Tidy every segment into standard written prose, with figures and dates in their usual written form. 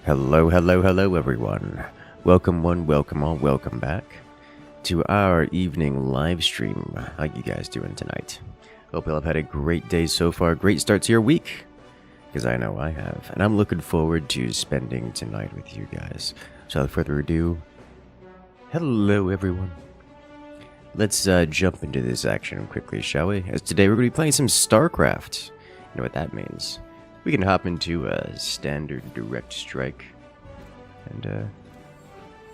Hello, hello, hello, everyone. Welcome one, welcome all, welcome back to our evening live stream. How you guys doing tonight? Hope you'll have had a great day so far. Great start to your week, because I know I have. And I'm looking forward to spending tonight with you guys. So without further ado, hello, everyone. Let's jump into this action quickly, shall we? As today we're going to be playing some StarCraft. You know what that means. We can hop into a standard direct strike and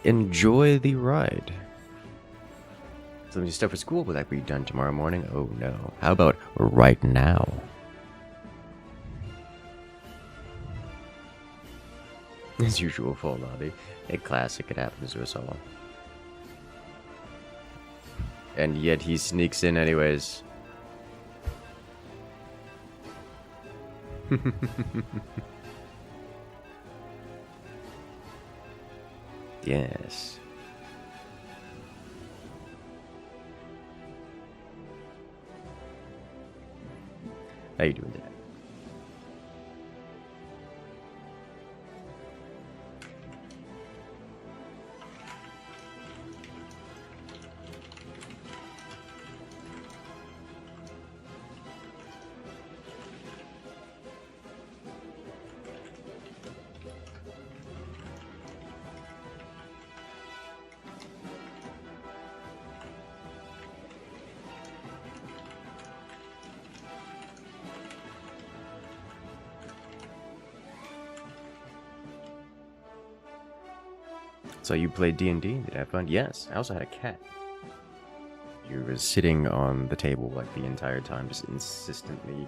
enjoy the ride. Some new stuff for school will that be done tomorrow morning? Oh no. How about right now? As usual, full lobby. A classic, it happens to us all. And yet he sneaks in anyways. Yes. How you doing today? So you played D&D? Did you have fun? Yes. I also had a cat. He was sitting on the table like the entire time, just insistently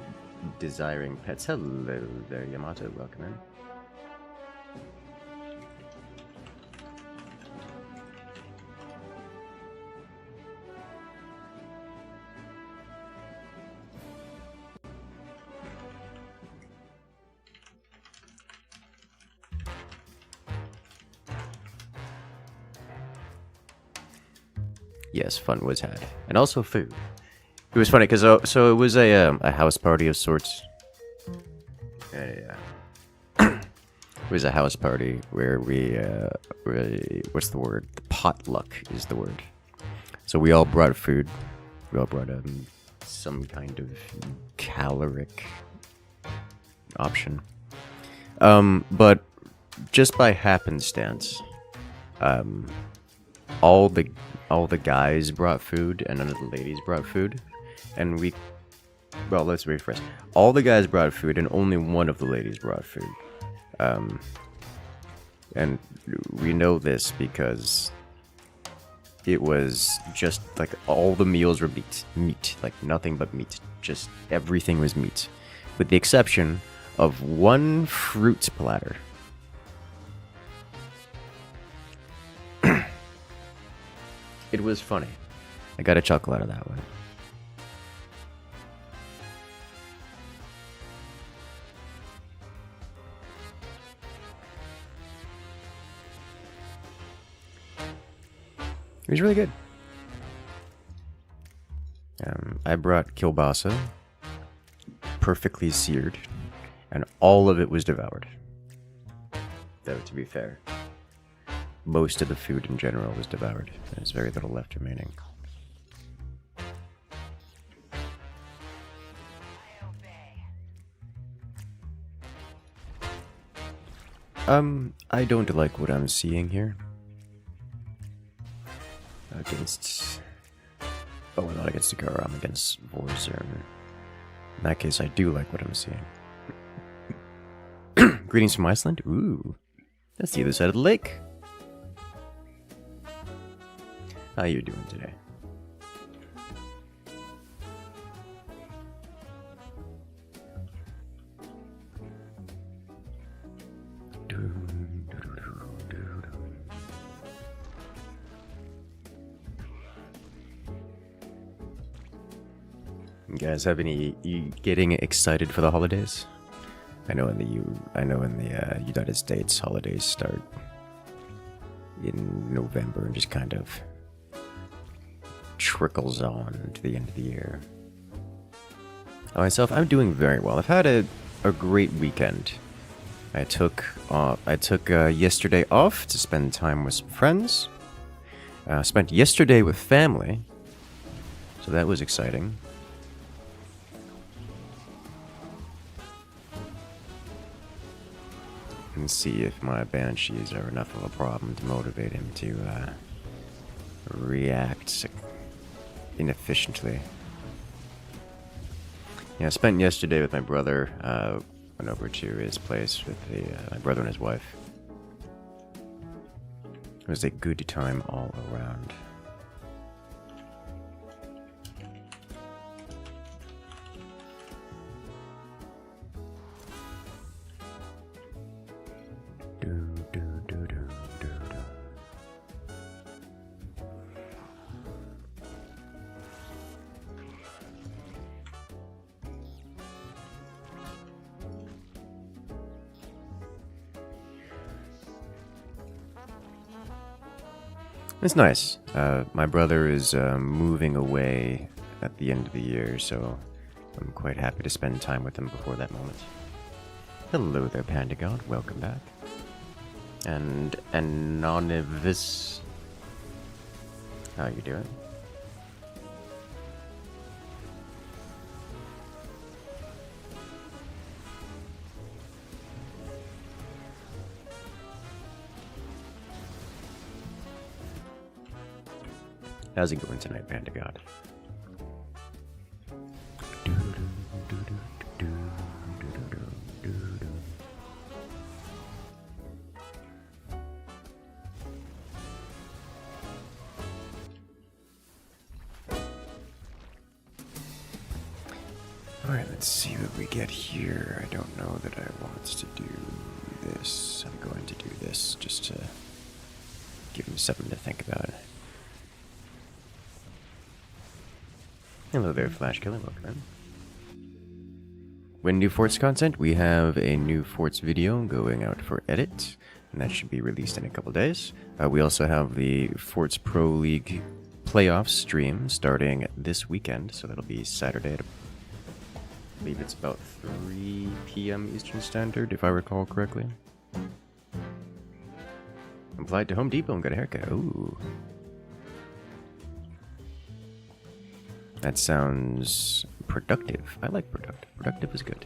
desiring pets. Hello there, Yamato. Welcome in. Yes, fun was had, and also food. It was funny because so it was a house party of sorts. Yeah. It was a house party where we what's the word? Potluck is the word. So we all brought food. We all brought some kind of caloric option. But just by happenstance, all the guys brought food and none of the ladies brought food, and well, let's rephrase. All the guys brought food and only one of the ladies brought food. And we know this because it was just like all the meals were meat, like nothing but meat. Just everything was meat, with the exception of one fruit platter. It was funny. I got a chuckle out of that one. It was really good. I brought kielbasa, perfectly seared, and all of it was devoured. Though, to be fair, most of the food in general was devoured. There's very little left remaining. I don't like what I'm seeing here. Oh, not against Agara, I'm against Vorzer. In that case, I do like what I'm seeing. Greetings from Iceland? Ooh. That's the other side of the lake. How you doing today? You guys have you getting excited for the holidays? I know in the United States, holidays start in November and just kind of trickles on to the end of the year. Myself, I'm doing very well. I've had a great weekend. I took yesterday off to spend time with some friends. Spent yesterday with family, so that was exciting. And see if my banshees are enough of a problem to motivate him to react inefficiently. Yeah, I spent yesterday with my brother. Went over to his place with my brother and his wife. It was a good time all around. It's nice. My brother is moving away at the end of the year, so I'm quite happy to spend time with him before that moment. Hello there, Panda God. Welcome back. And Anonymous. How you doing? How's it going tonight, Panda God? Alright, let's see what we get here. I don't know that I want to do this. I'm going to do this just to give him something to think about. Hello there, Flash Killer. Welcome in. When new Forts content, we have a new Forts video going out for edit, and that should be released in a couple days. We also have the Forts Pro League playoff stream starting this weekend, so that'll be Saturday. I believe it's about 3 p.m. Eastern Standard, if I recall correctly. Applied to Home Depot and got a haircut. Ooh. That sounds productive. I like productive. Productive is good.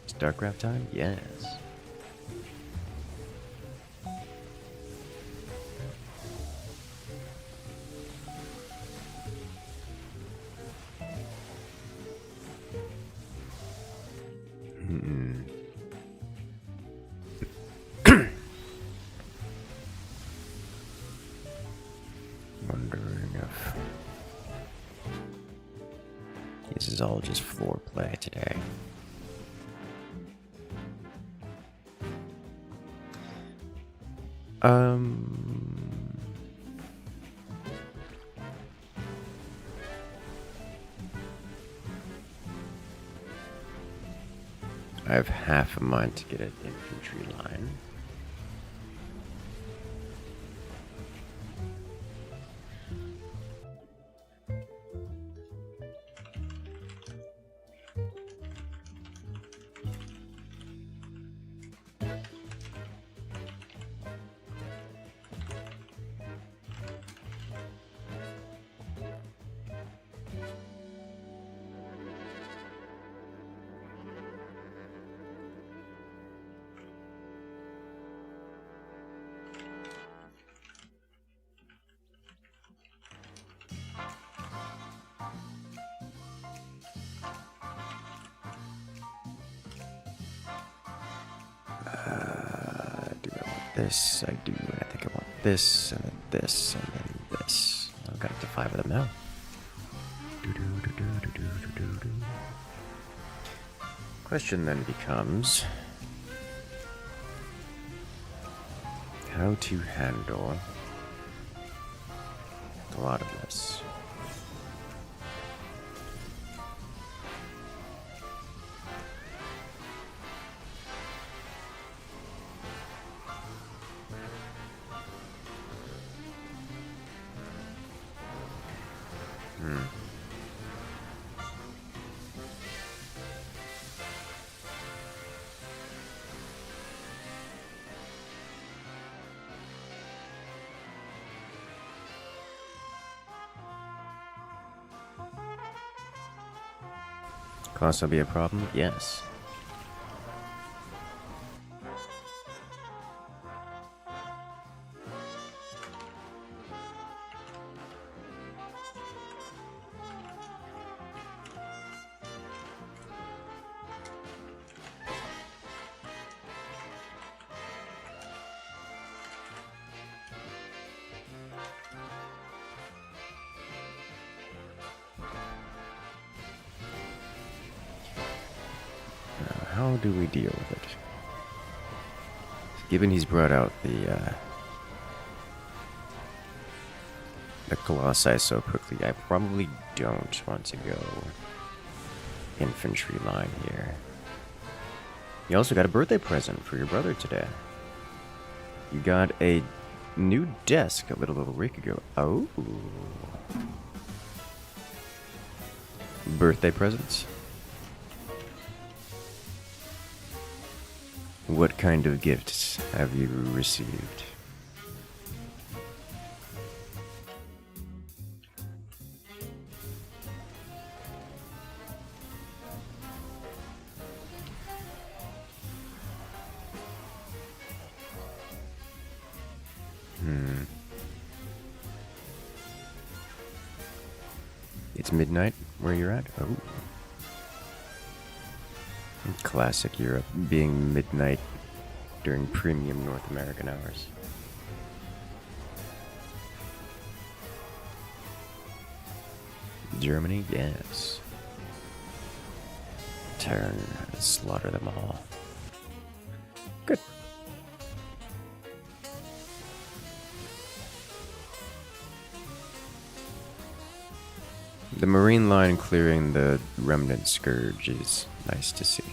StarCraft time? Yes. Wondering if this is all just floor play today. I have half a mind to get an infantry line. This, I do, and I think I want this, and then this, and then this. I've got up to 5 of them now. Question then becomes how to handle a lot of this. Cost will be a problem? Yes. How do we deal with it? Given he's brought out the Colossi so quickly, I probably don't want to go infantry line here. You also got a birthday present for your brother today. You got a new desk a little over a week ago. Oh. Birthday presents? What kind of gifts have you received? It's midnight where you're at? Oh. Classic Europe, being midnight during premium North American hours. Germany? Yes. Turn, slaughter them all. Good. The Marine line clearing the remnant scourge is nice to see.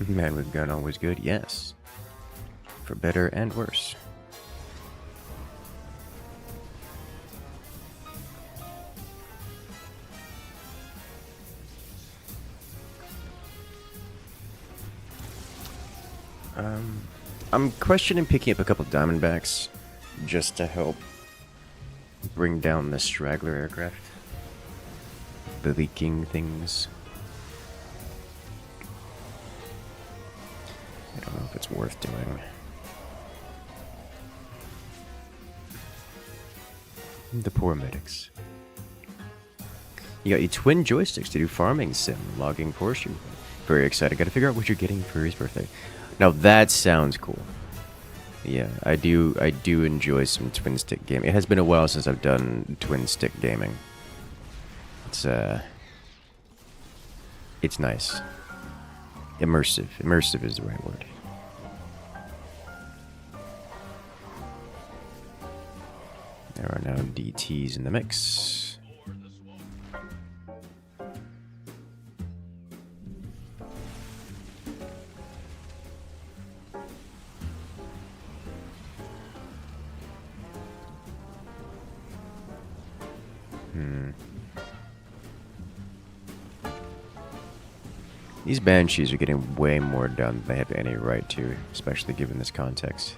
Man with gun always good, yes. For better and worse. I'm questioning picking up a couple Diamondbacks just to help bring down the straggler aircraft. The leaking things. I don't know if it's worth doing. The poor medics. You got your twin joysticks to do farming sim, logging Porsche. Very excited. Got to figure out what you're getting for his birthday. Now that sounds cool. Yeah, I do enjoy some twin stick gaming. It has been a while since I've done twin stick gaming. It's nice. Immersive. Immersive is the right word. There are now DTs in the mix. These Banshees are getting way more done than they have any right to, especially given this context.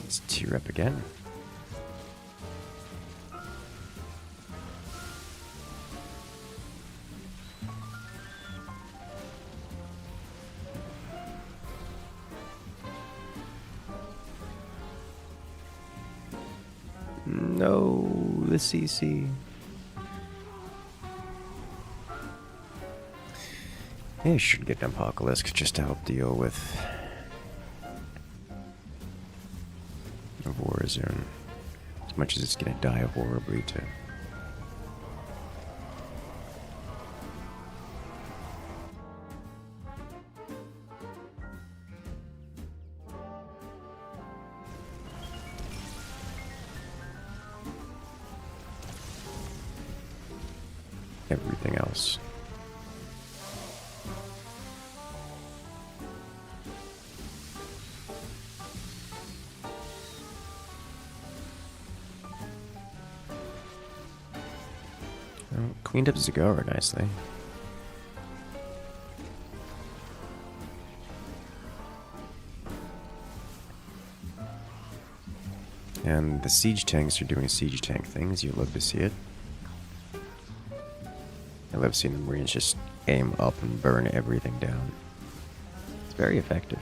It's 2-rep again. No, the CC. Yeah, you should get an Apocalypse just to help deal with a war zone. As much as it's gonna die horribly too. everything else. Well, cleaned up Zagara nicely. And the siege tanks are doing siege tank things. You love to see it. I love seeing the Marines just aim up and burn everything down. It's very effective.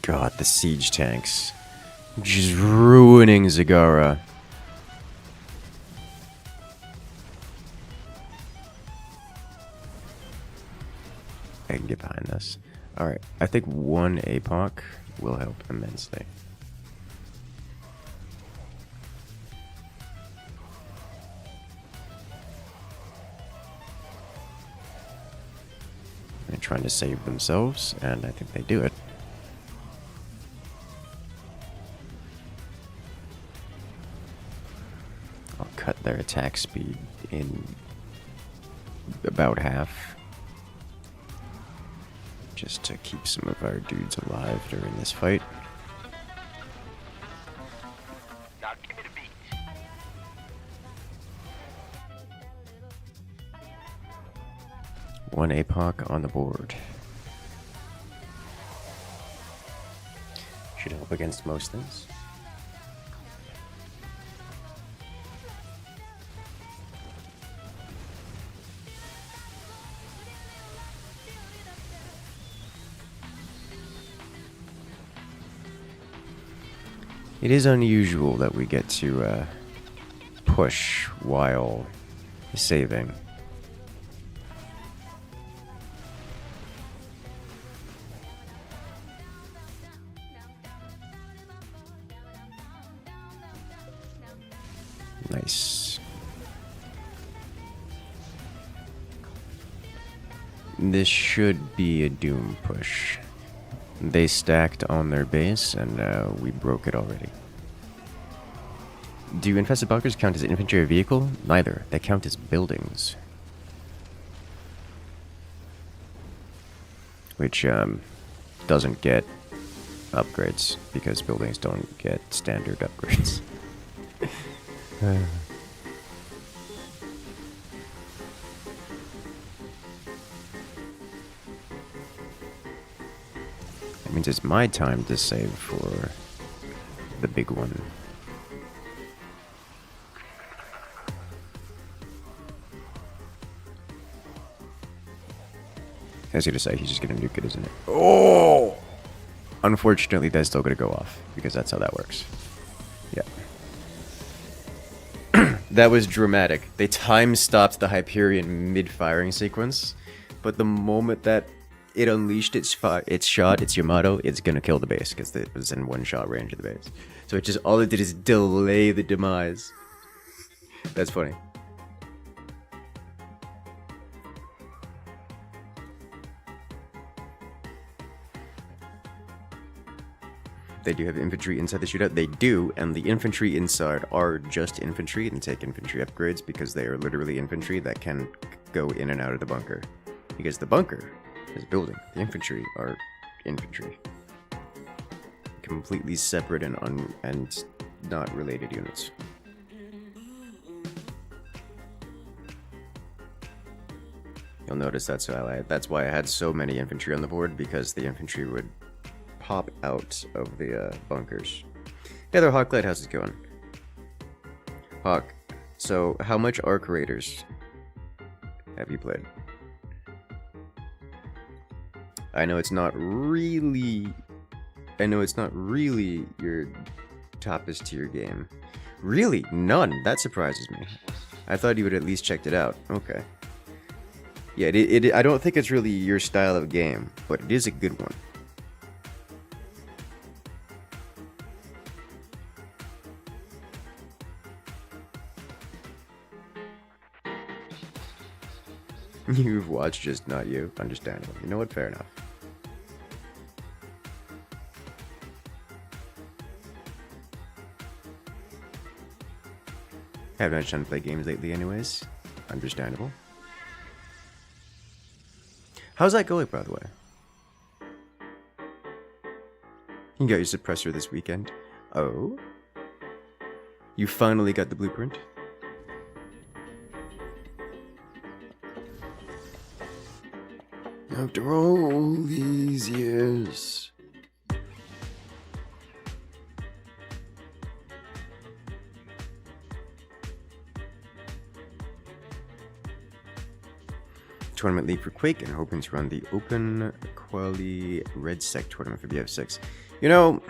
God, the siege tanks. Just ruining Zagara. I can get behind this. Alright, I think one APOC will help immensely. They're trying to save themselves, and I think they do it. Cut their attack speed in about half, just to keep some of our dudes alive during this fight. Now give me the beat. One APOC on the board. Should help against most things. It is unusual that we get to push while saving. Nice. This should be a Doom push. They stacked on their base, and we broke it already. Do infested bunkers count as infantry or vehicle? Neither. They count as buildings. Which doesn't get upgrades, because buildings don't get standard upgrades. That means it's my time to save for the big one. I was gonna say, he's just gonna nuke it, isn't it? Oh! Unfortunately, that's still gonna go off, because that's how that works. Yeah. That was dramatic. They time-stopped the Hyperion mid-firing sequence, but the moment that it unleashed its shot, its Yamato, it's gonna kill the base, because it was in one-shot range of the base. So it just, all it did is delay the demise. That's funny. They do have infantry inside the shootout. They do, and the infantry inside are just infantry and take infantry upgrades because they are literally infantry that can go in and out of the bunker. Because the bunker is a building. The infantry are infantry. Completely separate and not related units. You'll notice that's why I had so many infantry on the board, because the infantry would pop out of the bunkers. Hey there, Hawk Light, how's it going? Hawk, so how much Arc Raiders have you played? I know it's not really your toppest tier game. Really? None? That surprises me. I thought you would at least checked it out. Okay. Yeah, I don't think it's really your style of game, but it is a good one. You've watched, just not you. Understandable. You know what? Fair enough. Haven't had a chance to play games lately anyways. Understandable. How's that going, by the way? You got your suppressor this weekend. Oh? You finally got the blueprint? After all these years. Tournament League for Quake and hoping to run the Open Quali Red Sec tournament for BF6. You know,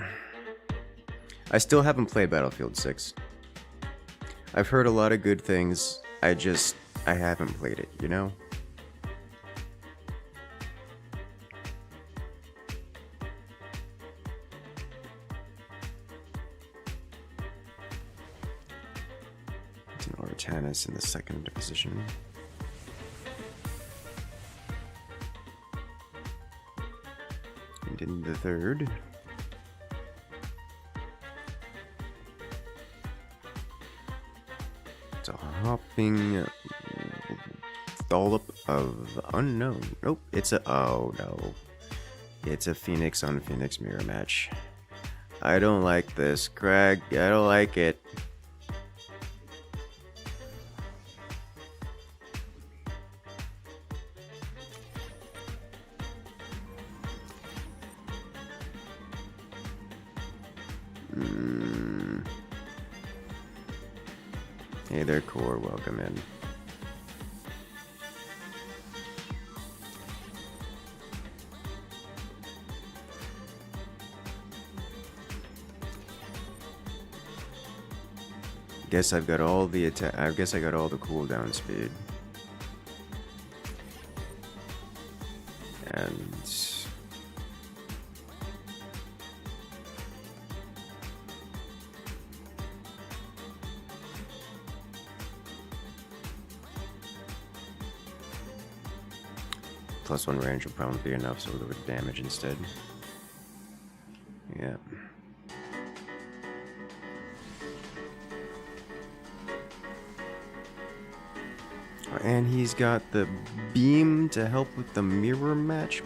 I still haven't played Battlefield 6. I've heard a lot of good things. I haven't played it, you know? It's an Ortanis in the second position. And in the third, it's a hopping dollop of unknown. Nope, oh no. It's a Phoenix on Phoenix mirror match. I don't like this, Craig. I don't like it. Hey there, Core. Welcome in. Guess I've got all the attack. I guess I got all the cooldown speed. And +1 range will probably be enough, so we'll go with damage instead. Yeah. And he's got the beam to help with the mirror match.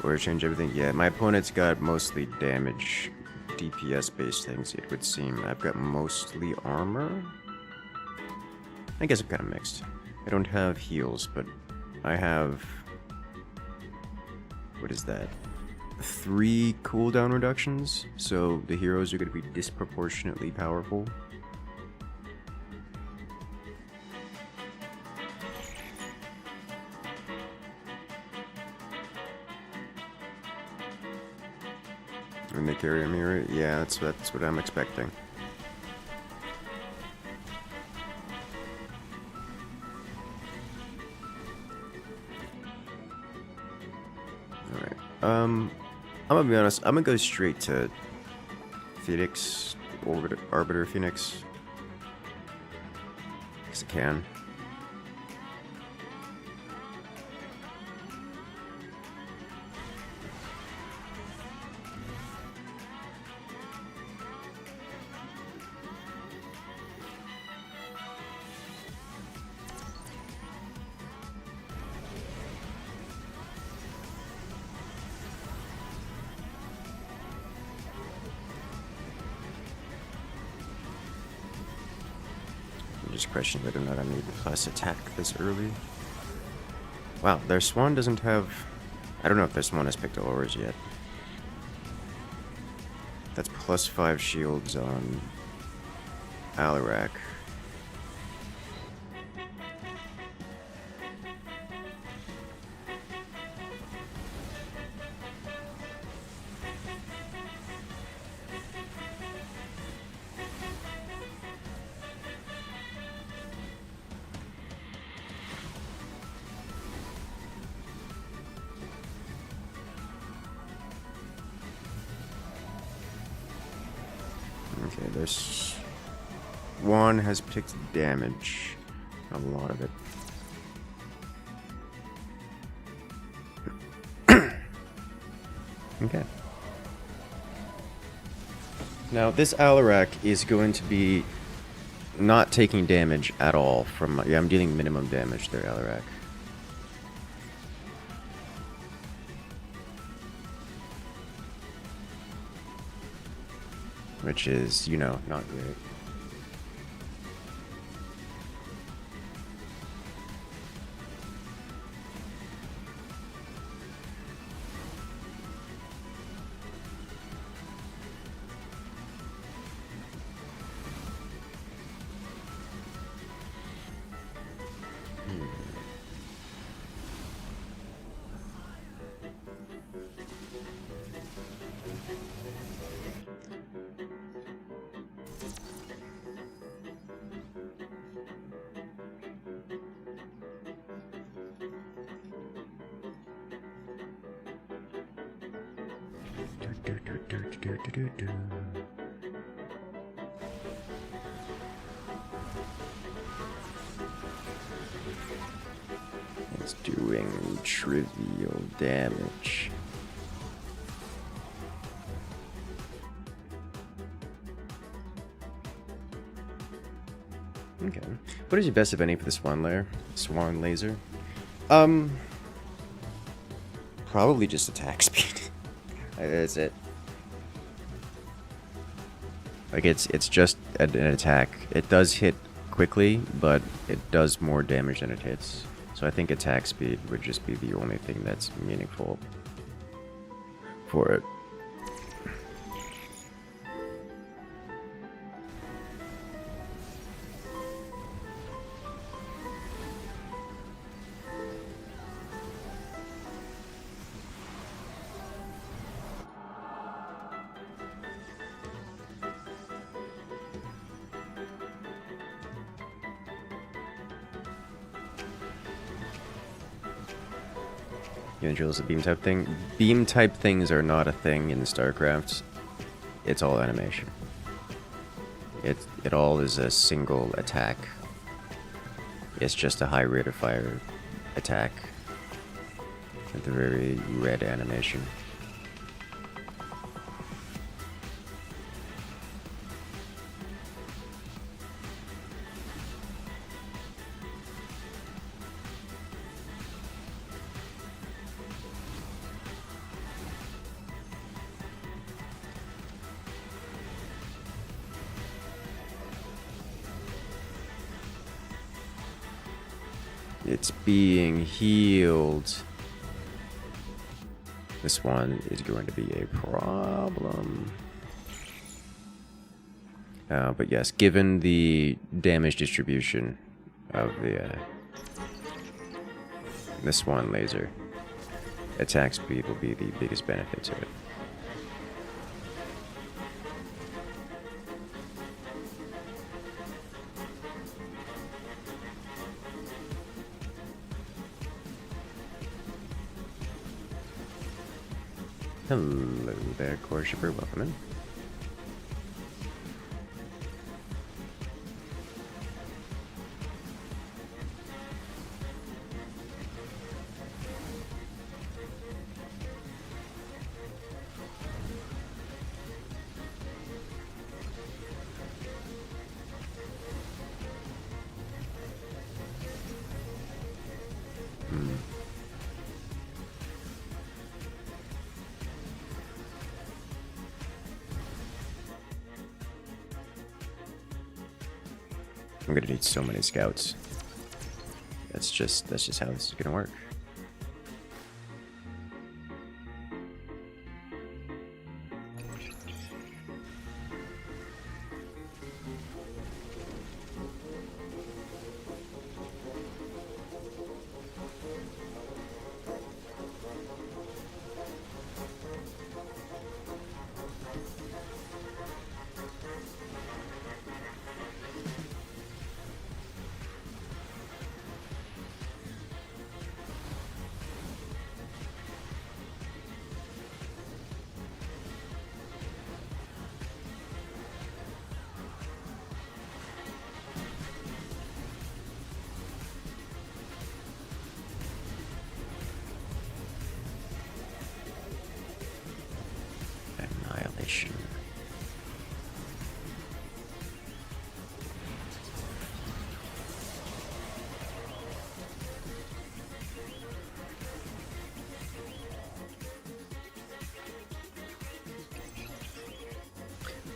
Or change everything. Yeah, my opponent's got mostly damage, DPS based things, it would seem. I've got mostly armor. I guess I'm kind of mixed. I don't have heals, but I have... what is that? 3 cooldown reductions, so the heroes are going to be disproportionately powerful. And they carry a mirror? Yeah, that's what I'm expecting. Alright. I'm gonna be honest, I'm gonna go straight to Phoenix, Arbiter Phoenix. Because I can. Just question whether or not I need the plus attack this early. Wow, their Swan doesn't have... I don't know if their Swan has picked auras yet. That's +5 shields on Alarak. Okay, there's one has picked damage. A lot of it. Okay. Now, this Alarak is going to be not taking damage at all from... Yeah, I'm dealing minimum damage there, Alarak. Which is, you know, not great. It's doing trivial damage. Okay. What is your best, if any, for the Swan laser? Probably just attack speed. That's it. Like, it's just an attack. It does hit quickly, but it does more damage than it hits. So I think attack speed would just be the only thing that's meaningful for it. Is a beam type thing. Beam type things are not a thing in StarCraft. It's all animation. It all is a single attack. It's just a high rate of fire attack with a very red animation. It's being healed. This one is going to be a problem. But yes, given the damage distribution of the Swan laser, attack speed will be the biggest benefit to it. Hello there, core shipper. Welcome in. I'm gonna need so many scouts. That's just how this is gonna work.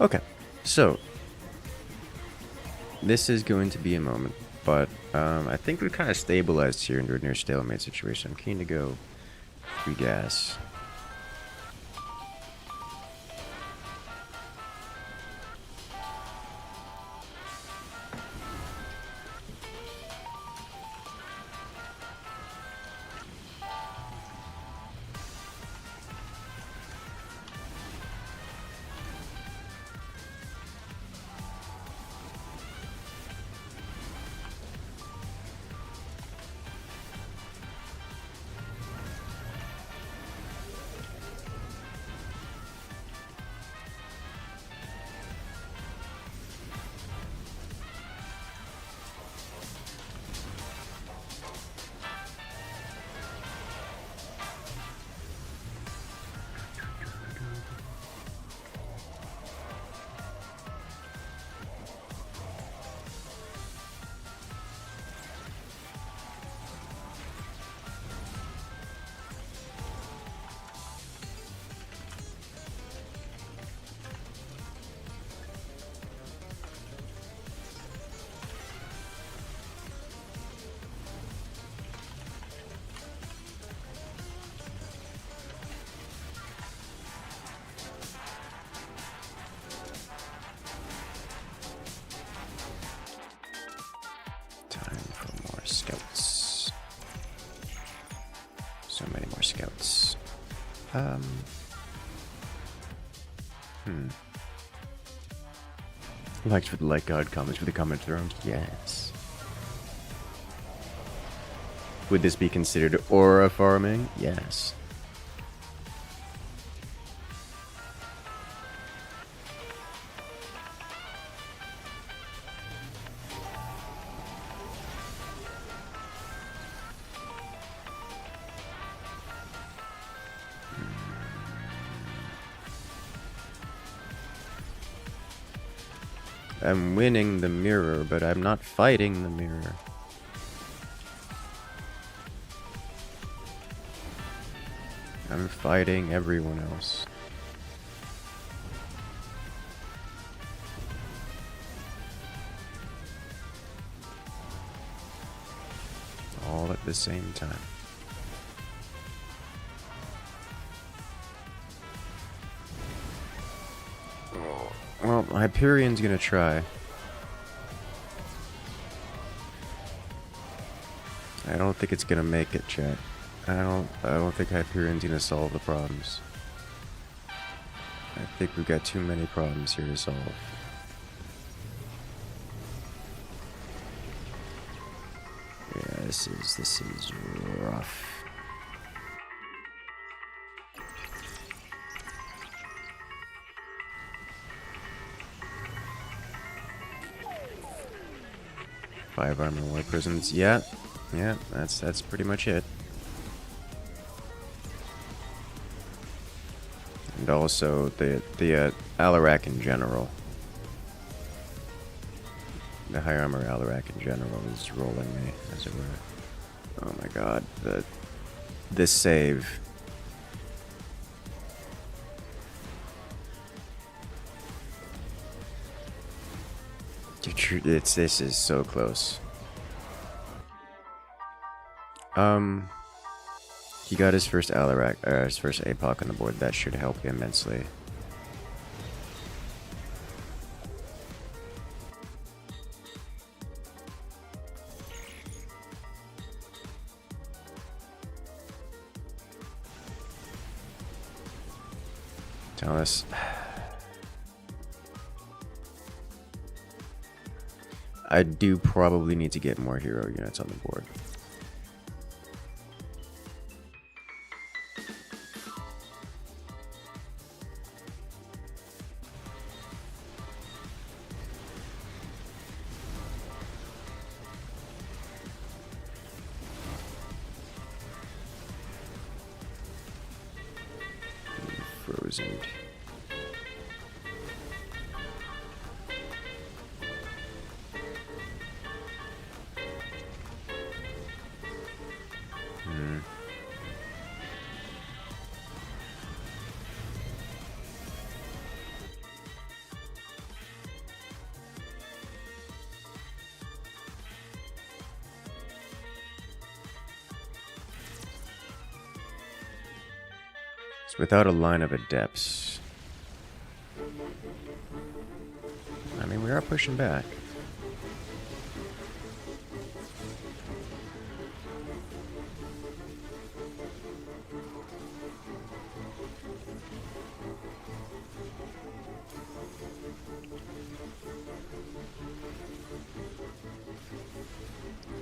Okay, so this is going to be a moment, but I think we've kind of stabilized here into a near stalemate situation. I'm keen to go free gas. Time for more scouts. So many more scouts. Likes for the like God, comments for the comment throne. Yes. Would this be considered aura farming? Yes. I'm winning the mirror, but I'm not fighting the mirror. I'm fighting everyone else. All at the same time. Well, Hyperion's gonna try. I don't think it's gonna make it, chat. I don't think Hyperion's gonna solve the problems. I think we've got too many problems here to solve. Yeah, this is rough. Five armor, white prisons. Yeah, that's pretty much it. And also the Alarak in general. The high armor Alarak in general is rolling me, as it were. Oh my god, this save. This is so close. He got his first Alarak, his first APOC on the board. That should help immensely. Tell us. I do probably need to get more hero units on the board. Frozen. without a line of adepts. I mean, we are pushing back.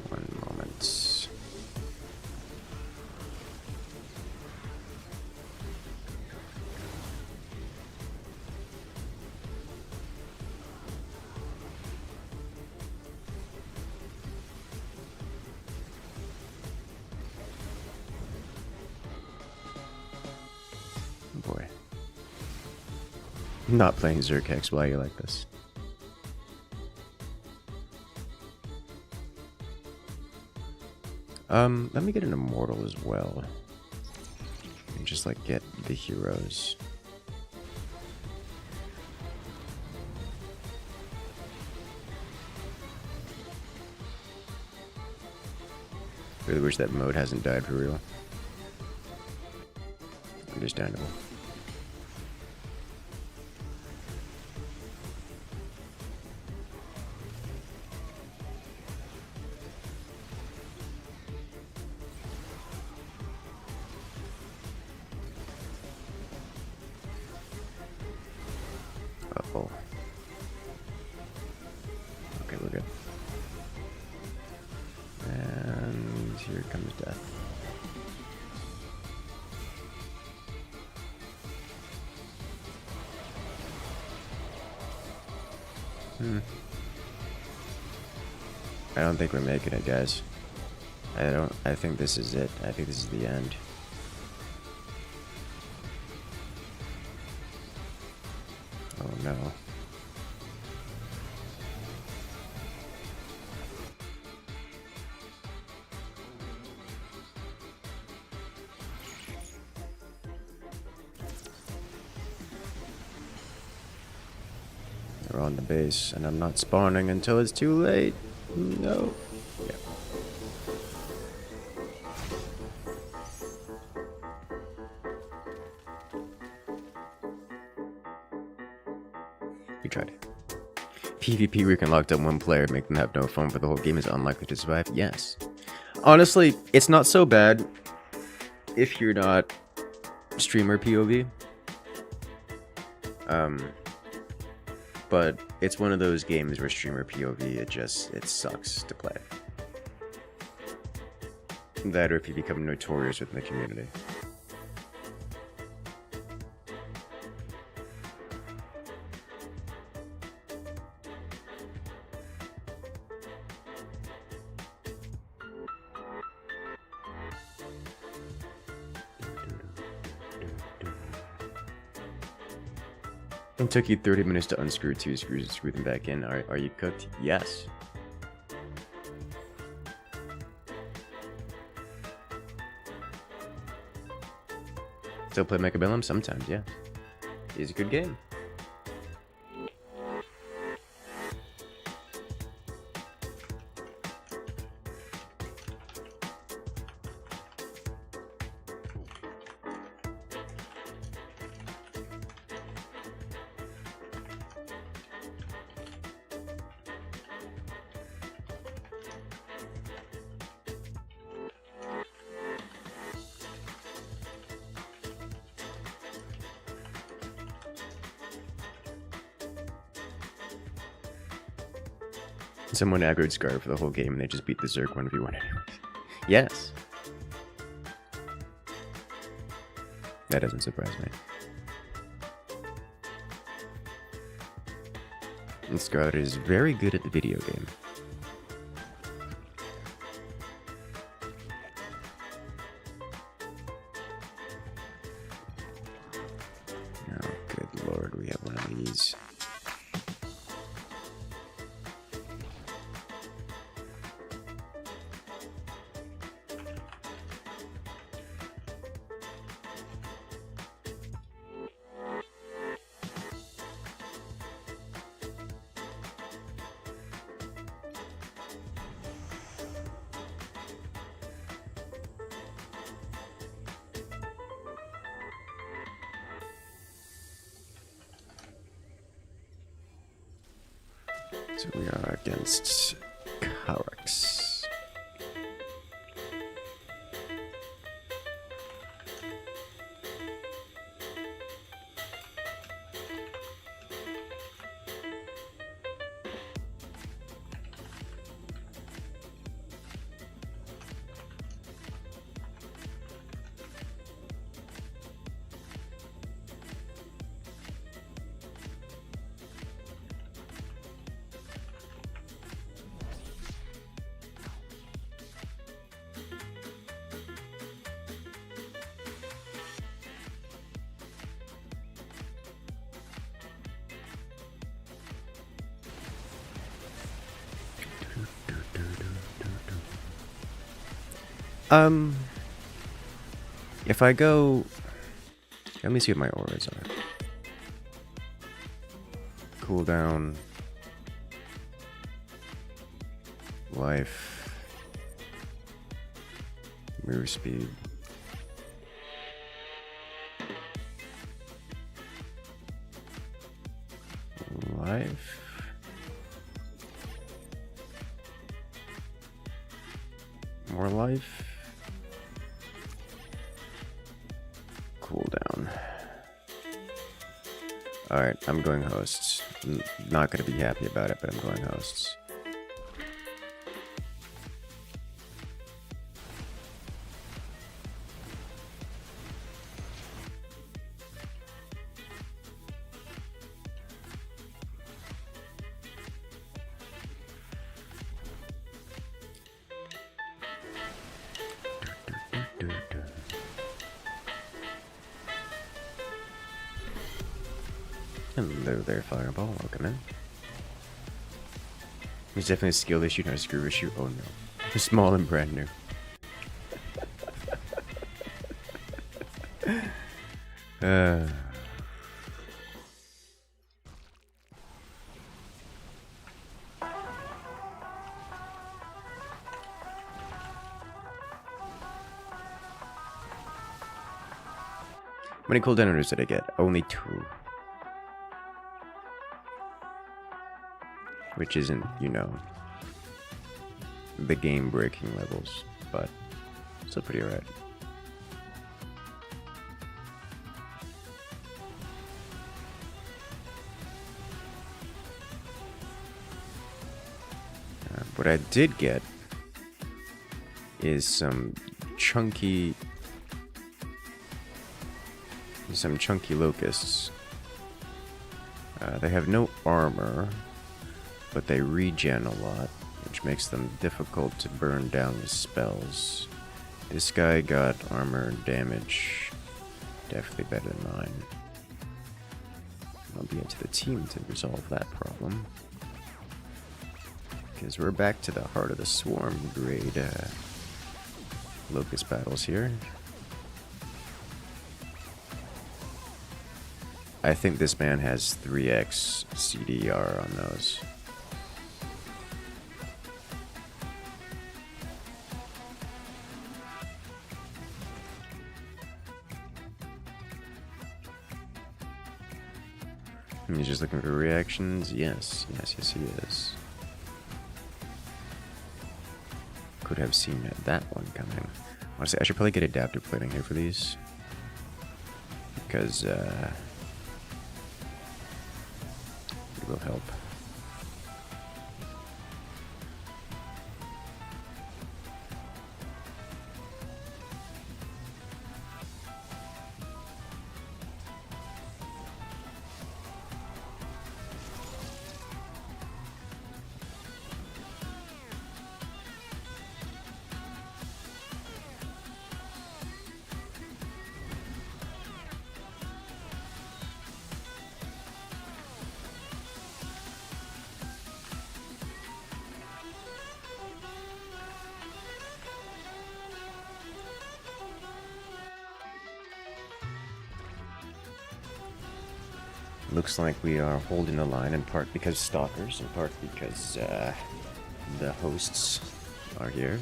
One moment. Boy. I'm not playing Zerkex. Why are you like this? Let me get an immortal as well. And just like get the heroes. Really wish that mode hasn't died for real. Understandable. Uh-oh. Okay, we're good. And here comes death. I don't think we're making it, guys. I think this is it. I think this is the end. Oh no. We're on the base, and I'm not spawning until it's too late. No. Yeah. We tried. PvP, we can lock down one player, make them have no phone for the whole game is unlikely to survive. Yes. Honestly, it's not so bad if you're not streamer POV. But it's one of those games where streamer POV, it sucks to play. That or if you become notorious within the community. It took you 30 minutes to unscrew 2 screws and screw them back in. Are you cooked? Yes. Still play Mechabellum? Sometimes, yeah. It's a good game. Someone aggroed Scar for the whole game and they just beat the Zerg 1v1 anyways. Yes. That doesn't surprise me. And Scarlet is very good at the video game. Oh, good lord, we have one of these. So we are against Karex. If I go... Let me see what my auras are. Cooldown. Life. Move speed. Life. More life. Cooldown. Alright, I'm going hosts. Not gonna be happy about it, but I'm going hosts. Hello there, Fireball. Welcome in. There's definitely a skill issue, not a screw issue. Oh no. Small and brand new. How many cooldowners did I get? Only 2. Which isn't, you know, the game-breaking levels, but still pretty alright. What I did get is some chunky locusts. They have no armor, but they regen a lot, which makes them difficult to burn down with spells. This guy got armor and damage, definitely better than mine. I'll be into the team to resolve that problem. Because we're back to the heart of the swarm grade locust battles here. I think this man has 3x CDR on those. He's just looking for reactions. Yes, he is. Could have seen that one coming. Honestly, I should probably get adaptive plating here for these. Because, it will help. Looks like we are holding the line, in part because stalkers, in part because the hosts are here.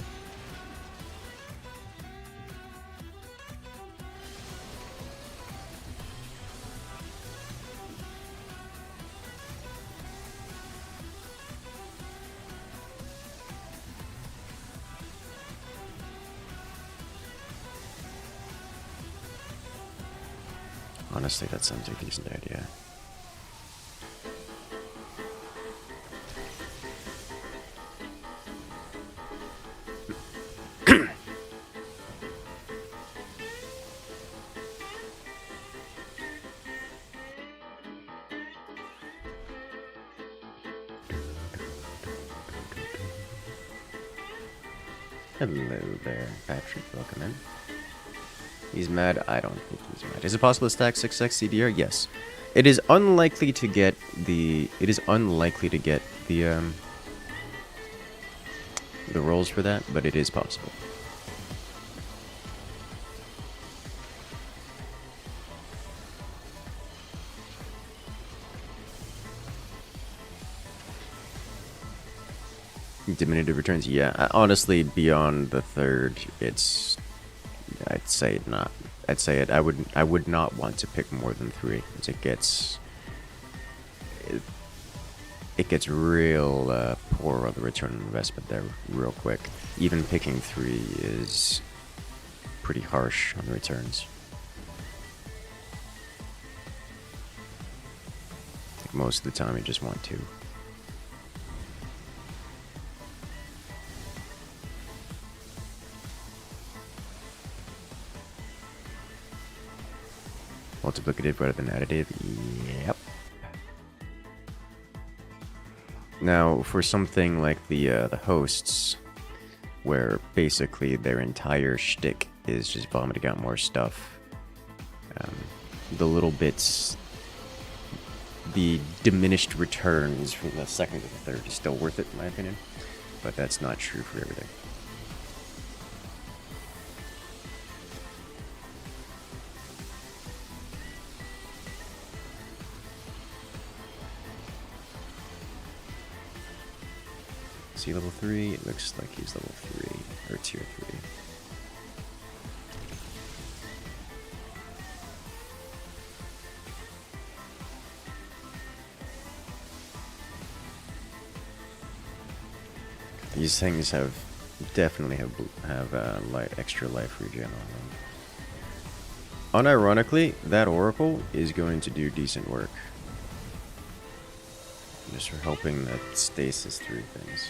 Honestly, that sounds like a decent idea. Hello there, Patrick. Welcome in. He's mad? I don't think he's mad. Is it possible to stack 6x CDR? Yes. It is unlikely to get the... It is unlikely to get the rolls for that, but it is possible. Diminutive returns? Yeah. Honestly, beyond the third, it's... I'd say not. I'd say it. I would not want to pick more than 3, as it gets... It gets real poor on the return on investment there real quick. Even picking 3 is pretty harsh on the returns. Like most of the time, you just want 2. Multiplicative rather than additive? Yep. Now, for something like the hosts, where basically their entire shtick is just vomiting out more stuff, the little bits, the diminished returns from the second to the third is still worth it, in my opinion. But that's not true for everything. Is he level 3? It looks like he's level 3, or tier 3. These things have definitely have extra life regen on them. Unironically, that Oracle is going to do decent work. Just for helping that stasis through things.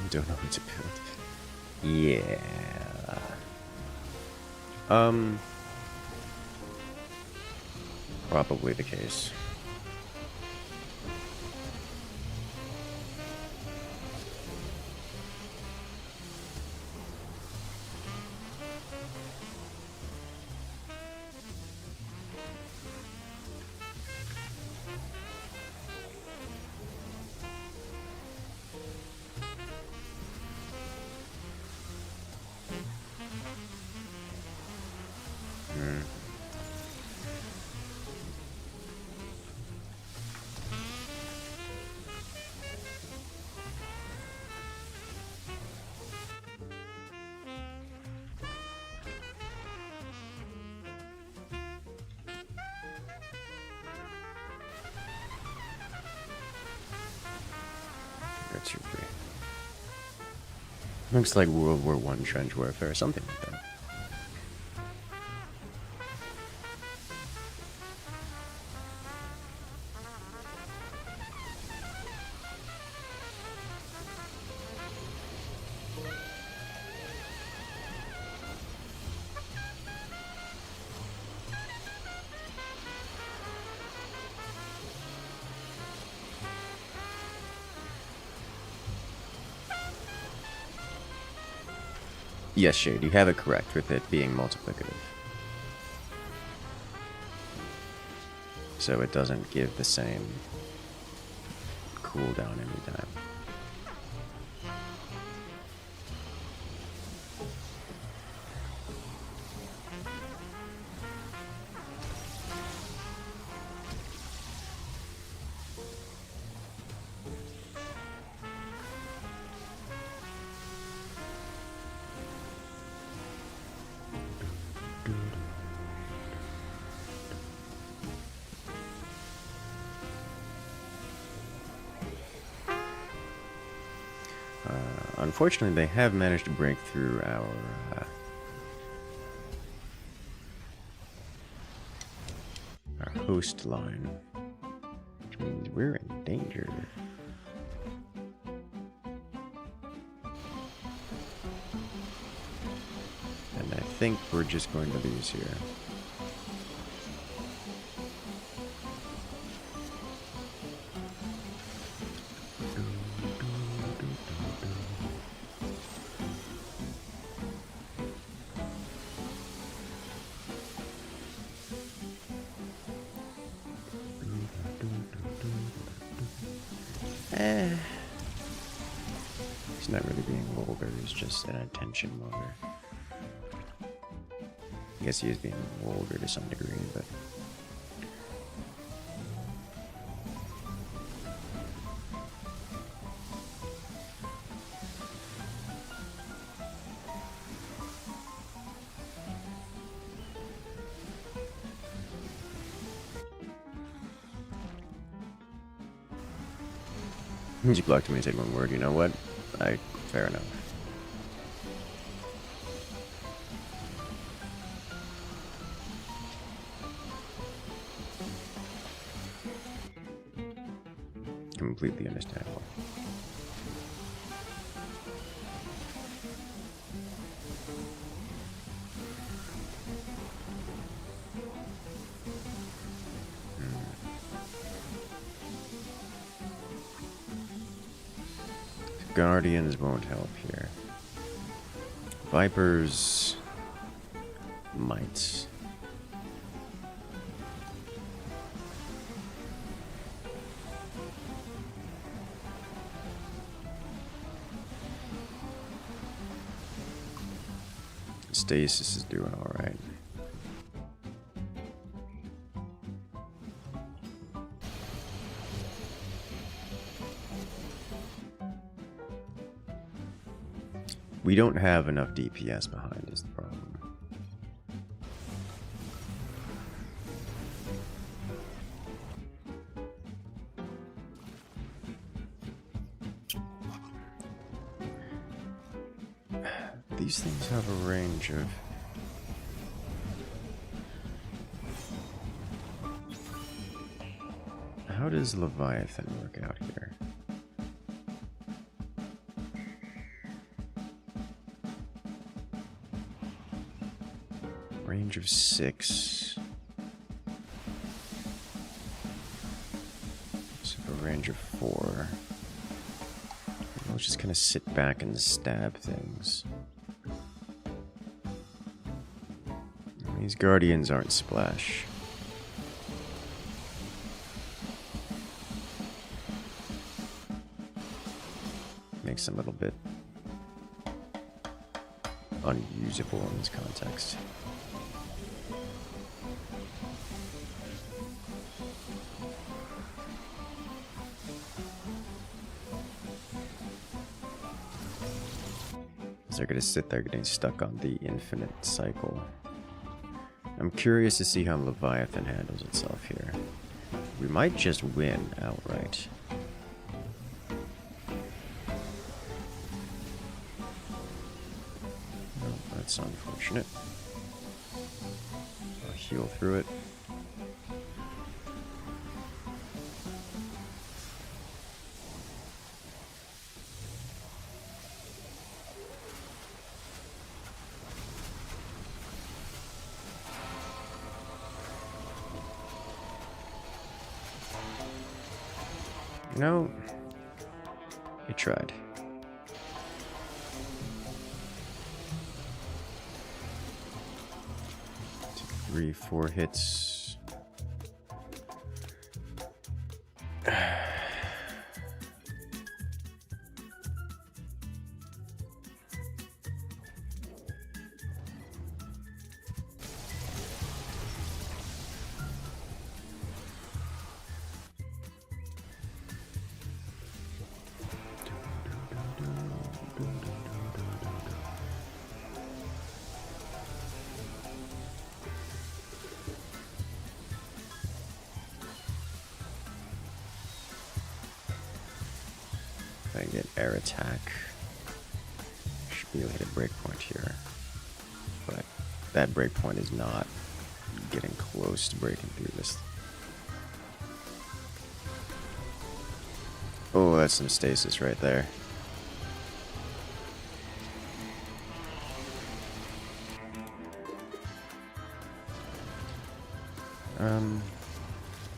Don't know what to build. Yeah. Probably the case. That's your free. Looks like World War I trench warfare, something like that. Yes, Shade, you have it correct with it being multiplicative. So it doesn't give the same cooldown anytime. Unfortunately, they have managed to break through our host line, which means we're in danger. And I think we're just going to lose here. He's not really being vulgar, he's just an attention monger. I guess he is being vulgar to some degree, but... He blocked me and said one word, you know what? Fair enough. Completely understandable. Guardians won't help here. Vipers might. Stasis is doing alright. We don't have enough DPS behind is the problem. These things have a range of... How does Leviathan work out here? Range of 6. So a range of 4. We'll just kind of sit back and stab things. These guardians aren't splash. Makes them a little bit unusable in this context. They're gonna sit there getting stuck on the infinite cycle. I'm curious to see how Leviathan handles itself here. We might just win outright. Oh, that's unfortunate. I'll heal through it. No, he tried. 3, 4 hits. If I get air attack, should be able to hit a breakpoint here. But that breakpoint is not getting close to breaking through this. Oh, that's some stasis right there.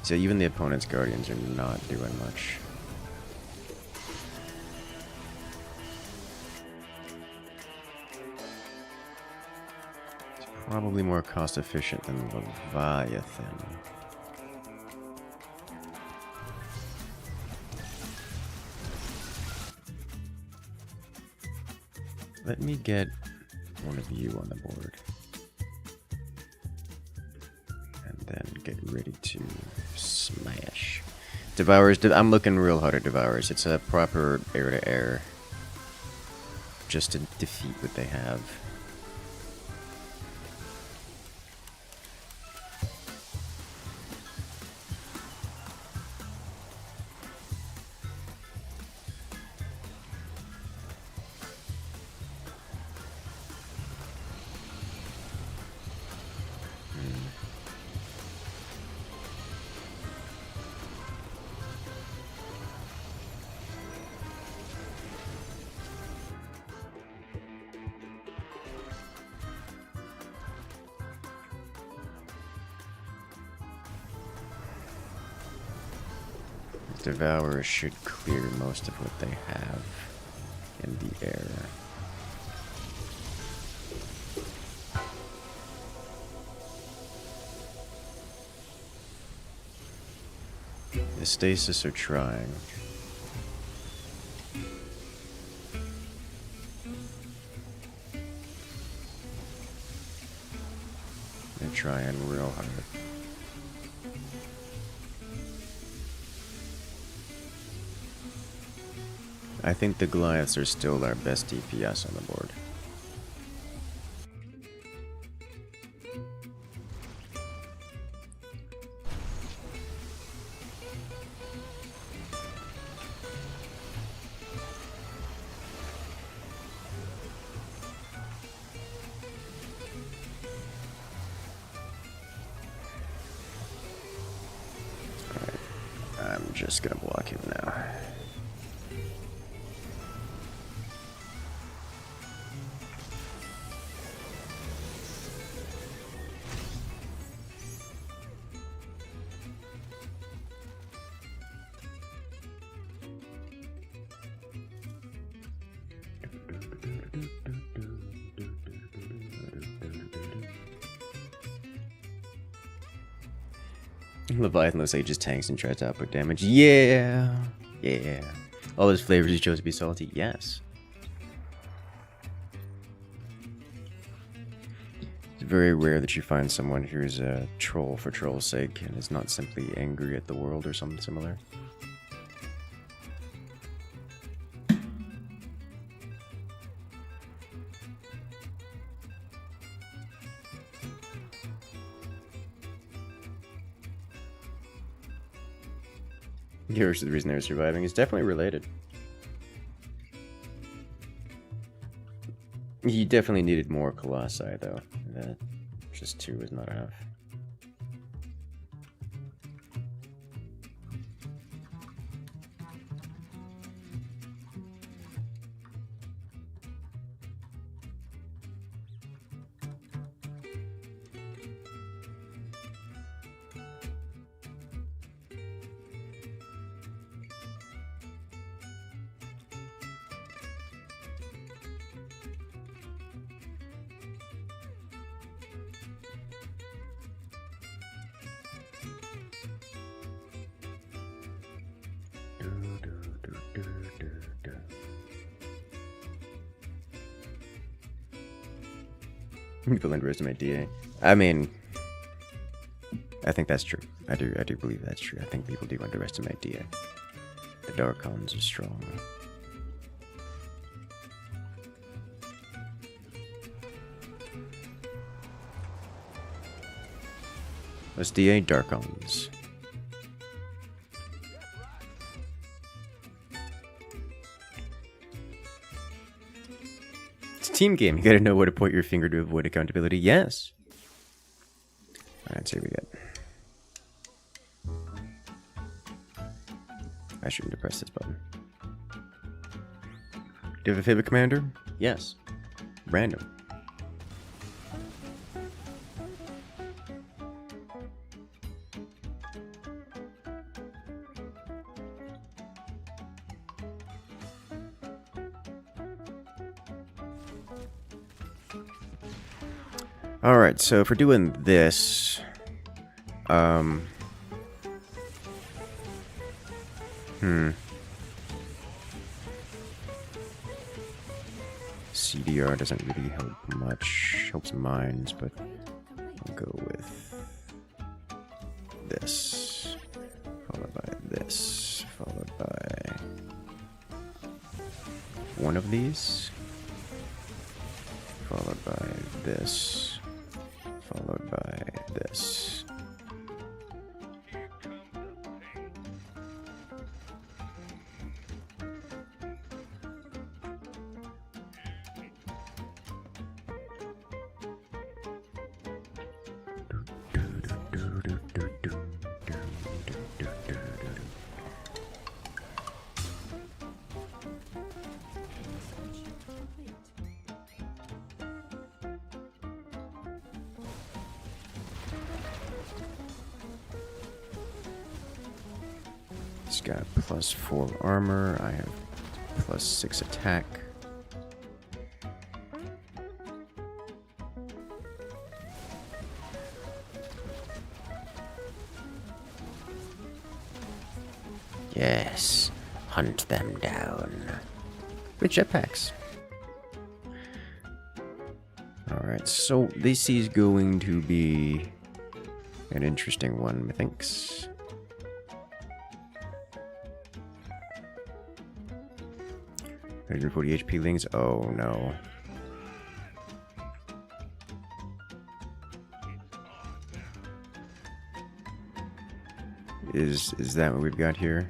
So even the opponent's guardians are not doing much. It's probably more cost efficient than Leviathan. Let me get one of you on the board. And then get ready to smash. Devours, I'm looking real hard at Devours. It's a proper air-to-air. Just to defeat what they have. Devourers should clear most of what they have in the air. The stasis are trying. They're trying real hard. I think the Goliaths are still our best DPS on the board. Alright, I'm just gonna block him now. Leviathan looks like he just tanks and tries to output damage. Yeah! Yeah. All those flavors he chose to be salty. Yes. It's very rare that you find someone who's a troll for troll's sake and is not simply angry at the world or something similar. Here's the reason they're surviving. It's definitely related. You definitely needed more Colossi, though. That just 2 is not enough. People underestimate DA. I mean, I think that's true. I do believe that's true. I think people do underestimate DA. The Darkons are strong. What's DA? Darkons. It's a team game. You gotta know where to point your finger to avoid accountability. Yes. Alright, let's see what we get. I shouldn't have pressed this button. Do you have a favorite commander? Yes. Random. Alright, so if we're doing this, CDR doesn't really help much. Helps mines, but I'll go with this. Followed by this. Followed by one of these. Followed by this. Followed by this. He's got +4 armor. I have +6 attack. Yes, hunt them down. With jetpacks. Alright, so this is going to be an interesting one, methinks. 140 HP lings. Oh no. Is that what we've got here?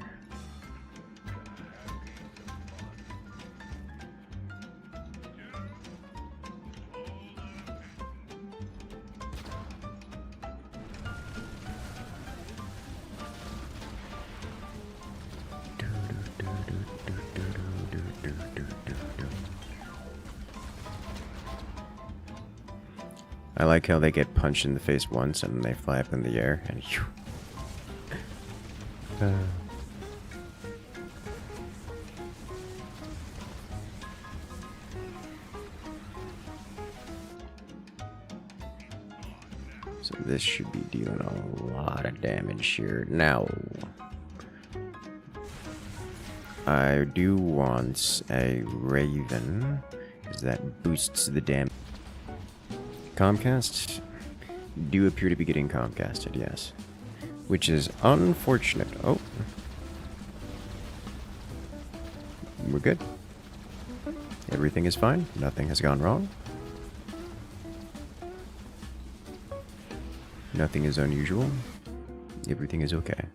I like how they get punched in the face once and they fly up in the air and whew. So this should be dealing a lot of damage here. Now, I do want a Raven, because that boosts the damage. Comcast do appear to be getting Comcasted, yes. Which is unfortunate. Oh. We're good. Everything is fine. Nothing has gone wrong. Nothing is unusual. Everything is okay.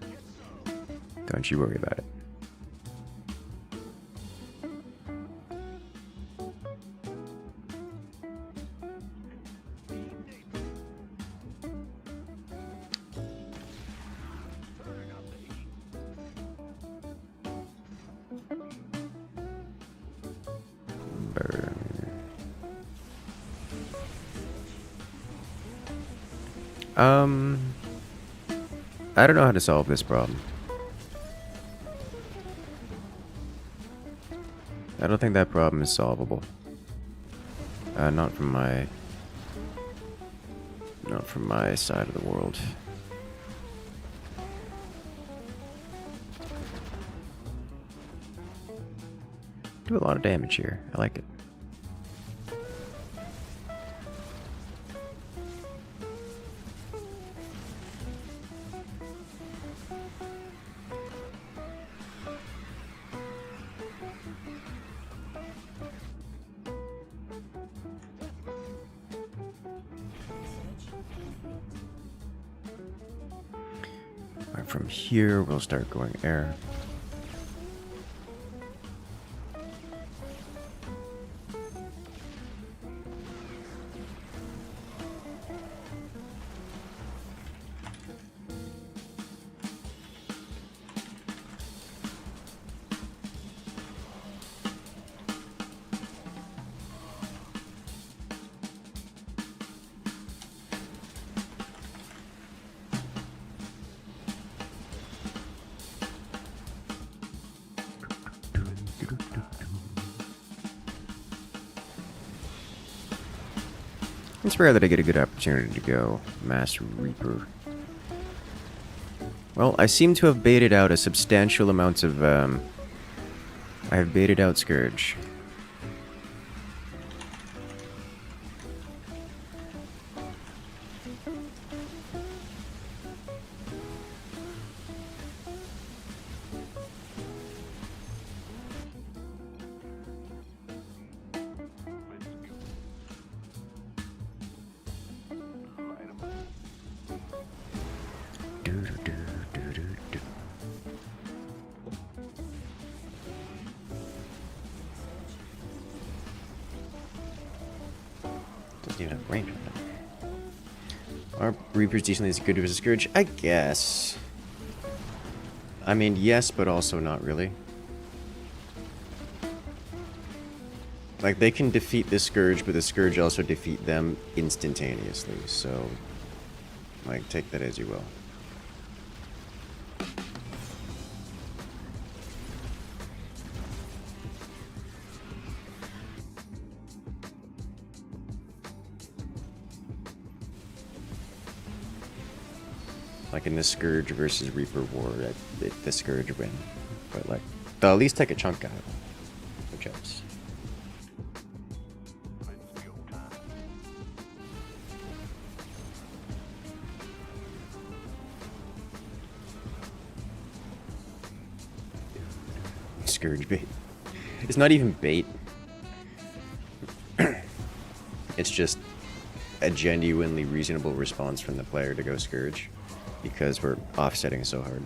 Don't you worry about it. I don't know how to solve this problem. I don't think that problem is solvable. Not from my side of the world. Do a lot of damage here. I like it. from here, we'll start going air. It's rare that I get a good opportunity to go Mass Reaper. Well, I seem to have baited out a substantial amount of, I have baited out Scourge. Doesn't even have range on it. Are Reapers decently as good as a Scourge? I guess. I mean, yes, but also not really. Like, they can defeat the Scourge, but the Scourge also defeat them instantaneously, so... like, take that as you will. Like in the Scourge versus Reaper war, the Scourge win. But like, they'll at least take a chunk out. Which helps. Scourge bait. It's not even bait. It's just a genuinely reasonable response from the player to go Scourge. Because we're offsetting so hard.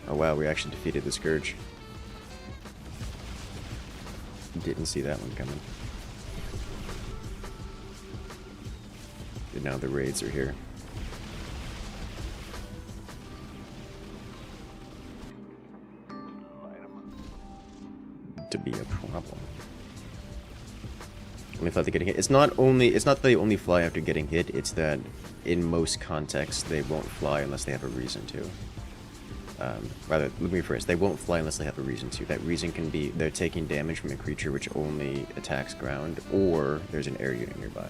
Oh wow, we actually defeated the Scourge. Didn't see that one coming. And now the raids are here. To be a problem. Only thought they're getting hit. It's not that they only fly after getting hit, it's that in most contexts they won't fly unless they have a reason to. Rather, let me rephrase, they won't fly unless they have a reason to. That reason can be they're taking damage from a creature which only attacks ground, or there's an air unit nearby.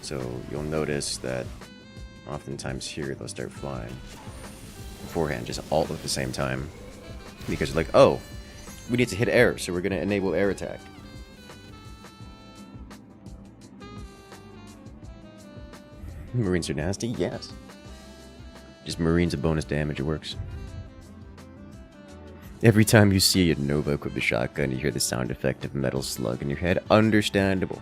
So you'll notice that oftentimes here they'll start flying beforehand, just all at the same time. Because they're like, oh, we need to hit air, so we're going to enable air attack. Marines are nasty? Yes. Just Marines of bonus damage, it works. Every time you see a Nova equip the shotgun, you hear the sound effect of metal slug in your head. Understandable.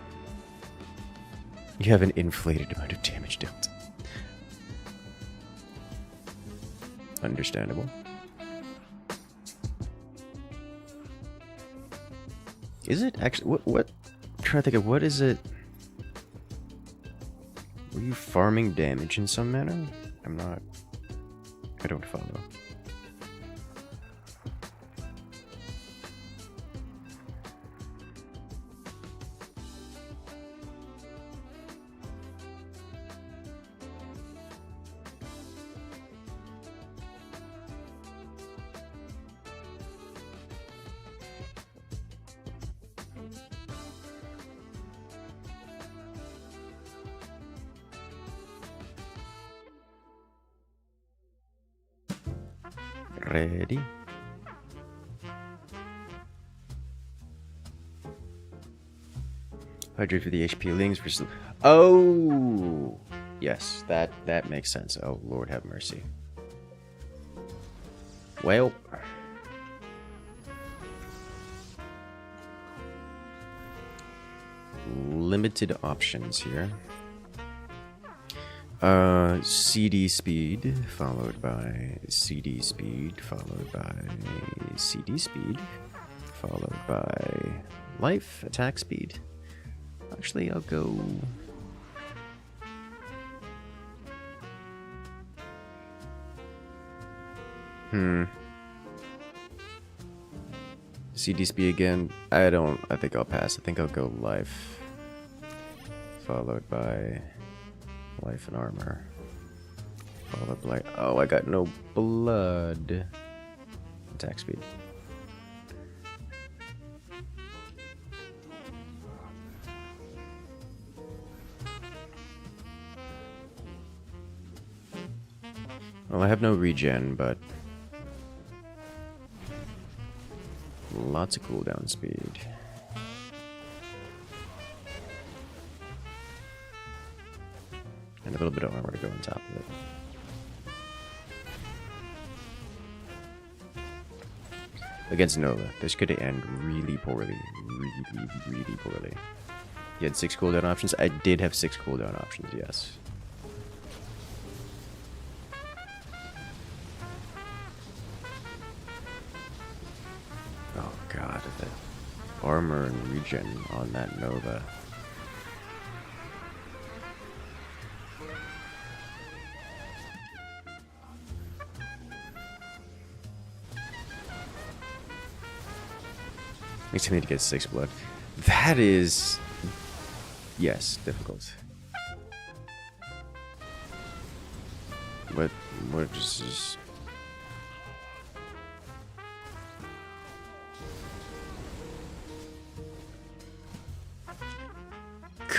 You have an inflated amount of damage dealt. Understandable. Is it actually what I'm trying to think of what is it? Were you farming damage in some manner? I don't follow. Ready? Hydrate for the HP links for. Oh, yes, that makes sense. Oh, Lord have mercy. Well, limited options here. CD speed, followed by CD speed, followed by CD speed, followed by life, attack speed. Actually, I'll go... CD speed again. I think I'll pass. I think I'll go life, followed by life and armor. Followed by... Oh, I got no blood. Attack speed. Well, I have no regen, but lots of cooldown speed. And a little bit of armor to go on top of it. Against Nova, this could end really poorly. Really poorly. You had 6 cooldown options? I did have 6 cooldown options, yes. Oh god, the armor and regen on that Nova. Makes me need to get 6 blood. That is... Yes, difficult. But what is...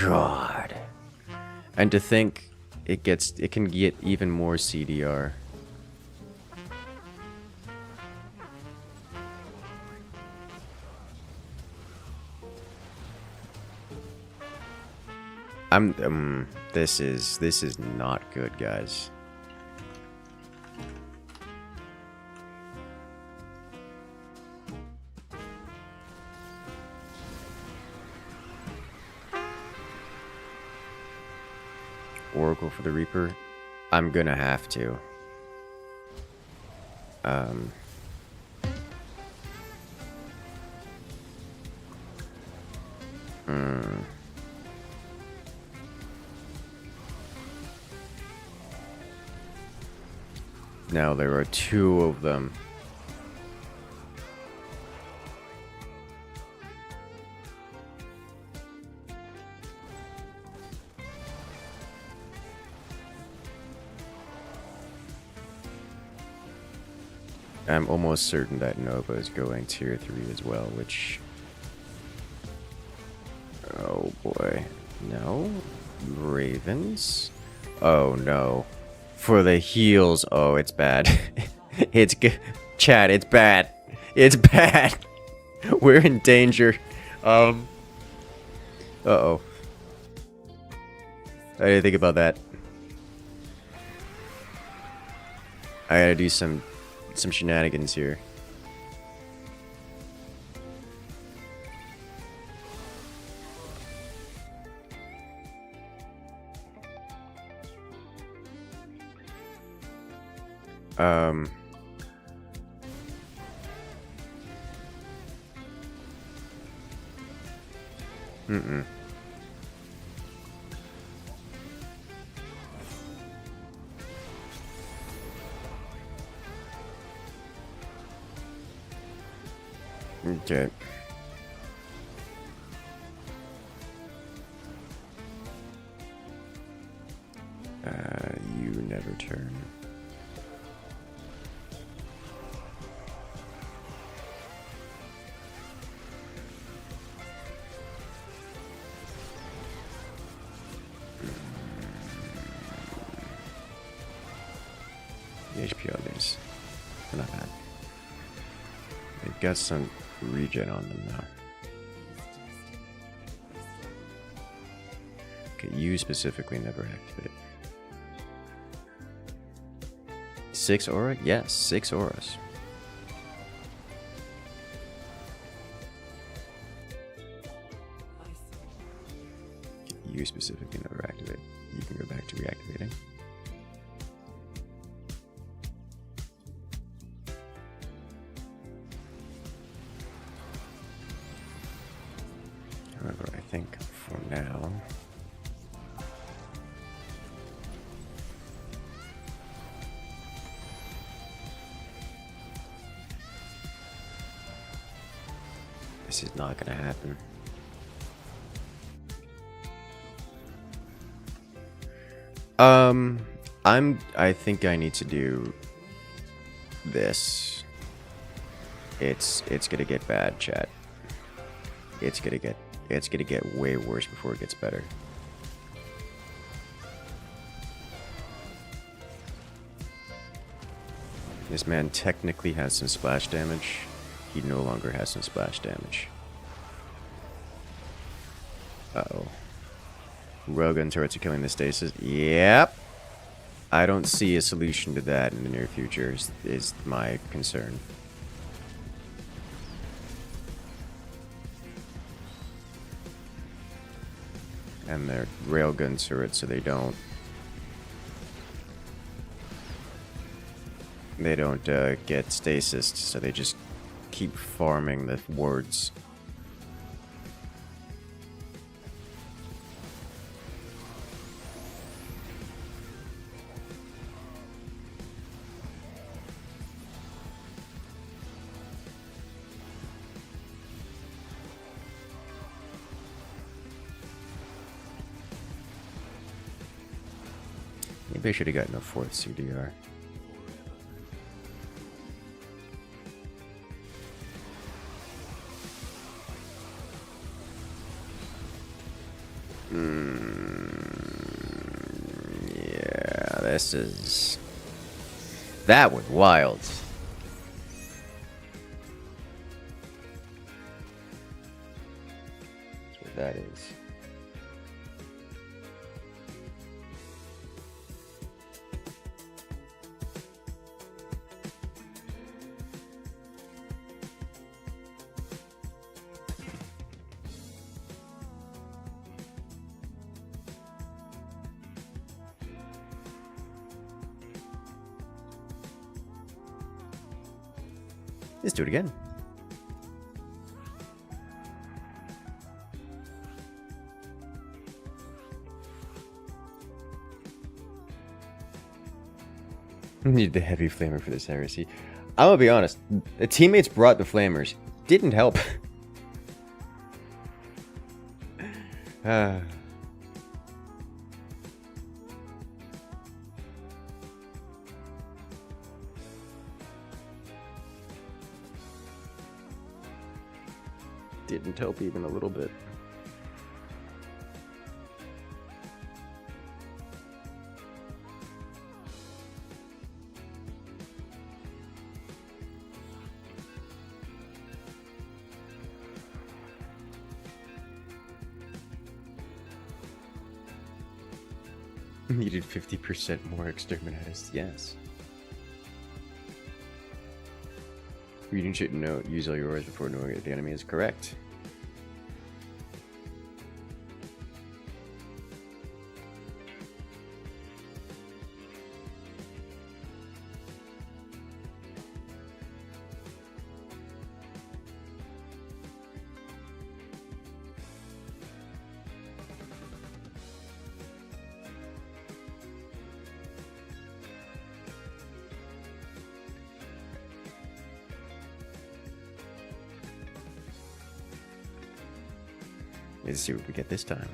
God. And to think it can get even more CDR. This is not good, guys. Oracle for the Reaper. I'm gonna have to. Now there are 2 of them. I'm almost certain that Nova is going tier 3 as well, which... Oh boy. No? Ravens? Oh no. For the heals. Oh, it's bad. It's good. Chat, it's bad. It's bad. We're in danger. Uh-oh. I didn't think about that. I gotta do some shenanigans here. Okay. You never turn. The HP on these. They're not bad. They've got some regen on them now. Okay, you specifically never activate. 6 aura? Yes, 6 auras. You specifically never activate. You can go back to reactivating. However, I think for now, this is not going to happen. I think I need to do this. It's gonna get bad, chat. It's gonna get way worse before it gets better. This man technically has some splash damage. He no longer has some splash damage. Uh-oh. Railgun turrets are killing the stasis. Yep. I don't see a solution to that in the near future, is my concern. And they're railgun turrets, so they don't get stasis, so they just keep farming the wards. Maybe I should have gotten a 4th CDR. Yeah, this is... That was wild. That's what that is. Let's do it again. Need the heavy flamer for this heresy. I'm gonna be honest. The teammates brought the flamers. Didn't help. Didn't help even a little bit. Needed 50% more exterminators, yes. You should know, use all your auras before knowing if the enemy is correct. Let's see what we get this time.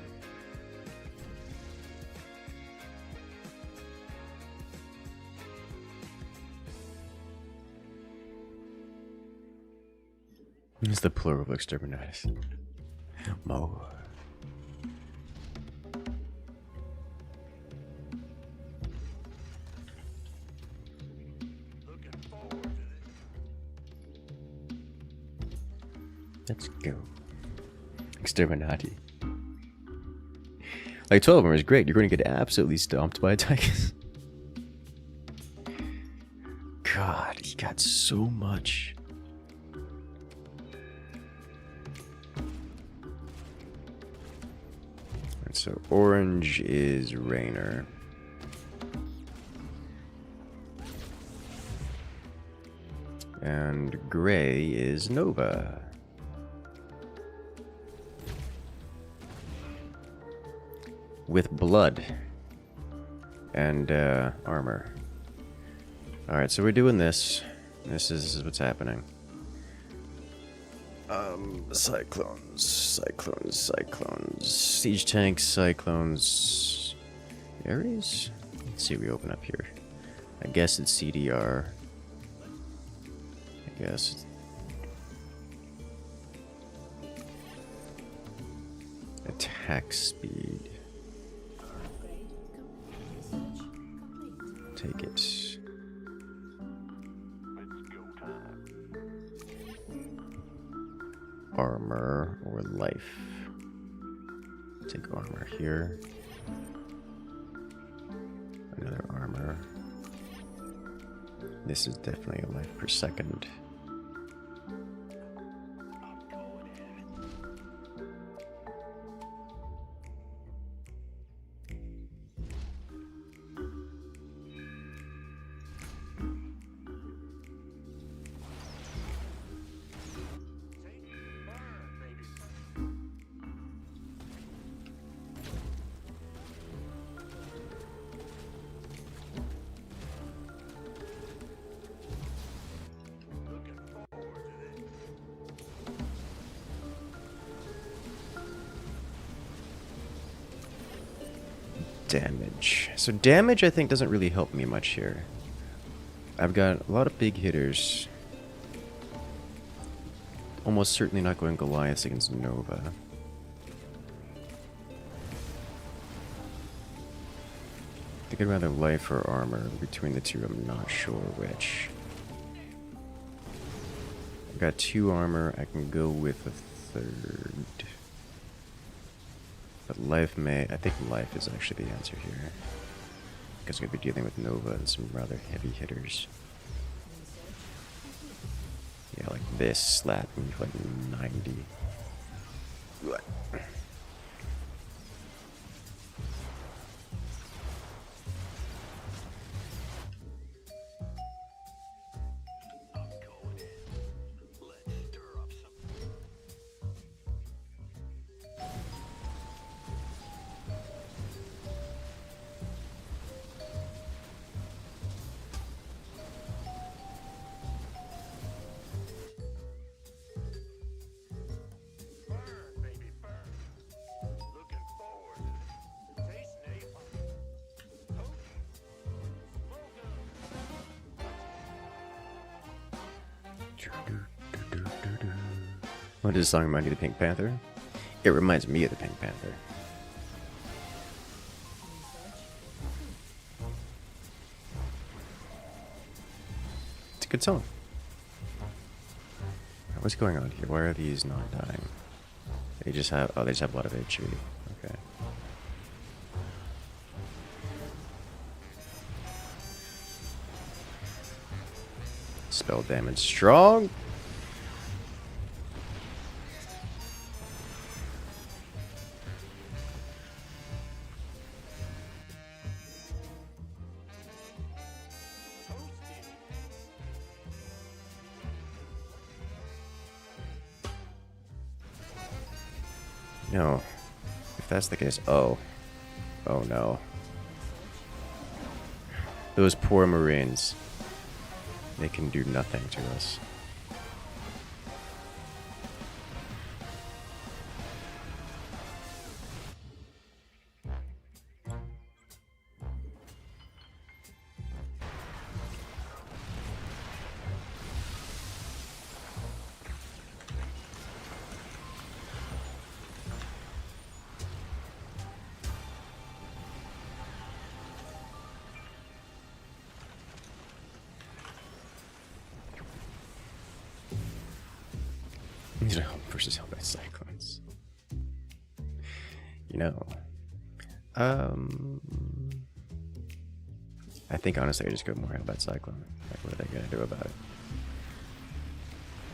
It's the plural of exterminatus. More. Let's go. Exterminati. Like 12 armor is great. You're going to get absolutely stomped by a Tychus. God, he got so much. Alright, so orange is Raynor. And gray is Nova. With blood and armor. Alright, so we're doing this. This is what's happening. Cyclones. Siege tanks, cyclones. Ares? Let's see what we open up here. I guess it's CDR. I guess. Attack speed. Take it. Armor or life. Take armor here. Another armor. This is definitely a life per second. Damage. So damage I think doesn't really help me much here. I've got a lot of big hitters. Almost certainly not going Goliath against Nova. I think I'd rather life or armor. Between the two, I'm not sure which. I've got 2 armor. I can go with a third. But life may... I think life is actually the answer here. Because I'm going to be dealing with Nova and some rather heavy hitters. Yeah, like this slapped me for like 90. What? What does this song remind you of the Pink Panther? It reminds me of the Pink Panther. It's a good song. What's going on here? Why are these not dying? They just have... Oh, they just have a lot of HP. Okay. Spell damage strong. No. If that's the case... Oh. Oh no. Those poor Marines. They can do nothing to us. Versus held by cyclones. You know, Um, I think honestly I just go more about Cyclone. Like, what are they gonna do about it?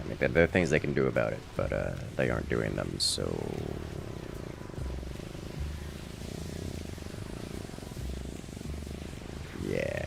I mean, there are things they can do about it, but they aren't doing them, so... yeah.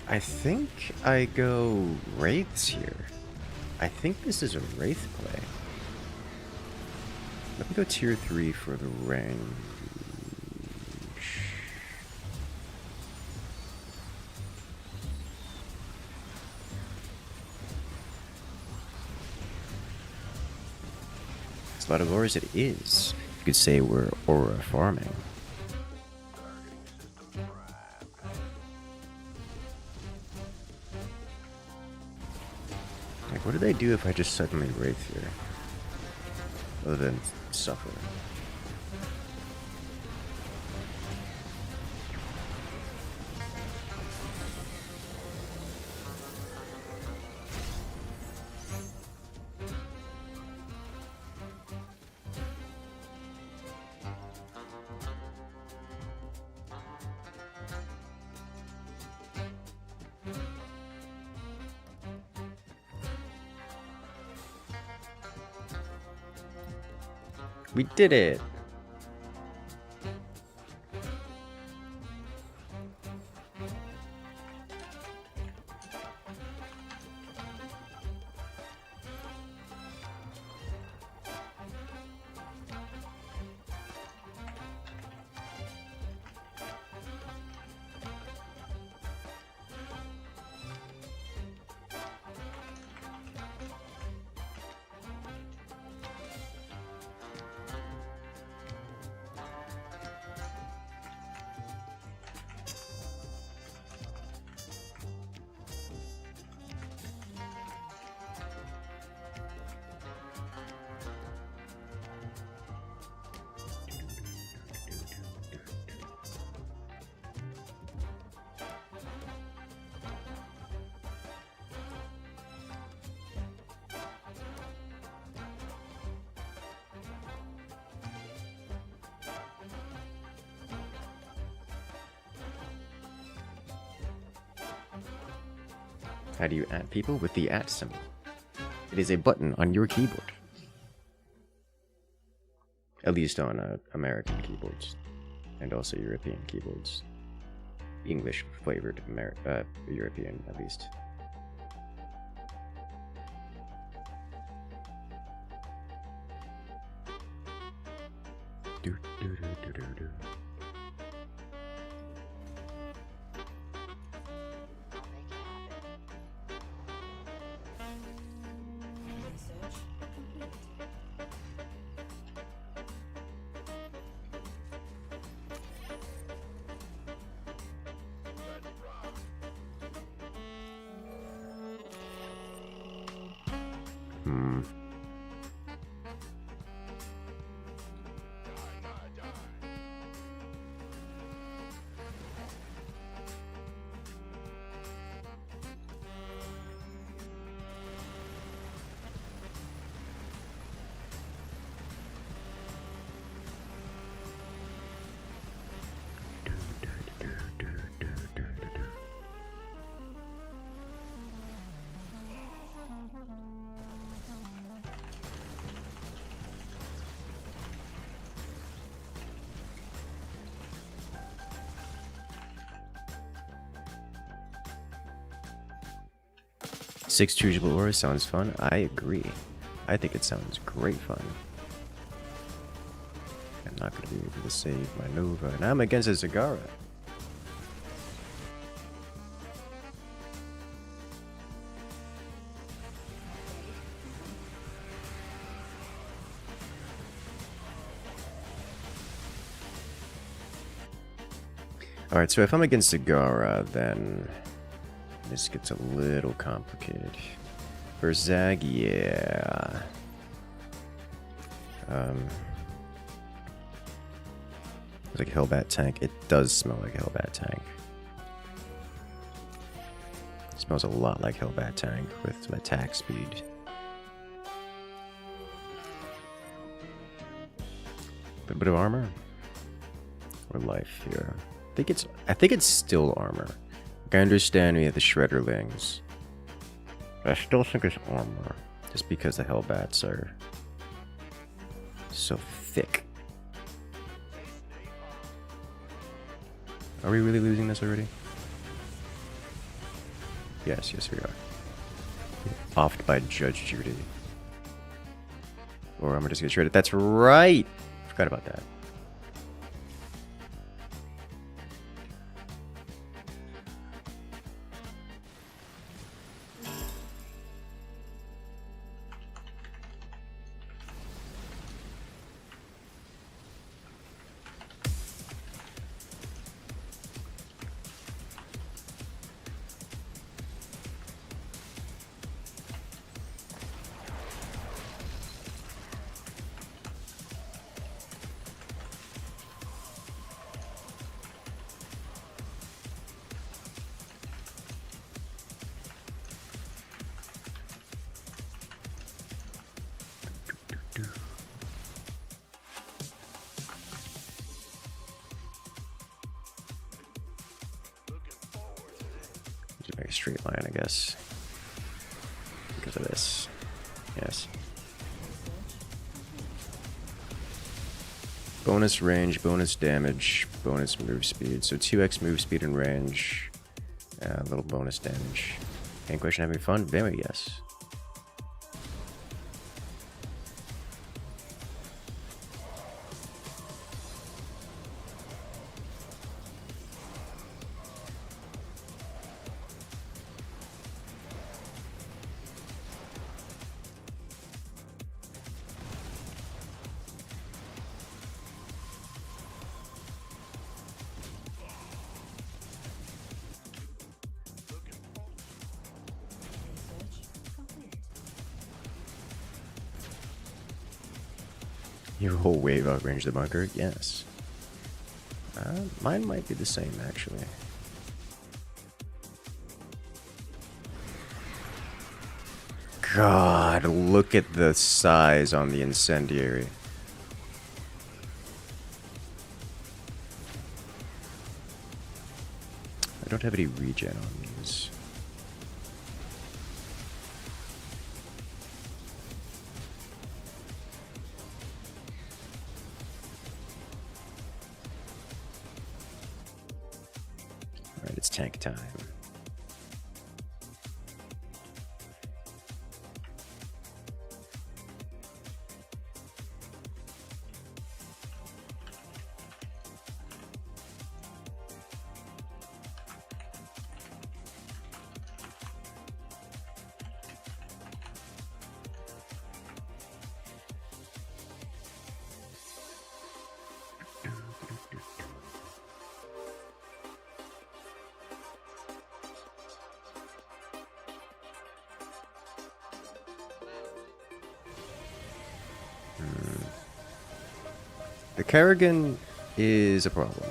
I think I go Wraiths here. I think this is a Wraith play. Let me go tier 3 for the range. As a lot of auras it is. You could say we're aura farming. Like, what do they do if I just suddenly Wraith here? Other than suffer. We did it! How do you add people? With the @ symbol. It is a button on your keyboard. At least on American keyboards. And also European keyboards. English flavored European, at least. Do, do, do, do, do, do. Hmm. Six choosable auras sounds fun. I agree. I think it sounds great fun. I'm not going to be able to save my Nova, and I'm against a Zagara. Alright, so if I'm against Zagara, then this gets a little complicated. For Zag, yeah. It's like a Hellbat tank. It does smell like a Hellbat tank. It smells a lot like Hellbat tank with some attack speed. A bit of armor or life here. I think it's still armor. Like, I understand we have the Shredderlings, but I still think it's armor, just because the Hellbats are so thick. Are we really losing this already? Yes, we are. Offed by Judge Judy. Or I'm just gonna shred it. That's right! Forgot about that. Very straight line, I guess, because of this. Yes. Bonus range, bonus damage, bonus move speed. So 2x move speed and range. A little bonus damage. Any question, having fun? Very yes. Your whole wave outrange the bunker? Yes. Mine might be the same, actually. God, look at the size on the incendiary. I don't have any regen on these. Alright, it's tank time. The Kerrigan is a problem.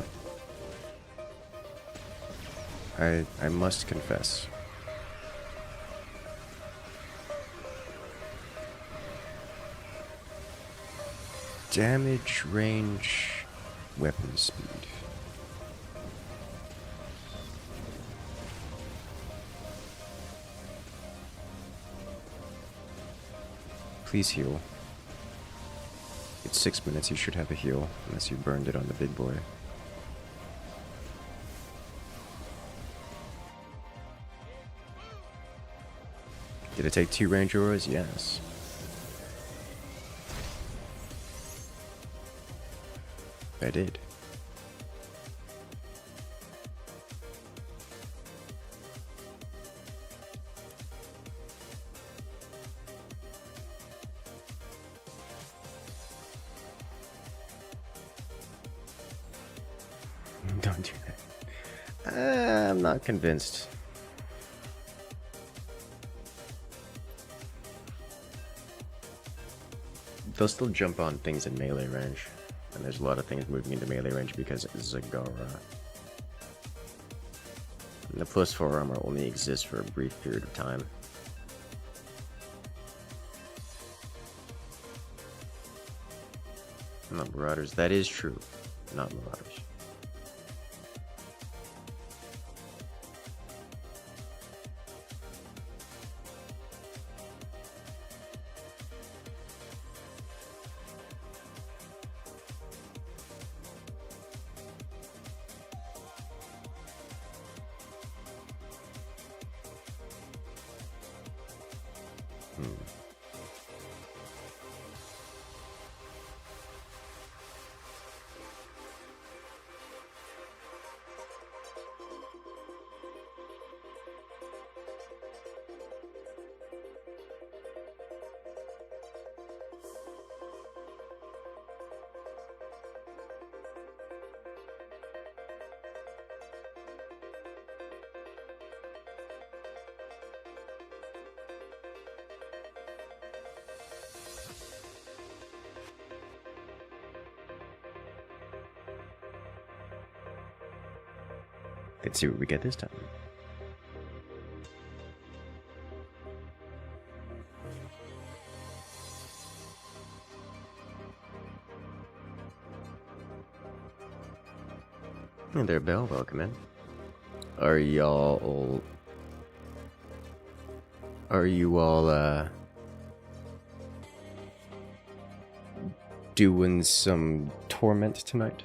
I must confess. Damage, range, weapon speed. Please heal. It's 6 minutes, you should have a heal, unless you burned it on the big boy. Did it take 2 range auras? Yes. I did. Don't do that. I'm not convinced. They'll still jump on things in melee range. And there's a lot of things moving into melee range because it's Zagara. And the +4 armor only exists for a brief period of time. Not Marauders. That is true. Not Marauders. Let's see what we get this time. Hey there, Belle. Welcome in. Are you all doing some torment tonight?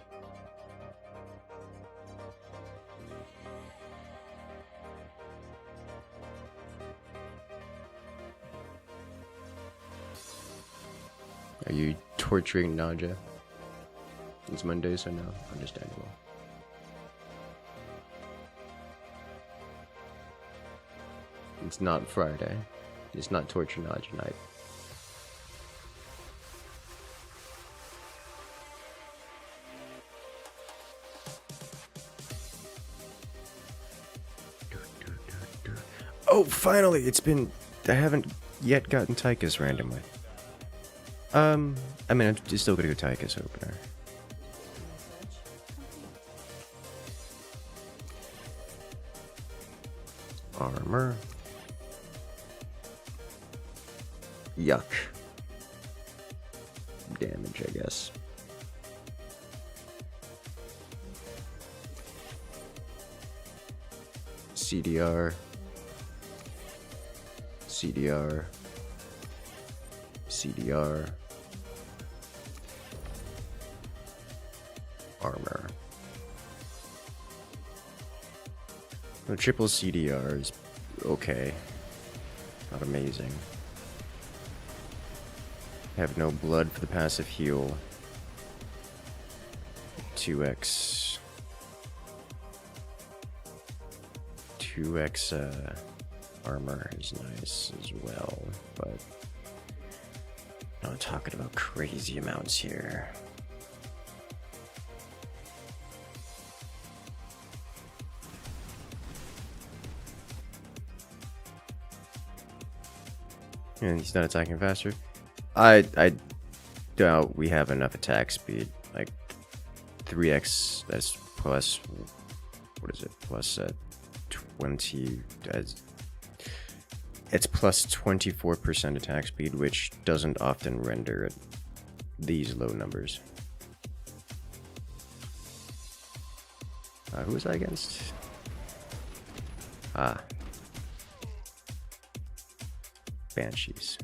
Are you torturing Naja? It's Monday, so no. Understandable. It's not Friday. It's not Torture Naja night. Oh, finally! It's been... I haven't yet gotten Tychus randomly. I mean, I'm still gonna go Tychus opener. Armor. Yuck. Damage, I guess. CDR. CDR. CDR. Armor. The triple CDR is okay. Not amazing. Have no blood for the passive heal. 2x. 2x armor is nice as well, but not talking about crazy amounts here. And he's not attacking faster. I doubt we have enough attack speed like 3x. That's plus, what is it? Plus 20. It's plus 24% attack speed, which doesn't often render at these low numbers. Who was I against? Banshees.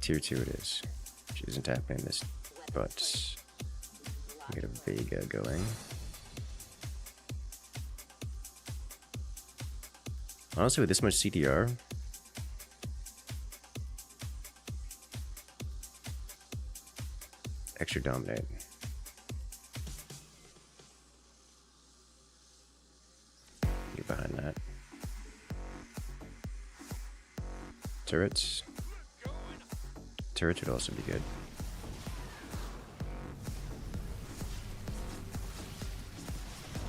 Tier 2 it is. She isn't tapping this, but get a Vega going. Honestly, with this much CDR, extra dominate. Get behind that. Turrets. Turrets would also be good.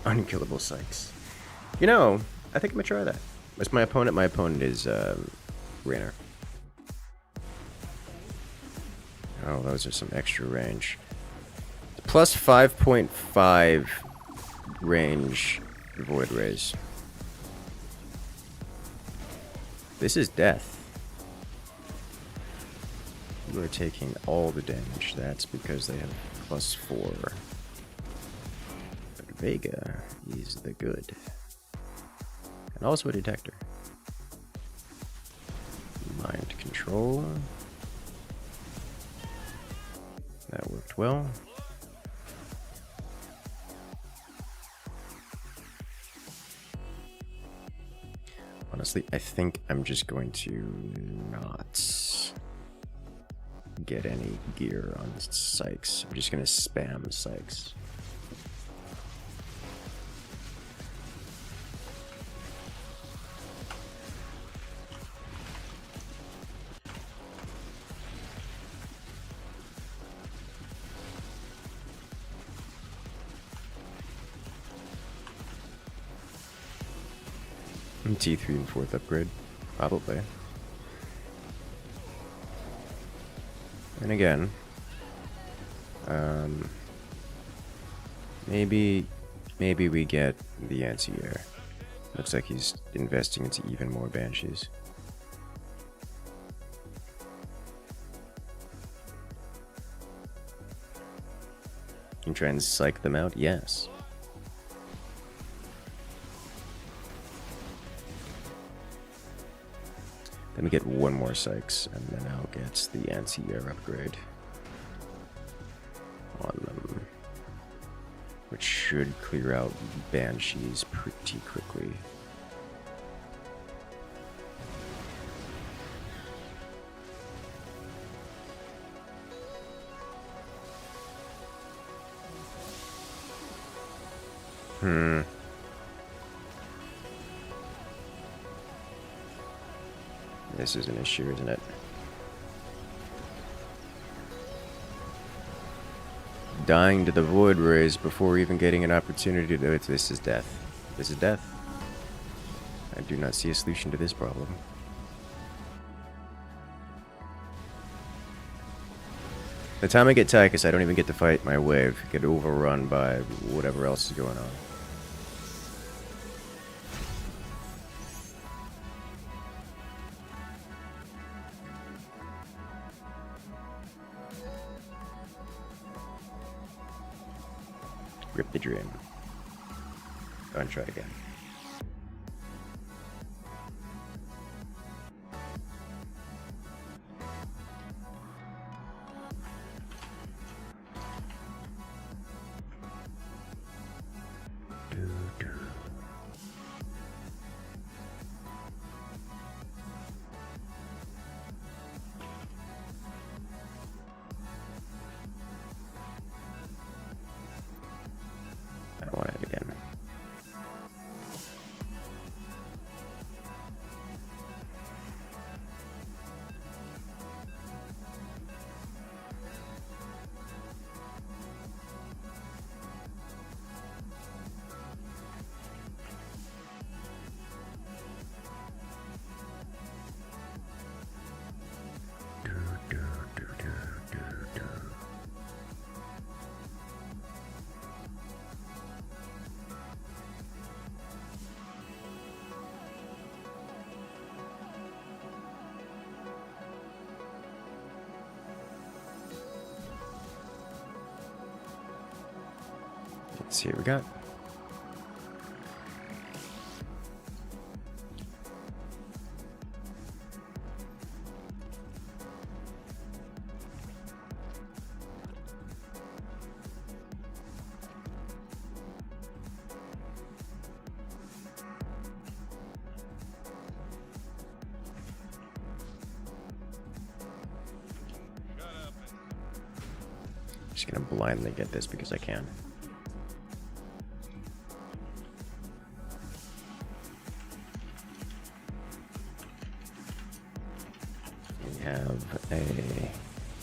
Unkillable Sykes. You know, I think I'm gonna try that. What's my opponent? My opponent is Raynor. Oh, those are some extra range. Plus 5.5 range Void Rays. This is death. You are taking all the damage. That's because they have plus 4. But Vega is the good. And also a detector. Mind control. That worked well. Honestly, I think I'm just going to not get any gear on Sykes. I'm just going to spam Sykes. T3 and 4th upgrade, probably. And again, maybe we get the anti-air. Looks like he's investing into even more Banshees. Can try and psych them out? Yes. Let me get one more Sykes, and then I'll get the anti-air upgrade on them, which should clear out Banshees pretty quickly. This is an issue, isn't it? Dying to the Void Rays before even getting an opportunity to do it. This is death. This is death. I do not see a solution to this problem. The time I get Tychus, I don't even get to fight my wave. Get overrun by whatever else is going on. Rip the dream. Go and try again. I don't want it again. Let's see what we got. Just gonna blindly get this because I can. We have a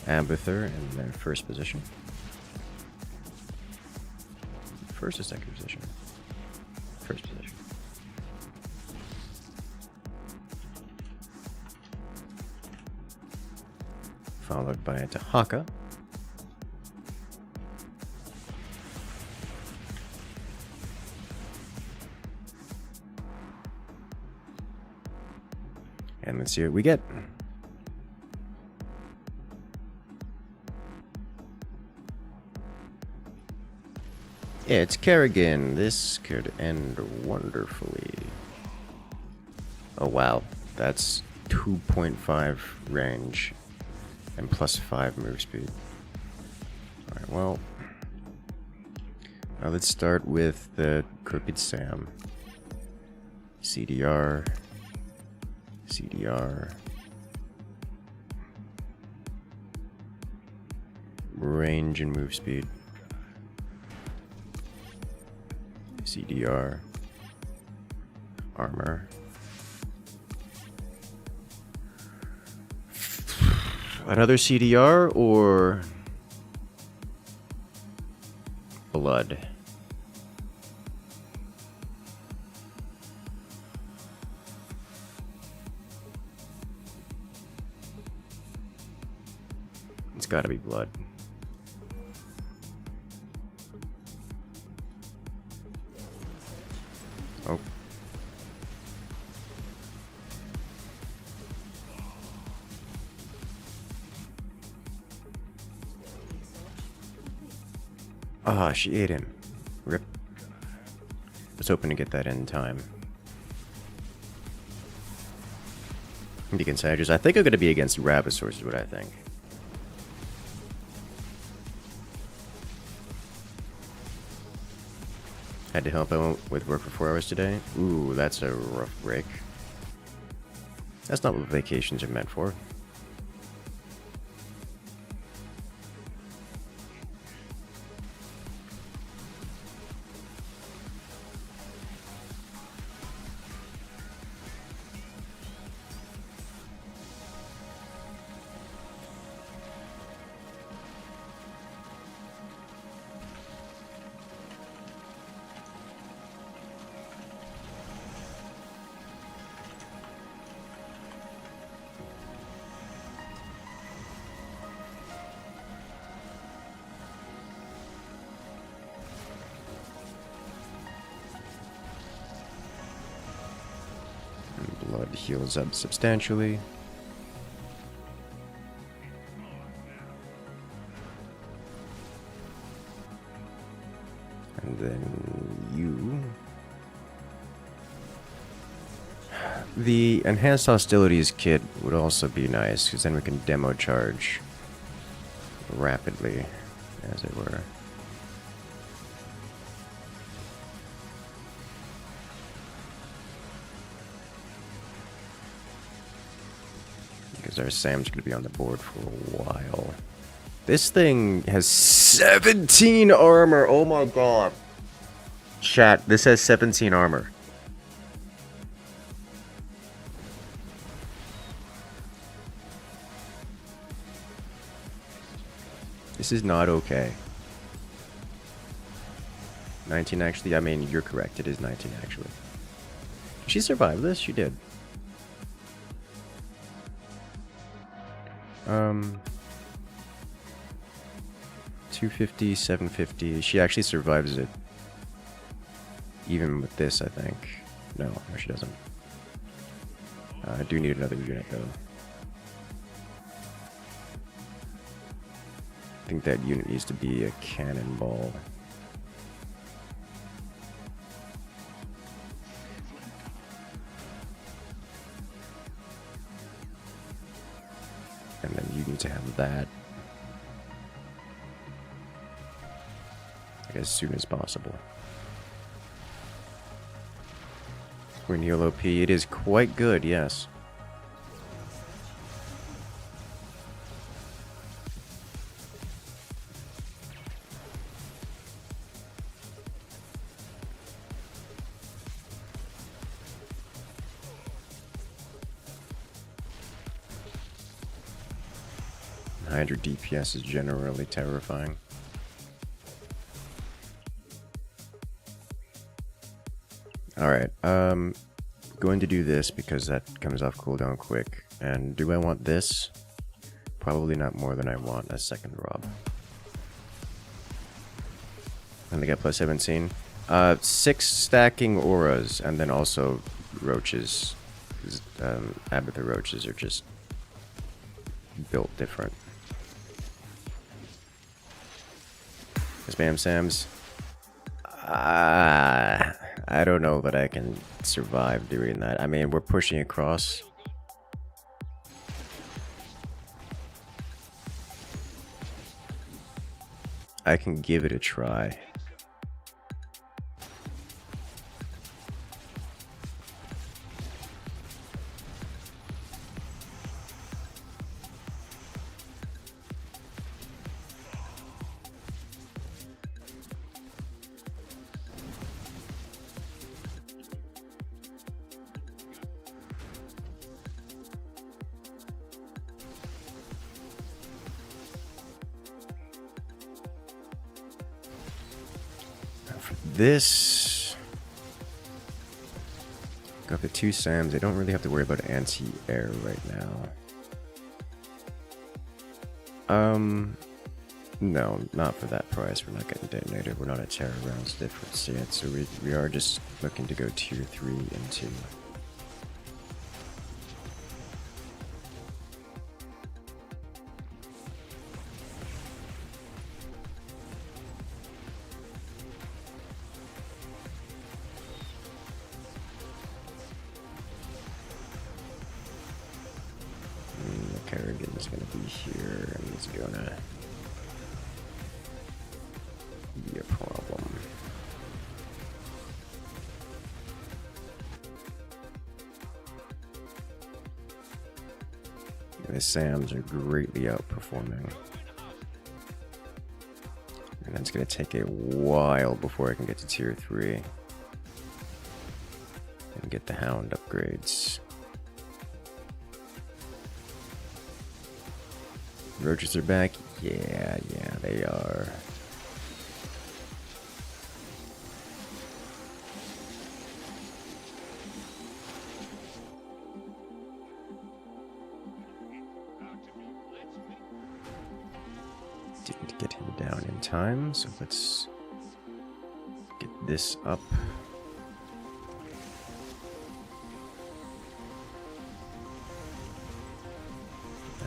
Ambither in their first position. First or second position? First position. Followed by a Tahaka. And let's see what we get. It's Kerrigan. This could end wonderfully. Oh wow, that's 2.5 range and plus 5 move speed. Alright, well, let's start with the Crooked Sam. CDR. CDR. Range and move speed. CDR. Armor. Another CDR or blood? It's gotta be blood. Oh. Ah, she ate him. Rip. I was hoping to get that in time. Against Hydras. I think I'm going to be against Rabosaurs is what I think. Had to help out with work for 4 hours today. Ooh, that's a rough break. That's not what vacations are meant for. Blood heals up substantially. And then you... The Enhanced Hostilities kit would also be nice, because then we can demo charge rapidly, as it were. Because our Sam's going to be on the board for a while. This thing has 17 armor! Oh my god! Chat, this has 17 armor. This is not okay. 19 actually, I mean, you're correct, it is 19 actually. She survived this? She did. 250, 750. She actually survives it. Even with this, I think. No, she doesn't. I do need another unit, though. I think that unit needs to be a cannonball. need to have that as soon as possible. When heal OP, it is quite good, yes. Hydrate DPS is generally terrifying. Alright, going to do this because that comes off cooldown quick. And do I want this? Probably not more than I want a second Rob. And they get plus 17. 6 stacking auras, and then also roaches. Abathur roaches are just built different. Spam Sams. I don't know that I can survive doing that. I mean, we're pushing across. I can give it a try. This got the 2 Sams. I don't really have to worry about anti-air right now. No, not for that price. We're not getting detonated. We're not at Terror Rounds difference yet, so we are just looking to go tier 3 into. Kerrigan's gonna be here, and he's gonna be a problem. And the Sams are greatly outperforming. And it's gonna take a while before I can get to tier 3 and get the Hound upgrades. Roaches are back? Yeah, they are. Didn't get him down in time, so let's get this up.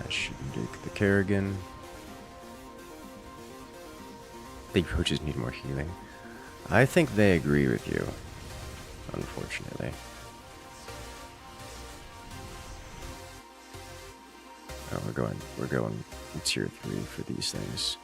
Shouldn't take the Kerrigan. I think roaches need more healing. I think they agree with you, unfortunately. Oh, we're going tier 3 for these things.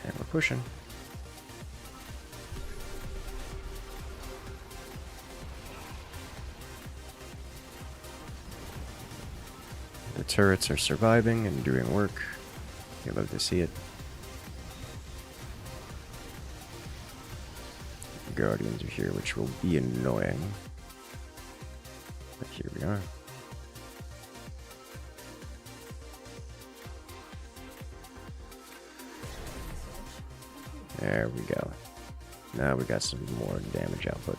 And we're pushing. The turrets are surviving and doing work. You love to see it. The Guardians are here, which will be annoying. we are. There we go. Now we got some more damage output.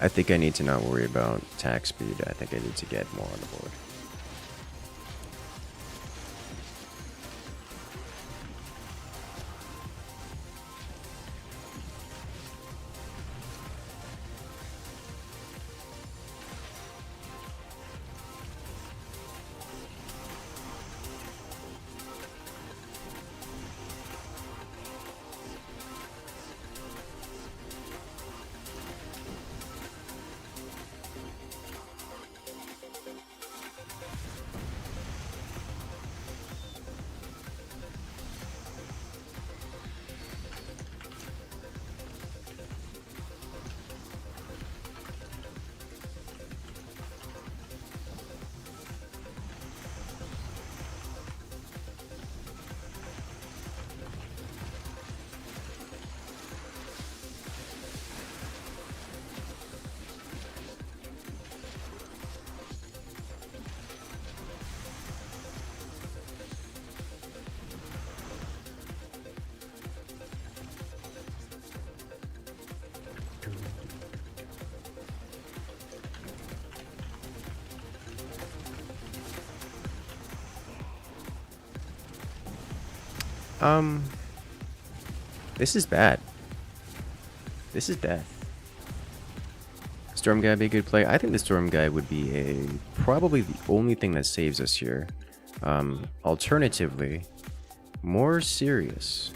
I think I need to not worry about attack speed. I think I need to get more on the board. This is bad. This is bad. Storm guy would be a good play. I think the Storm guy would be probably the only thing that saves us here. Alternatively, more serious.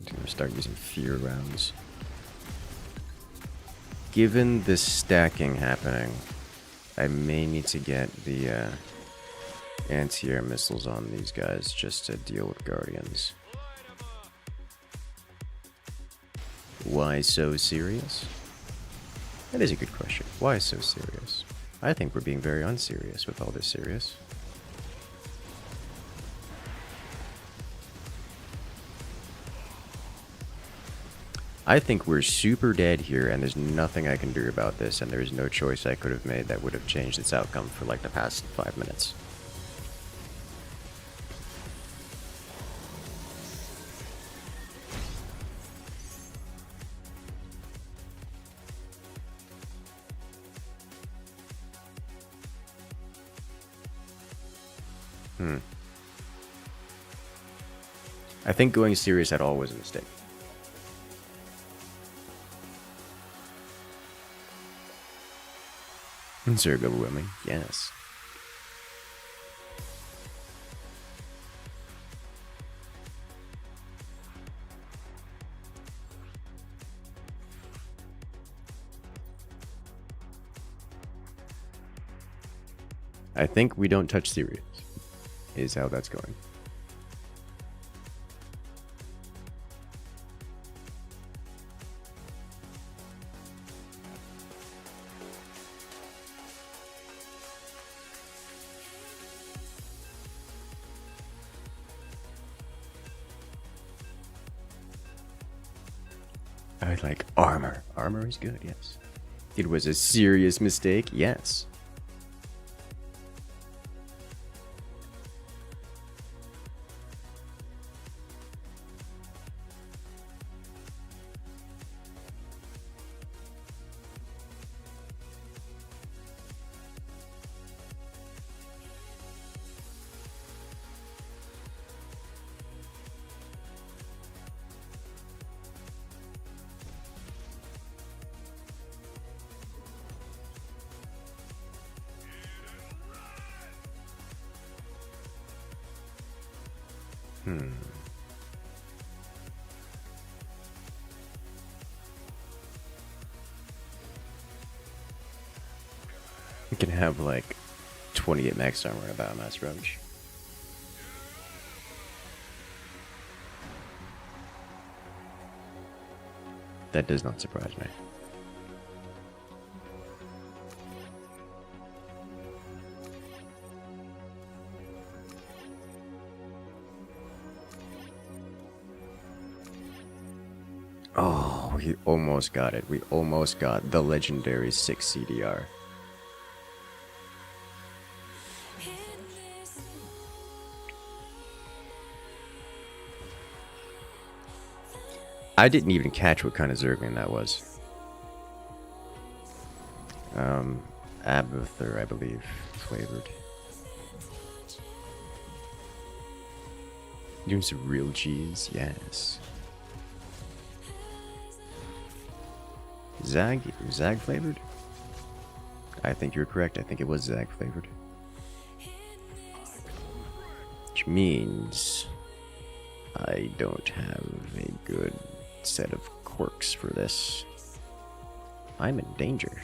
I'm gonna start using fear rounds. Given the stacking happening, I may need to get the anti-air missiles on these guys just to deal with Guardians. Why so serious? That is a good question. Why so serious? I think we're being very unserious with all this serious. I think we're super dead here and there's nothing I can do about this, and there's no choice I could have made that would have changed its outcome for like the past 5 minutes. I think going serious at all was a mistake. Insert overwhelming, yes. I think we don't touch serious, is how that's going. I like armor. Armor is good, yes. It was a serious mistake, yes. We can have like 28 max armor and a biomass roach. That does not surprise me. We almost got it. We almost got the legendary 6 CDR. I didn't even catch what kind of Zergling that was. Abathur, I believe, flavored. Doing some real cheese, yes. Zag flavored? I think you're correct. I think it was Zag flavored. Which means I don't have a good set of quirks for this. I'm in danger.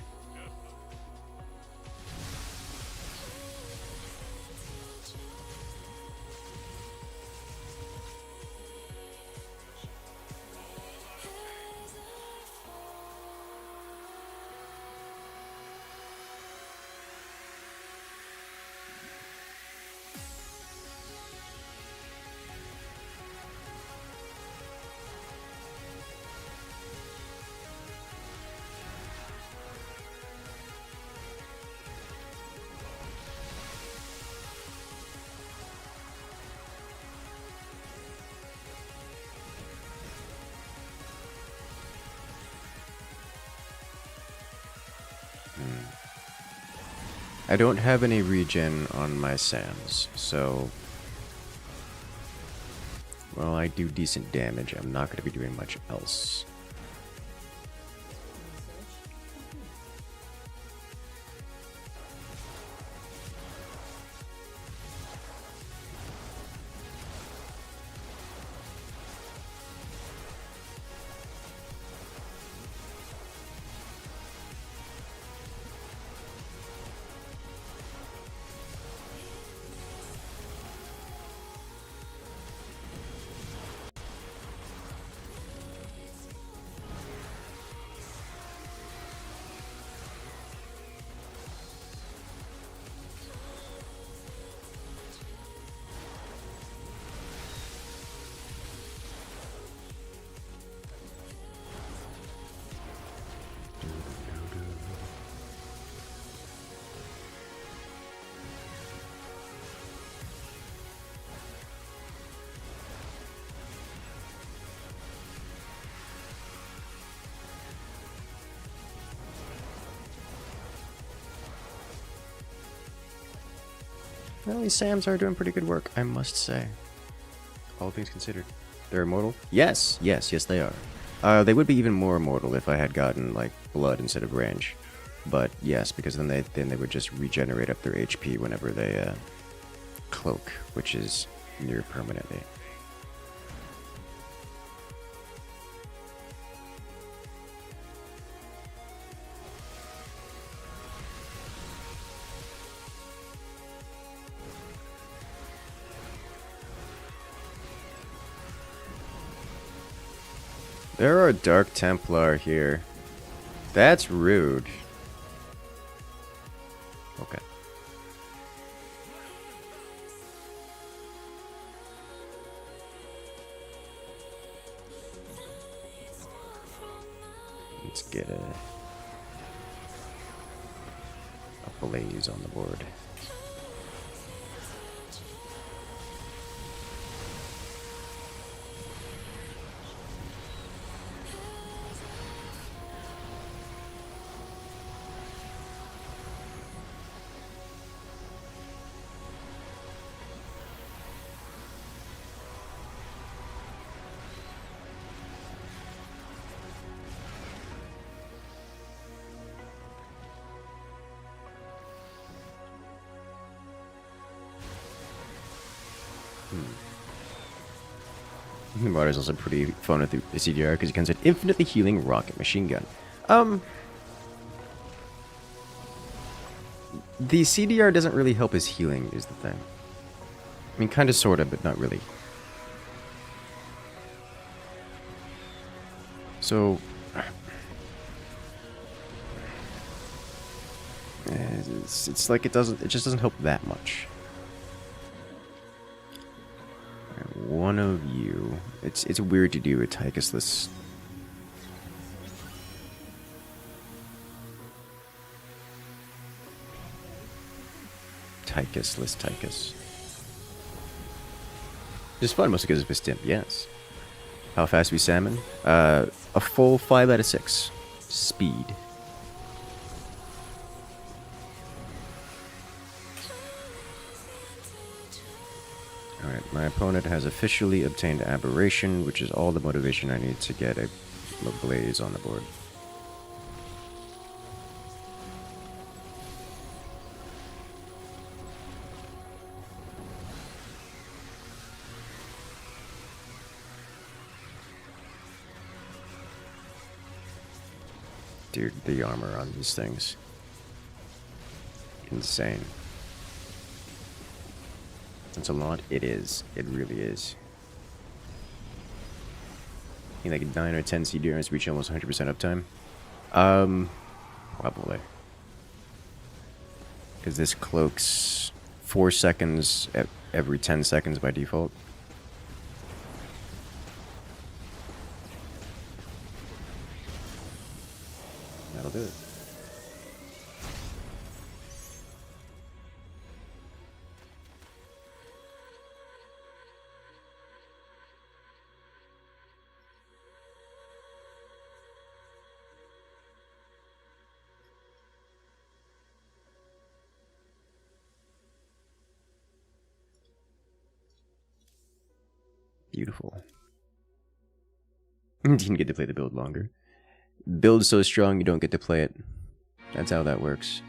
I don't have any regen on my Sams, so... Well, I do decent damage. I'm not going to be doing much else. Well, these Sams are doing pretty good work, I must say. All things considered. They're immortal? Yes, they are. They would be even more immortal if I had gotten, like, blood instead of range. But, yes, because then they would just regenerate up their HP whenever they, cloak, which is near permanently. There are Dark Templar here. That's rude. Okay. Let's get a blaze on the board. Water is also pretty fun with the CDR because it comes with infinitely healing rocket machine gun. The CDR doesn't really help his healing, is the thing. I mean, kind of, sort of, but not really. So... It's like it just doesn't help that much. One of you. It's weird to do a Tychusless Tychus, list Tychus. Just fun, mostly because of his stimp, yes. How fast we salmon? A full 5 out of 6. Speed. Alright, my opponent has officially obtained Aberration, which is all the motivation I need to get a Blaze on the board. Dude, the armor on these things. Insane. It's a lot. It is. It really is. I think like 9 or 10 CDRs reach almost 100% uptime. Probably. Because this cloaks 4 seconds every 10 seconds by default. That'll do it. Beautiful. You didn't get to play the build longer. Build so strong you don't get to play it. That's how that works.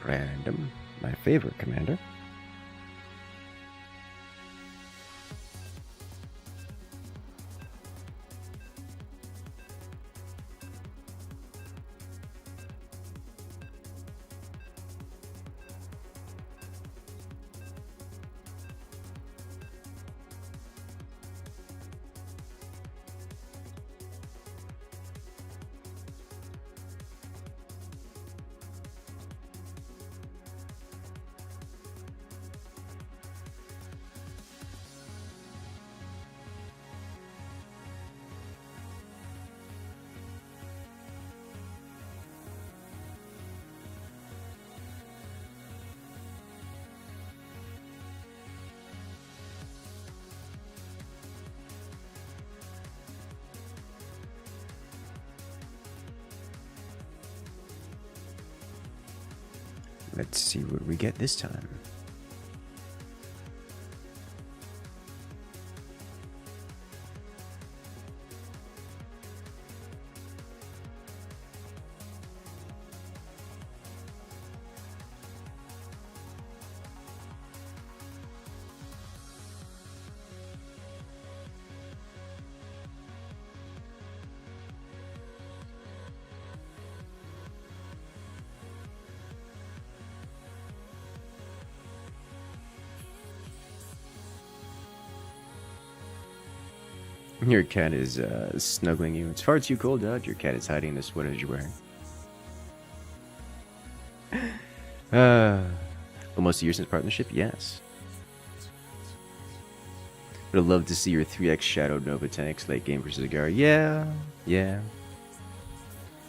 Random. My favorite commander. Let's see what we get this time. Your cat is snuggling you. It's far too cold out. Your cat is hiding in the sweater you're wearing. Almost a year since partnership? Yes. Would have loved to see your 3x Shadow Nova 10x late game versus Agara. Yeah, yeah.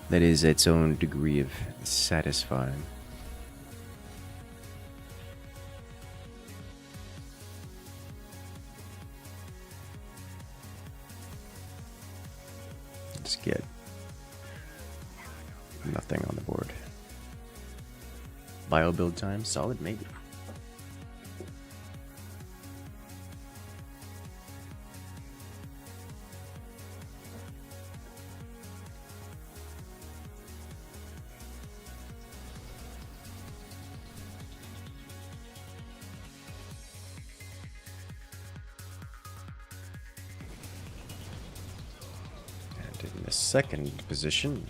That is its own degree of satisfying. Let's get nothing on the board. Bio build time, solid maybe. In the second position,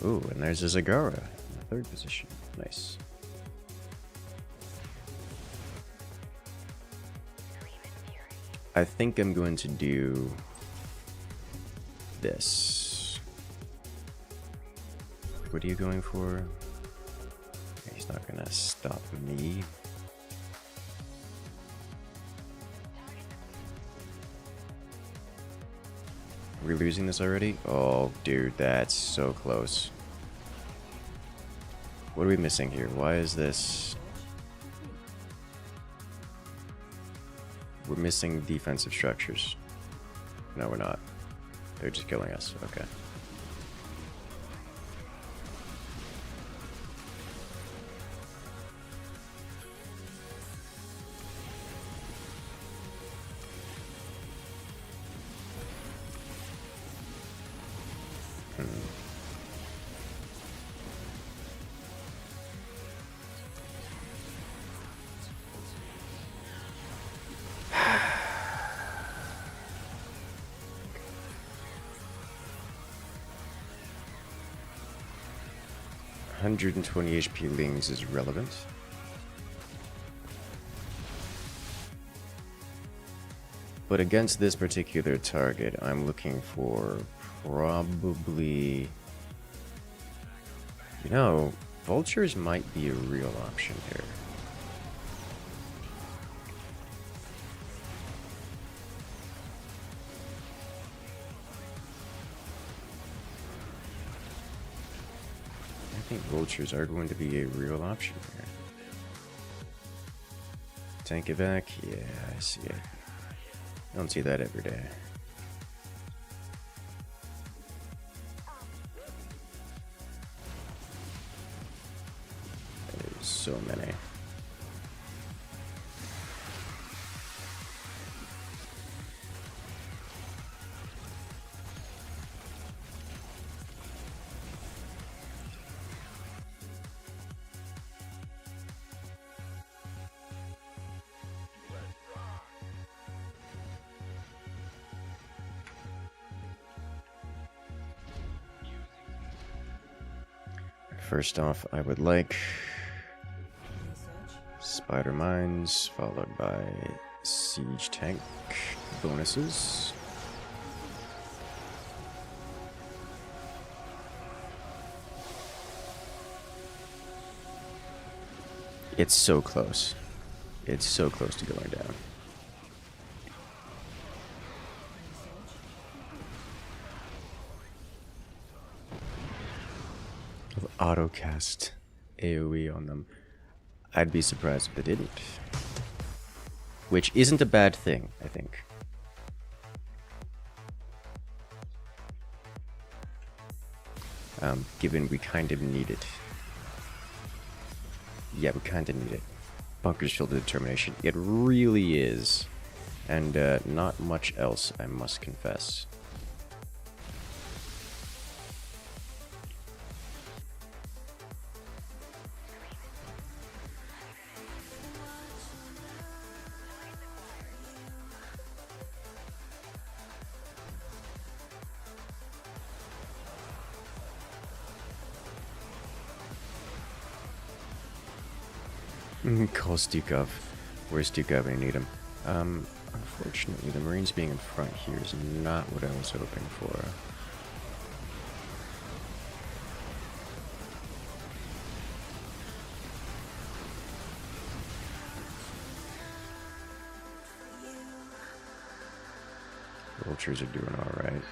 Ooh, and there's a Zagara in the third position. Nice. I think I'm going to do this. What are you going for? He's not gonna stop me. Are we losing this already? Oh, dude, that's so close. What are we missing here? Why is this? We're missing defensive structures. No, we're not. They're just killing us. Okay. $120 HP Lings is relevant. But against this particular target, I'm looking for probably... You know, vultures might be a real option here. I think vultures are going to be a real option here. Tank it back? Yeah, I see it. Don't see that every day. There's so many. First off, I would like Spider Mines, followed by Siege Tank bonuses. It's so close. It's so close to going down. Auto cast AoE on them. I'd be surprised if they didn't. Which isn't a bad thing, I think. Given we kind of need it. Yeah, we kind of need it. Bunker's filled with determination. It really is. And not much else, I must confess. Call Stukov. Where's Stukov? I need him. Unfortunately, the Marines being in front here is not what I was hoping for. Vultures are doing alright.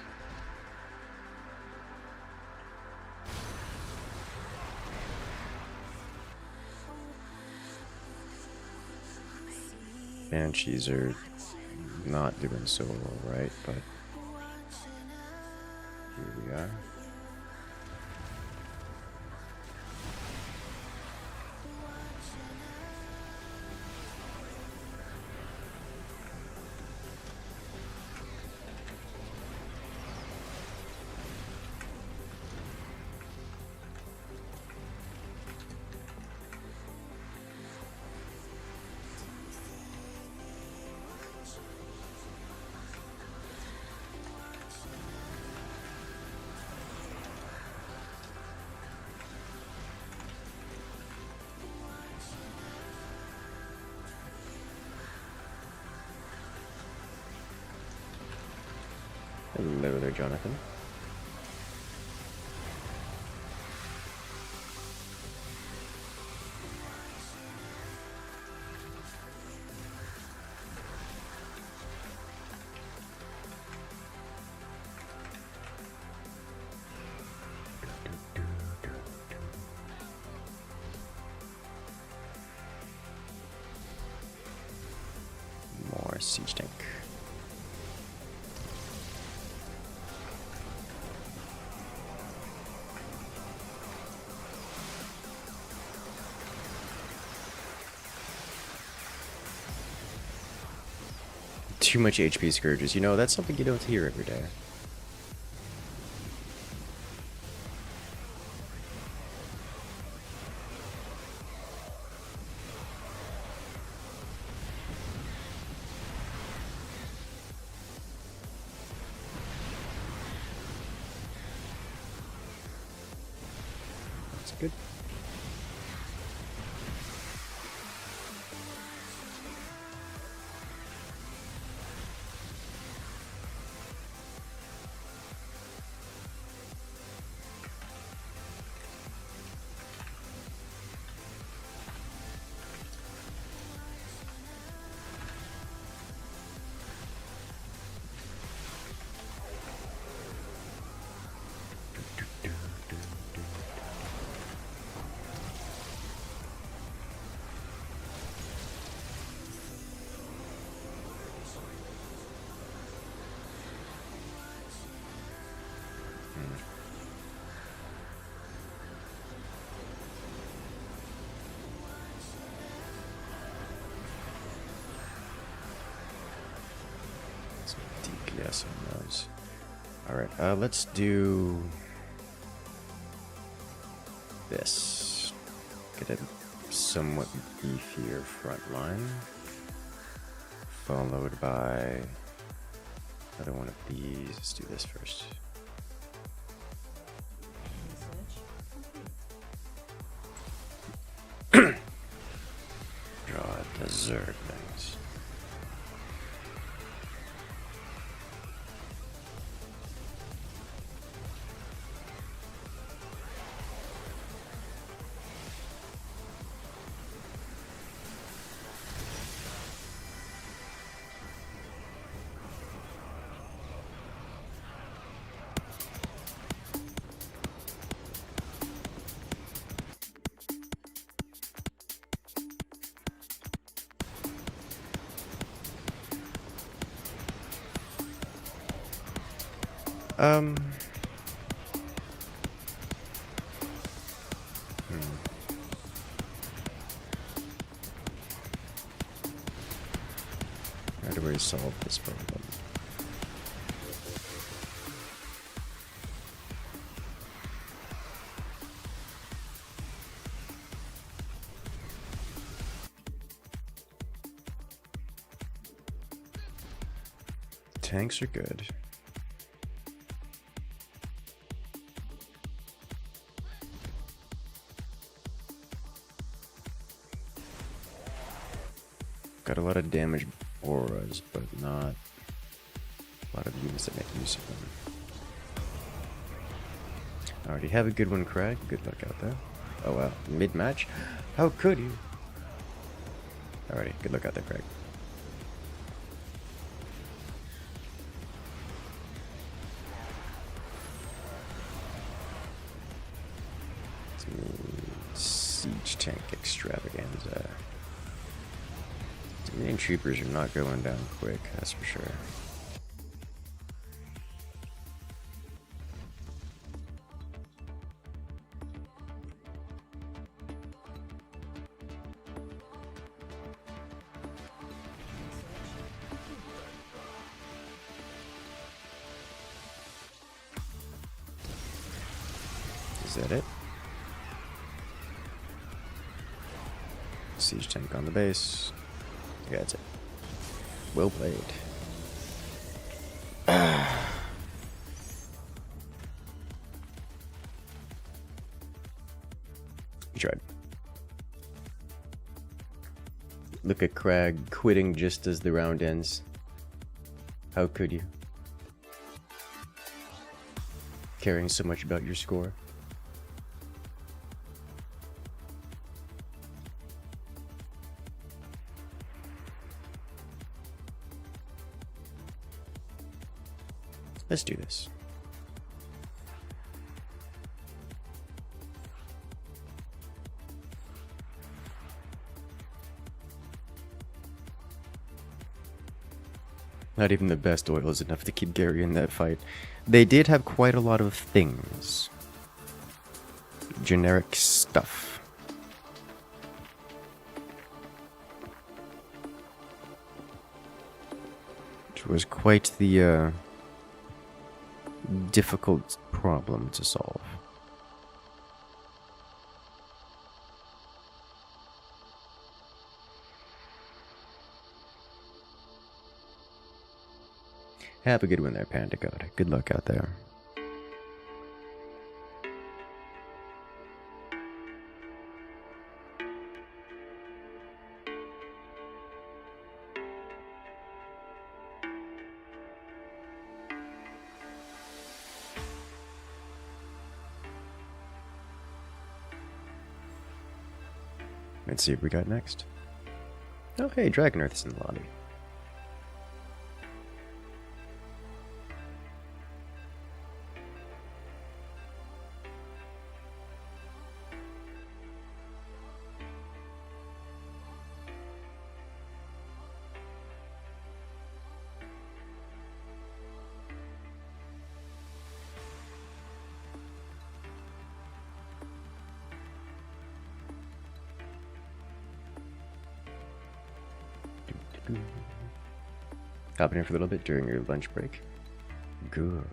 Banshees are not doing so well, right? But here we are. Hello there, Jonathan. More siege tank. Too much HP scourges. You know, that's something you don't hear every day. That's good. Yes, on those. Alright, let's do this. Get a somewhat beefier front line. Followed by another one of these. Let's do this first. Draw dessert things. How do we solve this problem? Tanks are good. Got a lot of damage auras, but not a lot of units that make use of them. I already have a good one, Craig. Good luck out there. Oh wow, mid-match? How could you? Alrighty, good luck out there, Craig. Siege tank extravaganza. The main troopers are not going down quick, that's for sure. Is that it? Siege tank on the base. Yeah, that's it. Well played. You tried. Look at Crag quitting just as the round ends. How could you? caring so much about your score. Let's do this. Not even the best oil is enough to keep Gary in that fight. They did have quite a lot of things. Generic stuff. Which was quite the difficult problem to solve. Have a good one there, Panda God. Good luck out there. Let's see what we got next. Oh, hey, Dragon Earth is in the lobby. Hopping in for a little bit during your lunch break. Good.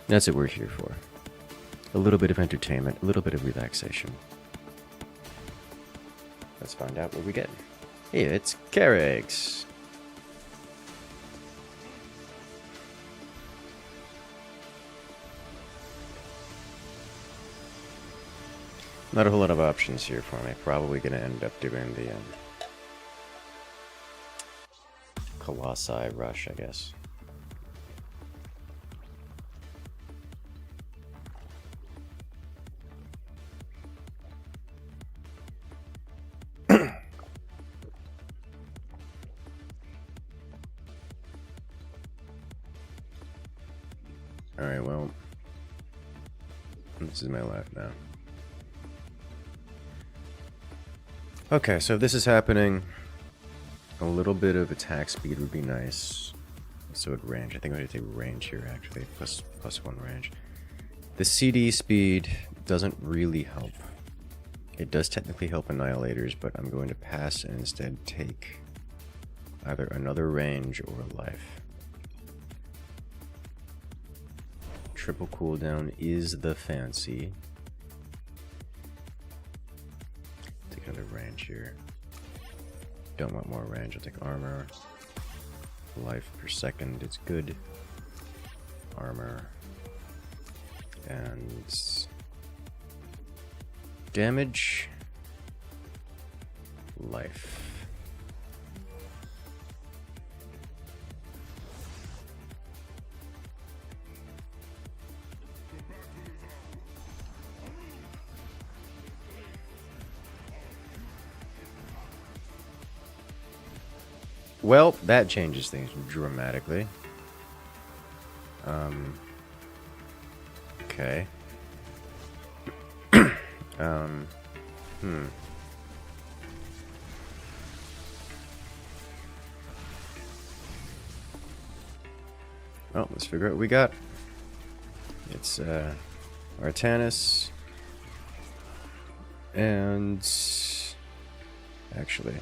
That's what we're here for. A little bit of entertainment, a little bit of relaxation. Let's find out what we get. Hey, it's Carrix. Not a whole lot of options here for me. Probably going to end up doing the Colossi rush, I guess. Alright, well, this is my life now. Okay, so if this is happening, a little bit of attack speed would be nice. So at range, I think I'm going to take range here actually, plus 1 range. The CD speed doesn't really help. It does technically help annihilators, but I'm going to pass and instead take either another range or life. Triple cooldown is the fancy. Take another range here. Don't want more range, I'll take armor. Life per second is good. Armor. And damage. Life. Well, that changes things dramatically. Okay. Well, let's figure out what we got. It's Artanis. And actually,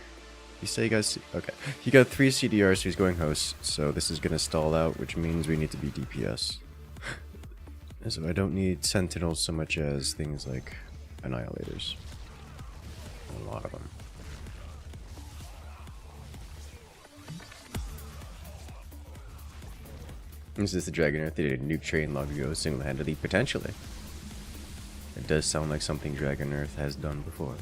you say you guys okay. You got 3 CDRs, so he's going host, so this is gonna stall out, which means we need to be DPS. So I don't need sentinels so much as things like annihilators. A lot of them. Is this the Dragon Earth that did a nuke train long ago single-handedly? Potentially. It does sound like something Dragon Earth has done before.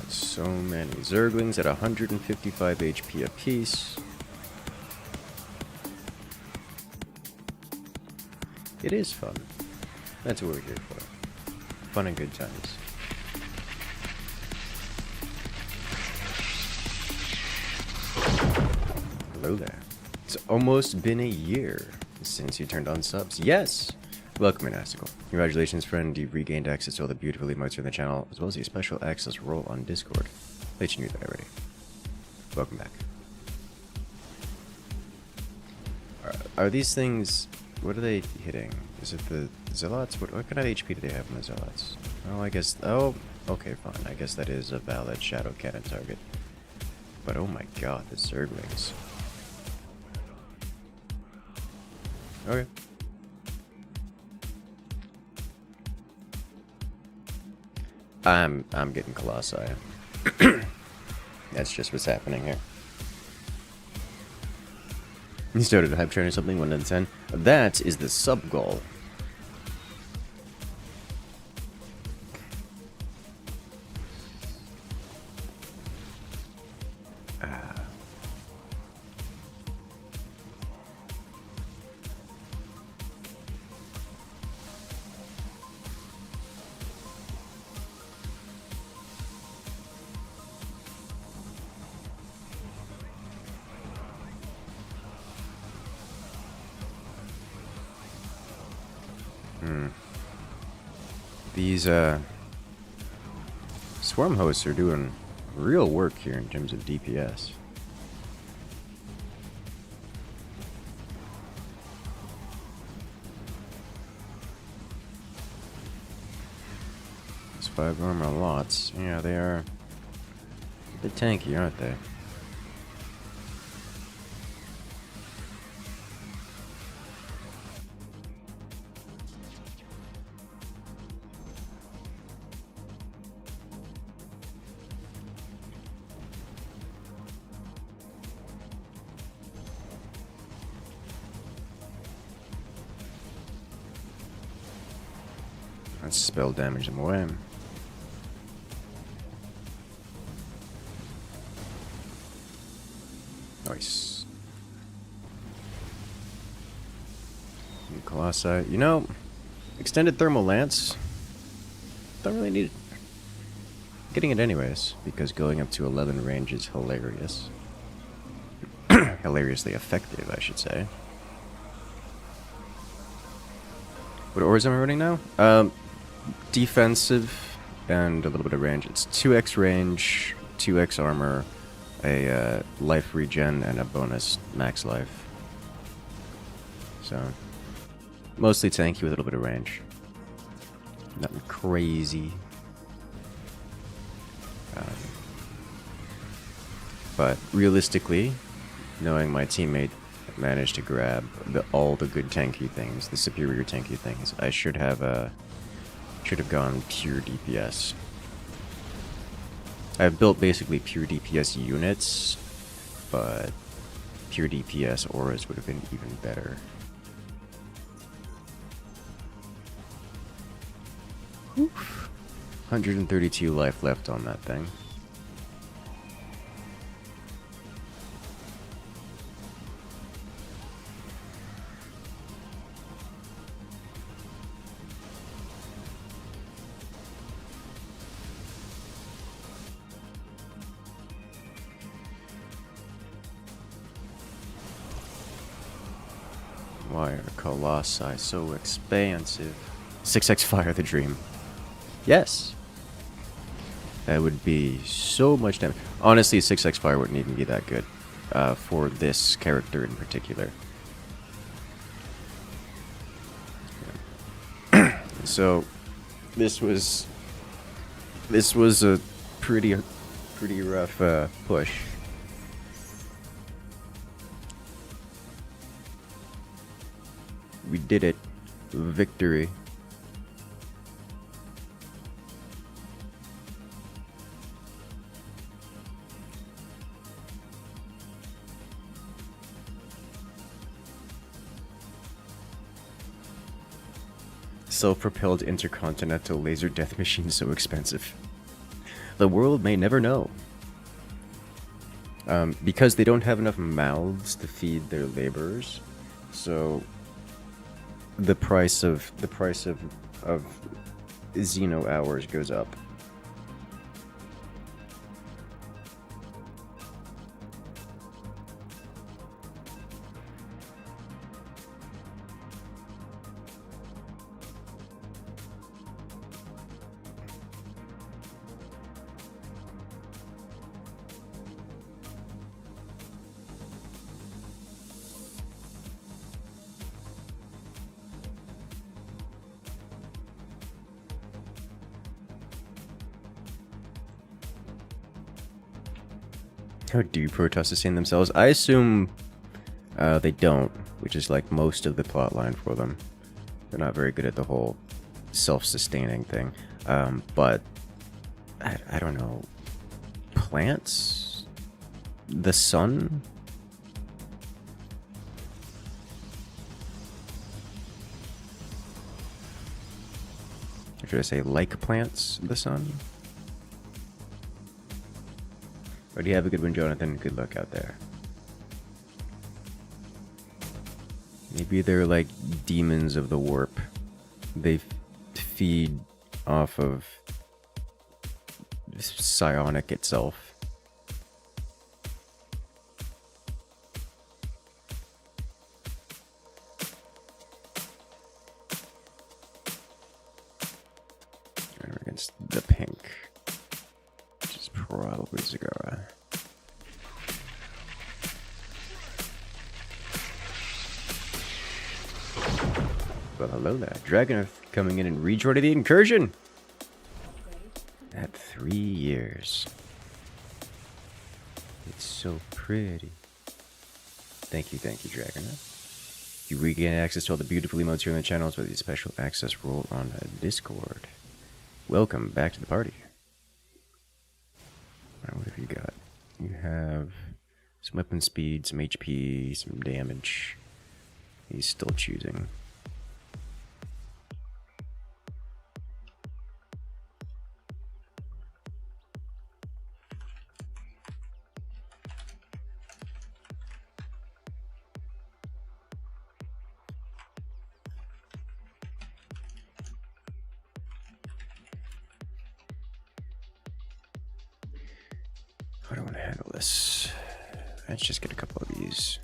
So many Zerglings at 155 HP apiece. It is fun. That's what we're here for. Fun and good times. Hello there. It's almost been a year since you turned on subs. Yes! Welcome, Inastical. Congratulations, friend. You've regained access to all the beautiful emotes in the channel, as well as a special access role on Discord. Bet you knew that already. Welcome back. Are these things... What are they hitting? Is it the Zealots? What kind of HP do they have in the Zealots? Oh, I guess... Oh, okay, fine. I guess that is a valid Shadow Cannon target. But oh my god, the Zerglings. Okay. I'm getting Colossi. That's just what's happening here. You started a hype train or something, 1 to 10. That is the sub goal. These swarm hosts are doing real work here in terms of DPS. These 5 armor lots, yeah, they are a bit tanky, aren't they? Let's spell damage them away. Nice. And Colossi. You know, extended thermal lance. Don't really need it. Getting it anyways, because going up to 11 range is hilarious. Hilariously effective, I should say. What ores am I running now? Defensive and a little bit of range. It's 2x range, 2x armor, a life regen, and a bonus max life. So, mostly tanky with a little bit of range. Nothing crazy. But realistically, knowing my teammate managed to grab all the good tanky things, the superior tanky things, I should have gone pure DPS. I've built basically pure DPS units, but pure DPS auras would have been even better. Oof. 132 life left on that thing. Why are Colossi so expansive? 6x Fire the Dream. Yes. That would be so much damage. Honestly, 6x Fire wouldn't even be that good for this character in particular. So, this was This was a pretty rough push. We did it. Victory. Self-propelled intercontinental laser death machine so expensive. The world may never know. Because they don't have enough mouths to feed their laborers, so the price of Xeno hours goes up. How do Protoss sustain themselves? I assume they don't, which is like most of the plot line for them. They're not very good at the whole self-sustaining thing. But I don't know. Plants? The sun? Or should I say like plants? The sun? But you have a good one, Jonathan. Good luck out there. Maybe they're like demons of the warp. They feed off of psionic itself. And we're against the pink, which is probably Zagara. Well, hello there. Dragon coming in and rejoining the incursion. At 3 years. It's so pretty. Thank you, Dragonath. You regain access to all the beautiful emotes here on the channels with a special access role on Discord. Welcome back to the party. Alright, what have you got? You have some weapon speed, some HP, some damage. He's still choosing. How do I want to handle this? Let's just get a couple of these.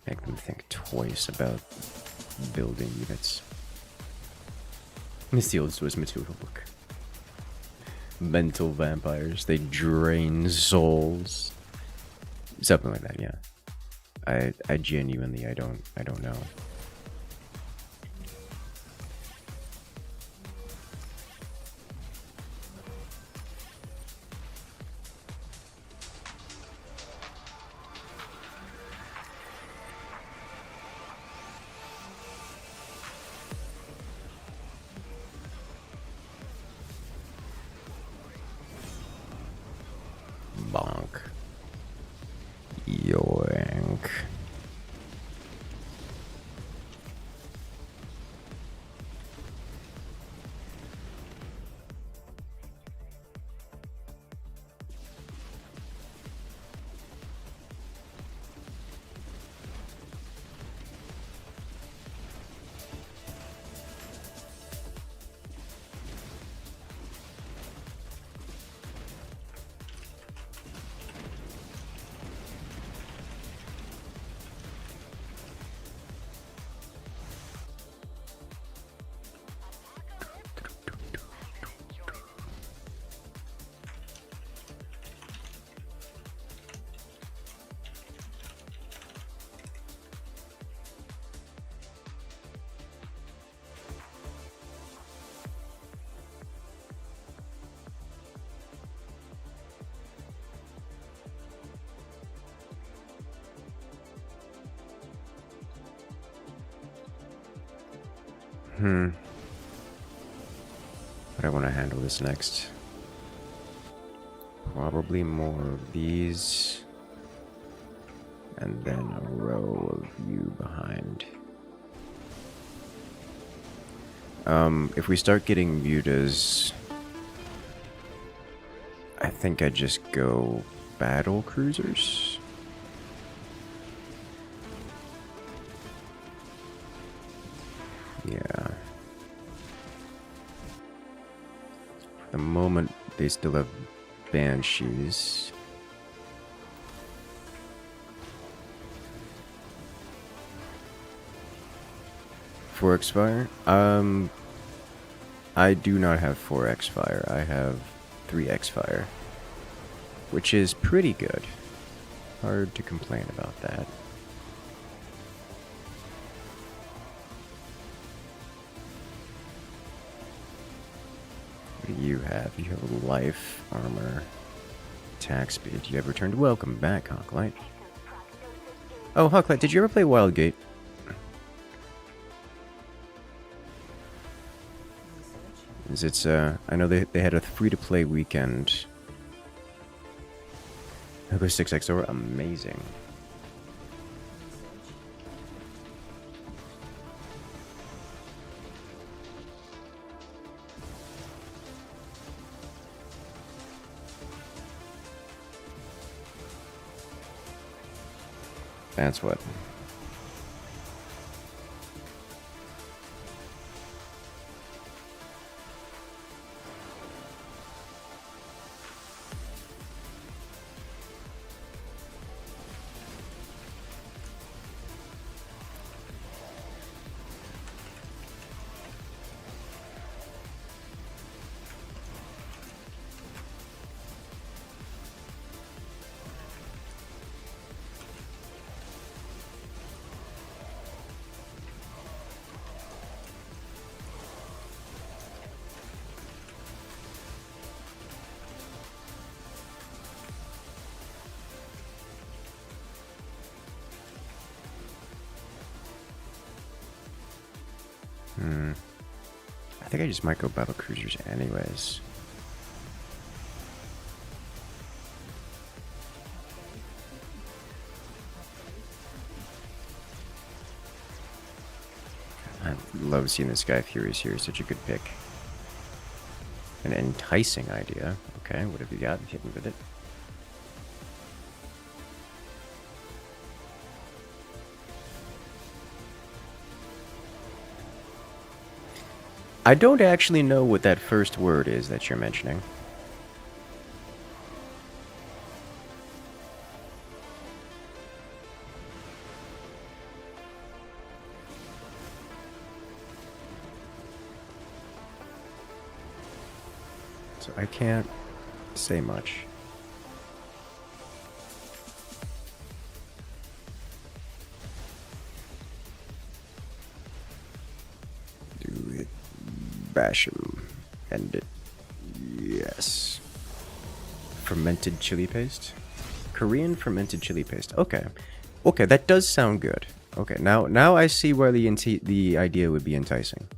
Make them think twice about building units. It's the old Swiss material book. Mental vampires. They drain souls. Something like that, yeah. I genuinely, I don't know. Bonk. Yoink. How do I want to handle this next? Probably more of these. And then a row of you behind. If we start getting mutas, I think I just go battle cruisers. Yeah. For the moment, they still have banshees. For X-Fire? I do not have 4 X-Fire. I have 3 X-Fire. Which is pretty good. Hard to complain about that. What do you have? You have life, armor, attack speed. You have returned. Welcome back, Hawklight. Oh, Hawklight, did you ever play Wildgate? It's I know they had a free-to-play weekend. I'll go 6x over. Amazing. That's what. I think I just might go battle cruisers anyways. I love seeing the Sky Furies here. Such a good pick. An enticing idea. Okay, what have you got? Hit me with it. I don't actually know what that first word is that you're mentioning. So I can't say much. Do it. Bash him. End it. Yes. Fermented chili paste? Korean fermented chili paste. Okay. Okay, that does sound good. Okay, now I see where the idea would be enticing.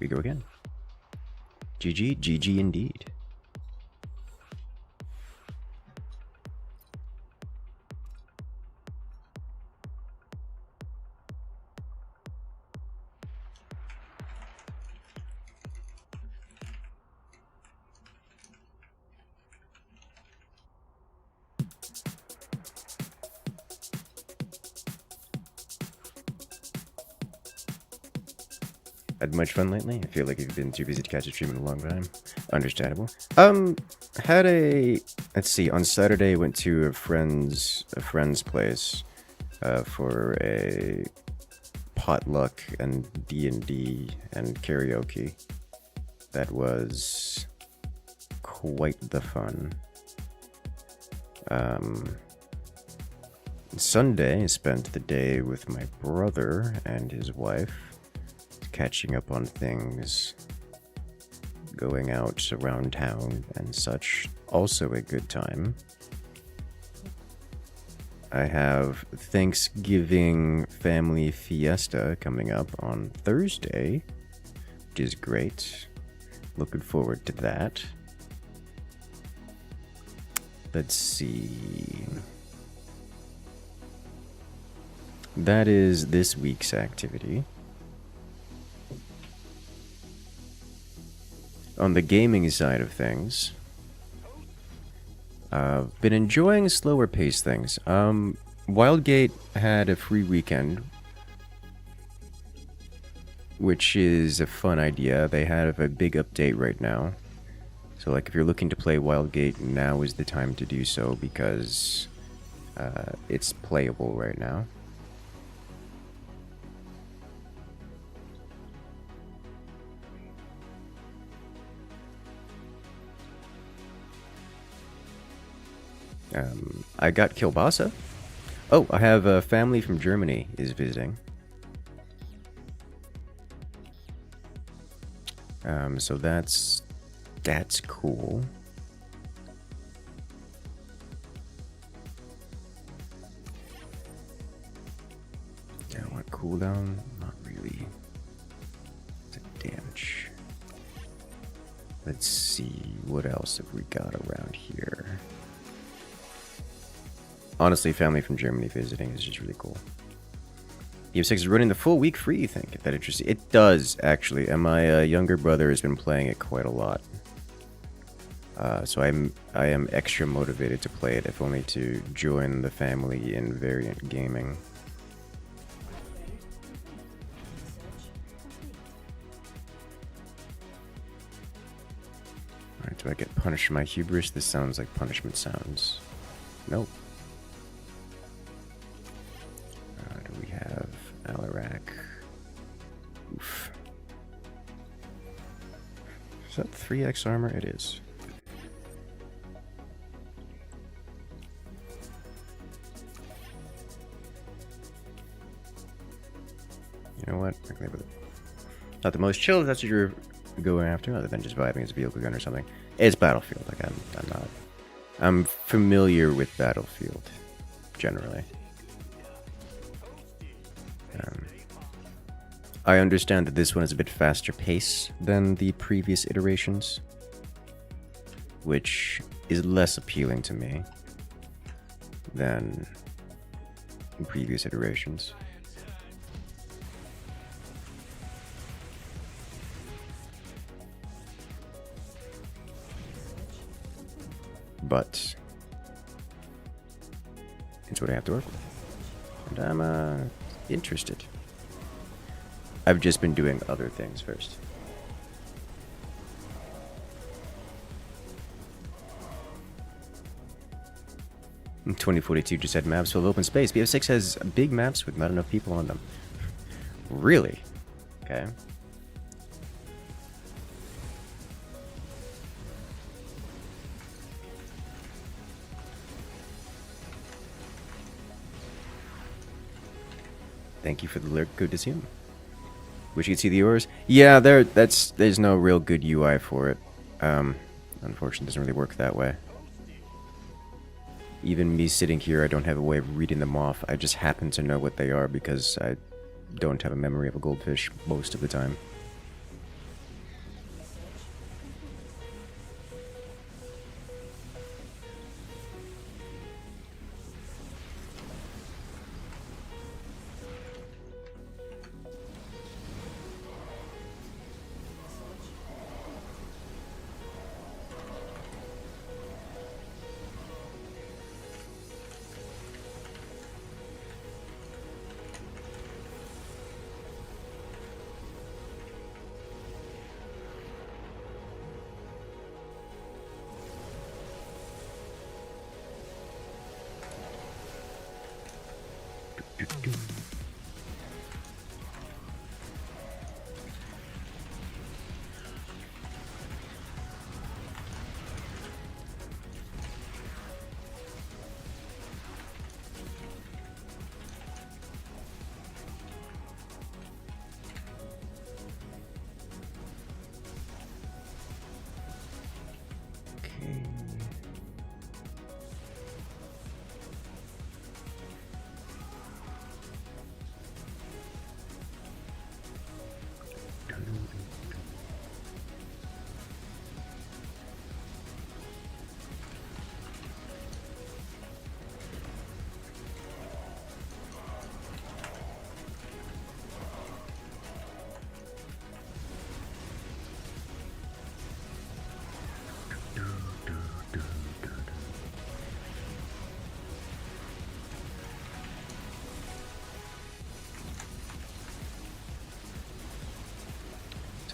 We go again. GG, GG indeed. Had much fun lately? I feel like you've been too busy to catch a stream in a long time. Understandable. Had a, let's see, on Saturday went to a friend's place for a potluck and D&D and karaoke. That was quite the fun. Sunday, I spent the day with my brother and his wife, catching up on things, going out around town and such. Also a good time. I have Thanksgiving family fiesta coming up on Thursday, which is great. Looking forward to that. Let's see. That is this week's activity. On the gaming side of things, I've been enjoying slower paced things. Wildgate had a free weekend, which is a fun idea. They have a big update right now. So like if you're looking to play Wildgate, now is the time to do so because it's playable right now. I got kielbasa. Oh, I have a family from Germany is visiting. So that's cool. Yeah, I want cooldown? Not really. It's a damage. Let's see, what else have we got around here? Honestly, family from Germany visiting is just really cool. EF6 is running the full week free, you think, if that interests you. It does, actually, and my younger brother has been playing it quite a lot. So I am extra motivated to play it, if only to join the family in Variant Gaming. Alright, do I get punished for my hubris? This sounds like punishment sounds. Nope. Do we have Alarak? Oof. Is that 3x armor? It is. You know what? I can live with it. Not the most chill if that's what you're going after, other than just vibing as a vehicle gun or something. It's Battlefield. Like I'm familiar with Battlefield, generally. I understand that this one is a bit faster pace than the previous iterations, which is less appealing to me than previous iterations. But it's what I have to work with, and I'm interested. I've just been doing other things first. In 2042 just had maps full of open space. BF6 has big maps with not enough people on them. Really? Okay. Thank you for the lurk. Good to see him. Wish you could see the yours. Yeah, there's no real good UI for it. Unfortunately, it doesn't really work that way. Even me sitting here, I don't have a way of reading them off. I just happen to know what they are because I don't have a memory of a goldfish most of the time.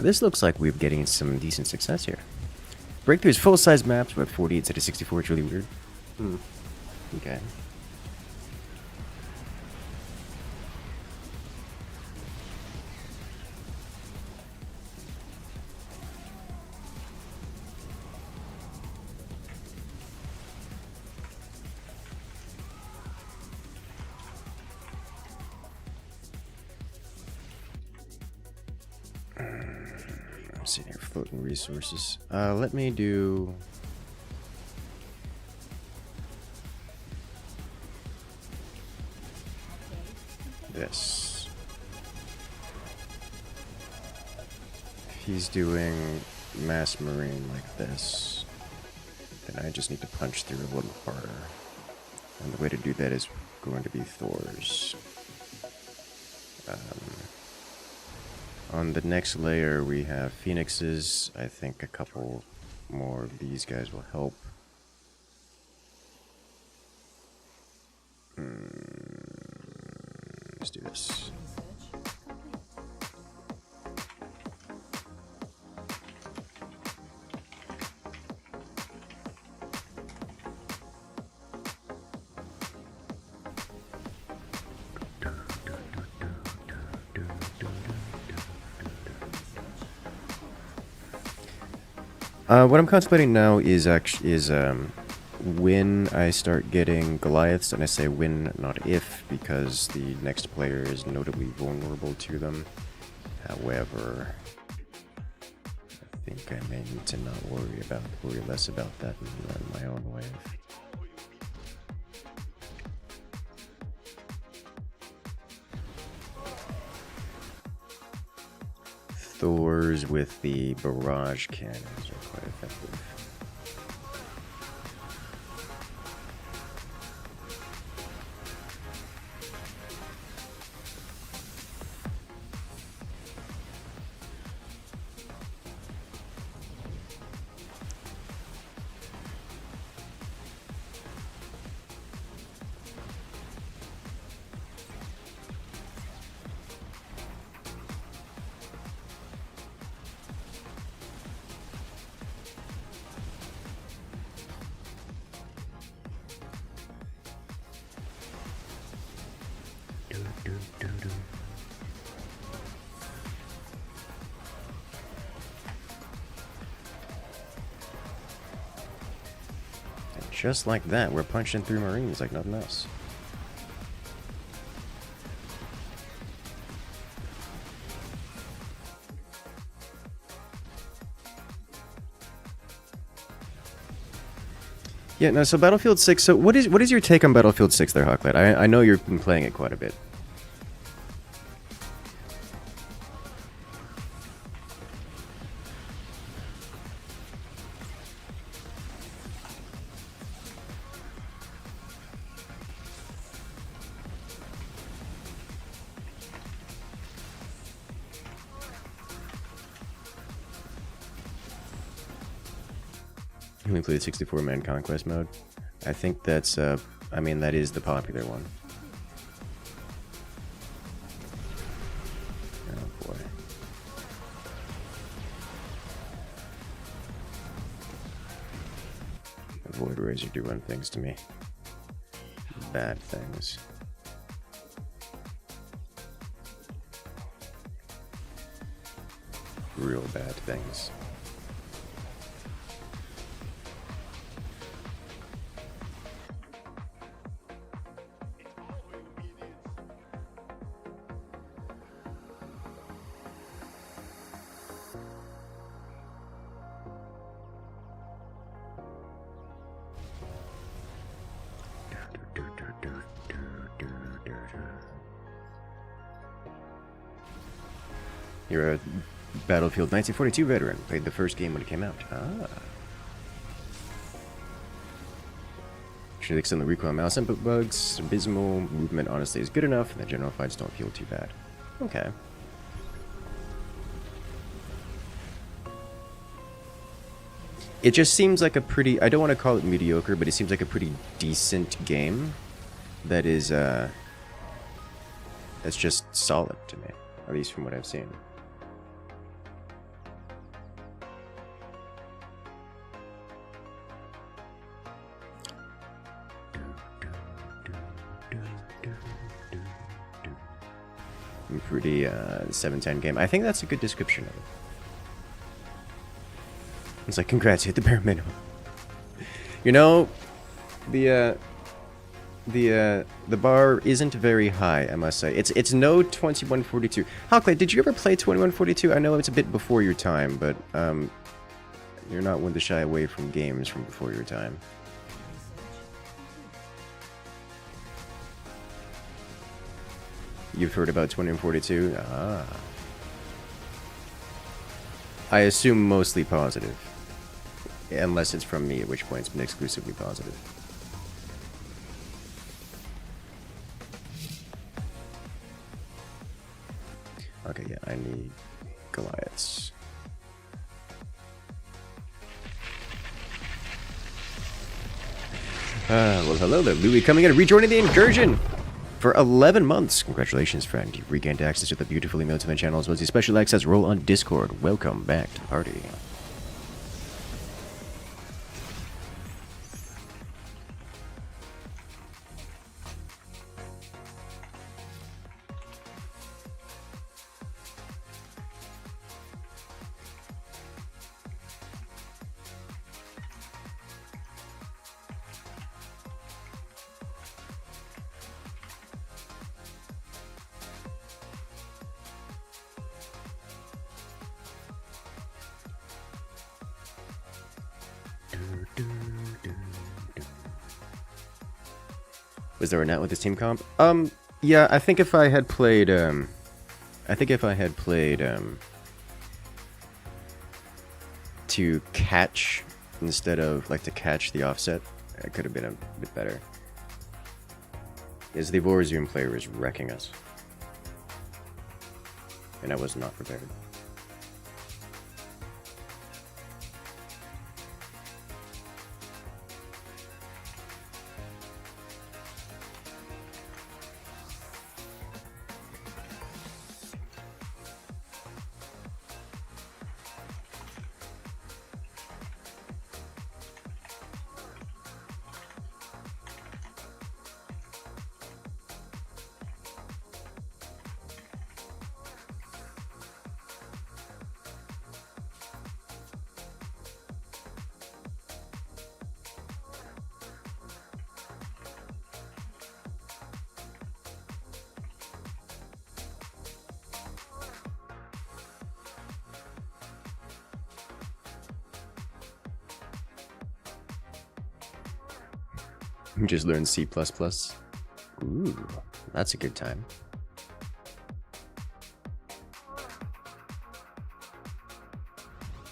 So this looks like we're getting some decent success here. Breakthrough's full-size maps with 40 instead of 64. It's really weird. Okay. I'm seeing here floating resources. Let me do this. If he's doing mass marine like this, then I just need to punch through a little harder. And the way to do that is going to be Thor's. On the next layer, we have Phoenixes. I think a couple more of these guys will help. Let's do this. What I'm contemplating now is when I start getting Goliaths, and I say when, not if, because the next player is notably vulnerable to them. However, I think I may need to not worry less about that and run my own wave. Thors with the barrage cannons are quite effective. Just like that, we're punching through Marines like nothing else. Yeah, no, so Battlefield 6, so what is your take on Battlefield 6 there, Hawklight? I know you've been playing it quite a bit. We included 64-man conquest mode. I think that's, I mean, that is the popular one. Oh boy. The Void Rays are doing things to me. Bad things. Real bad things. You're a Battlefield 1942 veteran. Played the first game when it came out. Ah. Should extend the recoil mouse input bugs. Abysmal movement honestly is good enough, and the general fights don't feel too bad. Okay. It just seems like a pretty, I don't want to call it mediocre, but it seems like a pretty decent game that is, that's just solid to me, at least from what I've seen. Pretty 710 game. I think that's a good description of it. It's like, congrats, hit the bare minimum. You know, the bar isn't very high, I must say. It's no 2142. Hawkley, did you ever play 2142? I know it's a bit before your time, but you're not one to shy away from games from before your time. You've heard about 2142? Ah. I assume mostly positive. Unless it's from me, at which point it's been exclusively positive. Okay, yeah, I need Goliaths. Well, hello there, Louis, coming in and rejoining the incursion for 11 months. Congratulations, friend. You've regained access to the beautiful email to my channel as well as the special access role on Discord. Welcome back to the party. Was there a net with this team comp? Yeah, I think if I had played, to catch instead of, like, to catch the offset, it could have been a bit better. Is the Vorzoom player is wrecking us. And I was not prepared. Just learn C++. Ooh, that's a good time.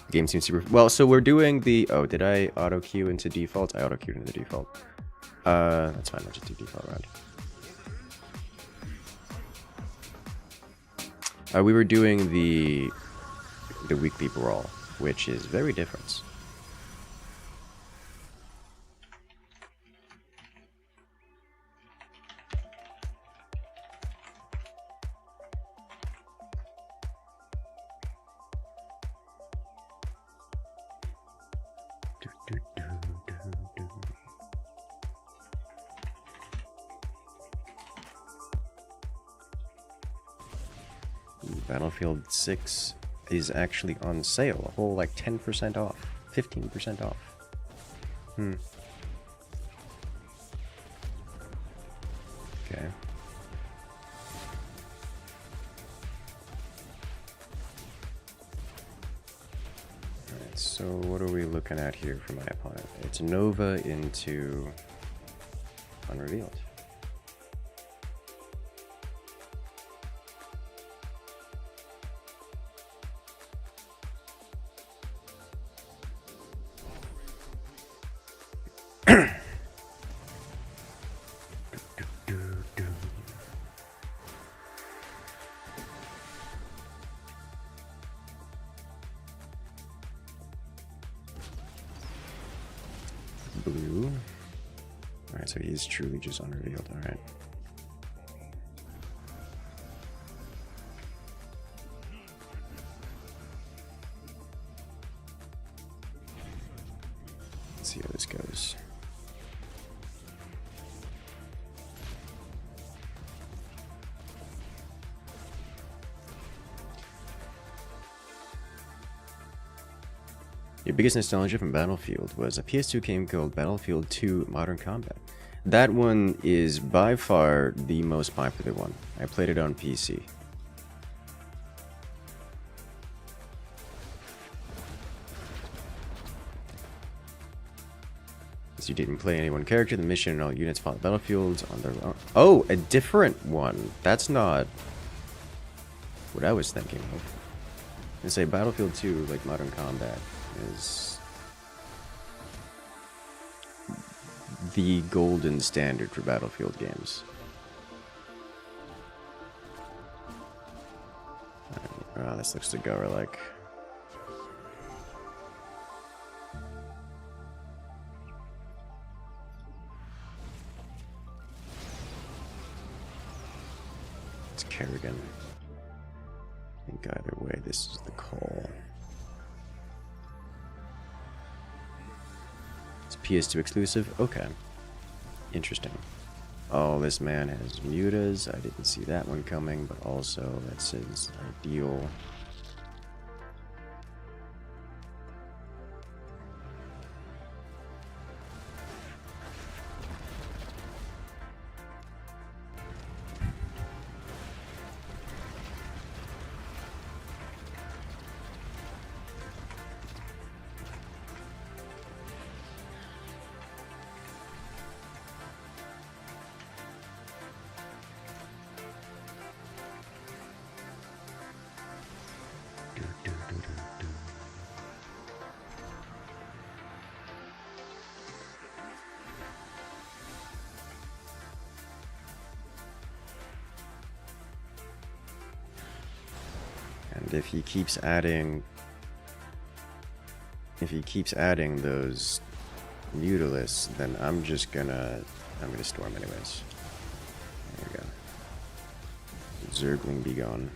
The game seems super... Well, so we're doing the... Oh, did I auto-queue into default? I auto-queued into default. That's fine, I'll just do default round. We were doing the weekly brawl, which is very different. Battlefield 6 is actually on sale, a whole like 10% off, 15% off. Okay. Alright, so what are we looking at here for my opponent? It's Nova into Unrevealed. Blue. Alright, so he's truly just unrevealed, alright. Let's see how this goes. Your biggest nostalgia from Battlefield was a PS2 game called Battlefield 2 Modern Combat. That one is by far the most popular one. I played it on PC. You didn't play any one character, the mission and all units fought battlefields on their own. Oh, a different one. That's not what I was thinking of. And say Battlefield 2, like Modern Combat, is the golden standard for Battlefield games. Oh, this looks to go like. Kerrigan. I think either way, this is the call. It's PS2 exclusive? Okay. Interesting. Oh, this man has mutas. I didn't see that one coming, but also that's his ideal. And if he keeps adding those mutalisks, then I'm gonna storm anyways. There we go. Zergling be gone.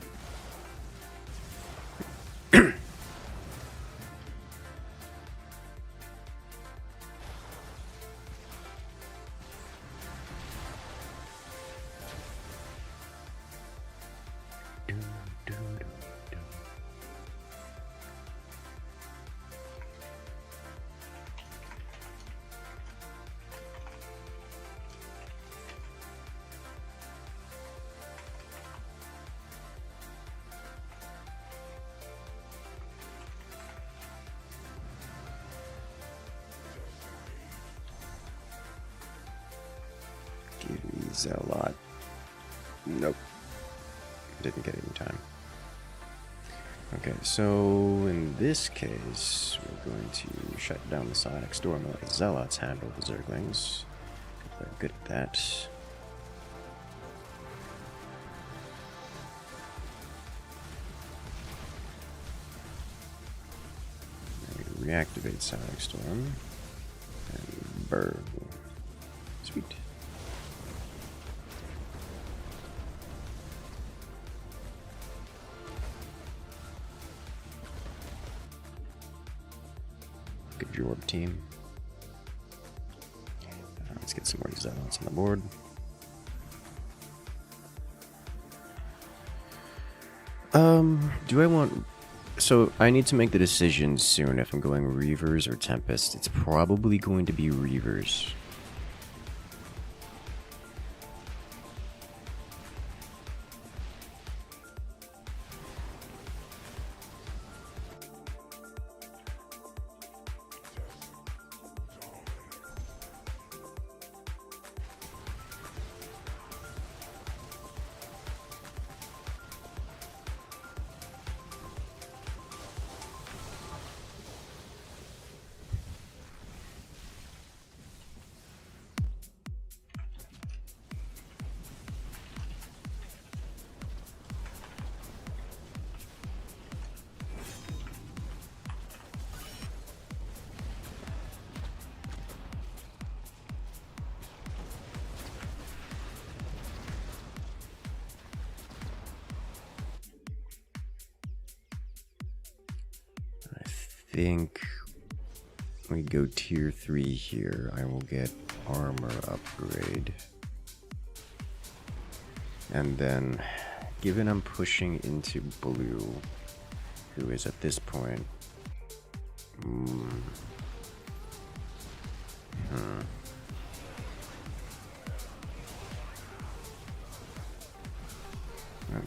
Give me Zealot. Nope. Didn't get it in time. Okay, so in this case, we're going to shut down the Sonic Storm and let the Zealots handle the Zerglings. They're good at that. Reactivate Sonic Storm and burn. Sweet. Good Jorb team. Let's get some more Zealots on the board. Do I want... So, I need to make the decision soon if I'm going Reavers or Tempest. It's probably going to be Reavers. I think we go tier 3 here. I will get armor upgrade. And then, given I'm pushing into blue, who is at this point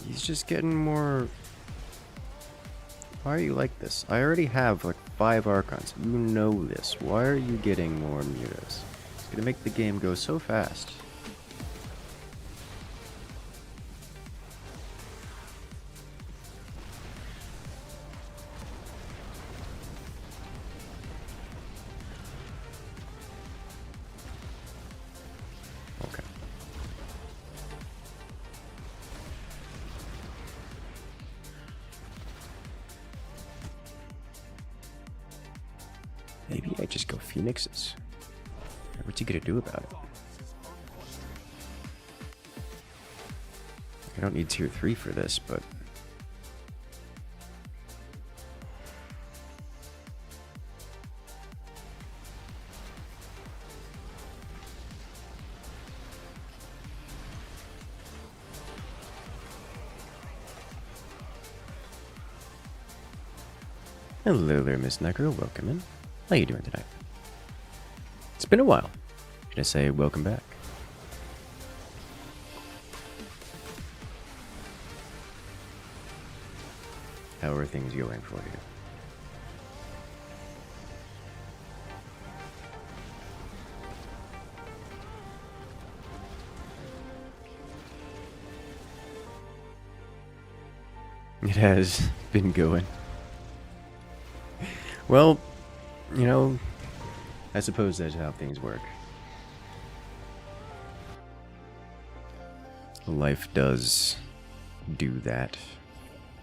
He's just getting more... Why are you like this? I already have like 5 Archons. You know this. Why are you getting more mutas? It's gonna make the game go so fast. Okay. Maybe I just go Phoenixes. What's he gonna do about it? I don't need tier 3 for this, but... Hello there, Miss Necro. Welcome in. How you doing tonight? It's been a while. Should I say welcome back? How are things going for you? It has been going. Well, you know, I suppose that's how things work. Life does do that.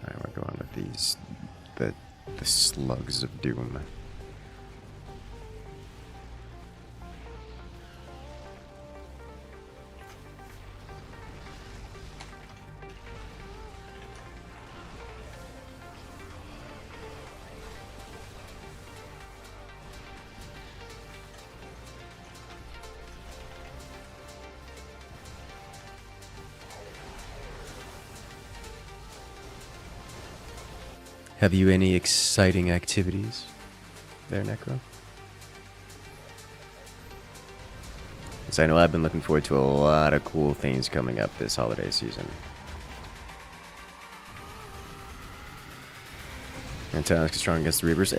Alright, we're going with these, the slugs of doom. Have you any exciting activities there, Necro? Because I know I've been looking forward to a lot of cool things coming up this holiday season. Antagonists are strong against the Reapers.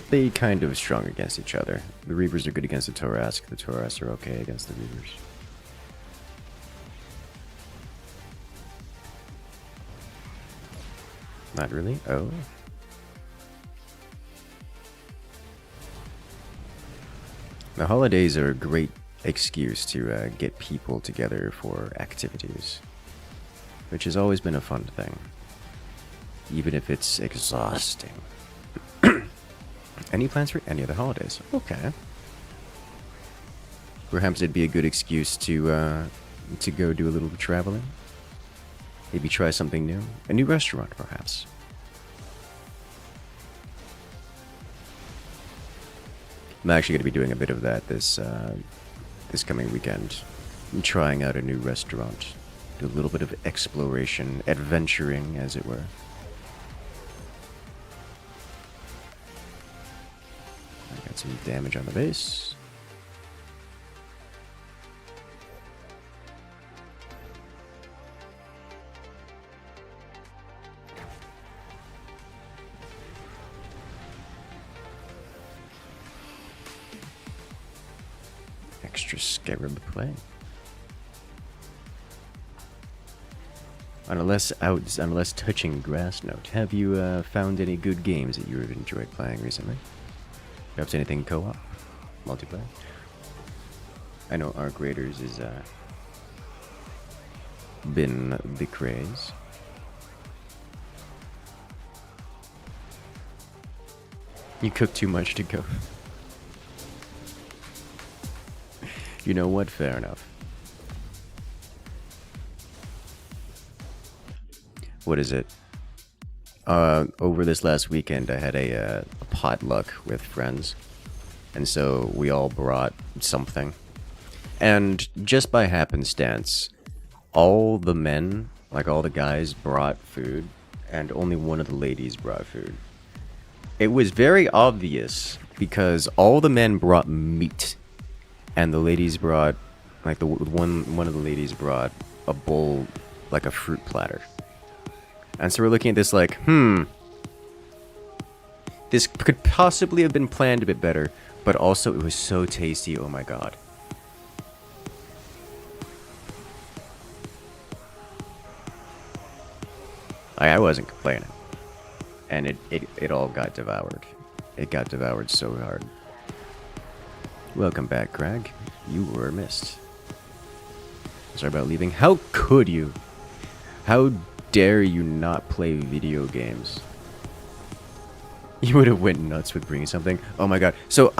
They kind of strong against each other. The Reapers are good against the Torask. The Torask are okay against the Reapers. Not really? Oh. The holidays are a great excuse to get people together for activities, which has always been a fun thing, even if it's exhausting. Any plans for any other holidays? Okay. Perhaps it'd be a good excuse to go do a little traveling. Maybe try something new. A new restaurant, perhaps. I'm actually going to be doing a bit of that this coming weekend. I'm trying out a new restaurant. Do a little bit of exploration, adventuring, as it were. I got some damage on the base. Extra scarab play. On a less touching grass note, have you found any good games that you have enjoyed playing recently? Perhaps anything co-op, multiplayer? I know Arc Raiders has been the craze. You cook too much to go. You know what? Fair enough. What is it? Over this last weekend, I had a potluck with friends. And so we all brought something. And just by happenstance, all the men, like all the guys, brought food. And only one of the ladies brought food. It was very obvious because all the men brought meat, and the ladies brought, like the one of the ladies brought a bowl, like a fruit platter. And so we're looking at this like, this could possibly have been planned a bit better, but also it was so tasty. Oh my god. I wasn't complaining. And it all got devoured. It got devoured so hard. Welcome back, Craig. You were missed. Sorry about leaving. How could you? How dare you not play video games? You would have went nuts with bringing something. Oh my god. So,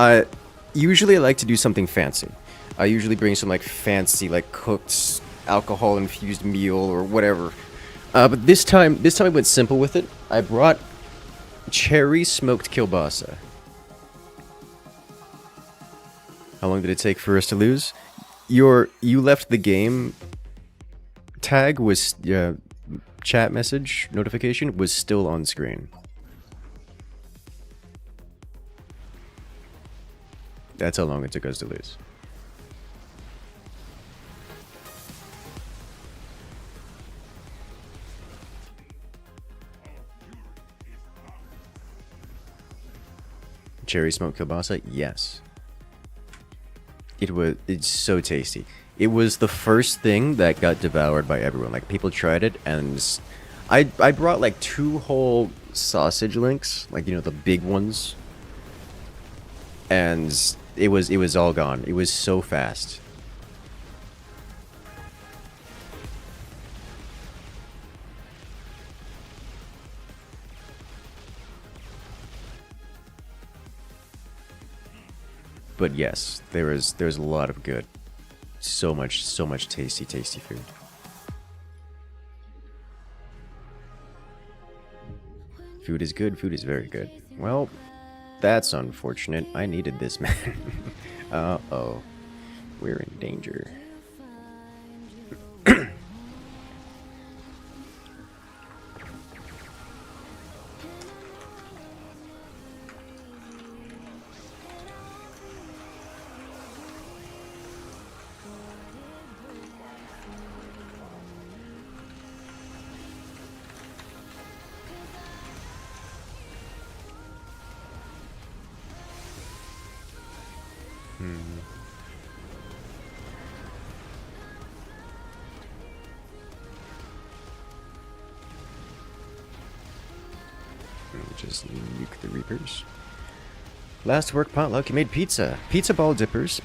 usually I like to do something fancy. I usually bring some, like, fancy, like, cooked, alcohol-infused meal or whatever. But this time I went simple with it. I brought cherry smoked kielbasa. How long did it take for us to lose? You left the game tag was chat message notification was still on screen. That's how long it took us to lose. Cherry smoked kielbasa? Yes. It's so tasty. It was the first thing that got devoured by everyone. Like, people tried it, and I brought like 2 whole sausage links, like, you know, the big ones. And it was all gone. It was so fast. But yes, there's a lot of good. So much tasty food. Food is good, food is very good. Well, that's unfortunate. I needed this, man. Uh-oh. We're in danger. Just nuke the Reapers. Last work potluck, you made pizza. Pizza ball dippers,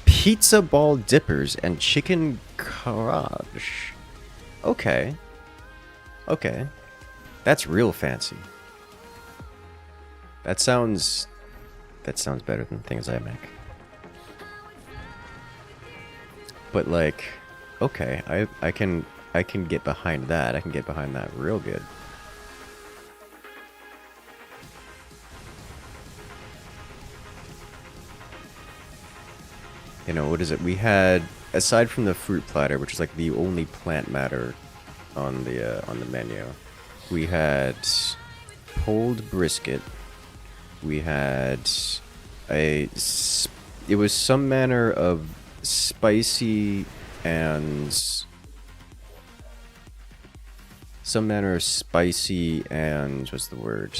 and chicken garage. Okay. Okay. That's real fancy. That sounds better than things I make. But like, okay, I can get behind that. I can get behind that real good. You know, what is it? We had, aside from the fruit platter, which is like the only plant matter on the menu, we had pulled brisket. We had it was some manner of spicy and what's the word?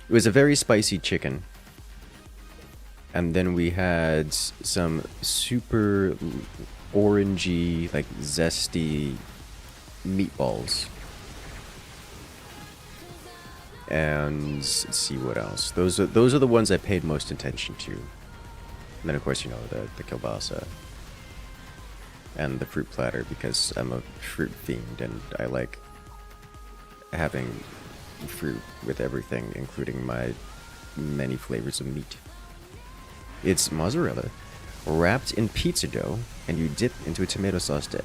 It was a very spicy chicken. And then we had some super orangey, like zesty meatballs. And let's see what else. Those are the ones I paid most attention to. And then of course, you know, the kielbasa and the fruit platter, because I'm a fruit fiend and I like having fruit with everything, including my many flavors of meat. It's mozzarella wrapped in pizza dough, and you dip into a tomato sauce dip.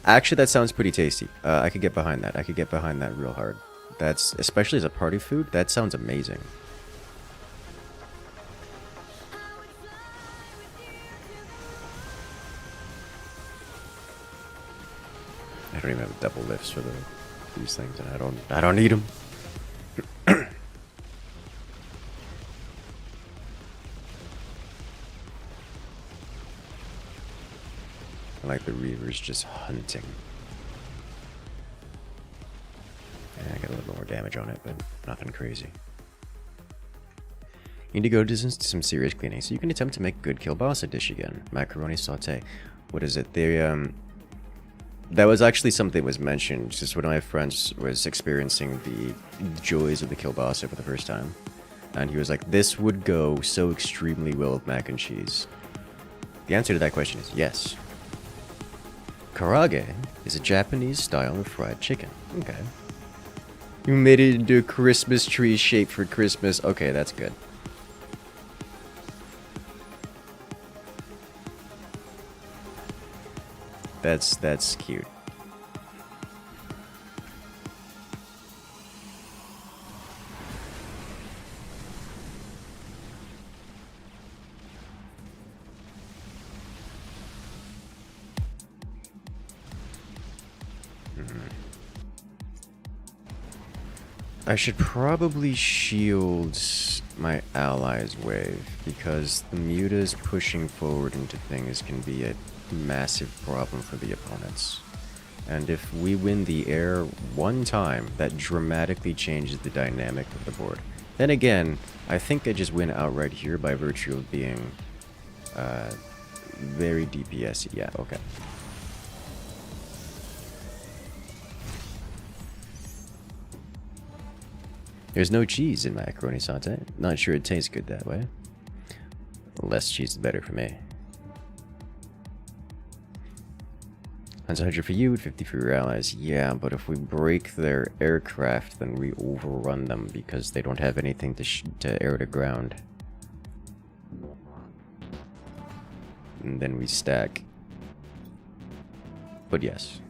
Actually, that sounds pretty tasty. I could get behind that. I could get behind that real hard. That's, especially as a party food, that sounds amazing. I don't even have double lifts for these things, and I don't need them. I like the Reavers just hunting. Yeah, I got a little more damage on it, but nothing crazy. You need to go do some serious cleaning, so you can attempt to make a good kielbasa dish again. Macaroni saute. What is it? That was actually something that was mentioned. Just one of my friends was experiencing the joys of the kielbasa for the first time. And he was like, this would go so extremely well with mac and cheese. The answer to that question is yes. Karage is a Japanese style of fried chicken. Okay. You made it into a Christmas tree shape for Christmas. Okay, that's good. That's cute. I should probably shield my allies' wave, because the mutas pushing forward into things can be a massive problem for the opponents. And if we win the air one time, that dramatically changes the dynamic of the board. Then again, I think I just win outright here by virtue of being very DPS-y. Yeah, okay. There's no cheese in macaroni saute. Not sure it tastes good that way. Less cheese is better for me. 100 for you, 50 for your allies. Yeah, but if we break their aircraft, then we overrun them because they don't have anything to air to ground. And then we stack. But yes.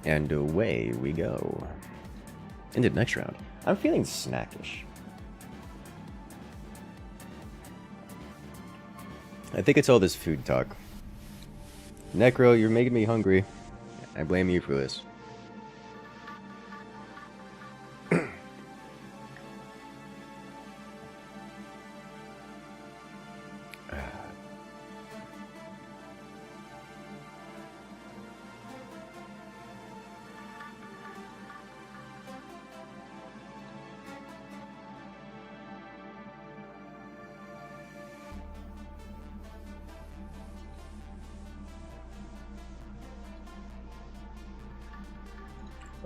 And away we go. Into the next round. I'm feeling snackish. I think it's all this food talk. Necro, you're making me hungry. I blame you for this.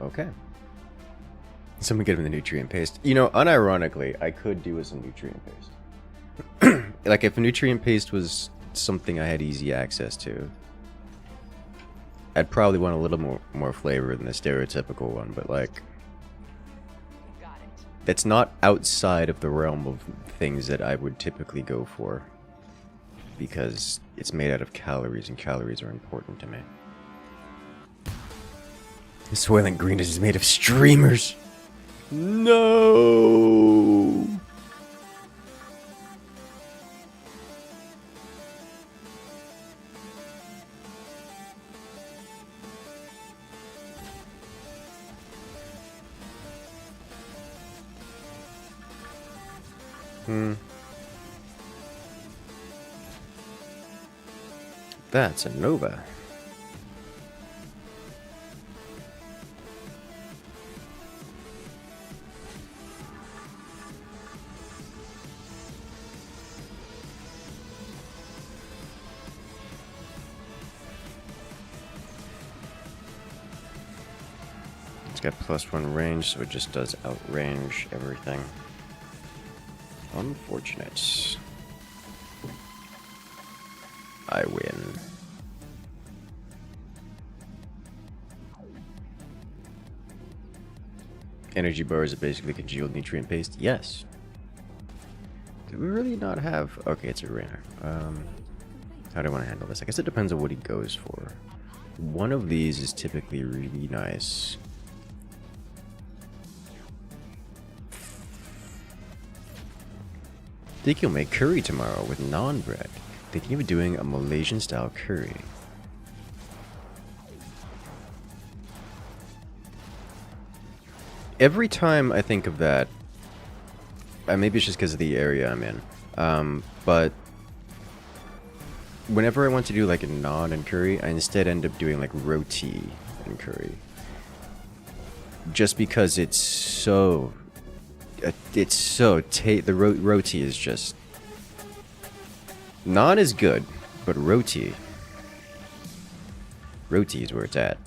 Okay. Someone get him the nutrient paste. You know, unironically, I could do with some nutrient paste. Like, if nutrient paste was something I had easy access to, I'd probably want a little more flavor than the stereotypical one, but like, that's not outside of the realm of things that I would typically go for, because it's made out of calories, and calories are important to me. Soylent Green is made of streamers. No. That's a Nova. It's got +1 range, so it just does outrange everything. Unfortunate. I win. Energy bars are basically congealed nutrient paste. Yes. Do we really not have... Okay, it's a arena. How do I want to handle this? I guess it depends on what he goes for. One of these is typically really nice. Think you'll make curry tomorrow with naan bread. Thinking of doing a Malaysian style curry. Every time I think of that, maybe it's just because of the area I'm in, but whenever I want to do like a naan and curry, I instead end up doing like roti and curry. Just because it's so... the roti is just... Naan is good, but roti is where it's at.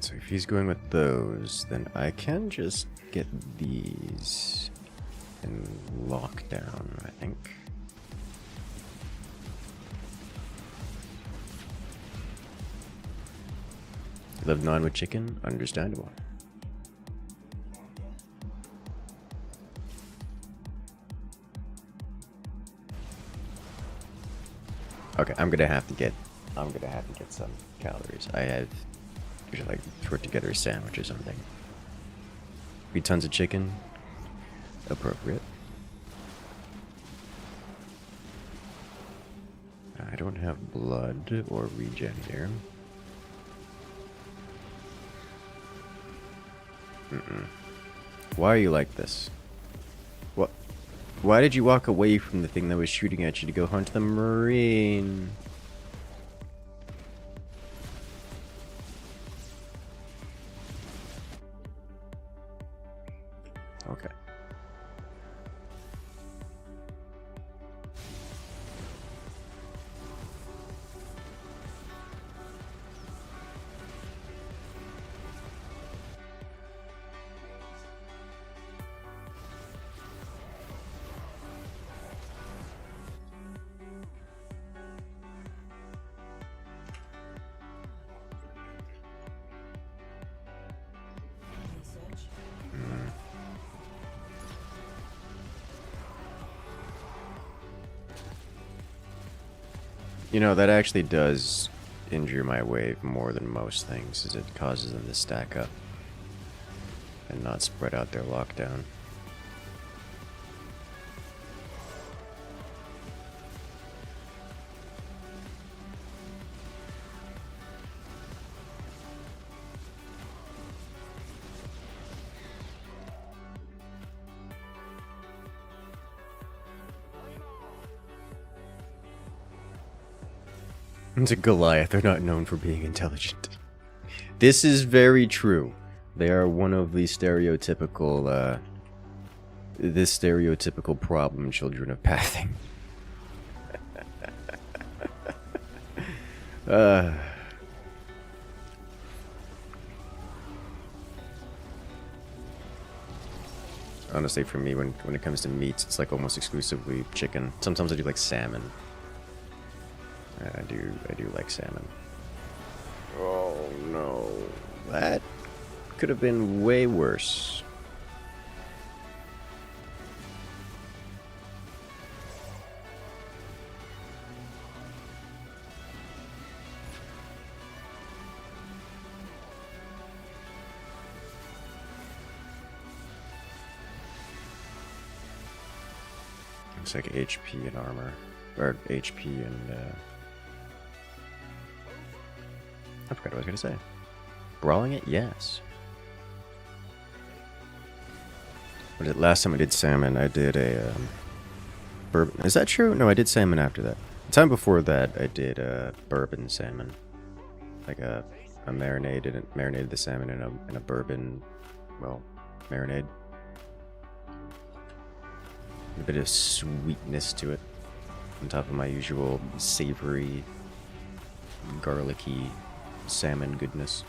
So if he's going with those, then I can just get these in lockdown, I think. Love naan with chicken? Understandable. Okay, I'm gonna have to get some calories. I have... We should like put together a sandwich or something. Eat tons of chicken. Appropriate. I don't have blood or regen here. Why are you like this? What? Why did you walk away from the thing that was shooting at you to go hunt the Marine? Okay. You know, that actually does injure my wave more than most things, as it causes them to stack up and not spread out their lockdown. It's a Goliath. They're not known for being intelligent. This is very true. They are one of the stereotypical, this stereotypical problem children of pathing. Honestly, for me, when it comes to meats, it's like almost exclusively chicken. Sometimes I do like salmon. I do like salmon. Oh no, that could have been way worse. Looks like HP and armor, or HP and I forgot what I was gonna say. Brawling it? Yes. What is it? Last time I did salmon, I did a bourbon. Is that true? No, I did salmon after that. The time before that, I did bourbon salmon. Like I marinated the salmon in a bourbon, well, marinade. A bit of sweetness to it, on top of my usual savory, garlicky salmon goodness.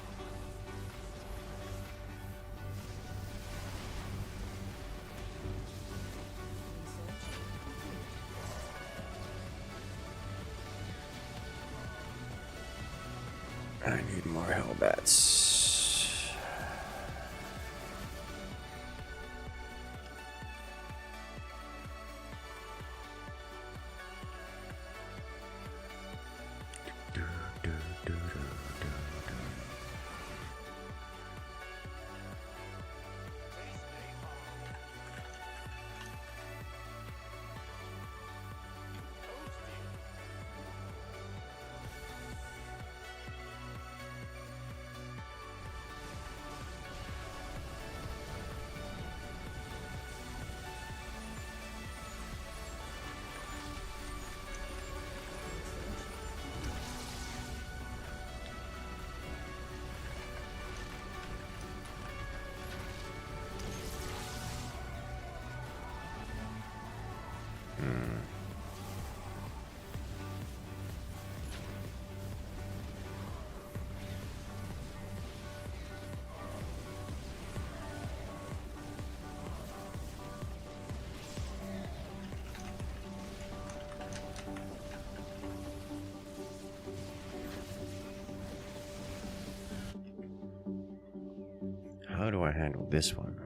I need more Hellbats. How do I handle this one?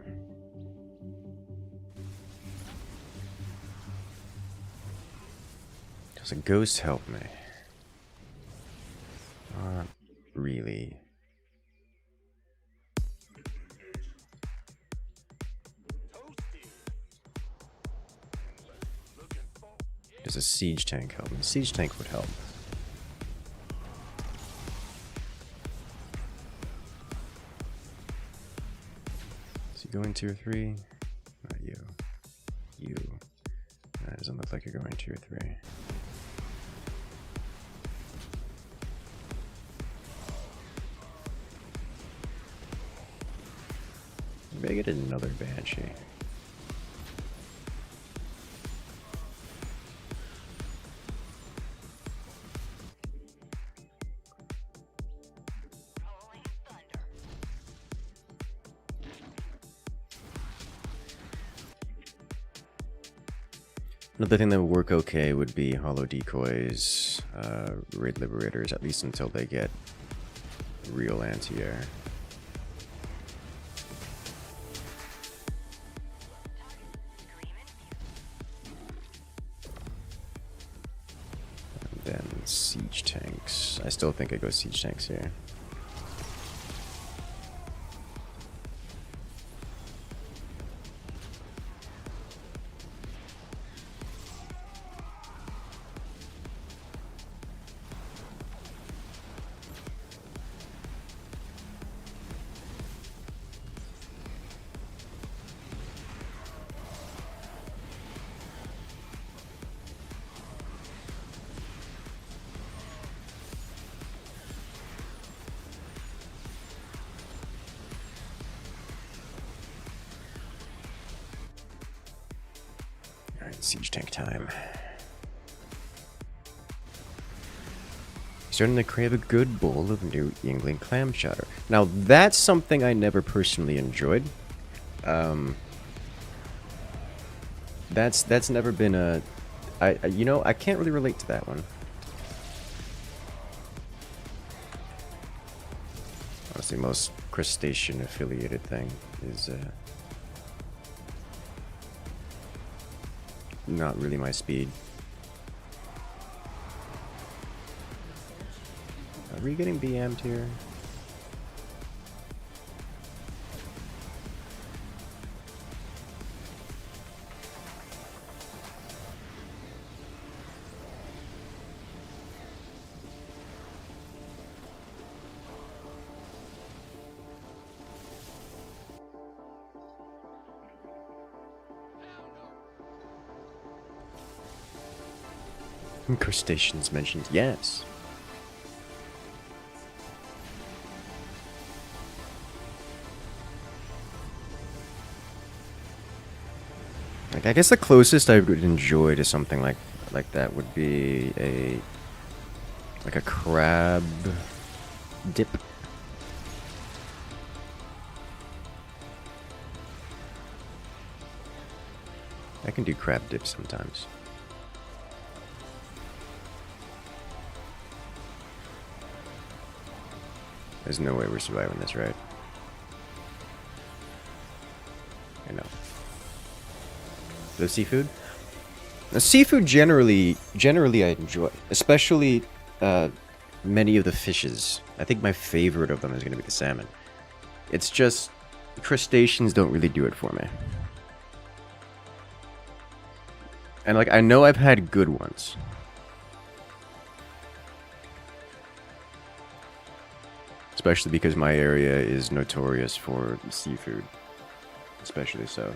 Does a ghost help me? Not really. Does a siege tank help me? Siege tank would help. Is he going 2 or 3? Not you. You. That doesn't look like you're going 2 or 3. Maybe I get another Banshee. Another thing that would work okay would be Hollow Decoys, Raid Liberators, at least until they get real anti-air. And then Siege Tanks. I still think I go Siege Tanks here. Siege tank time. Starting to crave a good bowl of New England clam chowder. Now that's something I never personally enjoyed. That's never been a. You know, I can't really relate to that one. Honestly, most crustacean affiliated thing is not really my speed. Are we getting BM'd here? Crustaceans mentioned, yes. Like, I guess the closest I would enjoy to something like that would be a crab dip. I can do crab dip sometimes. There's no way we're surviving this, right? I know. The seafood? The seafood generally I enjoy, especially many of the fishes. I think my favorite of them is going to be the salmon. It's just crustaceans don't really do it for me. And like I know I've had good ones. Especially because my area is notorious for seafood. Especially so.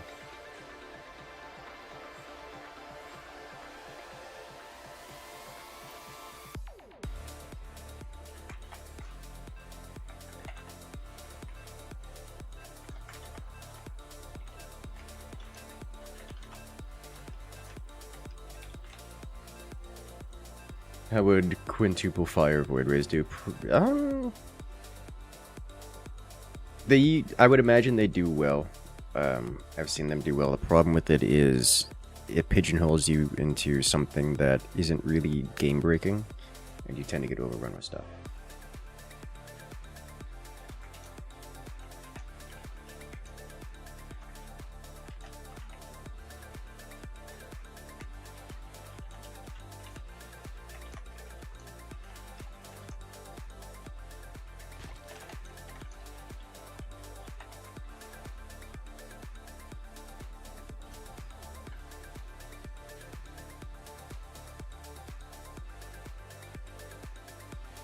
How would quintuple fire void rays do? I would imagine they do well. I've seen them do well. The problem with it is it pigeonholes you into something that isn't really game breaking, and you tend to get overrun with stuff.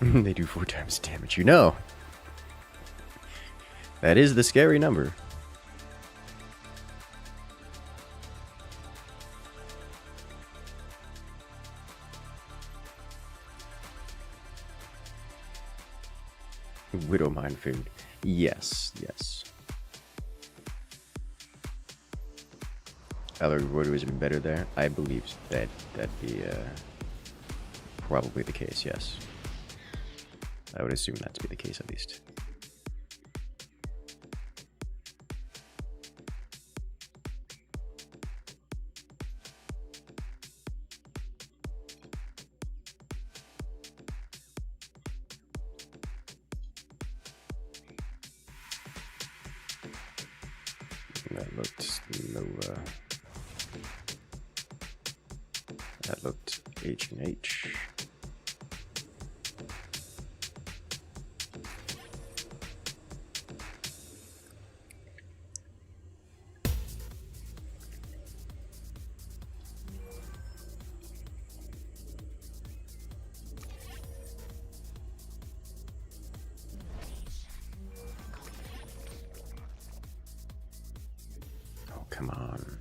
They do 4 times damage, you know. That is the scary number. Widow mine food. Yes, yes. Other would have been better there. I believe that'd be probably the case, yes. I would assume that to be the case, at least. That looked Nova. That looked H&H. Come on.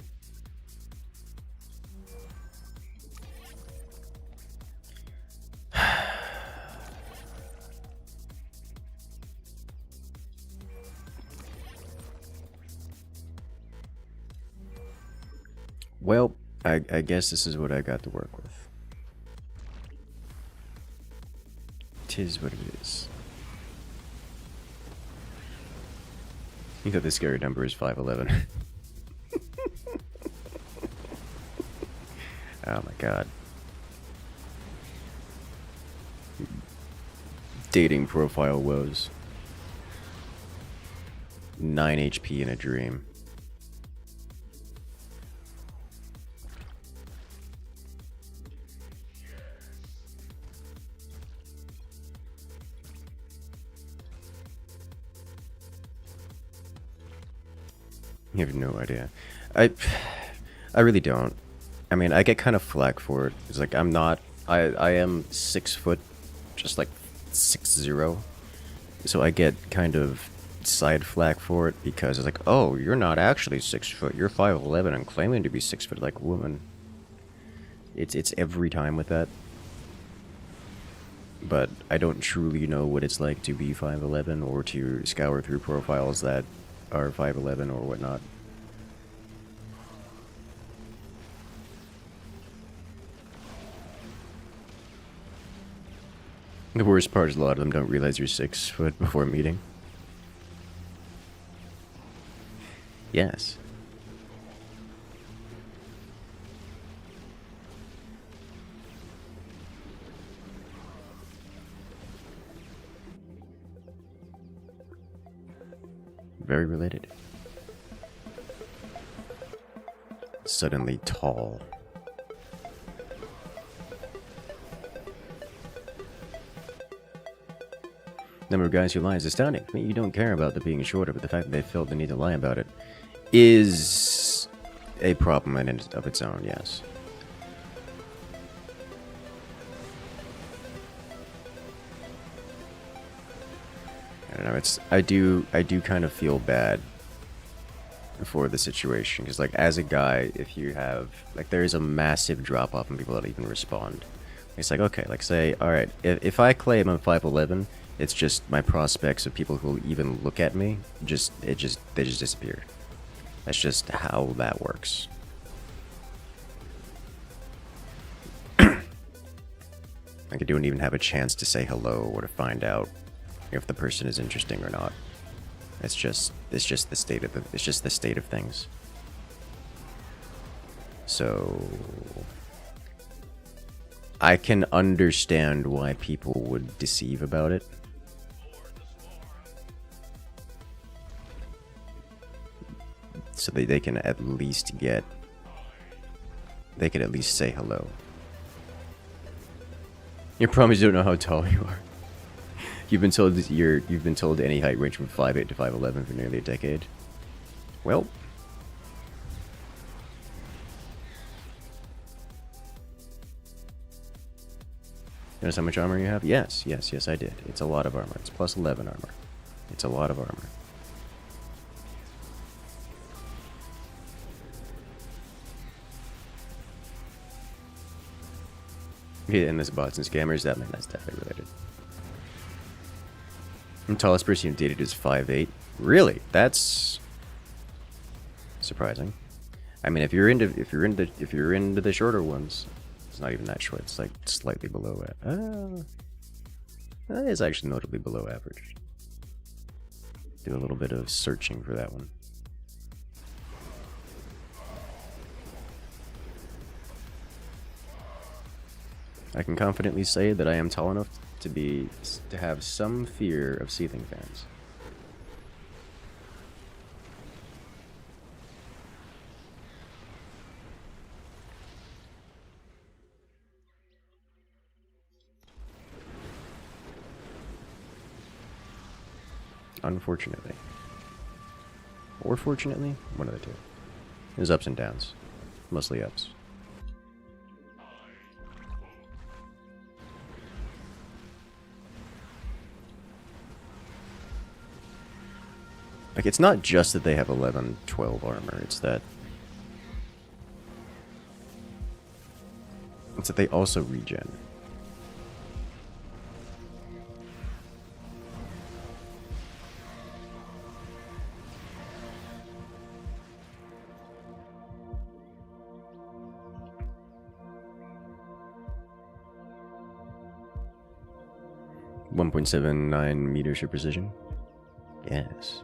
Well, I guess this is what I got to work with. Tis what it is. You know the scary number is 511. Oh my god. Dating profile woes. 9 HP in a dream. You have no idea. I really don't. I mean, I get kind of flack for it. It's like I'm not. I am 6 foot, just like 6'0", so I get kind of side flack for it because it's like, oh, you're not actually 6 foot. You're 5'11" and claiming to be 6 foot like a woman. It's every time with that. But I don't truly know what it's like to be 5'11" or to scour through profiles that are 5'11" or whatnot. The worst part is a lot of them don't realize you're 6 foot before meeting. Yes. very related. Suddenly tall. Number of guys who lie is astounding. I mean, you don't care about the being shorter, but the fact that they felt the need to lie about it is a problem in and of its own, yes. I don't know, I do kind of feel bad for the situation, because like as a guy, if you have like there is a massive drop off in people that even respond. It's like, okay, like say, all right, if I claim I'm 5'11", it's just my prospects of people who will even look at me they just disappear. That's just how that works. Like I don't even have a chance to say hello or to find out if the person is interesting or not. It's just the state of things. So I can understand why people would deceive about it. So they can at least get, they can at least say hello. You probably don't know how tall you are. You've been told any height range from 5'8" to 5'11" for nearly a decade. Well, notice how much armor you have? Yes, I did. It's a lot of armor. It's plus 11 armor. It's a lot of armor. Yeah, and this bots and scammers, that's definitely related. The tallest person you've dated is 5'8". Really? That's surprising. I mean, if you're into the shorter ones, it's not even that short. It's like slightly below it. That is actually notably below average. Do a little bit of searching for that one. I can confidently say that I am tall enough to have some fear of ceiling fans. Unfortunately. Or fortunately, one of the two. There's ups and downs. Mostly ups. Like, it's not just that they have 11, 12 armor, it's that they also regen. .79 meters of precision? Yes.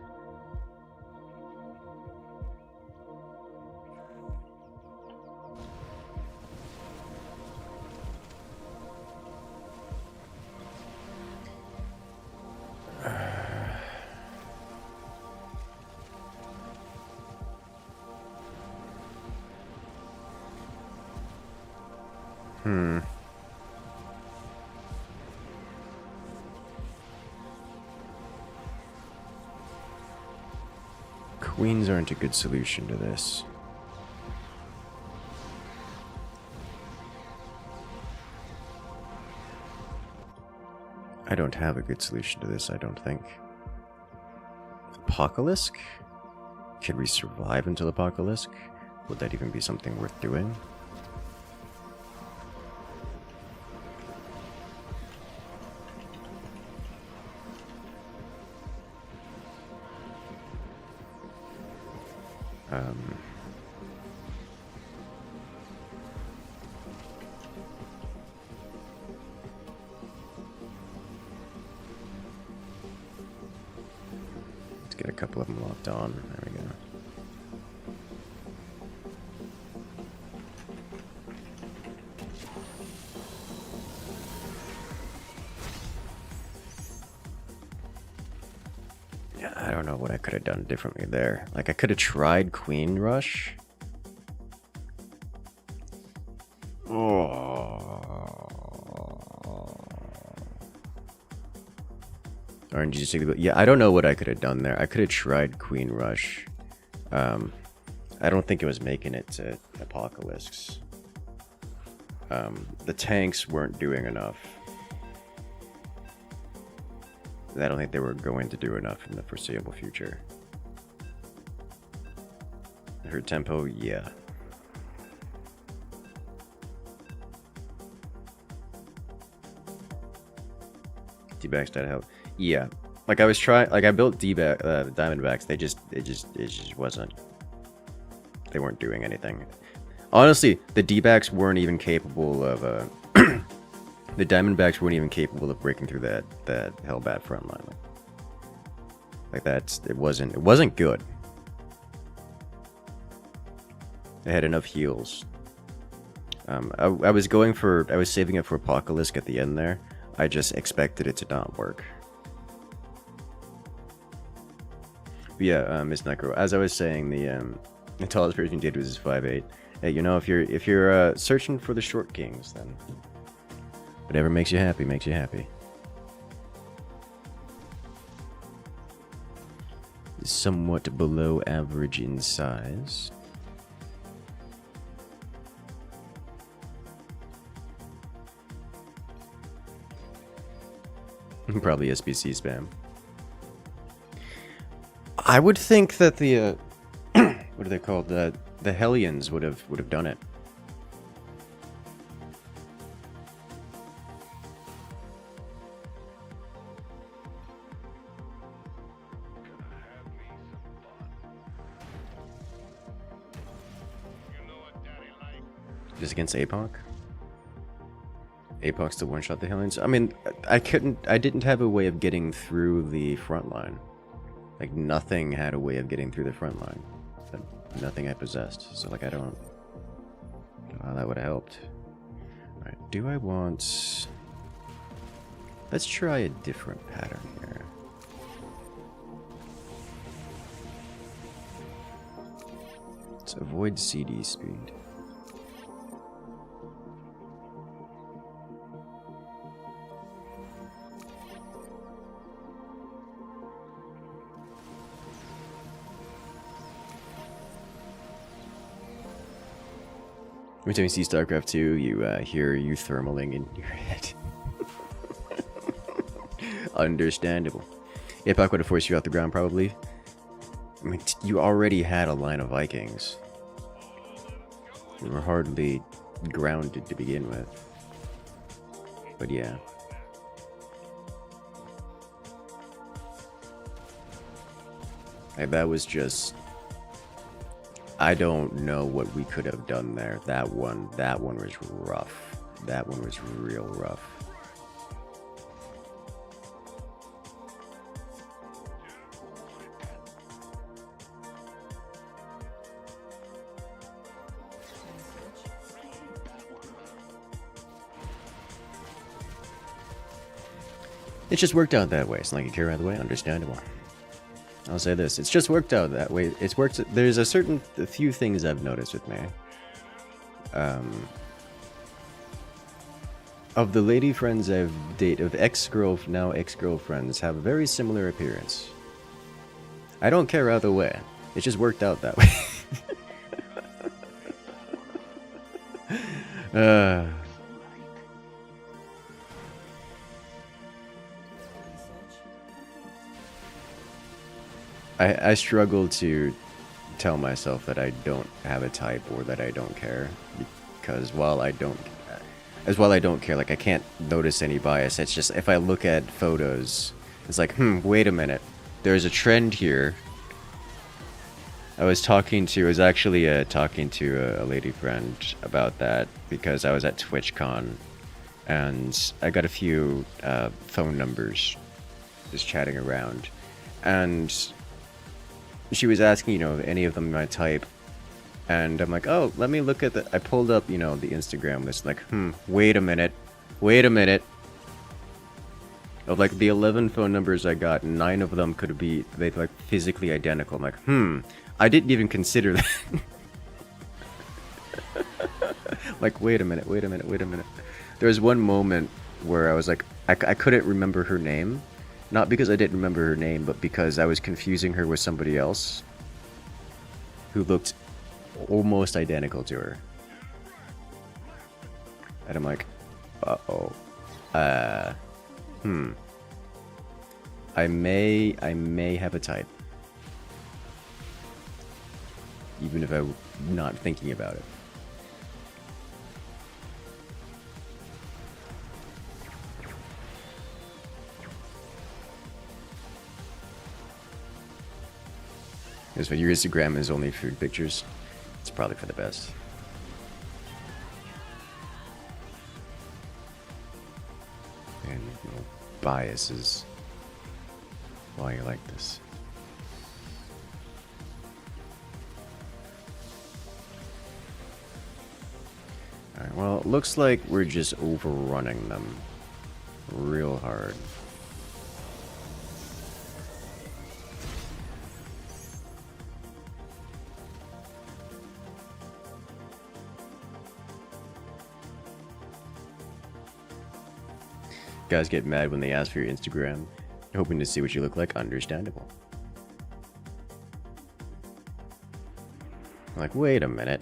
Queens aren't a good solution to this. I don't have a good solution to this, I don't think. Apocalypse? Can we survive until Apocalypse? Would that even be something worth doing? Let's get a couple of them locked on. There we go. Yeah, I don't don't know what I could have done differently there. Like, I could have tried Queen Rush. RNG, yeah, I don't know what I could have done there. I could have tried Queen Rush. I don't think it was making it to Apocalypse. The tanks weren't doing enough. I don't think they were going to do enough in the foreseeable future. Her tempo, yeah. D-backs that help. Yeah. Like I was trying, like I built Diamondbacks. It just wasn't. They weren't doing anything. Honestly, the D-backs weren't even capable of. The Diamondbacks weren't even capable of breaking through that Hellbat front line. Like that's it wasn't good. They had enough heals. I was saving it for Apocalypse at the end there. I just expected it to not work. But yeah, Miss Necro, as I was saying, the tallest person you did was 5'8". Hey, you know, if you're searching for the short kings, then whatever makes you happy makes you happy. Somewhat below average in size. Probably SBC spam. I would think that the what are they called? The Hellions would have done it. Just against APOC? APOC's to one-shot the Hellions? I mean, I didn't have a way of getting through the front line. Like, nothing had a way of getting through the front line. Nothing I possessed. So, like, I don't know how that would have helped. Alright, do I want... Let's try a different pattern here. Let's avoid CD speed. Every time you see StarCraft II, you hear you thermaling in your head. Understandable. APOC would have forced you out the ground, probably. I mean, you already had a line of Vikings. You were hardly grounded to begin with. But yeah. Like, that was just... I don't know what we could have done there. That one was rough. That one was real rough. It just worked out that way. It's like you care either way. Understandable. I'll say this, it's just worked out that way. It's worked. There's a few things I've noticed with me. Of the lady friends I've dated, of now ex-girlfriends, have a very similar appearance. I don't care either way. It just worked out that way. I struggle to tell myself that I don't have a type or that I don't care, because while I don't care, like I can't notice any bias. It's just if I look at photos, it's like, wait a minute, there's a trend here. I was actually talking to a lady friend about that because I was at TwitchCon, and I got a few phone numbers just chatting around, and she was asking, any of them my type, and I'm like, oh, let me look at I pulled up, the Instagram list, like, wait a minute. Of like the 11 phone numbers I got, 9 of them could be, physically identical. I'm like, I didn't even consider that. Like, wait a minute. There was one moment where I was like, I couldn't remember her name. Not because I didn't remember her name, but because I was confusing her with somebody else who looked almost identical to her. And I'm like, uh-oh. I may have a type. Even if I'm not thinking about it. Because when your Instagram is only food pictures, it's probably for the best. And no biases why you like this. Alright, well, it looks like we're just overrunning them real hard. Guys get mad when they ask for your Instagram, hoping to see what you look like. Understandable. I'm like, wait a minute.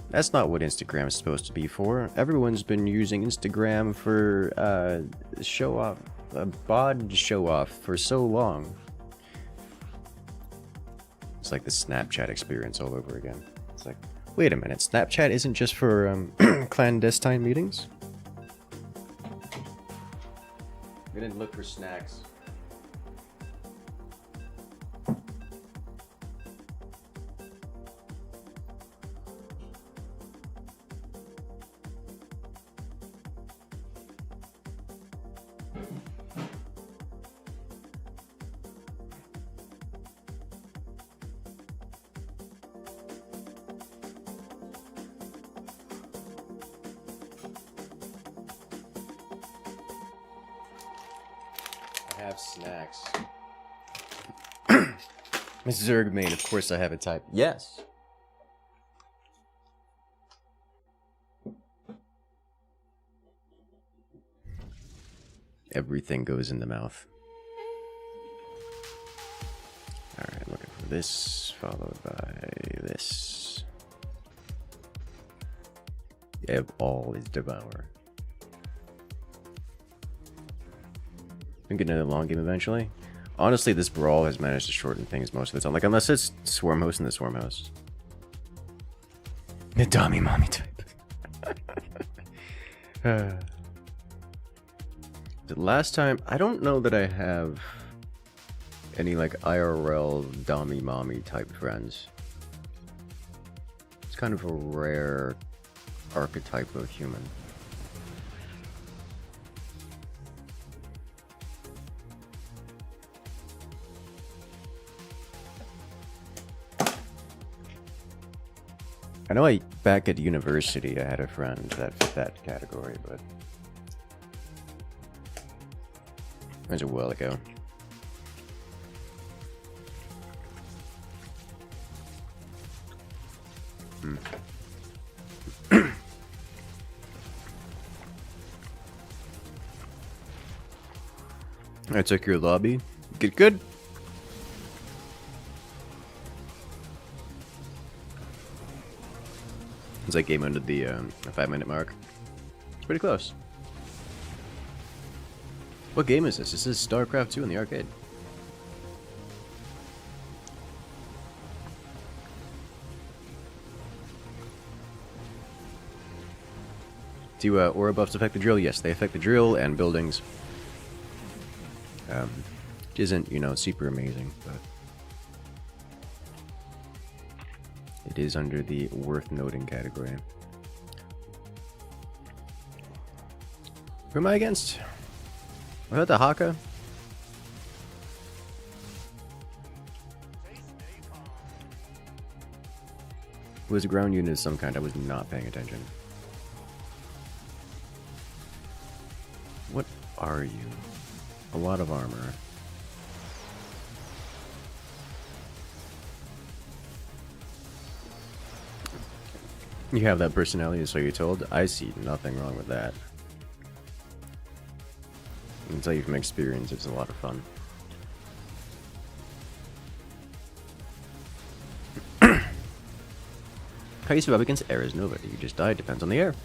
That's not what Instagram is supposed to be for. Everyone's been using Instagram for show off, bod show off for so long. It's like the Snapchat experience all over again. It's like, wait a minute, Snapchat isn't just for clandestine meetings? We didn't look for snacks. Have snacks. Mrs. Ergmain, of course I have a type. Yes. Everything goes in the mouth. Alright, looking for this, followed by this. All is devour. I'm getting into the long game eventually. Honestly, this brawl has managed to shorten things most of the time. Like, unless it's Swarm Host in the Swarm Host. The Dami Mommy type. The last time, I don't know that I have any, like, IRL Dami Mommy type friends. It's kind of a rare archetype of human. I know back at university I had a friend that fit that category, but it was a while ago. I took your lobby. Good. As I came under the 5-minute mark. It's pretty close. What game is this? This is StarCraft II in the arcade. Do aura buffs affect the drill? Yes, they affect the drill and buildings. Which isn't, you know, super amazing, but it is under the worth noting category. Who am I against? Was that the Haka? It was a ground unit of some kind. I was not paying attention. What are you? A lot of armor. You have that personality, so you're told. I see nothing wrong with that. I can tell you from experience, it's a lot of fun. How you survive against air is Nova. You just die, depends on the air.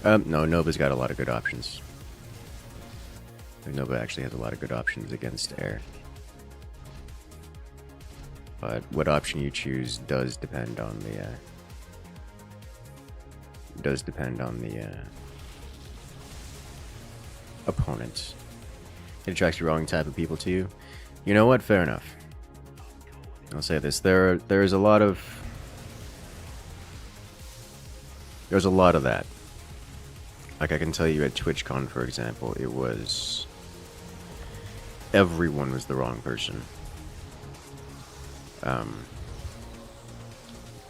No, Nova's got a lot of good options. Nova actually has a lot of good options against air. But what option you choose does depend on the, opponents. It attracts the wrong type of people to you. You know what? Fair enough. I'll say this. There's a lot of that. Like, I can tell you at TwitchCon, for example, it was... everyone was the wrong person.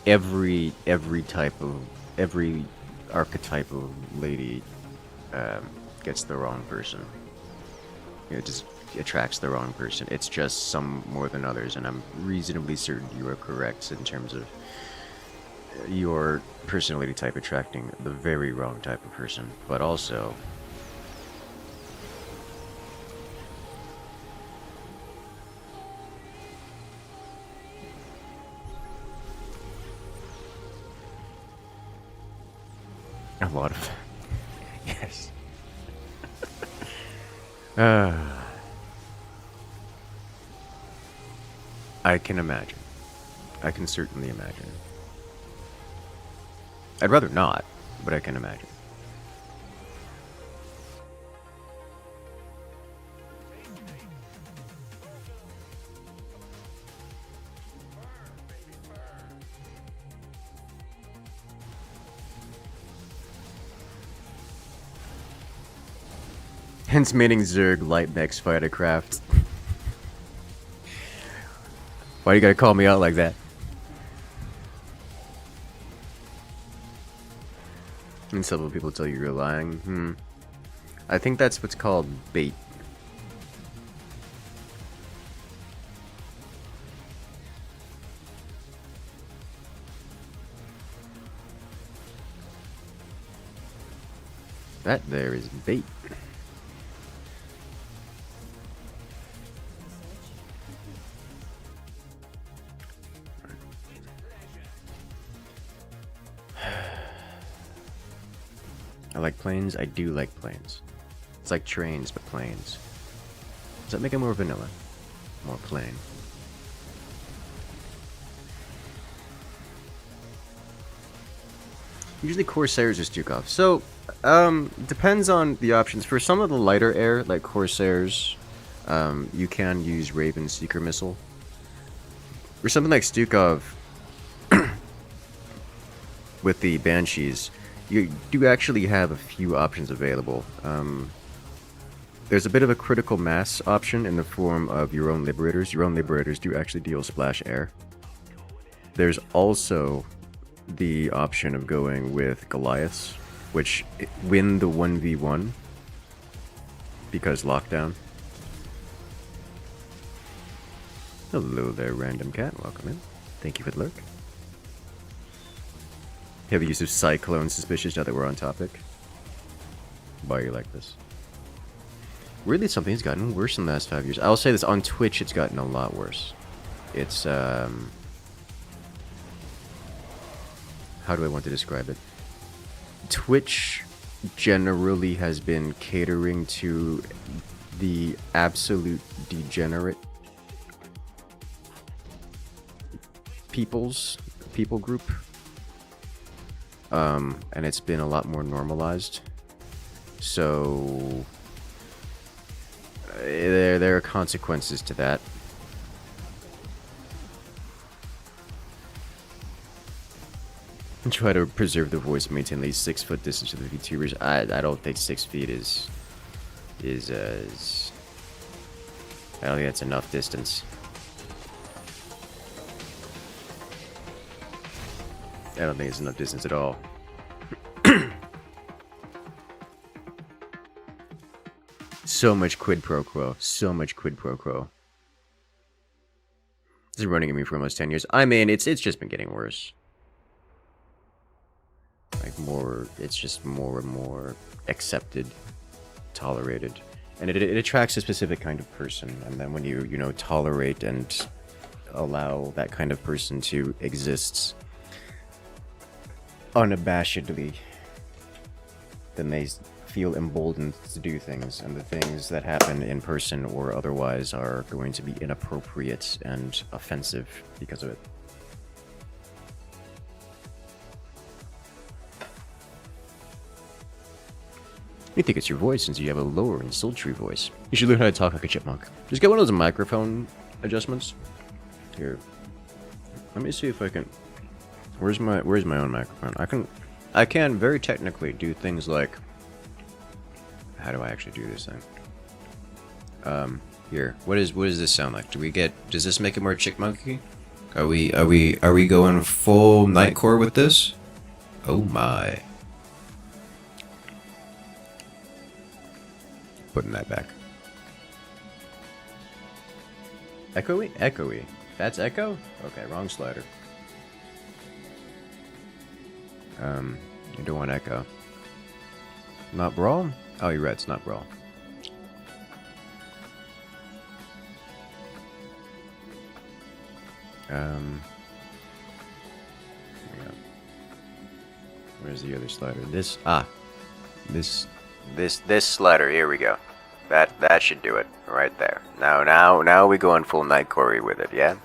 Every archetype of lady gets the wrong person. It just attracts the wrong person. It's just some more than others, and I'm reasonably certain you are correct in terms of your personality type attracting the very wrong type of person. But also, a lot of yes. I can imagine. I can certainly imagine. I'd rather not, but I can imagine. Hence meaning Zerg light mechs fightercraft. Why you gotta call me out like that? And several people tell you you're lying. I think that's what's called bait. That there is bait. I like planes. I do like planes. It's like trains, but planes. Does that make it more vanilla? More plain? Usually Corsairs or Stukov. So, depends on the options. For some of the lighter air, like Corsairs, you can use Raven Seeker Missile. For something like Stukov, with the Banshees, you do actually have a few options available. There's a bit of a critical mass option in the form of your own Liberators. Your own Liberators do actually deal splash air. There's also the option of going with Goliaths, which win the 1v1 because lockdown. Hello there, random cat. Welcome in. Thank you for the lurk. Heavy use of Cyclone suspicious now that we're on topic. Why are you like this? Really, something's gotten worse in the last 5 years. I'll say this, on Twitch it's gotten a lot worse. It's, how do I want to describe it? Twitch generally has been catering to the absolute degenerate people group. And it's been a lot more normalized. So there are consequences to that. Try to preserve the voice, maintain at least 6 foot distance to the VTubers. I don't think 6 feet is I don't think that's enough distance. I don't think it's enough distance at all. So much quid pro quo. So much quid pro quo. This is running at me for almost 10 years. I mean, it's just been getting worse. Like more, it's just more and more accepted, tolerated. And it attracts a specific kind of person. And then when you know, tolerate and allow that kind of person to exist unabashedly, then they feel emboldened to do things, and the things that happen in person or otherwise are going to be inappropriate and offensive because of it. You think it's your voice since you have a lower and sultry voice. You should learn how to talk like a chipmunk. Just get one of those microphone adjustments. Here. Let me see if I can... Where's my own microphone? I can very technically do things like... How do I actually do this thing? Here. What does this sound like? Does this make it more chickmonkey? Are we going full nightcore with this? Oh my. Putting that back. Echoey? Echoey. That's echo? Okay, wrong slider. You don't want echo. Not brawl? Oh, you're right, it's not brawl. Here we go. Where's the other slider? This slider, here we go. That should do it right there. Now we going full nightcore with it, yeah?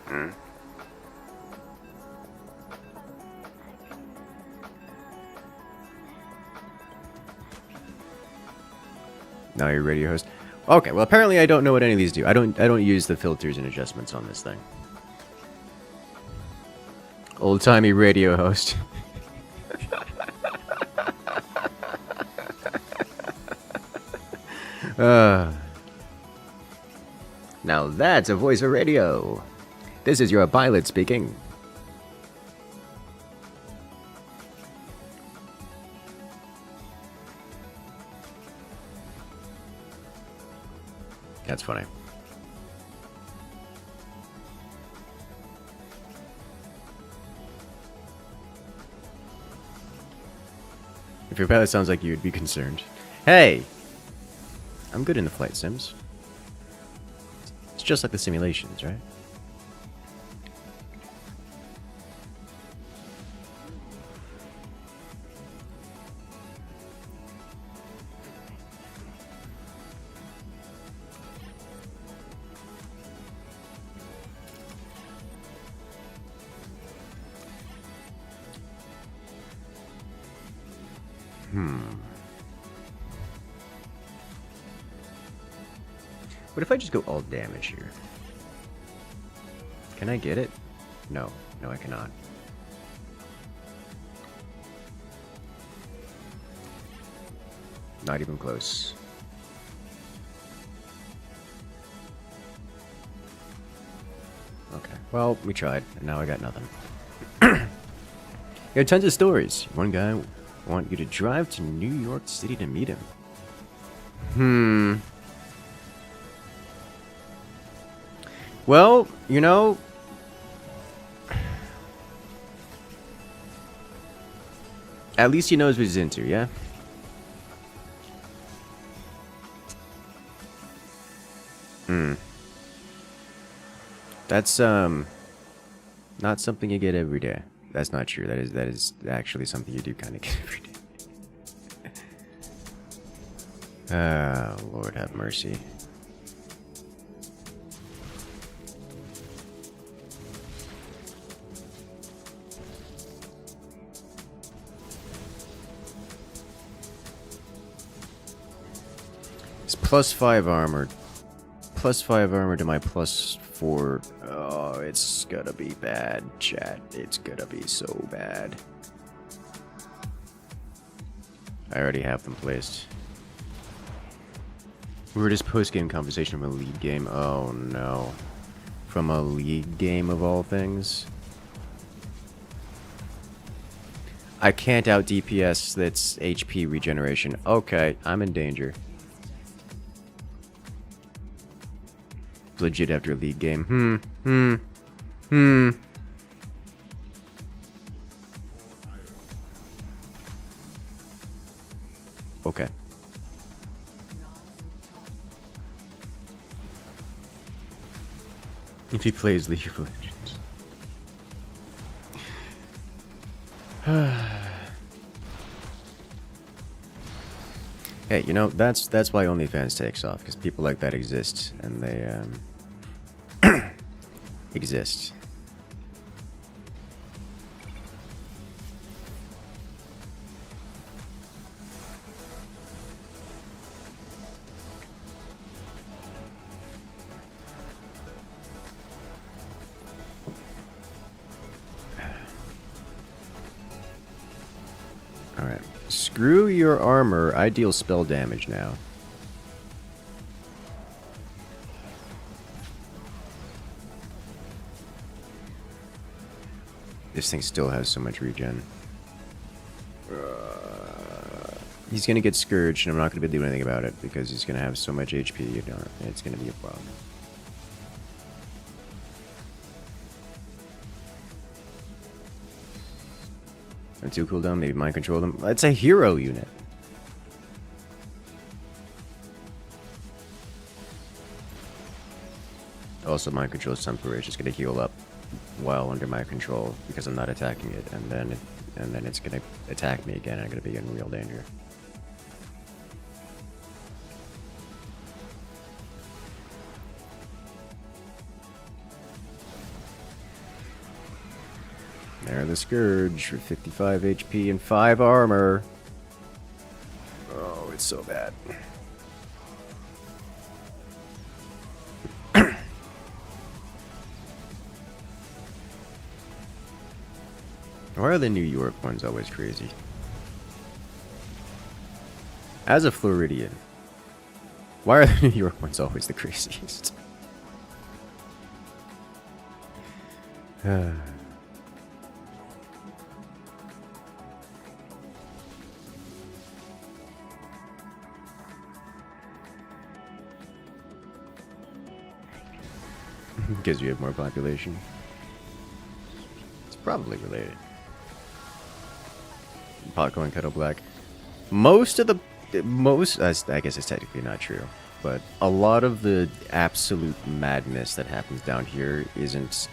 Now you're radio host. Okay, well apparently I don't know what any of these do. I don't use the filters and adjustments on this thing. Old-timey radio host. Now that's a voice for radio. This is your pilot speaking. That's funny. If your pilot sounds like you, would be concerned. Hey! I'm good in the flight sims. It's just like the simulations, right? What if I just go all damage here? Can I get it? No. No, I cannot. Not even close. Okay. Well, we tried, and now I got nothing. You had tons of stories. One guy want you to drive to New York City to meet him. Well, you know, at least he knows what he's into, yeah? That's, not something you get every day. That's not true. That is actually something you do kind of get every day. Oh, Lord have mercy. It's +5 armor. +5 armor to my +4. Oh, it's gonna be bad, chat. It's gonna be so bad. I already have them placed. We were just post-game conversation from a league game. Oh no. From a league game of all things. I can't out DPS that's HP regeneration. Okay, I'm in danger. Legit after a league game. Okay. If he plays League of Legends. Hey, you know, that's why OnlyFans takes off, because people like that exist, and they, exist. Alright. Screw your armor. I deal spell damage now. This thing still has so much regen. He's gonna get scourged, and I'm not gonna be able to do anything about it, because he's gonna have so much HP, you know, it's gonna be a problem. And 2 cooldown, maybe mind control them. It's a hero unit. Also, mind control is temporary. It's just gonna heal up while under my control because I'm not attacking it, and then it's gonna attack me again. And I'm gonna be in real danger. There, the Scourge for 55 HP and 5 armor. Oh, it's so bad. Why are the New York ones always crazy? As a Floridian, why are the New York ones always the craziest? Because you have more population. It's probably related. Potco and Kettle Black. I guess it's technically not true, but a lot of the absolute madness that happens down here isn't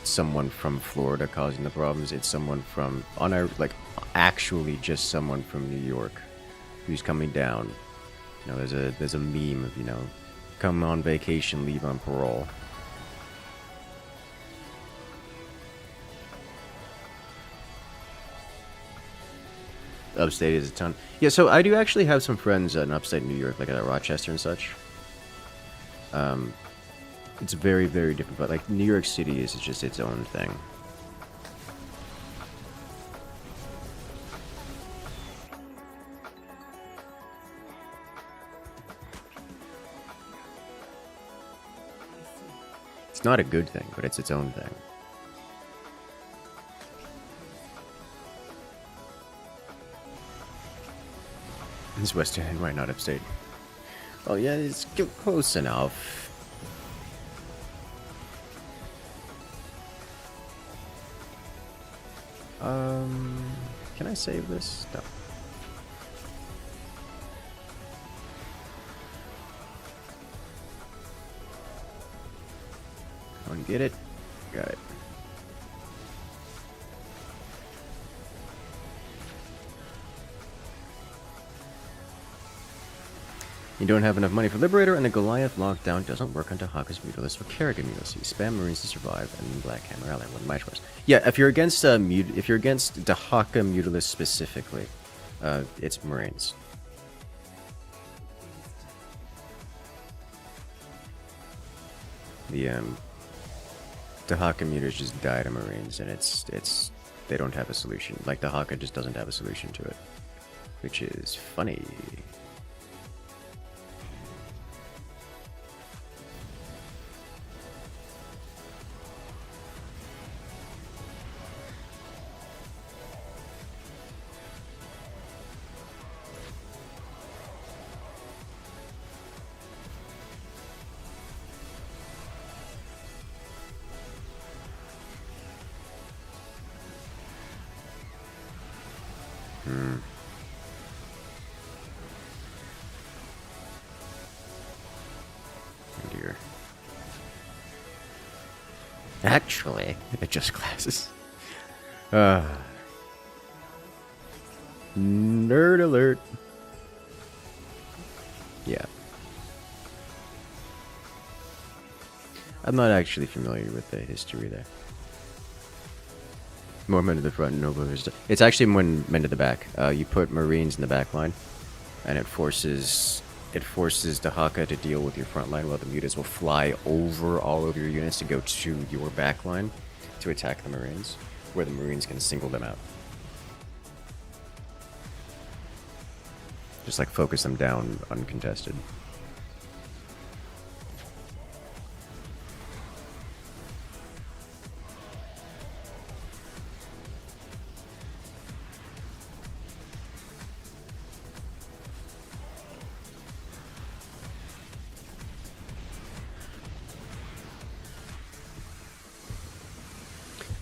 someone from Florida causing the problems. It's someone from, actually just someone from New York who's coming down. You know, there's a meme of, you know, come on vacation, leave on parole. Upstate is a ton. Yeah, so I do actually have some friends in upstate New York, like at Rochester and such. It's very, very different, but like New York City is just its own thing. It's not a good thing, but it's its own thing. It's Western and why not upstate? Oh yeah, it's close enough. Can I save this? No. Come on, get it. Got it. You don't have enough money for Liberator, and the Goliath lockdown doesn't work on Dahaka's Mutalisk or Kerrigan Mutalisk. Spam Marines to survive, and then Black Hammer Ally. One of my choice. Yeah, if you're against if you're against Dahaka Mutalisk specifically, it's Marines. The Dahaka Mutalisk just die to Marines, and it's they don't have a solution. Like Dahaka just doesn't have a solution to it, which is funny. Actually, it just classes. Nerd alert. Yeah. I'm not actually familiar with the history there. More men to the front, no movers. It's actually men to the back. You put Marines in the back line, and it forces the Haka to deal with your front line, while the mutas will fly over all of your units to go to your back line to attack the Marines, where the Marines can single them out. Just like focus them down uncontested.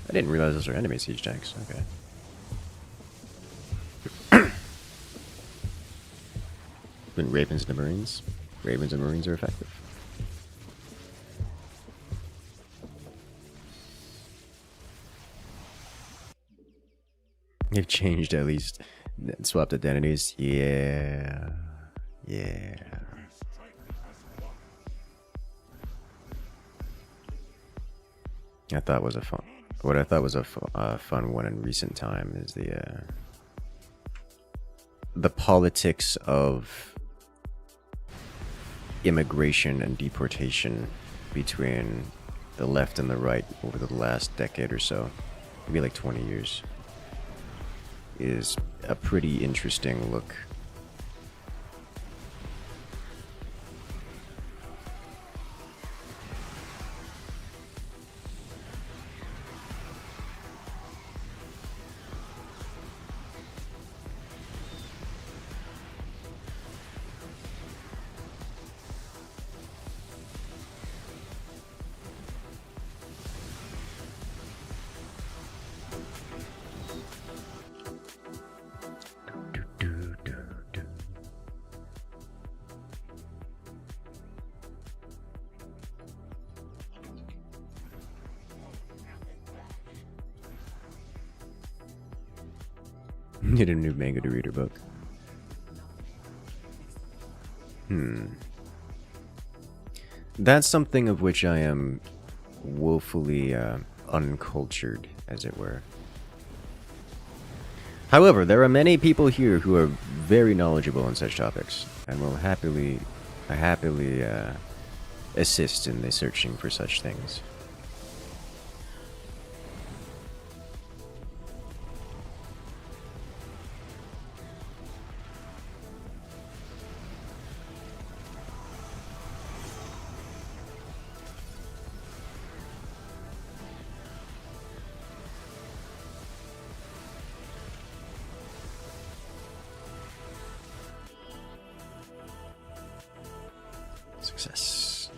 I didn't realize those were enemy siege tanks. Okay. When Ravens and Marines. Ravens and Marines are effective. They've changed at least. Swapped identities. Yeah. Yeah. I thought was a fun. What I thought was a fun one in recent time is the politics of immigration and deportation between the left and the right over the last decade or so, maybe like 20 years, is a pretty interesting look. Need a new manga to read or book. That's something of which I am woefully uncultured, as it were. However, there are many people here who are very knowledgeable on such topics, and will happily assist in the searching for such things. Success.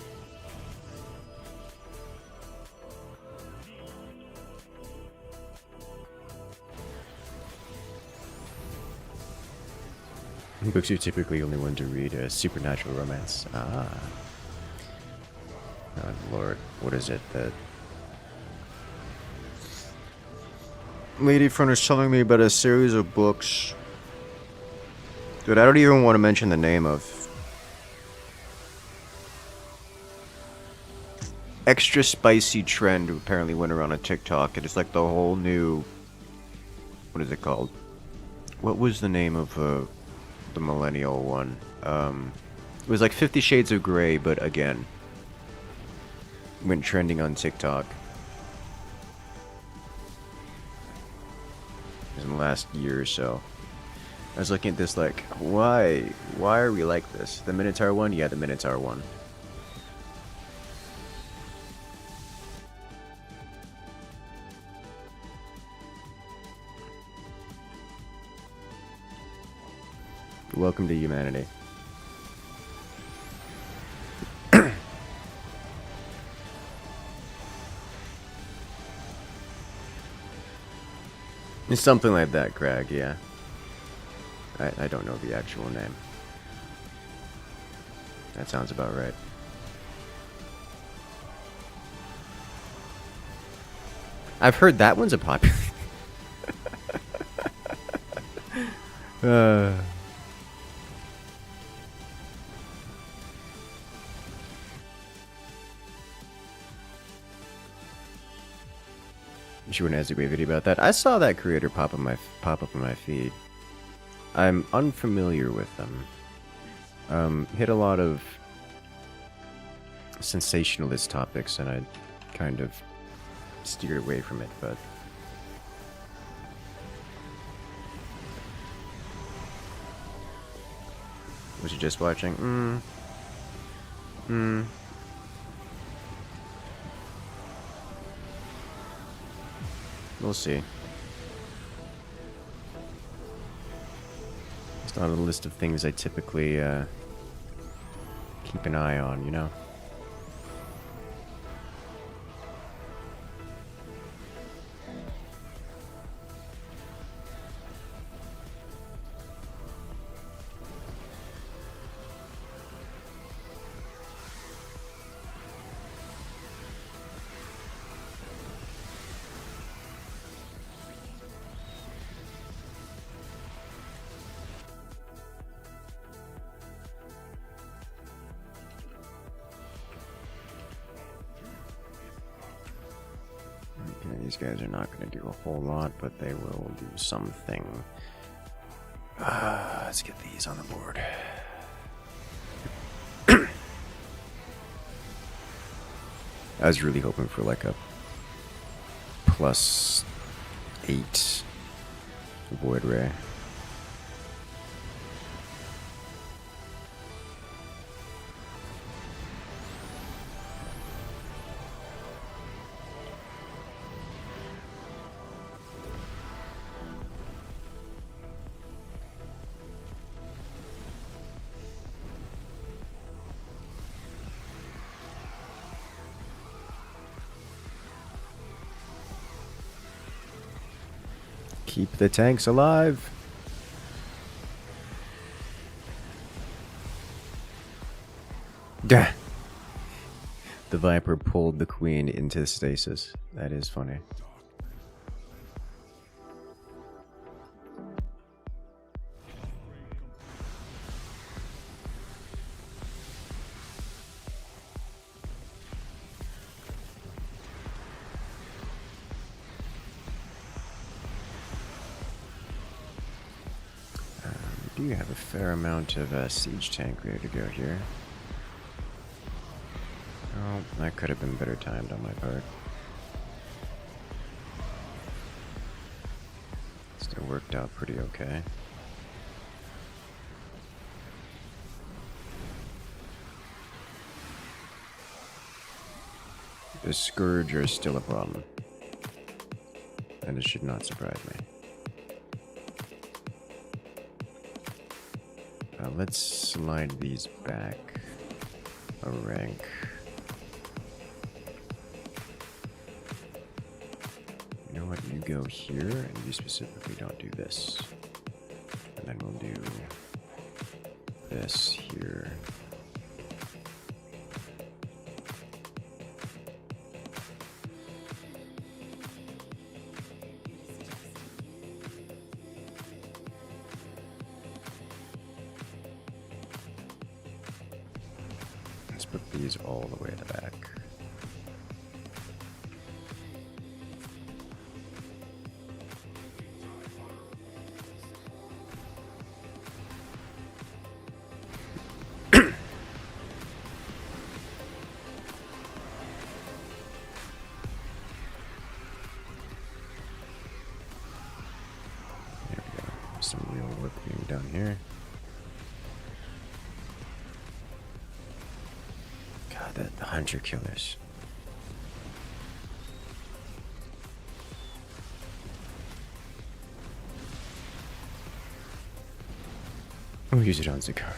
Books you typically only want to read a supernatural romance. Ah. Oh, Lord, what is it that lady friend is telling me about? A series of books. Dude, I don't even want to mention the name of. Extra spicy trend apparently went around on TikTok. It is like the whole new. What is it called? What was the name of the millennial one? It was like 50 Shades of Grey, but again, went trending on TikTok in the last year or so. I was looking at this like, why are we like this? The Minotaur one? Yeah, the Minotaur one. Welcome to humanity. It's something like that, Craig, yeah. I don't know the actual name. That sounds about right. I've heard that one's a popular. She wouldn't has a great video about that. I saw that creator pop up in my feed. I'm unfamiliar with them. Hit a lot of sensationalist topics, and I kind of steered away from it, but was you just watching? We'll see. It's not on the list of things I typically keep an eye on, you know? These guys are not going to do a whole lot, but they will do something. Let's get these on the board. I was really hoping for like a +8 Void Ray. Keep the tanks alive. Gah. The Viper pulled the Queen into stasis. That is funny. We do have a fair amount of siege tank ready to go here. Oh, that could have been better timed on my part. Still worked out pretty okay. The Scourge are still a problem. And it should not surprise me. Let's slide these back a rank. You know what? You go here, and you specifically don't do this. And then we'll do this here. Let's put these all the way in the back. There we go. Some real work being done here. The hunter killers. We'll use it on Zakar.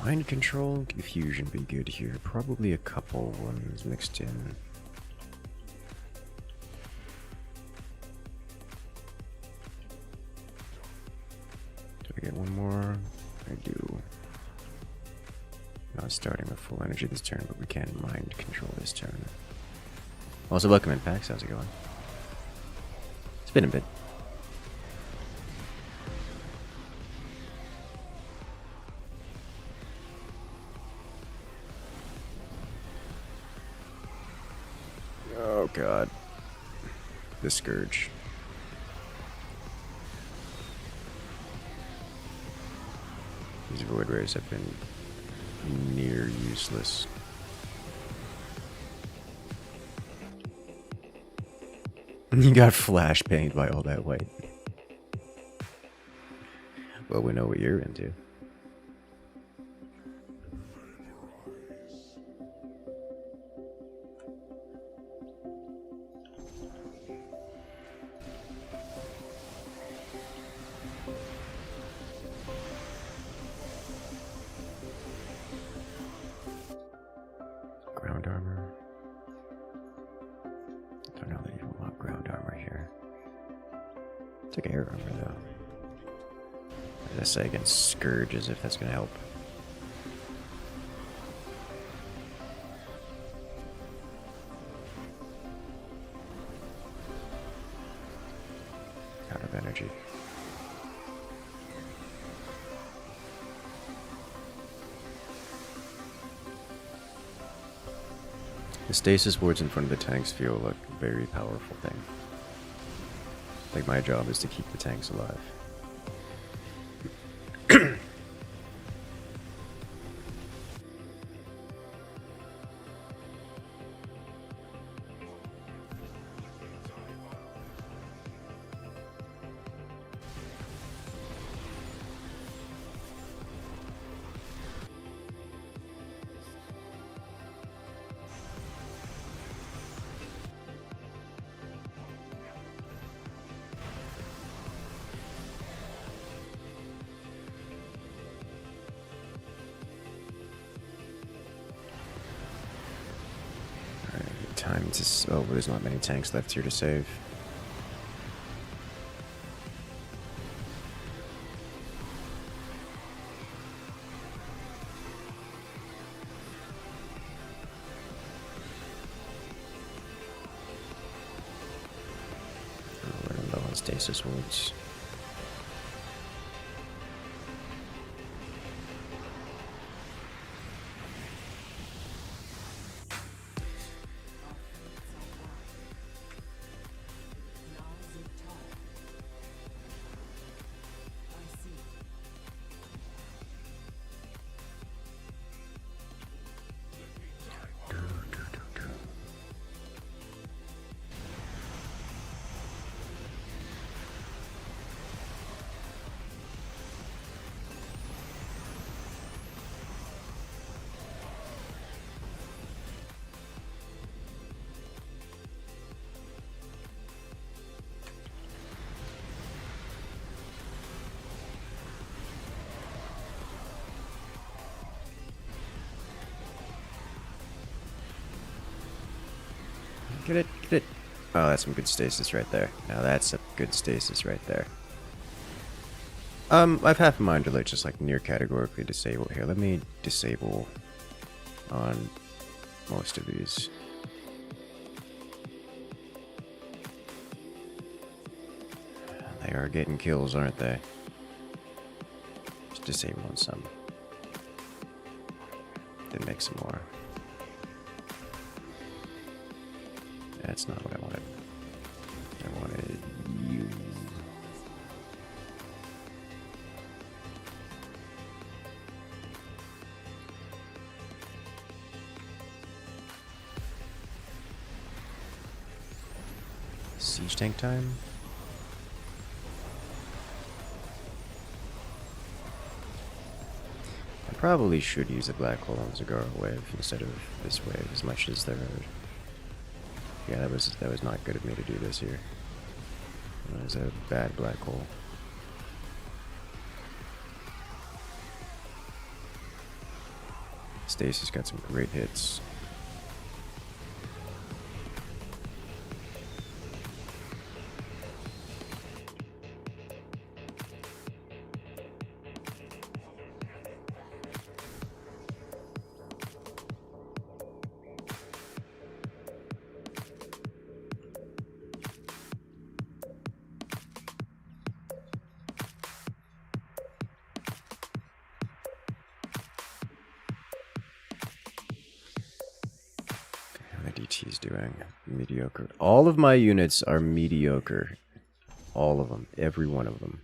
Mind control, diffusion be good here. Probably a couple ones mixed in. get one more? I do. Not starting with full energy this turn, but we can mind control this turn. Also, welcome in, Pax. How's it going? It's been a bit. Oh god. The Scourge. These Void Rays have been near useless. You got flash banged by all that white. Well, we know what you're into. Ground armor. Don't know that you want ground armor here. Take air armor though. I just say against Scourges if that's gonna help. Out of energy. The stasis wards in front of the tanks feel like a very powerful thing. Like my job is to keep the tanks alive. Time to... Oh, there's not many tanks left here to save. Oh, we're low on stasis wards. Get it, get it. Oh, that's some good stasis right there. Now that's a good stasis right there. I've half a mind to like just like near categorically disable here. Let me disable on most of these. They are getting kills, aren't they? Just disable on some. Then make some more. That's not what I wanted. I wanted you. Siege tank time? I probably should use a black hole on Zagara wave instead of this wave as much as there are. Yeah, that was not good of me to do this here. That was a bad black hole. Stasis got some great hits. AT's doing? Mediocre. All of my units are mediocre. All of them. Every one of them.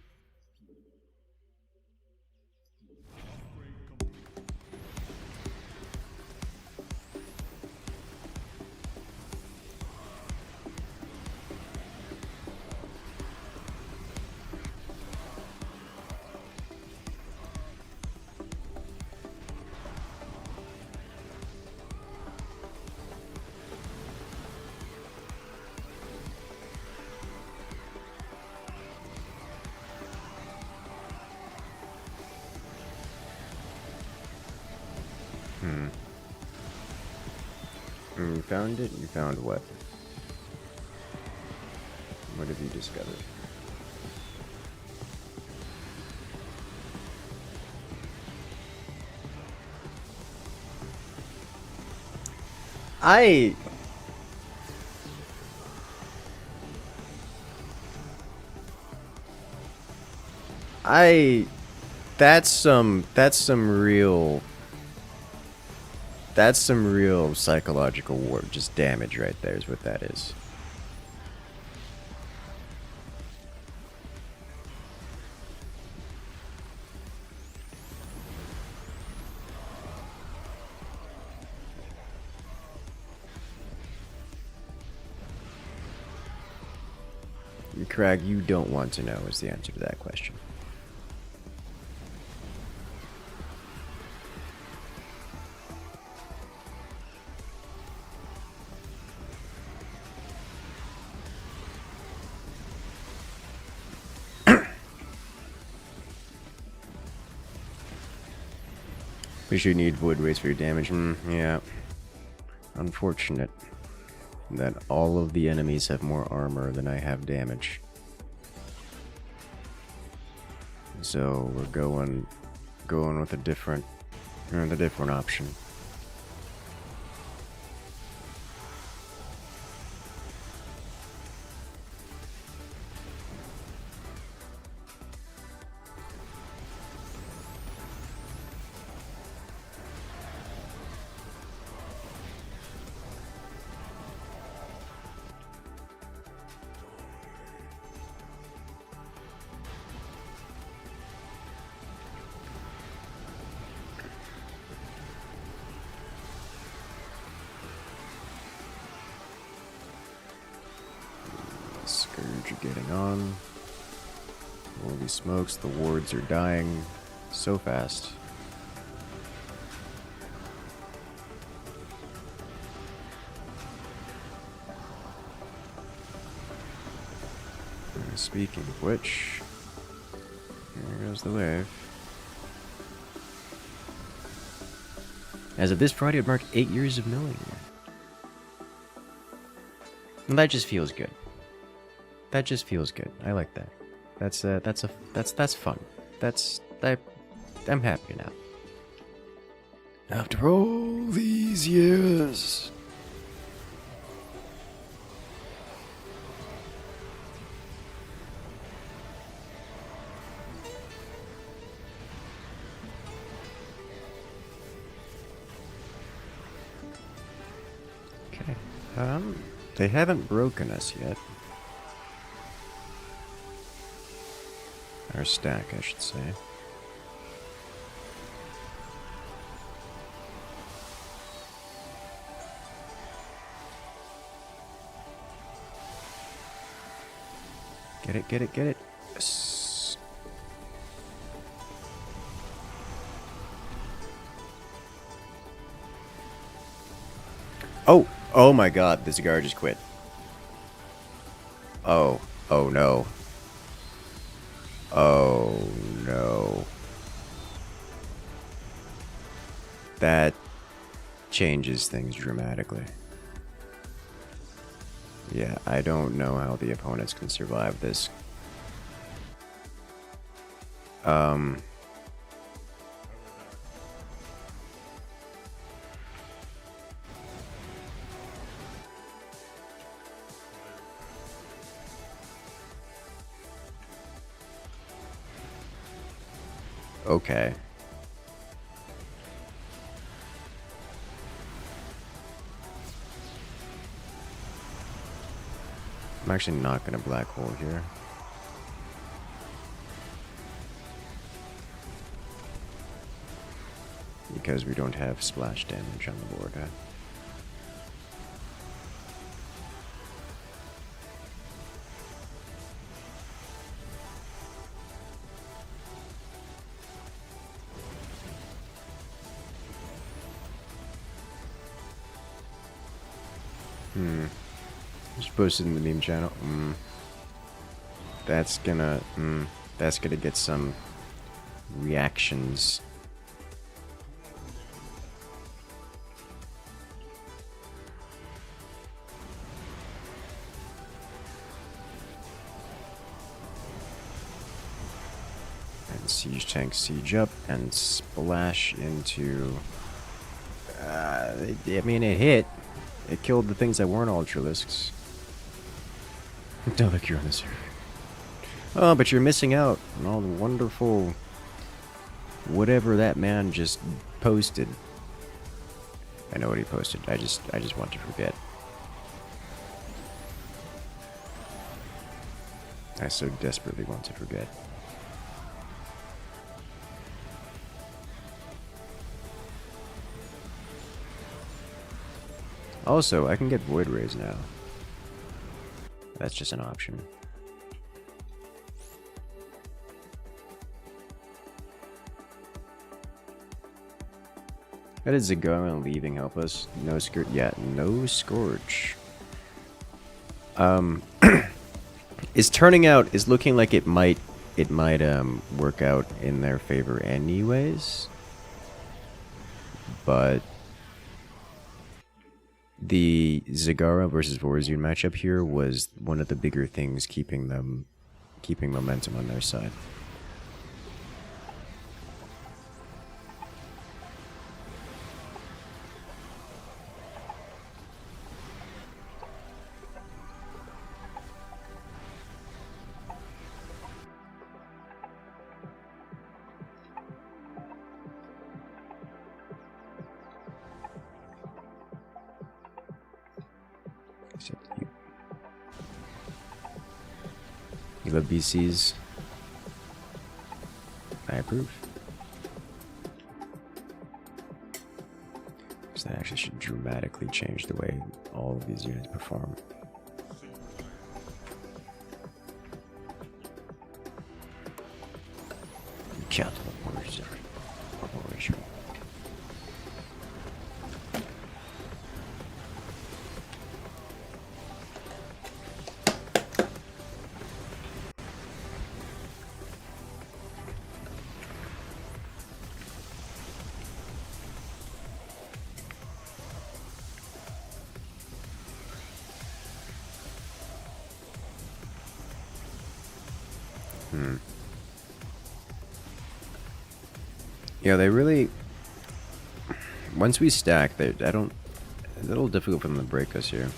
You found it? You found what? What have you discovered? That's some real psychological war, just damage right there is what that is. Crag, you don't want to know is the answer to that question. Wish you need wood waste for your damage. Yeah. Unfortunate that all of the enemies have more armor than I have damage. So we're going with the different option. Scourge are getting on. Holy smokes, the wards are dying so fast. And speaking of which, here goes the wave. As of this Friday, it marked 8 years of milling. And that just feels good. That just feels good. I like that. That's fun. I'm happy now. After all these years. Okay. They haven't broken us yet. Our stack, I should say. Get it, get it, get it. Yes. Oh my god, this guard just quit. Oh no. Oh no. That changes things dramatically. Yeah, I don't know how the opponents can survive this. Okay. I'm actually not going to black hole here. Because we don't have splash damage on the board, huh? Just posted in the meme channel. That's gonna get some reactions. And siege tank siege up and splash into. I mean, it hit. It killed the things that weren't Ultralisks. Don't look, you're on the server. Oh, but you're missing out on all the wonderful whatever that man just posted. I know what he posted. I just want to forget. I so desperately want to forget. Also, I can get Void Rays now. That's just an option. How did Zagara leaving help us? No Scourge. Yeah, no Scourge. Is looking like it might work out in their favor anyways. But the Zagara versus Vorazun matchup here was one of the bigger things keeping momentum on their side. You love BCs. I approve. Because that actually should dramatically change the way all of these units perform. Count the orders every corporation. Yeah, they really. Once we stack, I don't. It's a little difficult for them to break us here.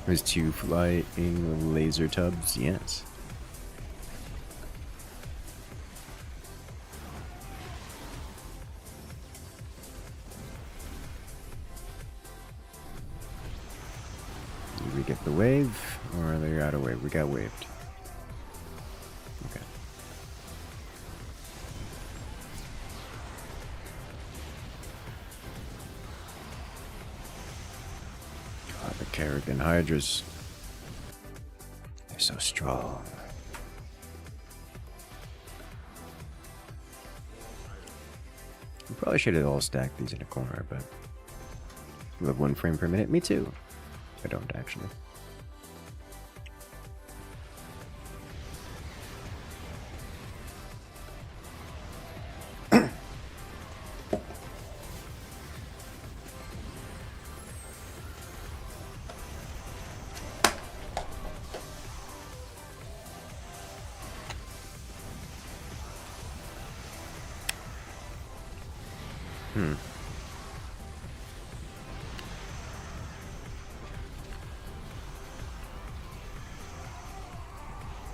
There's 2 flying laser tubs, yes. Did we get the wave, or are they out of wave? We got waved. Okay. God, the Kerrigan Hydras. They're so strong. We probably should have all stacked these in a corner, but we have 1 frame per minute. Me too. I don't actually.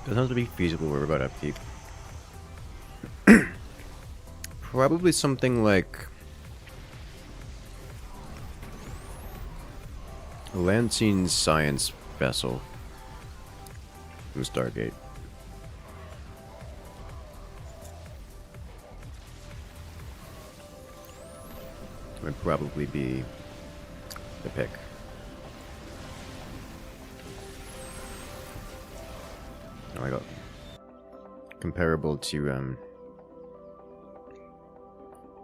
Doesn't have to be feasible. We're about upkeep. Probably something like Lansing science vessel from Stargate. Would probably be the pick. Oh, I got comparable to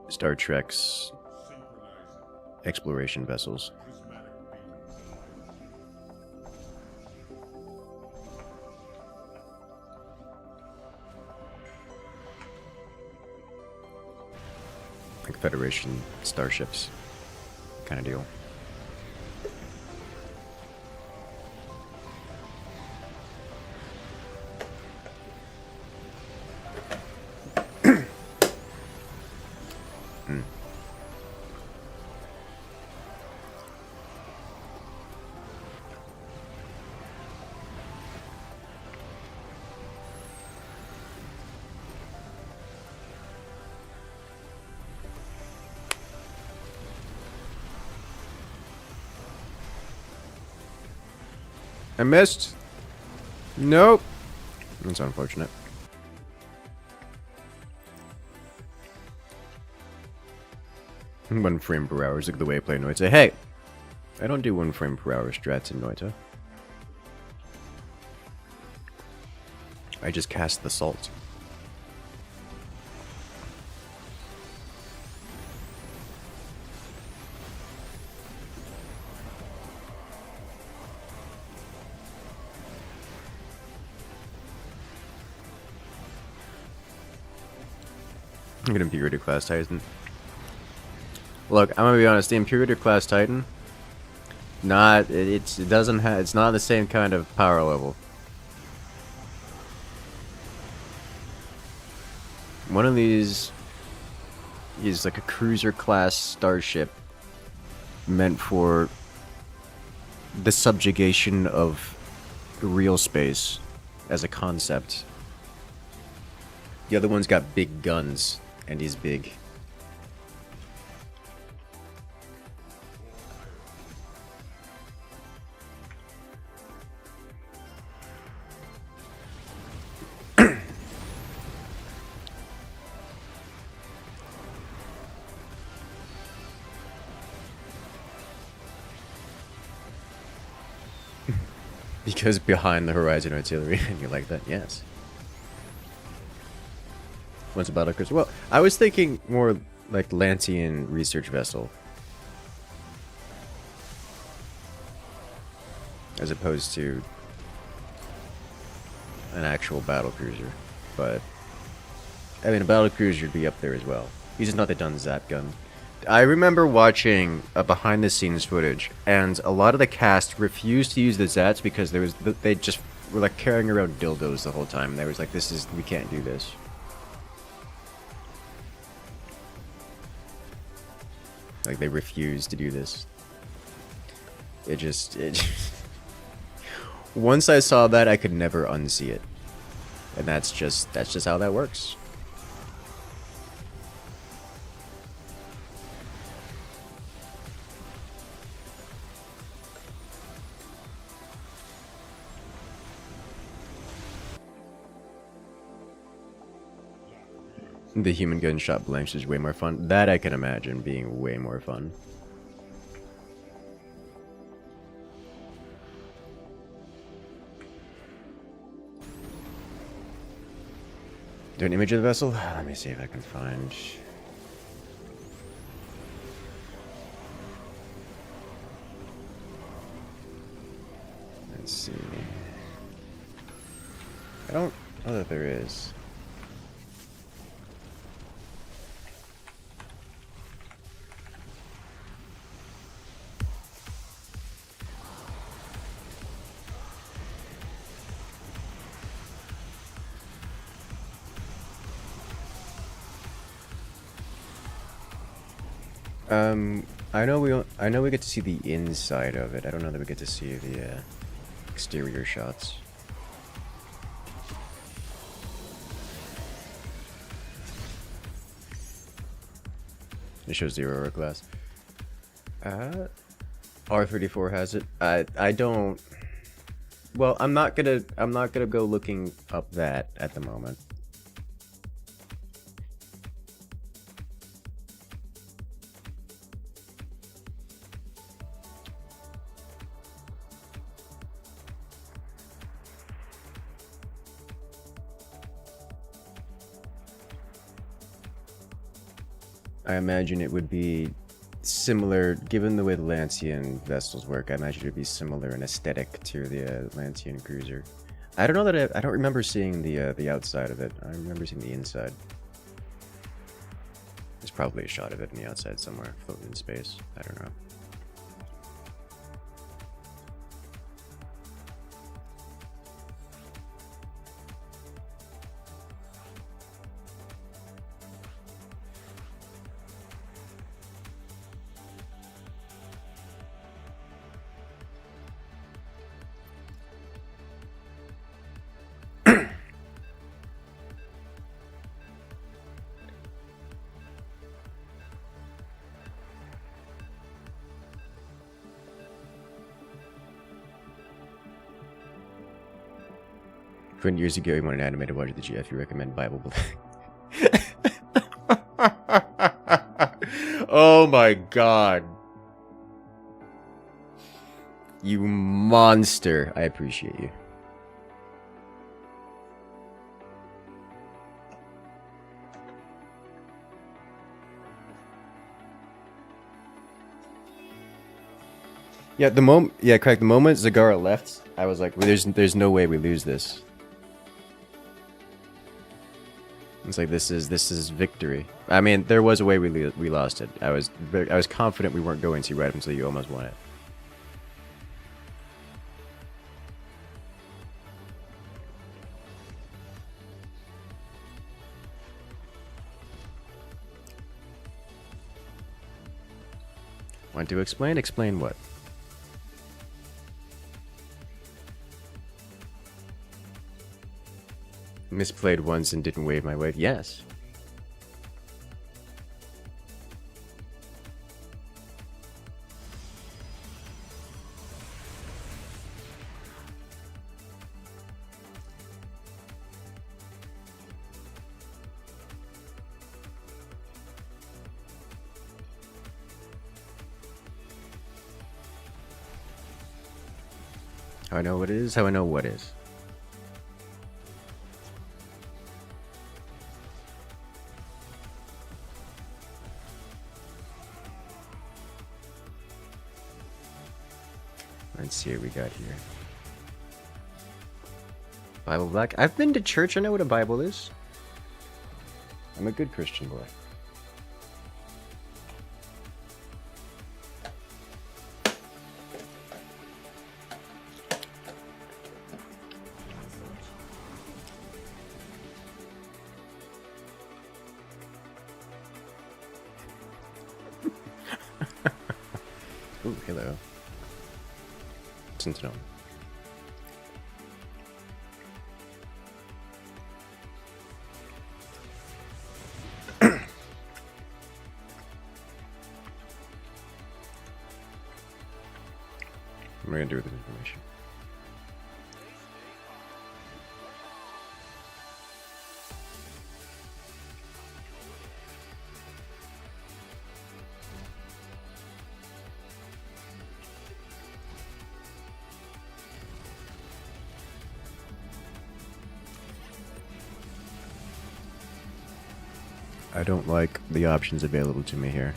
Star Trek's exploration vessels. Like Federation starships kind of deal. I missed. Nope. That's unfortunate. One frame per hour is like the way I play Noita. Hey! I don't do 1 frame per hour strats in Noita. I just cast the salt. I'm gonna Imperator class Titan. Look, I'm gonna be honest. The Imperator class Titan, it's not the same kind of power level. One of these is like a cruiser class starship meant for the subjugation of real space as a concept. The other one's got big guns. And he's big. Because behind the horizon artillery, and you like that? Yes. Once a battle cruiser. Well, I was thinking more like Lantian research vessel, as opposed to an actual battle cruiser. But I mean, a battle cruiser would be up there as well. He's just not the done zap gun. I remember watching behind-the-scenes footage, and a lot of the cast refused to use the Zats because they just were like carrying around dildos the whole time. They was like, we can't do this. Like, they refused to do this. It just once I saw that, I could never unsee it. And that's just how that works. The human gunshot blanks is way more fun. That I can imagine being way more fun. Do an image of the vessel? Let me see if I can find. Let's see. I don't know that there is. I know we get to see the inside of it. I don't know that we get to see the exterior shots. It shows the Aurora class. R34 has it. I don't. Well, I'm not gonna go looking up that at the moment. I imagine it would be similar, given the way the Lancian vessels work. I imagine it would be similar in aesthetic to the Lancian cruiser. I don't know that I don't remember seeing the outside of it. I remember seeing the inside. There's probably a shot of it in the outside somewhere, floating in space. I don't know. From years ago, you wanted an animated watch of the GF. You recommend Bible. Oh my god. You monster. I appreciate you. Yeah, correct. The moment Zagara left, I was like, well, there's no way we lose this. It's like this is victory. I mean, there was a way we lost it. I was confident we weren't going to right up until you almost won it. Want to explain? Explain what? Misplayed once and didn't wave my wave. Yes. How I know what is? How I know what is? Let's see what we got here. Bible Black. I've been to church. I know what a Bible is. I'm a good Christian boy. Ooh, hello. Sentinel. What am I gonna do with this information? I don't like the options available to me here.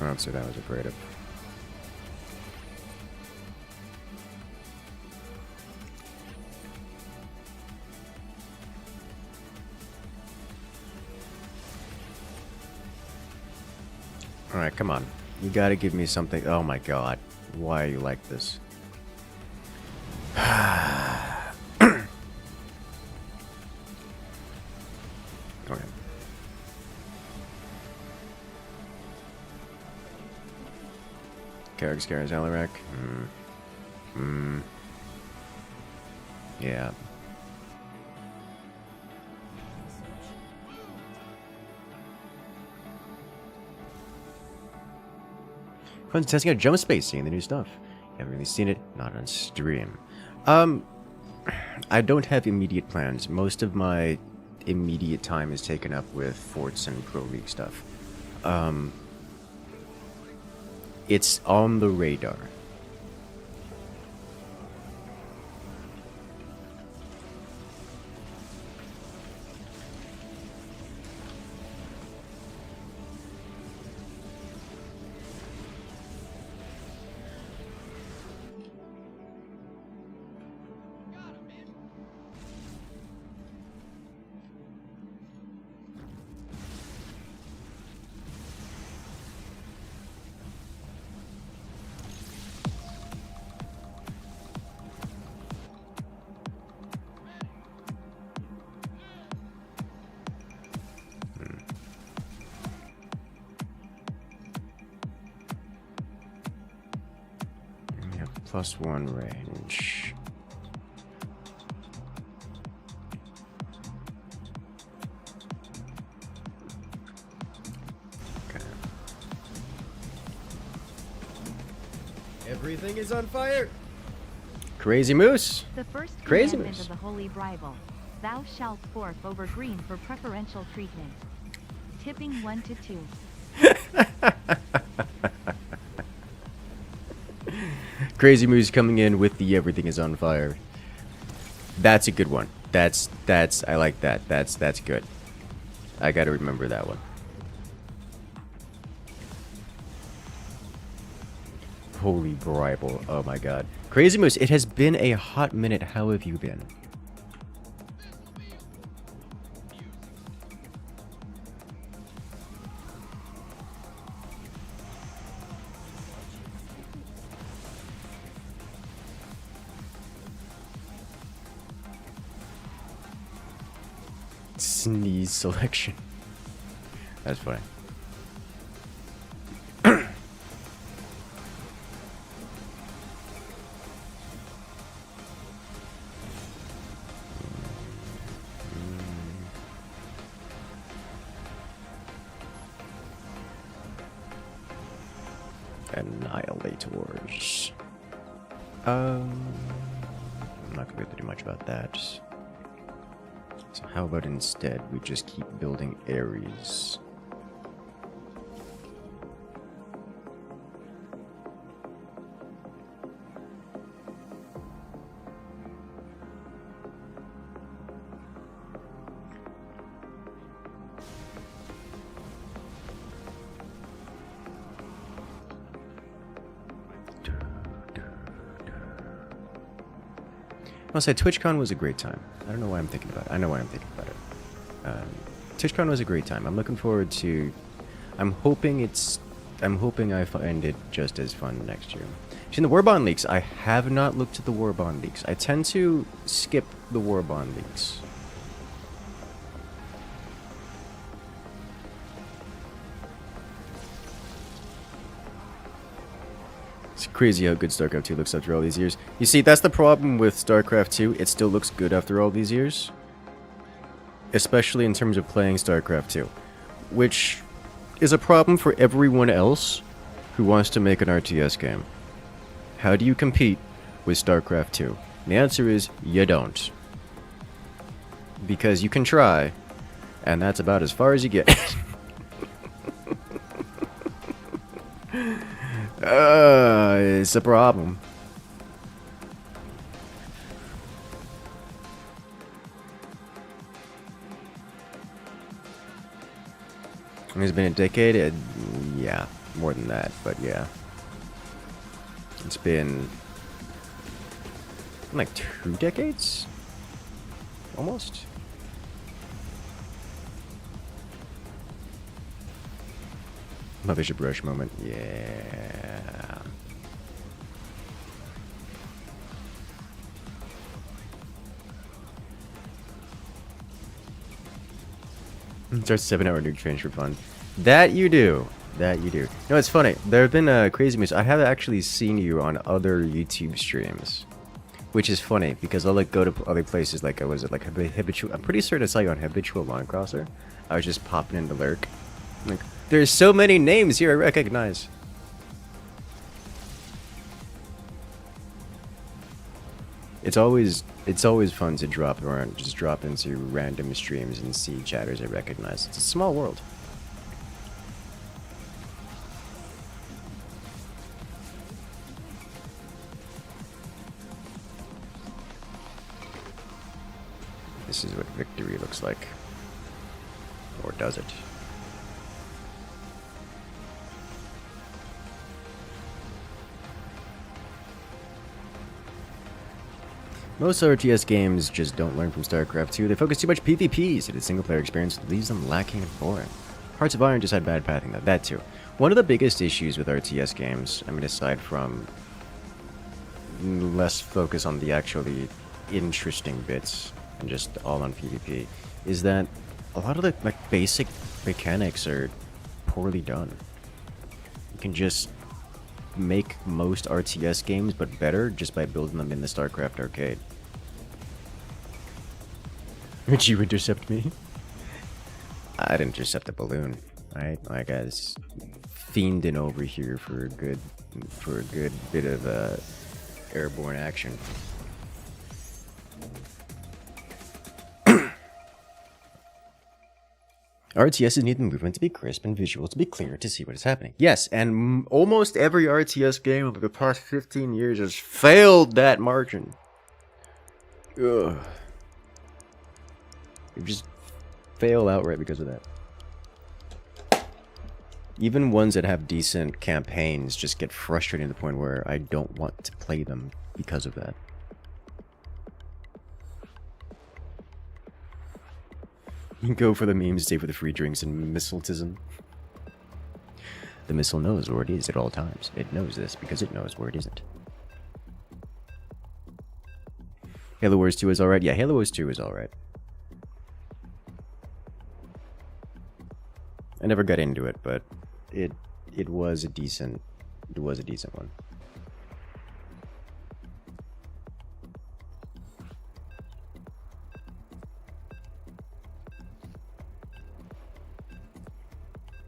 I don't say that was afraid of. Alright, come on. You gotta give me something. Oh my god. Why are you like this? Okay. Carrick, Scaraz, Alarak. Yeah. Fun testing out jump space, seeing the new stuff. Haven't really seen it, not on stream. I don't have immediate plans. Most of my immediate time is taken up with Forts and Pro League stuff. It's on the radar. +1 range. Okay. Everything is on fire. Crazy Moose. The first Crazy commandment Moose. of the Holy Bible. Thou shalt forth over green for preferential treatment. Tipping 1 to 2. Crazy Moose coming in with the everything is on fire. That's a good one. That's I like that. That's good. I gotta remember that one. Holy Bible. Oh my god. Crazy Moose, it has been a hot minute. How have you been? Sneeze selection. That's funny. Annihilators. I'm not gonna be able to do much about that. So how about instead we just keep building Ares? I'll say TwitchCon was a great time. I don't know why I'm thinking about it. I know why I'm thinking about it. TwitchCon was a great time. I'm looking forward to... I'm hoping I find it just as fun next year. In the Warbond leaks, I have not looked at the Warbond leaks. I tend to skip the Warbond leaks. It's crazy how good StarCraft II looks after all these years. You see, that's the problem with StarCraft II. It still looks good after all these years. Especially in terms of playing StarCraft II. Which is a problem for everyone else who wants to make an RTS game. How do you compete with StarCraft II? And the answer is, you don't. Because you can try, and that's about as far as you get. It's a problem. It's been a decade? Yeah, more than that, but yeah. It's been like 2 decades? Almost? My Bishop Rush moment. Yeah. Start 7-hour nuke change for fun. That you do. That you do. No, it's funny. There have been Crazy Moose. I have actually seen you on other YouTube streams. Which is funny, because I'll like go to other places like, was it like Habitual? I'm pretty certain I saw you on Habitual Line Crosser. I was just popping into Lurk. I'm like, there's so many names here I recognize. It's always fun to drop around, just drop into random streams and see chatters I recognize. It's a small world. This is what victory looks like. Or does it? Most RTS games just don't learn from StarCraft II. They focus too much PvP, so the single-player experience leaves them lacking and boring. Hearts of Iron just had bad pathing, though. That too. One of the biggest issues with RTS games, I mean, aside from less focus on the actually interesting bits and just all on PvP, is that a lot of the like basic mechanics are poorly done. You can just make most RTS games but better just by building them in the StarCraft arcade. Would you intercept me? I'd intercept a balloon, right? Like I was fiending over here for a good bit of airborne action. RTSs need the movement to be crisp and visual to be clear to see what is happening. Yes, and almost every RTS game over the past 15 years has failed that margin. Ugh. You just fail outright because of that. Even ones that have decent campaigns just get frustrating to the point where I don't want to play them because of that. Go for the memes, stay for the free drinks and missiletism. The missile knows where it is at all times. It knows this because it knows where it isn't. Halo Wars 2 is alright. Yeah, Halo Wars 2 is alright. I never got into it, but it was a decent one.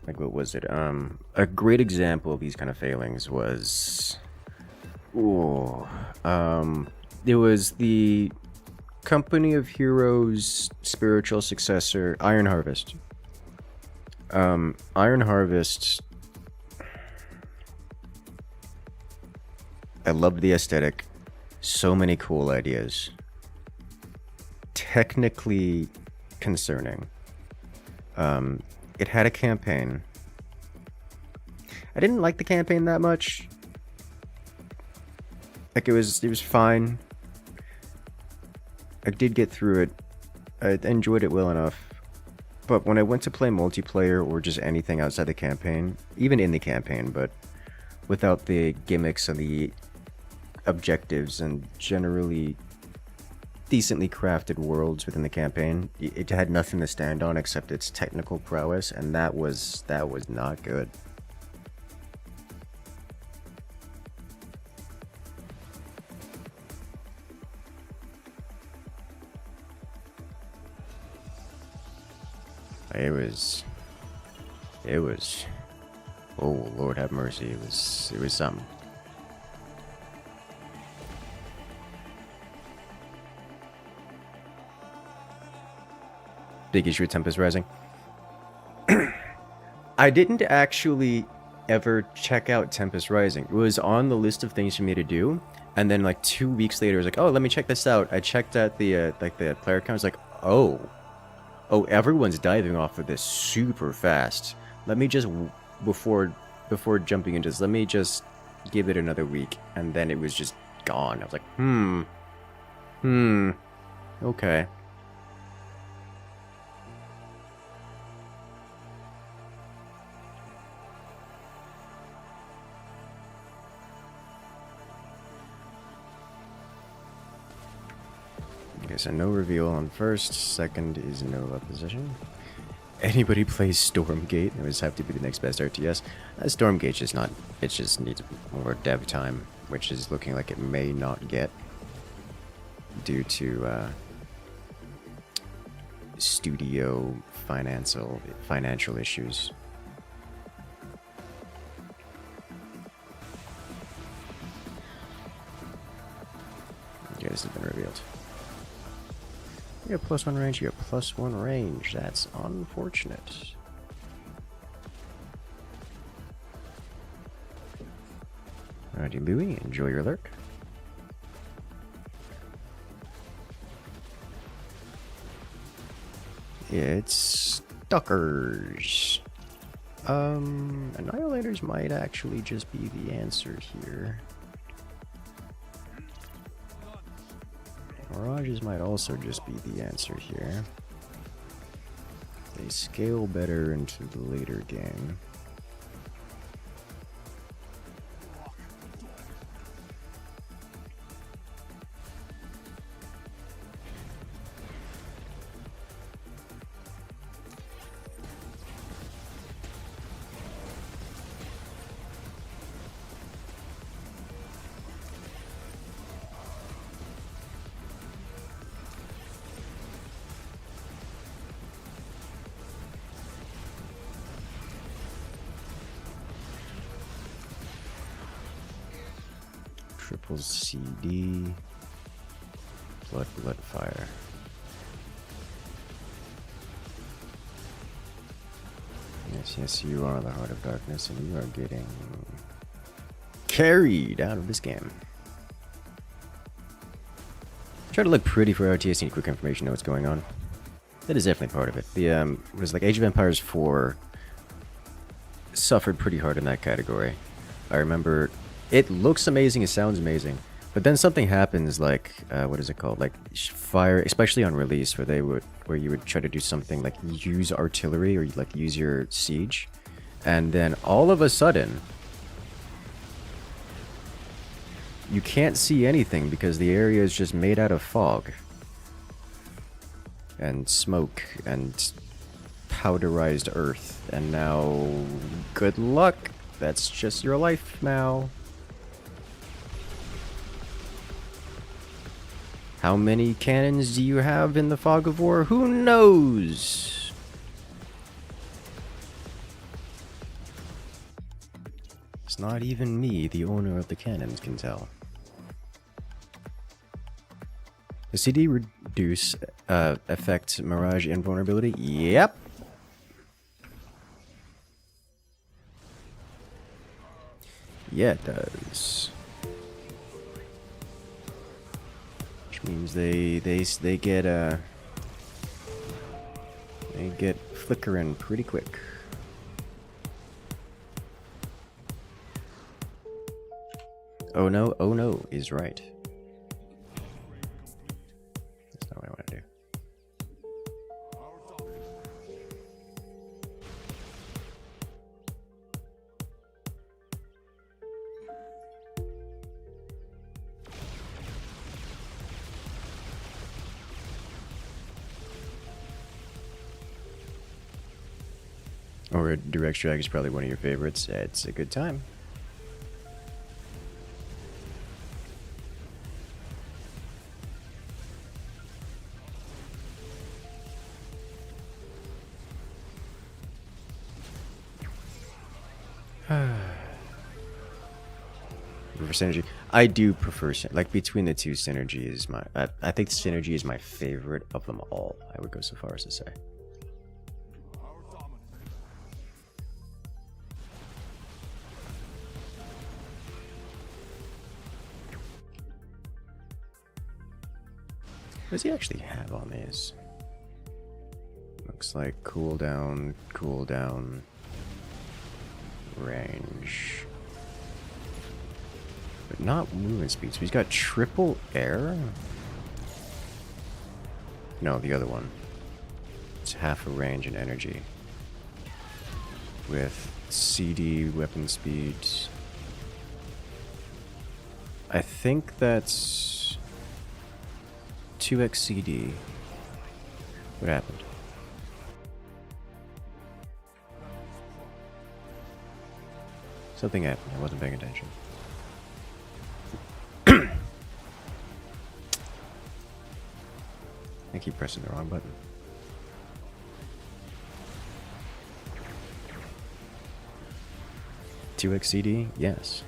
Like, what was it? A great example of these kind of failings was... it was the Company of Heroes' spiritual successor, Iron Harvest. Iron Harvest... I loved the aesthetic. So many cool ideas. Technically concerning. It had a campaign. I didn't like the campaign that much. Like it was fine. I did get through it. I enjoyed it well enough. But when I went to play multiplayer or just anything outside the campaign, even in the campaign, but without the gimmicks and the objectives and generally decently crafted worlds within the campaign, it had nothing to stand on except its technical prowess, and that was not good. It was oh Lord have mercy, it was something. Big issue with Tempest Rising. I didn't actually ever check out Tempest Rising. It was on the list of things for me to do, and then like 2 weeks later, I was like, "Oh, let me check this out." I checked out the like the player count. I was like, "Oh, everyone's diving off of this super fast. Let me just before jumping into this, let me just give it another week." And then it was just gone. I was like, okay. Okay, so no reveal on first. Second is no opposition. Anybody plays Stormgate, it would have to be the next best RTS. Stormgate just not. It just needs more dev time, which is looking like it may not get. due to studio financial issues. Okay, this has been revealed. You have +1 range, you have +1 range. That's unfortunate. Alrighty, Louie, enjoy your lurk. It's Stalkers. Annihilators might actually just be the answer here. Mirages might also just be the answer here. They scale better into the later game. Triple CD. Blood, fire. Yes, you are the Heart of Darkness, and you are getting carried out of this game. Try to look pretty for RTS, need quick information, know what's going on. That is definitely part of it. The it was like Age of Empires 4 suffered pretty hard in that category. I remember it looks amazing, it sounds amazing, but then something happens like what is it called? Like fire, especially on release, where you would try to do something like use artillery or like use your siege, and then all of a sudden you can't see anything because the area is just made out of fog and smoke and powderized earth, and now good luck. That's just your life now. How many cannons do you have in the Fog of War? Who knows? It's not even me, the owner of the cannons, can tell. The CD reduce affect Mirage invulnerability? Yep. Yeah, it does. Means they get flickering pretty quick. Oh no is right. That's not what I want to do. Or Direct Strike is probably one of your favorites. It's a good time. For synergy, I do prefer like between the two, synergy is my. I think synergy is my favorite of them all. I would go so far as to say. What does he actually have on these? Looks like cooldown, range. But not movement speed. So he's got triple air? No, the other one. It's half a range and energy. With CD weapon speed. I think that's 2x CD. What happened? Something happened. I wasn't paying attention. I keep pressing the wrong button. $2X CD? Yes.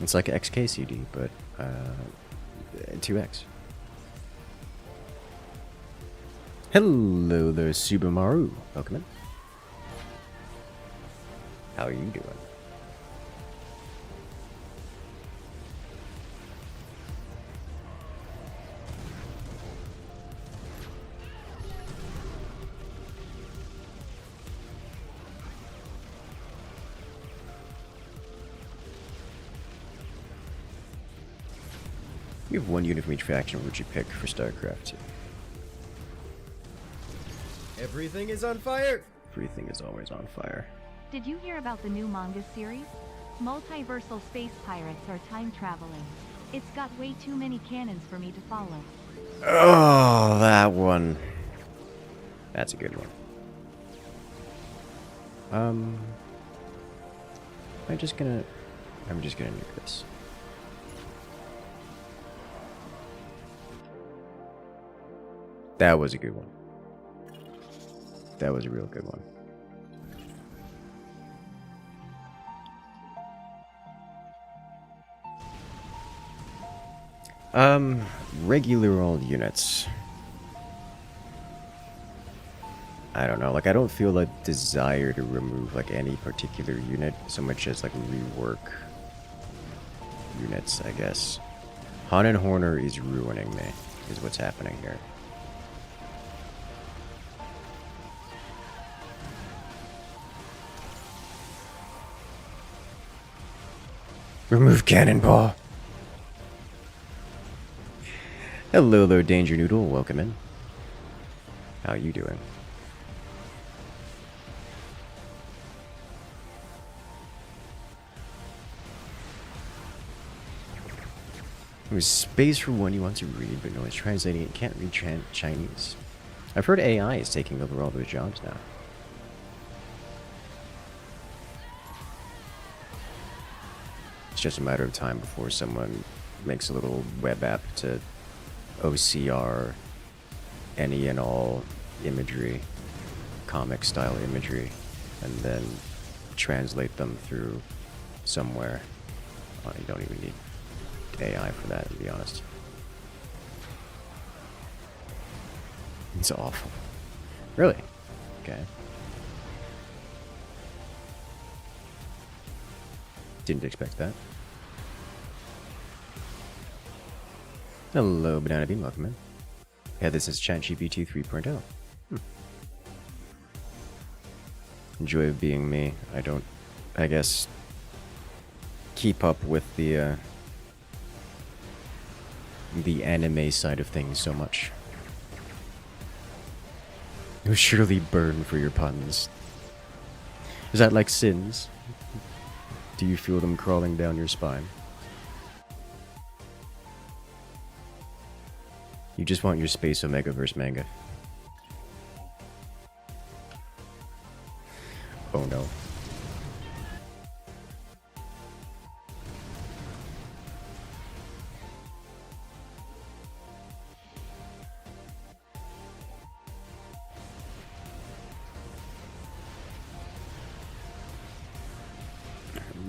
It's like XK CD, but 2X. Hello there, Subaru. Welcome in. How are you doing? You have one unit from each faction. What would you pick for StarCraft II? Everything is on fire! Everything is always on fire. Did you hear about the new manga series? Multiversal space pirates are time traveling. It's got way too many cannons for me to follow. Oh, that one. That's a good one. I'm just gonna nuke this. That was a good one. That was a real good one. Regular old units. I don't know, like I don't feel like desire to remove like any particular unit so much as like rework units, I guess. Han and Horner is ruining me, is what's happening here. Remove Cannonball. Hello there, Danger Noodle. Welcome in. How you doing? There's space for one you want to read, but no one's translating it. Can't read Chinese. I've heard AI is taking over all those jobs now. It's just a matter of time before someone makes a little web app to OCR any and all imagery, comic style imagery, and then translate them through somewhere. Oh, you don't even need AI for that, to be honest. It's awful. Really? Okay. Didn't expect that. Hello, Banana Bean. Welcome in. Yeah, this is ChatGPT 3.0. Joy of being me. I don't, I guess, keep up with the anime side of things so much. You'll surely burn for your puns. Is that like sins? Do you feel them crawling down your spine? You just want your Space Omegaverse manga. Oh no.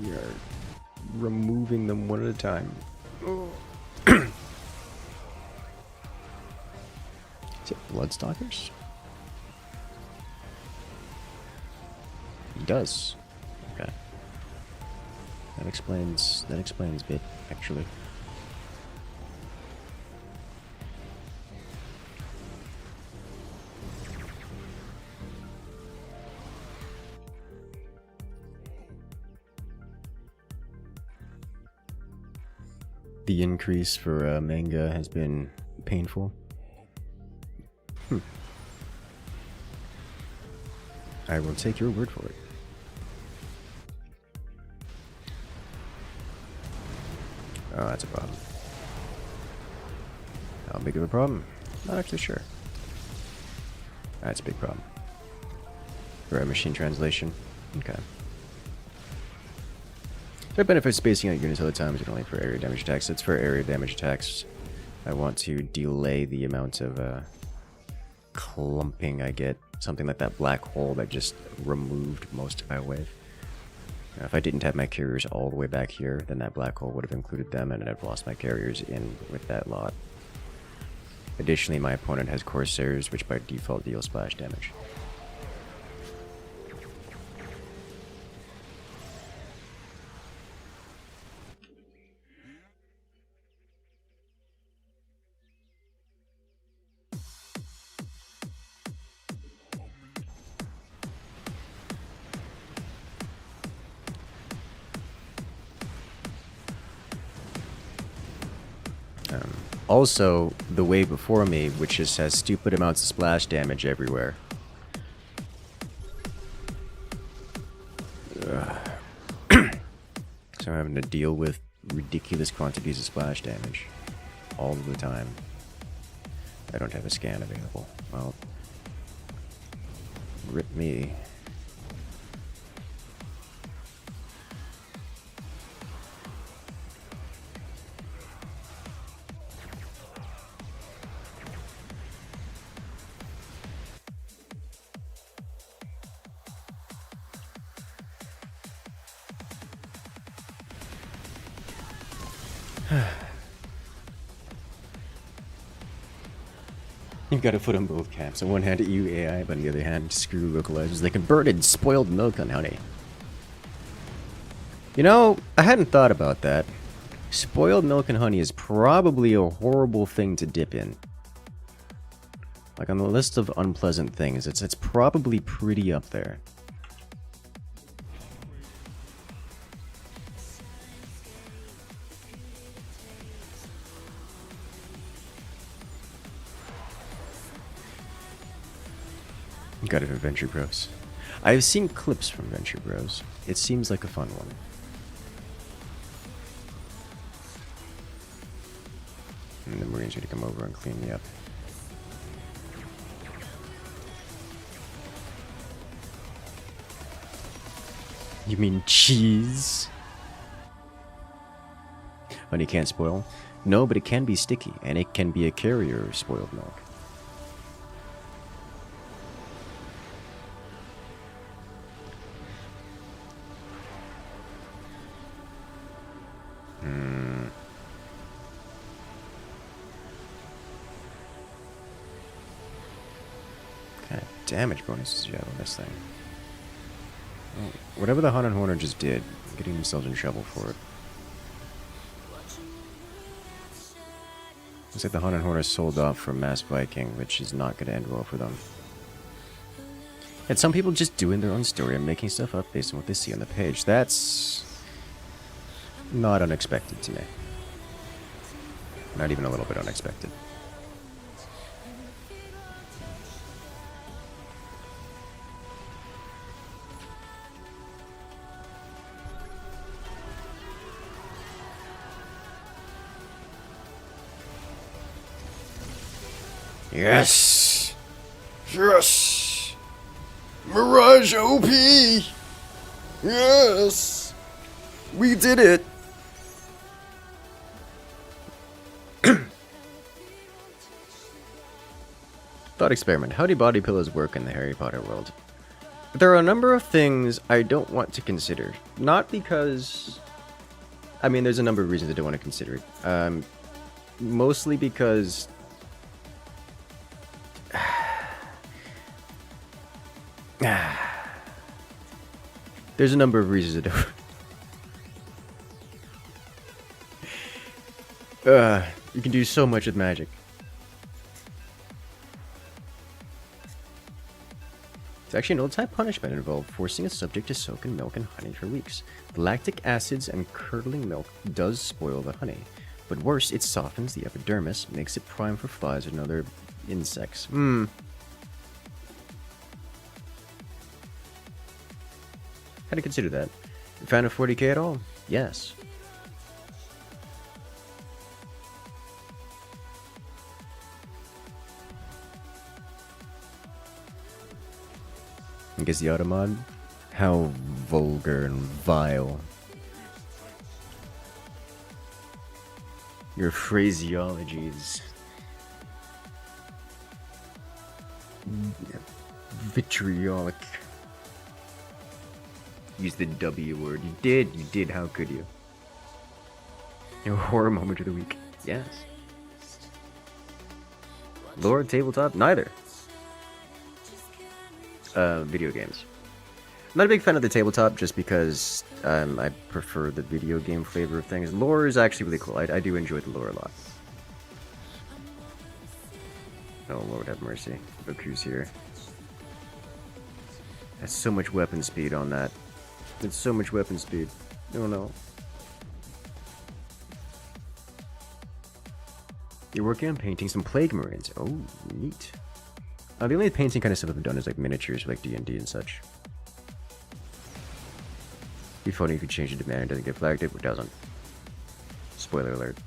We are removing them one at a time. Is it Bloodstalkers? He does. Okay. That explains a bit, actually. The increase for manga has been painful. I will take your word for it. Oh, that's a problem. How big of a problem? Not actually sure. That's a big problem. For a machine translation. Okay. There are benefits spacing out units other times, but only for area damage attacks. It's for area damage attacks. I want to delay the amount of clumping I get. Something like that black hole that just removed most of my wave. If I didn't have my carriers all the way back here, then that black hole would have included them and I'd have lost my carriers in with that lot. Additionally, my opponent has Corsairs, which by default deal splash damage. Also, the wave before me, which just has stupid amounts of splash damage everywhere. So I'm having to deal with ridiculous quantities of splash damage all the time. I don't have a scan available. Well, rip me. You've got a foot on both camps. On one hand, EU AI, but on the other hand, screw localizers. They converted spoiled milk on honey. You know, I hadn't thought about that. Spoiled milk and honey is probably a horrible thing to dip in. Like on the list of unpleasant things, it's probably pretty up there. Got it from Venture Bros. I've seen clips from Venture Bros. It seems like a fun one. And the Marines are gonna come over and clean me up. You mean cheese? Honey can't spoil? No, but it can be sticky, and it can be a carrier of spoiled milk. Kind of damage bonuses you have on this thing. Well, whatever the Hunt Horner just did, getting themselves in trouble for it. Looks like the Hunt Horner sold off for Mass Viking, which is not going to end well for them. And some people just doing their own story and making stuff up based on what they see on the page. That's not unexpected to me. Not even a little bit unexpected. Yes! Yes! Mirage OP! Yes! We did it! Thought experiment. How do body pillows work in the Harry Potter world? There are a number of things I don't want to consider. Not because... I mean, there's a number of reasons I don't want to consider it. Mostly because... There's a number of reasons to do it. You can do so much with magic. It's actually an old-type punishment involved forcing a subject to soak in milk and honey for weeks. The lactic acids and curdling milk does spoil the honey, but worse, it softens the epidermis, makes it prime for flies and other insects. Had to consider that. Fan of 40k at all? Yes. I guess the Automod? How vulgar and vile. Your phraseologies. Vitriolic. Use the W word. You did, how could you? Your horror moment of the week. Yes. Lore, tabletop, neither. Video games. I'm not a big fan of the tabletop just because I prefer the video game flavor of things. Lore is actually really cool. I do enjoy the lore a lot. Oh, Lord have mercy. Look who's here. That's so much weapon speed on that. It's so much weapon speed. Oh no. You're working on painting some Plague Marines. Oh, neat. The only painting kind of stuff I've done is like miniatures, like D&D and such. Be funny if you change the demand and doesn't get flagged. It doesn't. Spoiler alert.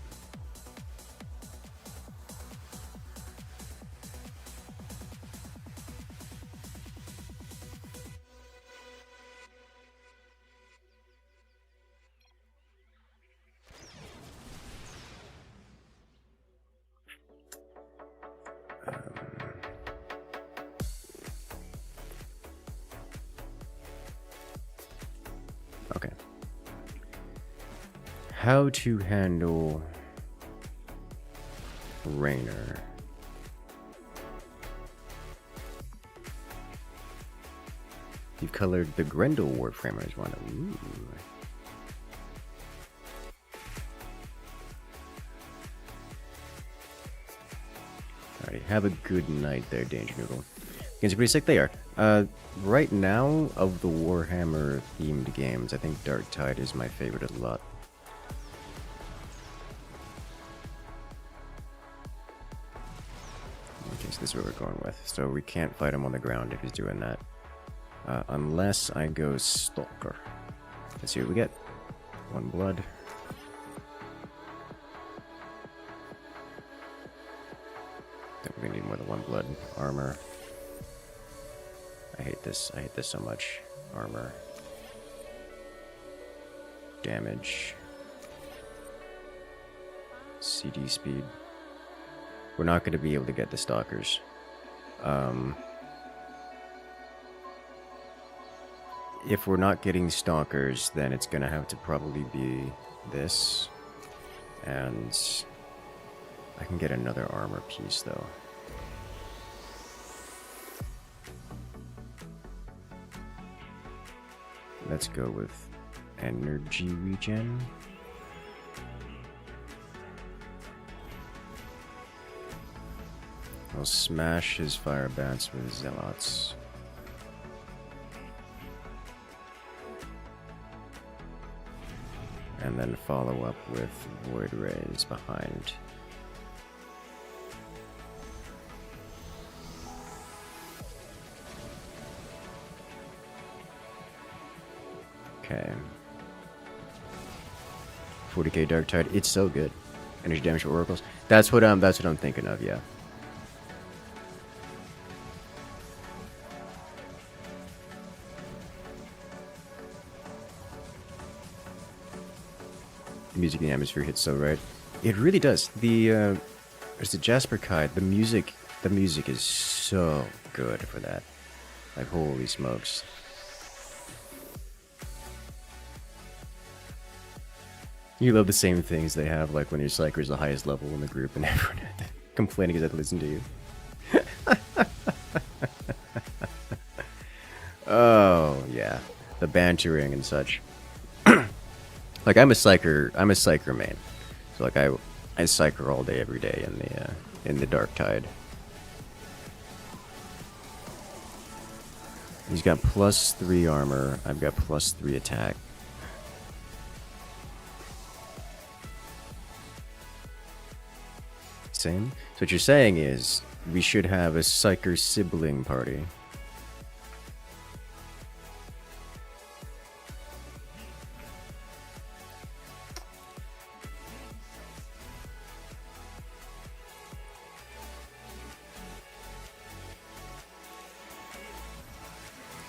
Okay. How to handle Rainer. You've colored the Grendel Warframers one. Ooh. Alrighty, have a good night there, Danger Noodle. Games are pretty sick, they are. Right now, of the Warhammer themed games, I think Dark Tide is my favorite a lot. Okay, so this is what we're going with. So we can't fight him on the ground if he's doing that. Unless I go Stalker. Let's see what we get. 1 blood. I think we need more than 1 blood. Armor. I hate this so much. Armor. Damage. CD speed. We're not going to be able to get the Stalkers. If we're not getting Stalkers, then it's going to have to probably be this. And I can get another armor piece, though. Let's go with energy regen. I'll smash his fire bats with zealots. And then follow up with void rays behind. Okay. 40k Dark Tide. It's so good. Energy damage for oracles. That's what I'm thinking of, yeah. The music in the atmosphere hits so right. It really does. There's the Jasper Kite. The music is so good for that. Like, holy smokes. You love the same things they have, like when your Psyker's the highest level in the group and everyone complaining because I listen to you. Oh, yeah. The bantering and such. Like, I'm a Psyker main. So, like, I Psyker all day, every day in the Dark Tide. He's got +3 armor. I've got +3 attack. Same. So what you're saying is we should have a Psyker sibling party.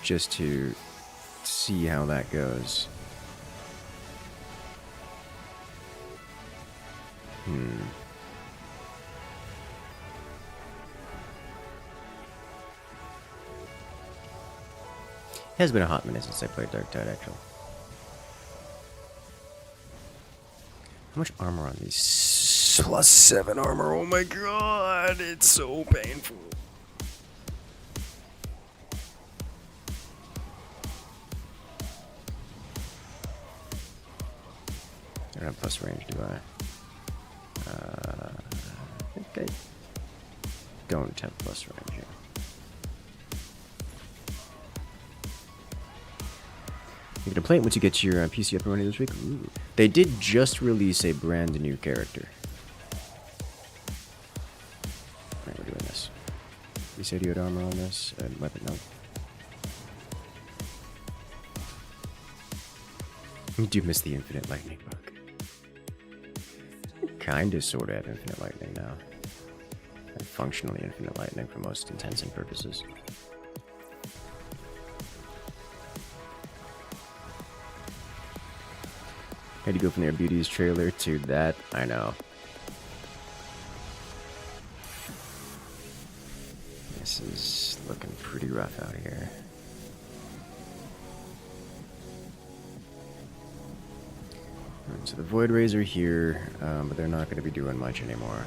Just to see how that goes. Has been a hot minute since I played Dark Tide, actually. How much armor on these? Plus 7 armor, oh my god, it's so painful. I don't have plus range, do I? I think I don't have plus range here. You can play it once you get your PC up and running this week. Ooh. They did just release a brand new character. Alright, we're doing this. You said you had armor on this, and weapon, no. You do miss the infinite lightning bug. Kinda sorta have infinite lightning now. And functionally infinite lightning for most intents and purposes. Had to go from their Beauties trailer to that, I know. This is looking pretty rough out here. Alright, so the Void Rays are here, but they're not going to be doing much anymore.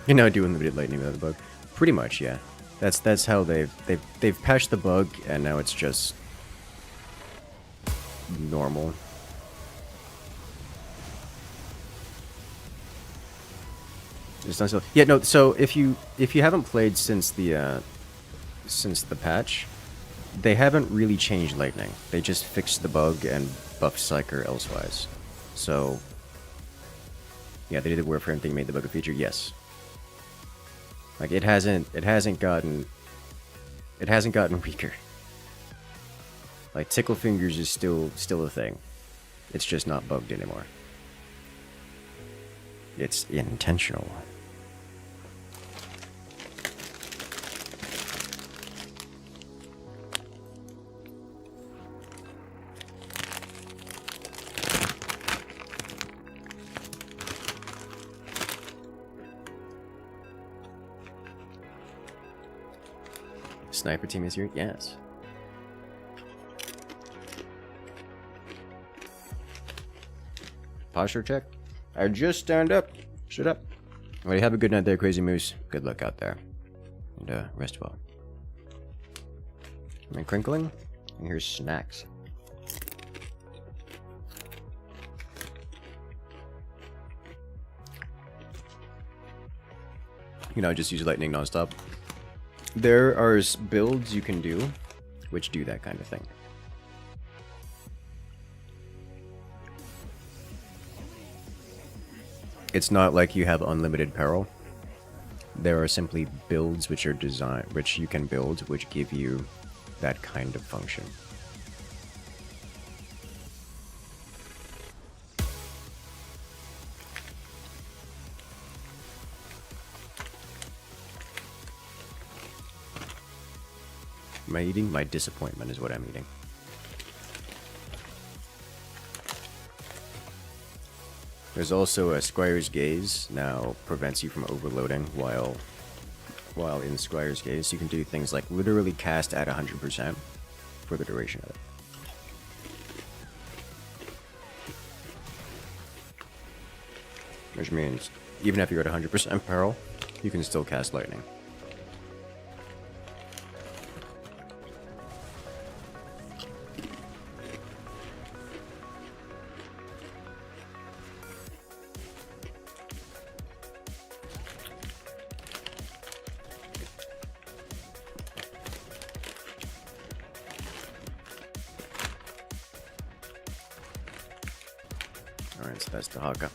You're now doing limited lightning without the bug. Pretty much, yeah. That's how they've patched the bug, and now it's just normal. Just not so. Yeah, no. So if you haven't played since the patch, they haven't really changed lightning. They just fixed the bug and buffed Psyker elsewise. So yeah, they did the Warframe thing, made the bug a feature. Yes. Like it hasn't gotten weaker. Like Tickle Fingers is still a thing. It's just not bugged anymore. It's intentional. Sniper team is here? Yes. Posture check? I just stand up. Shut up. Alright, have a good night there, Crazy Moose. Good luck out there. And rest well. And crinkling? And here's snacks. You know, just use lightning nonstop. There are builds you can do which do that kind of thing. It's not like you have unlimited peril. There are simply builds which are designed, which you can build, which give you that kind of function. Am I eating? My disappointment is what I'm eating. There's also a Squire's Gaze, now prevents you from overloading while in Squire's Gaze. You can do things like literally cast at 100% for the duration of it. Which means, even if you're at 100% peril, you can still cast lightning. Alright, so that's the hog up.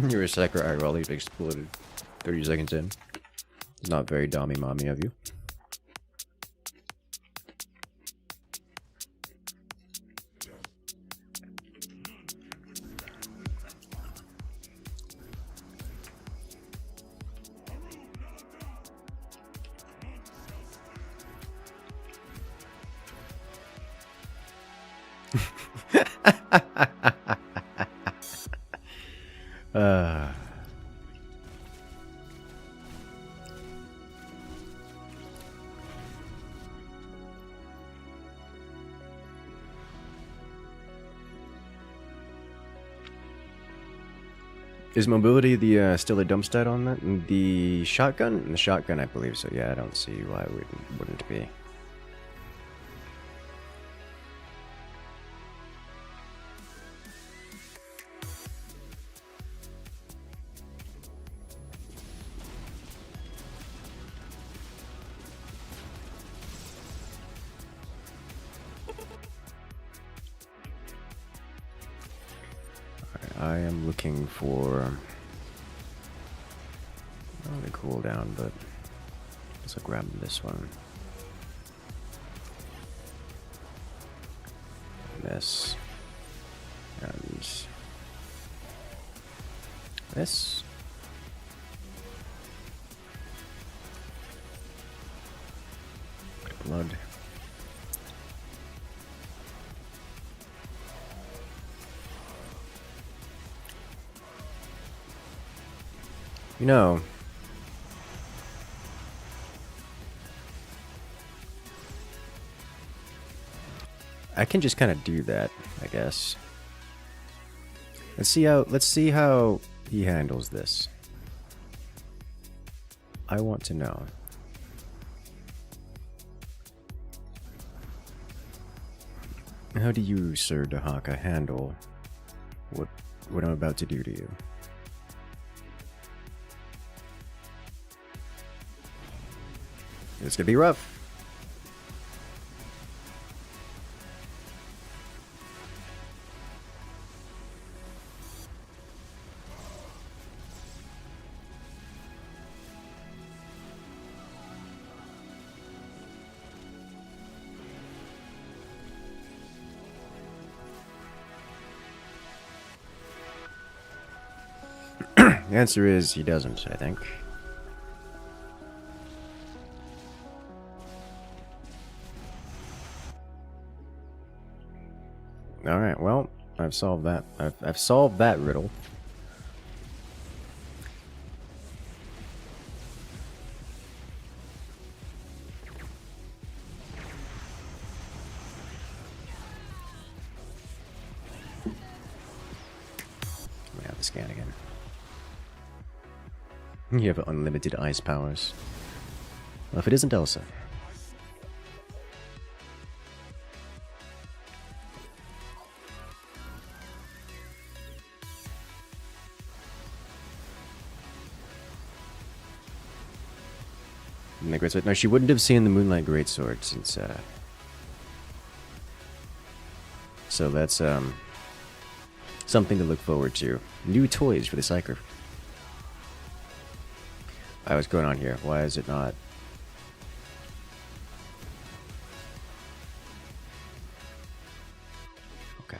Your Psyker eye rally exploded 30 seconds in. It's not very dommy mommy of you. uh Is mobility the still a dump stat on that? The shotgun? The shotgun, I believe so. Yeah, I don't see why it wouldn't be. I am looking for not a cooldown, but let's grab this one. This and this. Blood. You know, I can just kind of do that, I guess. Let's see how he handles this. I want to know. How do you, Sir Dahaka, handle what I'm about to do to you? It's gonna be rough. The answer is he doesn't, I think. Alright, well, I've solved that. I've solved that riddle. We have to scan again. You have unlimited ice powers. Well, if it isn't Elsa. The Greatsword. No, she wouldn't have seen the Moonlight Greatsword since. So that's something to look forward to. New toys for the Psyker. What's going on here? Why is it not? Okay.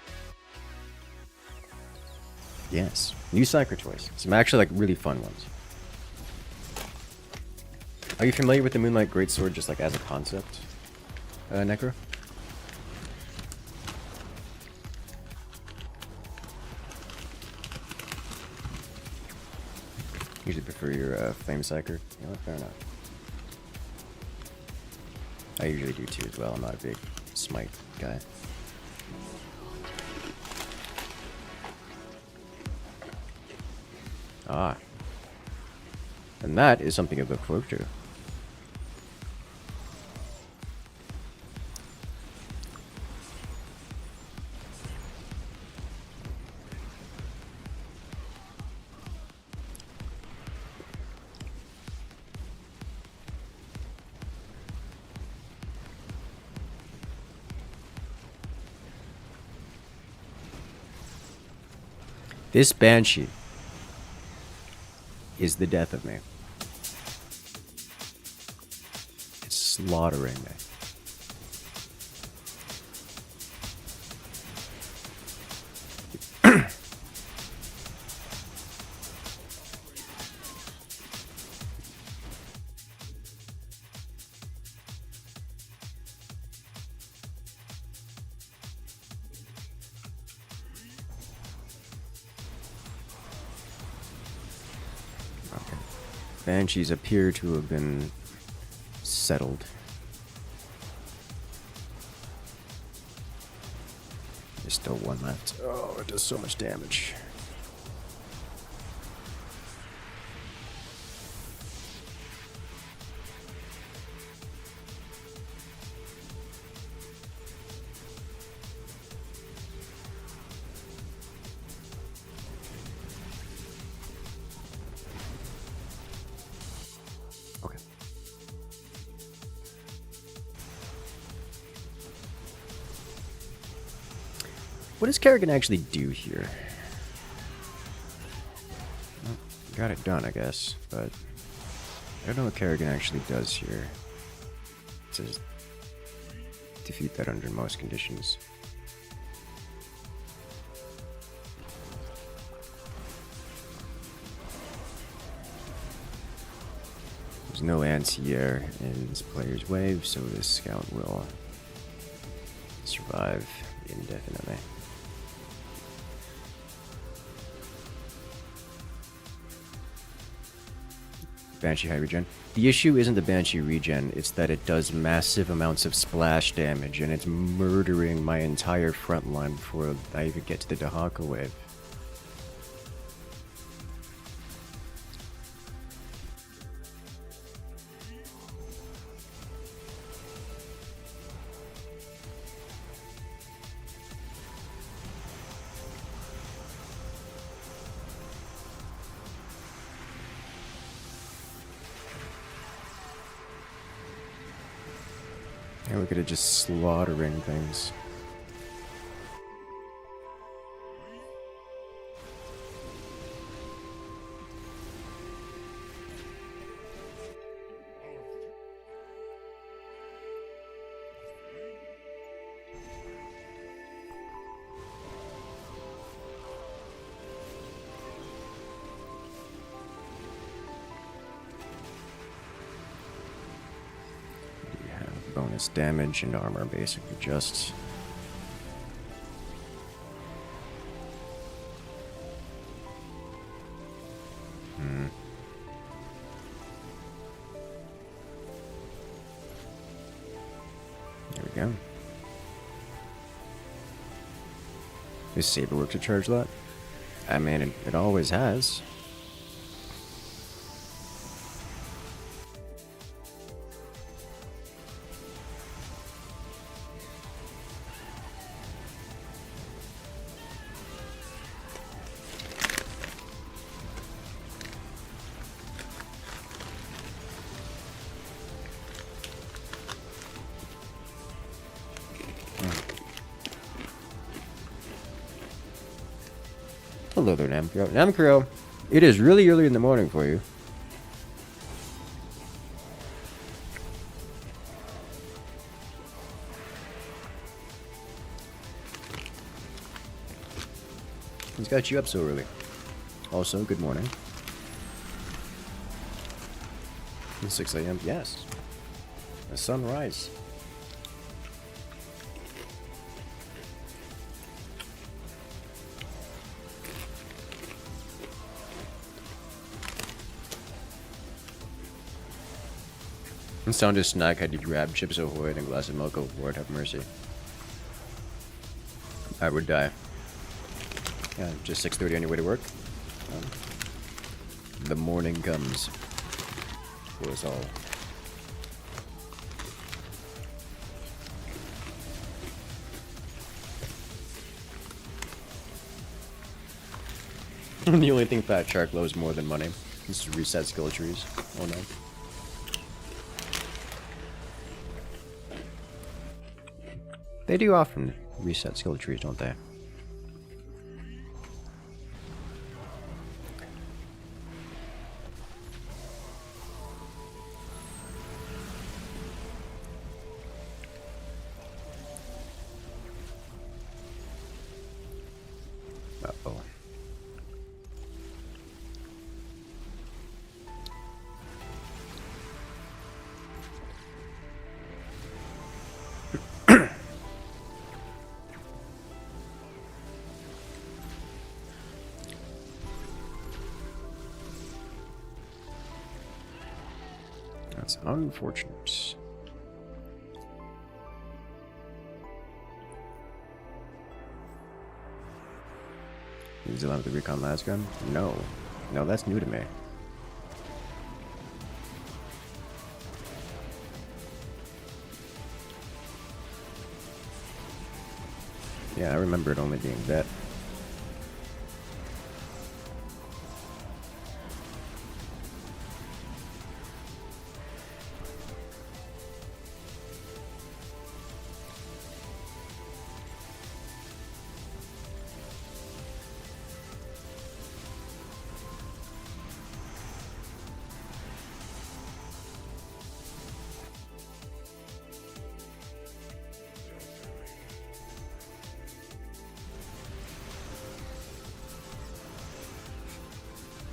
Yes, new Psyker toys. Some actually like really fun ones. Are you familiar with the Moonlight Greatsword just like as a concept, Necro? Usually prefer your Flame Psyker. You know, fair enough. I usually do too as well. I'm not a big smite guy. Ah. And that is something to look forward to. This Banshee is the death of me. slaughtering. Banshees appear to have been settled. There's still one left. Oh, it does so much damage. Okay. What does Kerrigan actually do here? Well, got it done, I guess, but I don't know what Kerrigan actually does here. It says defeat that under most conditions. There's no anti-air in this player's wave, so this scout will survive indefinitely. Banshee high regen. The issue isn't the Banshee regen, it's that it does massive amounts of splash damage and it's murdering my entire front line before I even get to the Dahaka wave. And look at it just slaughtering things. Bonus damage and armor basically just. There we go. Does Saber work to charge that? I mean, it always has. Hello there, Namkuro. Namkuro, it is really early in the morning for you. What's got you up so early? Also, good morning. 6 a.m. Yes. A sunrise. Sound a snack had you grab Chips Ahoy and a glass of milk. Oh Lord have mercy. I would die. Yeah, just 6:30 on your way to work. The morning comes for us all. The only thing Fat Shark loves more than money is to reset skill trees. Oh no. They do often reset skill trees, don't they? That's unfortunate. New Zealand with the recon las gun? No. No, that's new to me. Yeah, I remember it only being vet.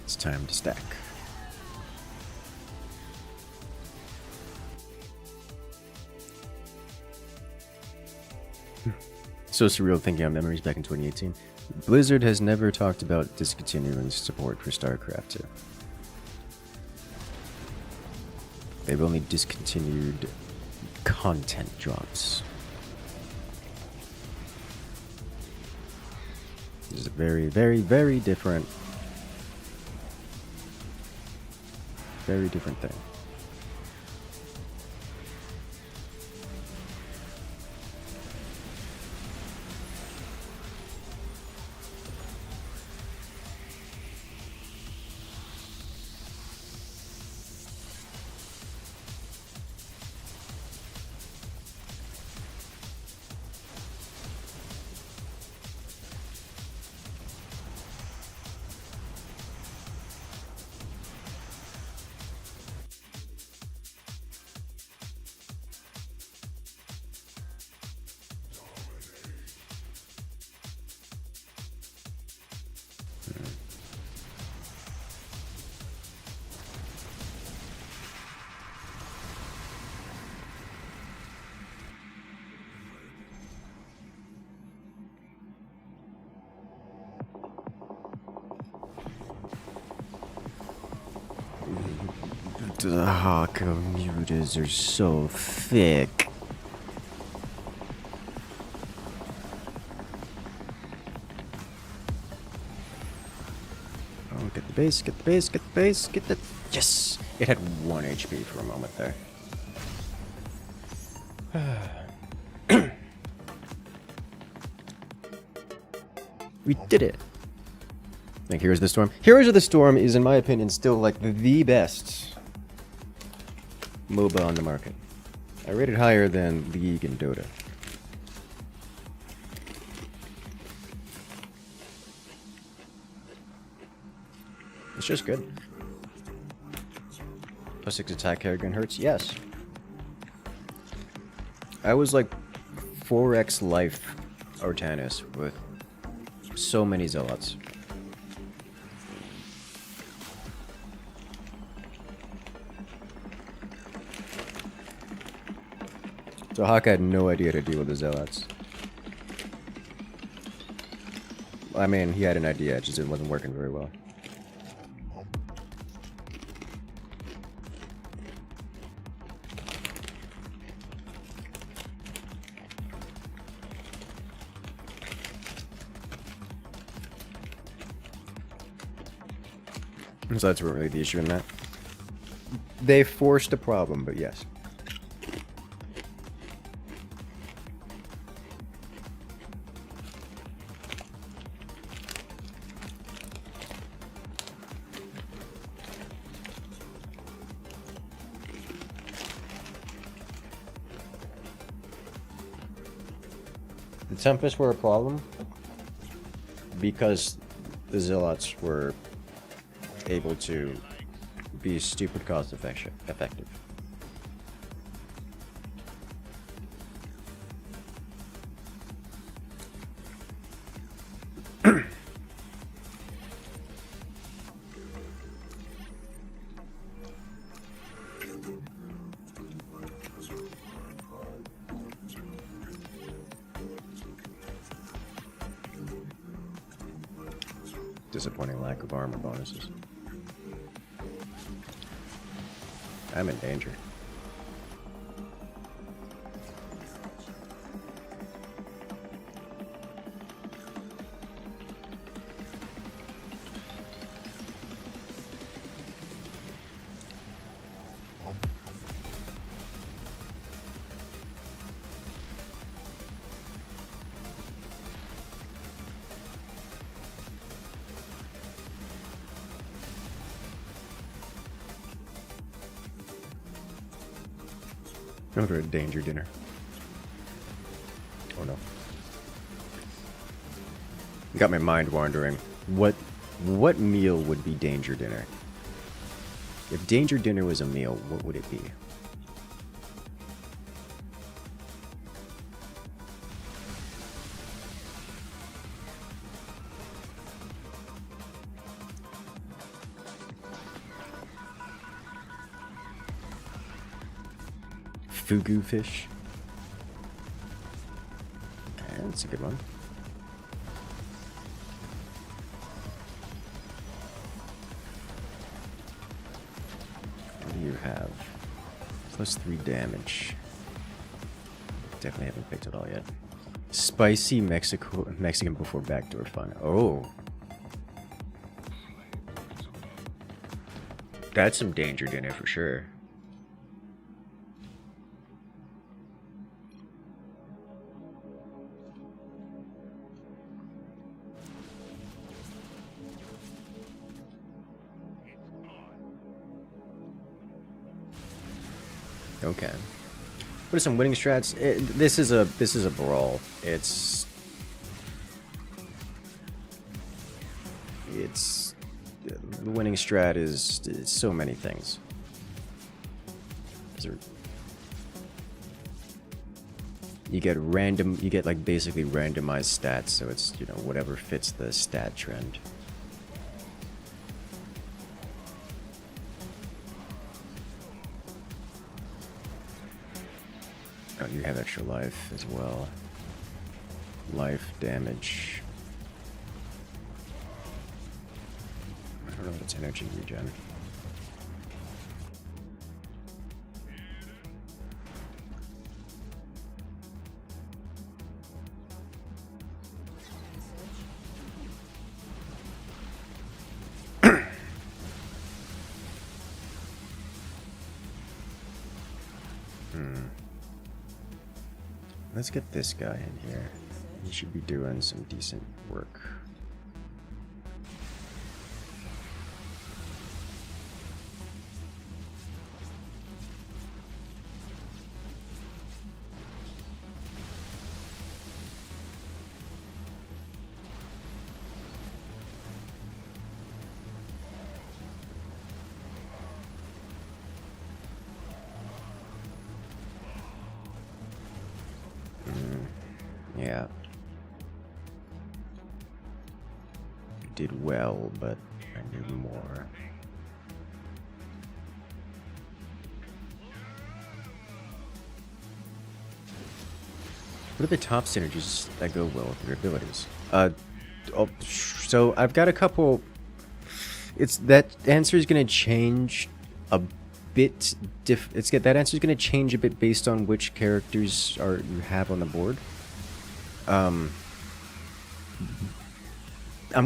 It's time to stack. So surreal thinking on memories back in 2018. Blizzard has never talked about discontinuing support for StarCraft II. They've only discontinued content drops. This is a very, very, very different thing. The commuters are so thick. Oh, get the base, get the base, get the base, get the... Yes! It had 1 HP for a moment there. We did it! I think Heroes of the Storm. Heroes of the Storm is, in my opinion, still like the best MOBA on the market. I rate it higher than League and Dota. It's just good. +6 attack carry gun hurts? Yes. I was like 4x life Artanis with so many zealots. So Hawk had no idea how to deal with the zealots. I mean, he had an idea, it just wasn't working very well. So that's really the issue in that. They forced a problem, but yes. The Tempests were a problem because the Zealots were able to be stupid cost effective. Disappointing lack of armor bonuses. I'm in danger. Over a danger dinner. Oh no. Got my mind wandering. What meal would be danger dinner? If danger dinner was a meal, what would it be? Fugu fish. That's a good one. What do you have? +3 damage. Definitely haven't picked it all yet. Spicy Mexican before backdoor fun. Oh. That's some danger dinner for sure. Okay. What are some winning strats? This is a brawl. It's the winning strat is so many things. You get like basically randomized stats, so it's, you know, whatever fits the stat trend. Oh, you have extra life as well. Life, damage. I don't know if it's energy regen. Let's get this guy in here. He should be doing some decent work. Yeah. You did well, but I need more. What are the top synergies that go well with your abilities? So I've got a couple. It's that answer is going to change a bit. That answer is going to change a bit based on which characters you have on the board. I'm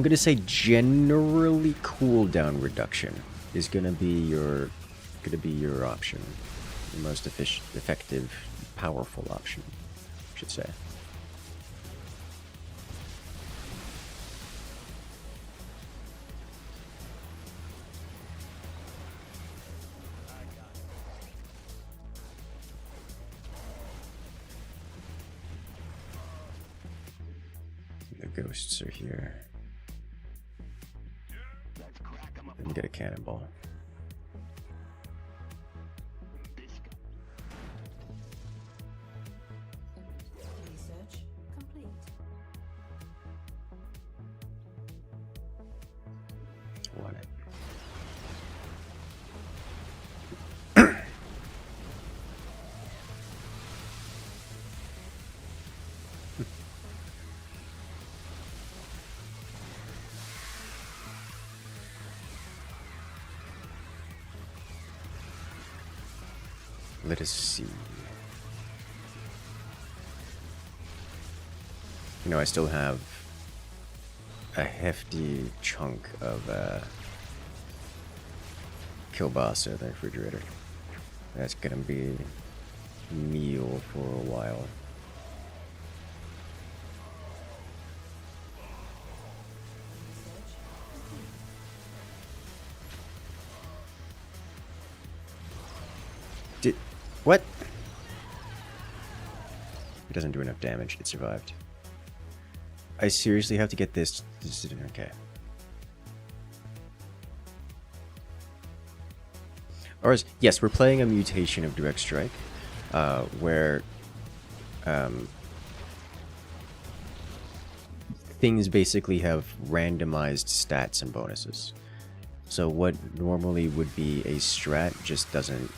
gonna say generally cooldown reduction is gonna be your option, the most effective, powerful option, I should say. The ghosts are here. Let me get a cannonball. Research complete. Want it. Let us see. You know, I still have a hefty chunk of kielbasa in the refrigerator. That's gonna be meal for a while. What? It doesn't do enough damage. It survived. I seriously have to get this. Okay. Or yes, we're playing a mutation of Direct Strike, where things basically have randomized stats and bonuses. So what normally would be a strat just doesn't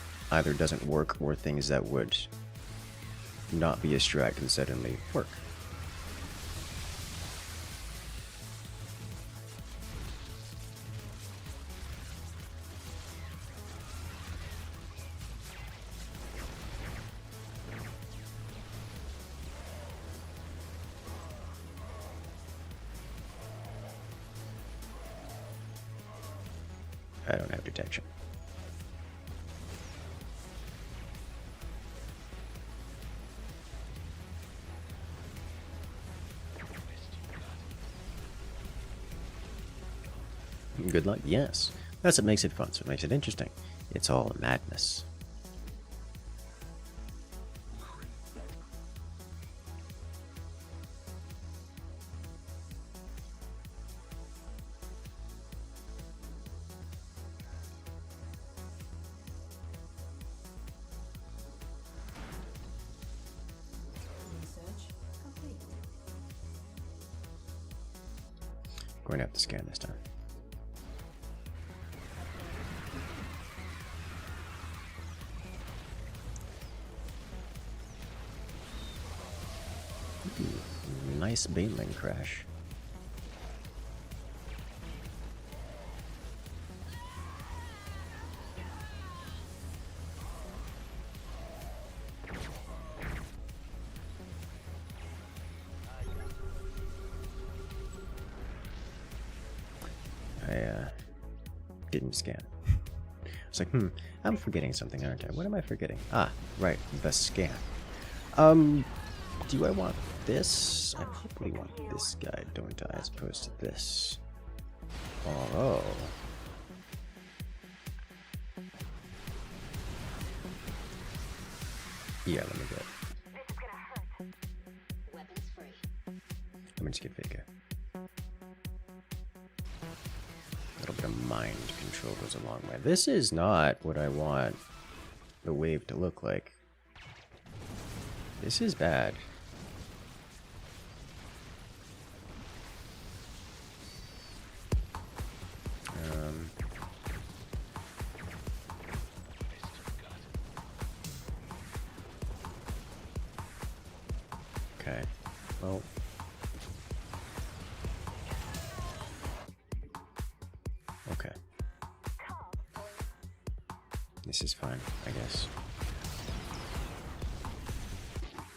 work, or things that would not be a strat can suddenly work. I don't have detection. Good luck? Yes. That's what makes it fun, so it makes it interesting. It's all madness. Research complete. Going to have to scan this time. Ooh, nice Baneling crash. I didn't scan. I was like, I'm forgetting something, aren't I? What am I forgetting? Ah, right, the scan. Do I want this? I probably want this guy, don't I, as opposed to this. Oh. Yeah, let me get it. Weapons free. Let me just get Vega. A little bit of mind control goes a long way. This is not what I want the wave to look like. This is bad. Okay. Well. Okay. This is fine, I guess.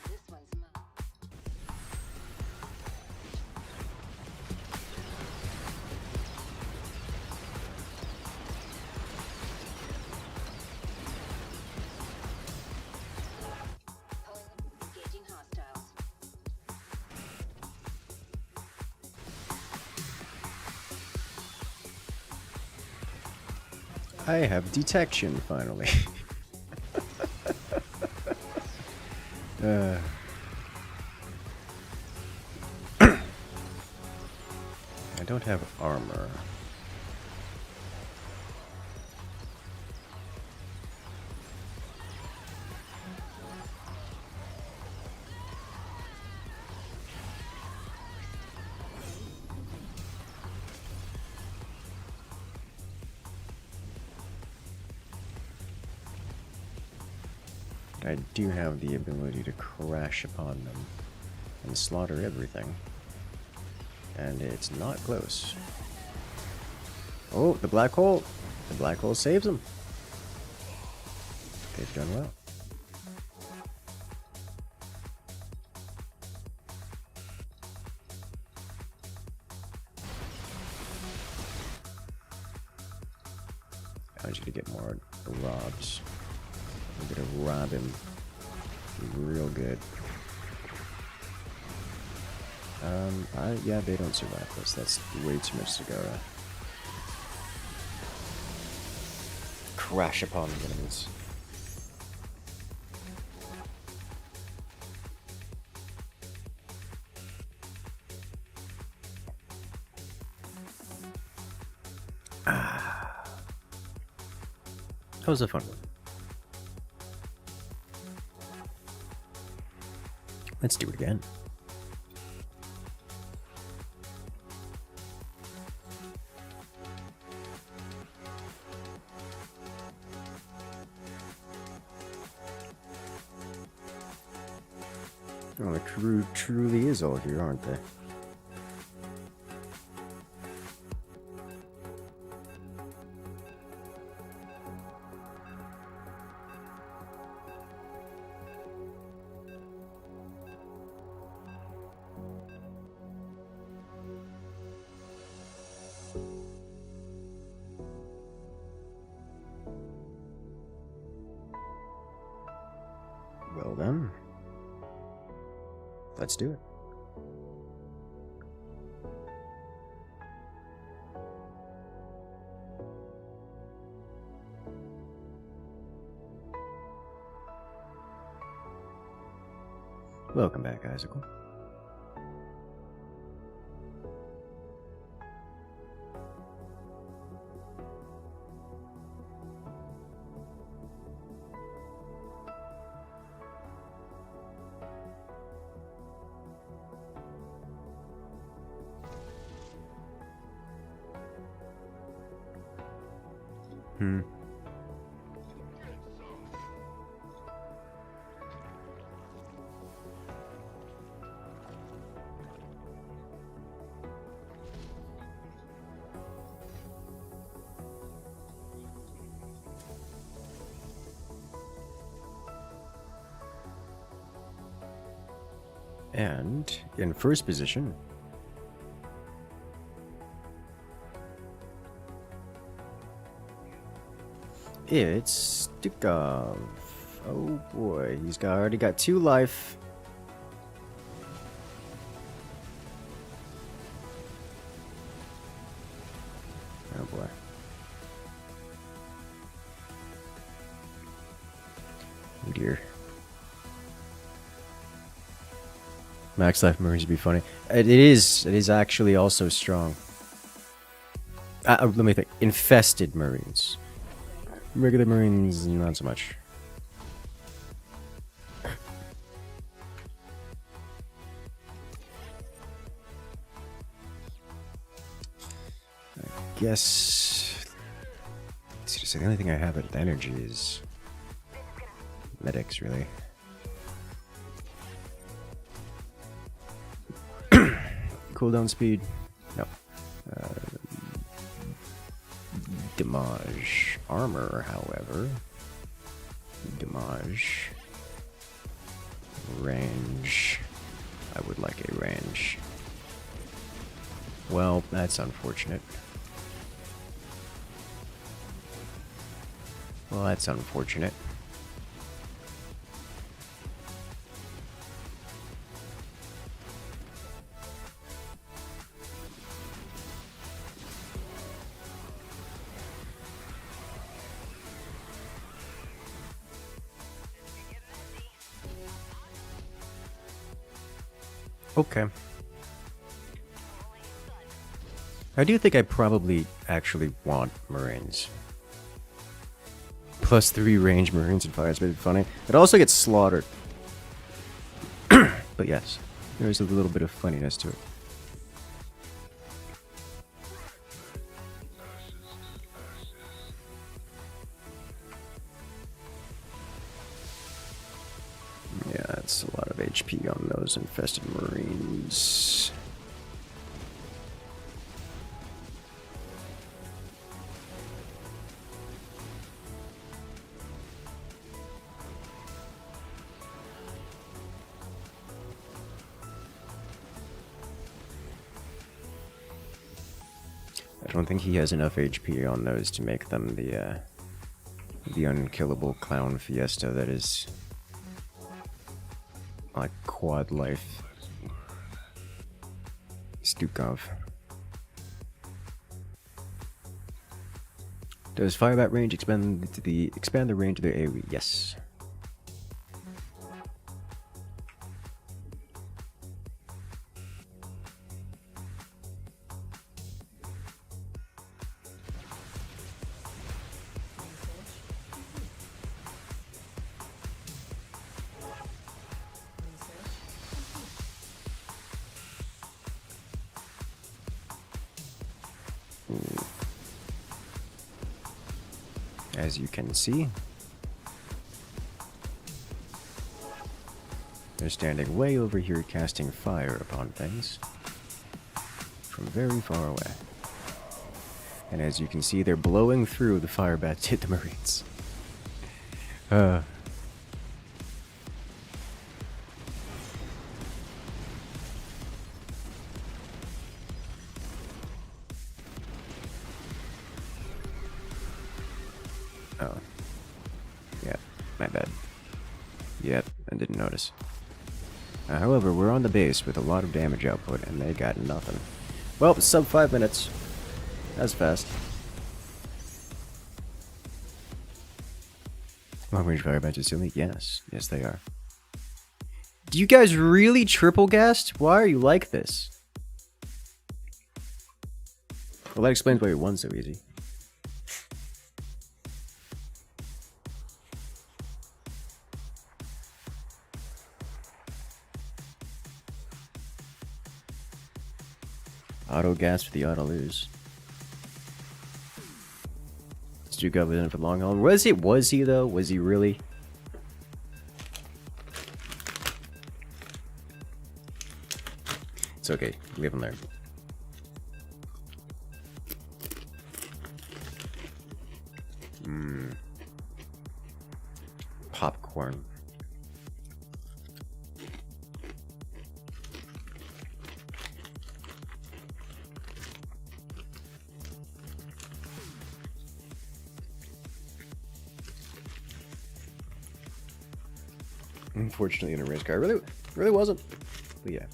This one's mine. Engaging hostiles. I have detection, finally. I don't have armor. I do have the ability to crash upon them and slaughter everything. And it's not close. Oh, the black hole! The black hole saves them. They've done well. I want you to get more robs. I'm gonna rob him real good. Yeah, they don't survive this. That's way too much Sagara. Crash upon the enemies. That was a fun one. Let's do it again. Oh, the crew truly is all here, aren't they? Well then, let's do it. Welcome back, Icicle. And in first position, it's Stukov. Oh boy, he's already got 2 life. Oh boy. Oh dear. Max life Marines would be funny. It is actually also strong. Let me think. Infested Marines. Regular Marines, not so much. I guess. Let's just say the only thing I have at energy is medics, really. Cooldown speed, no. Damage armor, however. Damage. Range. I would like a range. Well, that's unfortunate. Well, that's unfortunate. Okay. I do think I probably actually want Marines. +3 range Marines and fire speed, funny. It also gets slaughtered. But yes, there's a little bit of funniness to it. Yeah, that's a lot of HP on those infested Marines. I don't think he has enough HP on those to make them the unkillable clown fiesta that is like quad life Stukov. Does firebat range expand the range of the AoE? Yes. As you can see, they're standing way over here casting fire upon things from very far away. And as you can see, they're blowing through the fire bats to hit the Marines. Oh. Yeah, my bad. Yep, I didn't notice. However, we're on the base with a lot of damage output, and they got nothing. Well, sub 5 minutes. That's fast. Long-range fire bats still meet? Yes. Yes, they are. Do you guys really triple gassed? Why are you like this? Well, that explains why your one's so easy. Auto gas for the auto lose. Stu got within for long haul. Was he though? Was he really? It's okay. We haven't learned. Popcorn. Unfortunately, in a race car, really wasn't. But yeah.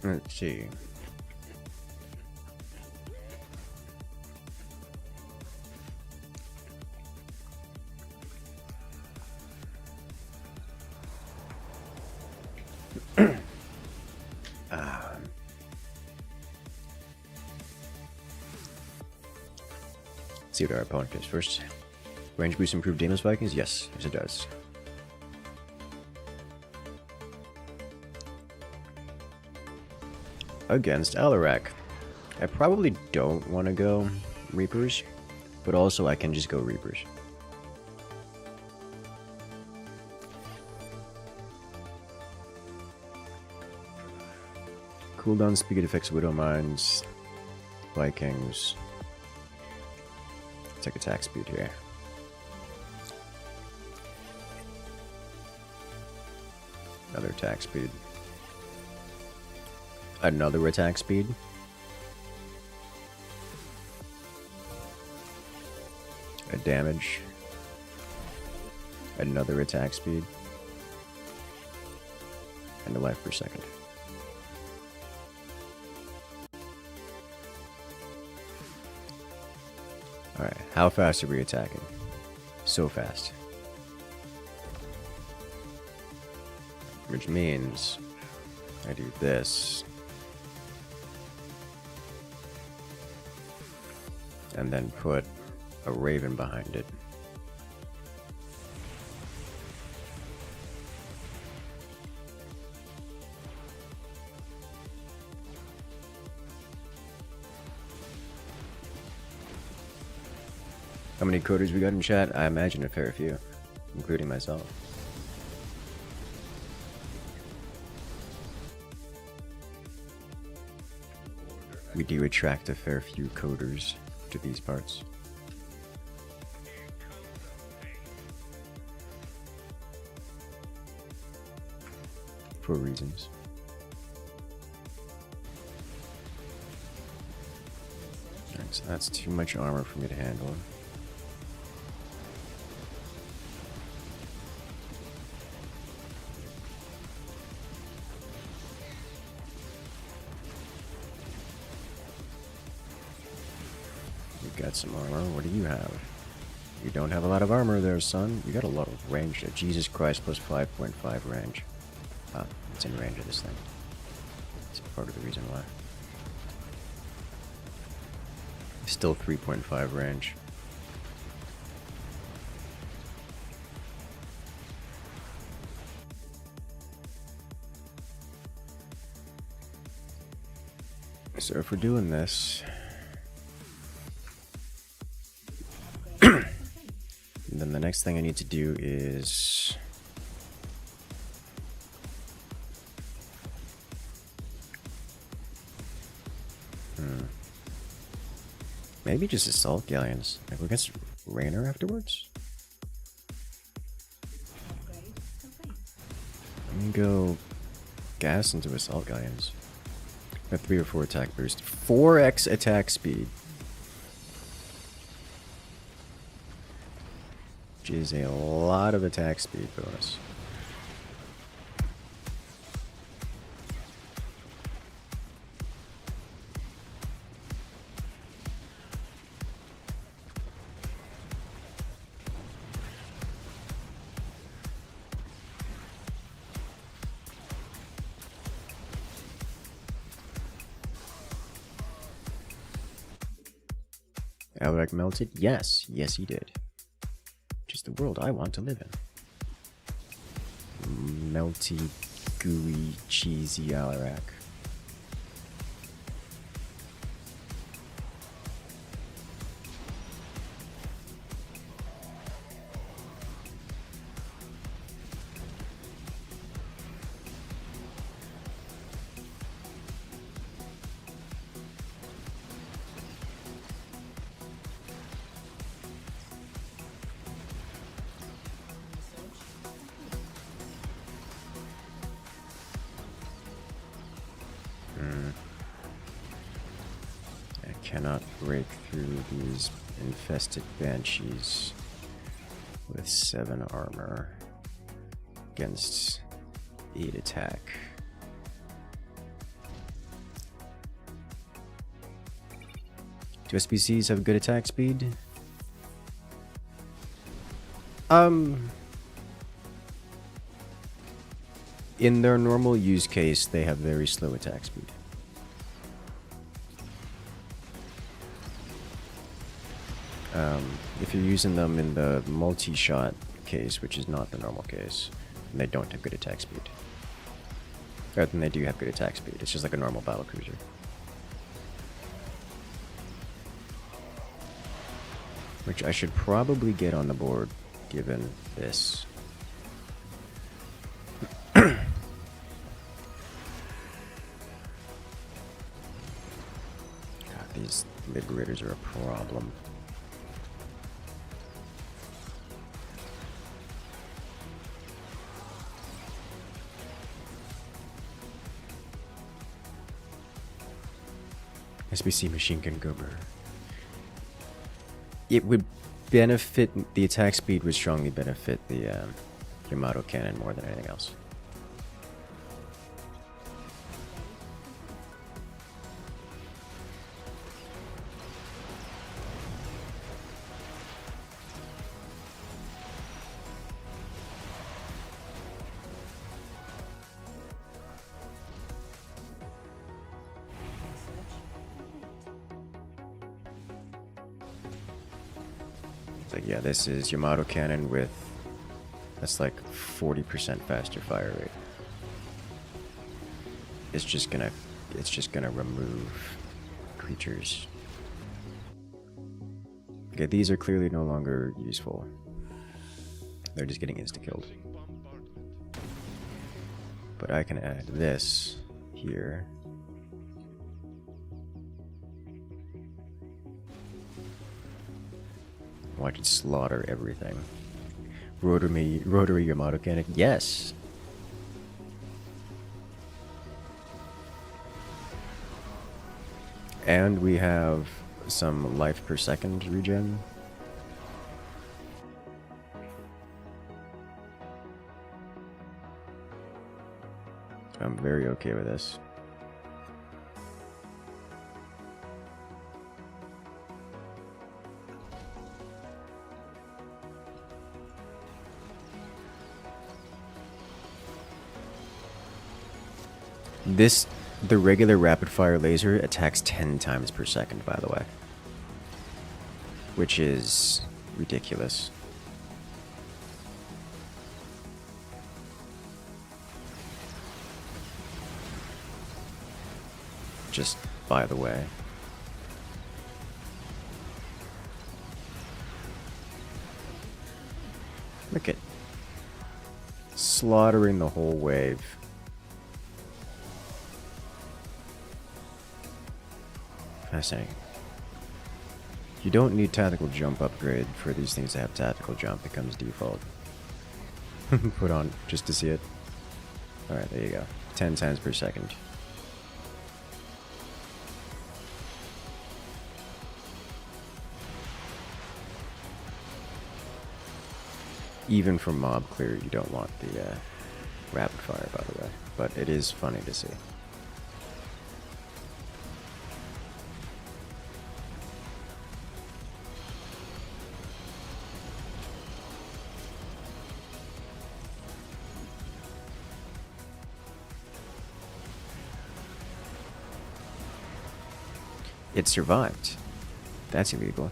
Let's see. Let's see what our opponent does first. Range boost improved Daemon Vikings? Yes, it does. Against Alarak. I probably don't want to go Reapers, but also I can just go Reapers. Cooldown speed affects Widow Mines, Vikings. Take attack speed here. Another attack speed. Another attack speed. A damage. Another attack speed. And a life per second. Alright, how fast are we attacking? So fast. Which means I do this. And then put a raven behind it. How many coders we got in chat? I imagine a fair few, including myself. We do attract a fair few coders to these parts. For reasons. Alright, so that's too much armor for me to handle. got some armor. What do you have? You don't have a lot of armor there, son. You got a lot of range there. Jesus Christ, plus 5.5 range. Ah, it's in range of this thing. It's part of the reason why. Still 3.5 range. So if we're doing this, then the next thing I need to do is maybe just assault galleons. Like we're against Rainer afterwards. Upgrade complete. Let me go gas into assault galleons. A 3 or 4 attack boost. 4x attack speed. Which is a lot of attack speed bonus. Alaric melted? Yes. Yes, he did. Which is the world I want to live in. Melty, gooey, cheesy Alaric. Cannot break through these infested banshees with 7 armor against 8 attack. Do SBCs have good attack speed? In their normal use case, they have very slow attack speed. If you're using them in the multi-shot case, which is not the normal case, then they don't have good attack speed. Or then they do have good attack speed. It's just like a normal battlecruiser. Which I should probably get on the board, given this. God, these liberators are a problem. SBC machine gun gober. It would benefit, the attack speed would strongly benefit the Yamato cannon more than anything else. Like, yeah, this is Yamato cannon with, that's like 40% faster fire rate. It's just gonna remove creatures. Okay, these are clearly no longer useful. They're just getting insta-killed. But I can add this here. Watch it slaughter everything. Rotary Yamato cannon. Yes. And we have some life per second regen. I'm very okay with this. The regular rapid fire laser attacks 10 times per second, by the way. Which is ridiculous. Just by the way. Look at slaughtering the whole wave. Fascinating. You don't need tactical jump upgrade for these things to have tactical jump. It comes default. Put on just to see it. Alright, there you go. 10 times per second. Even from mob clear, you don't want the rapid fire, by the way. But it is funny to see. It survived. That's illegal.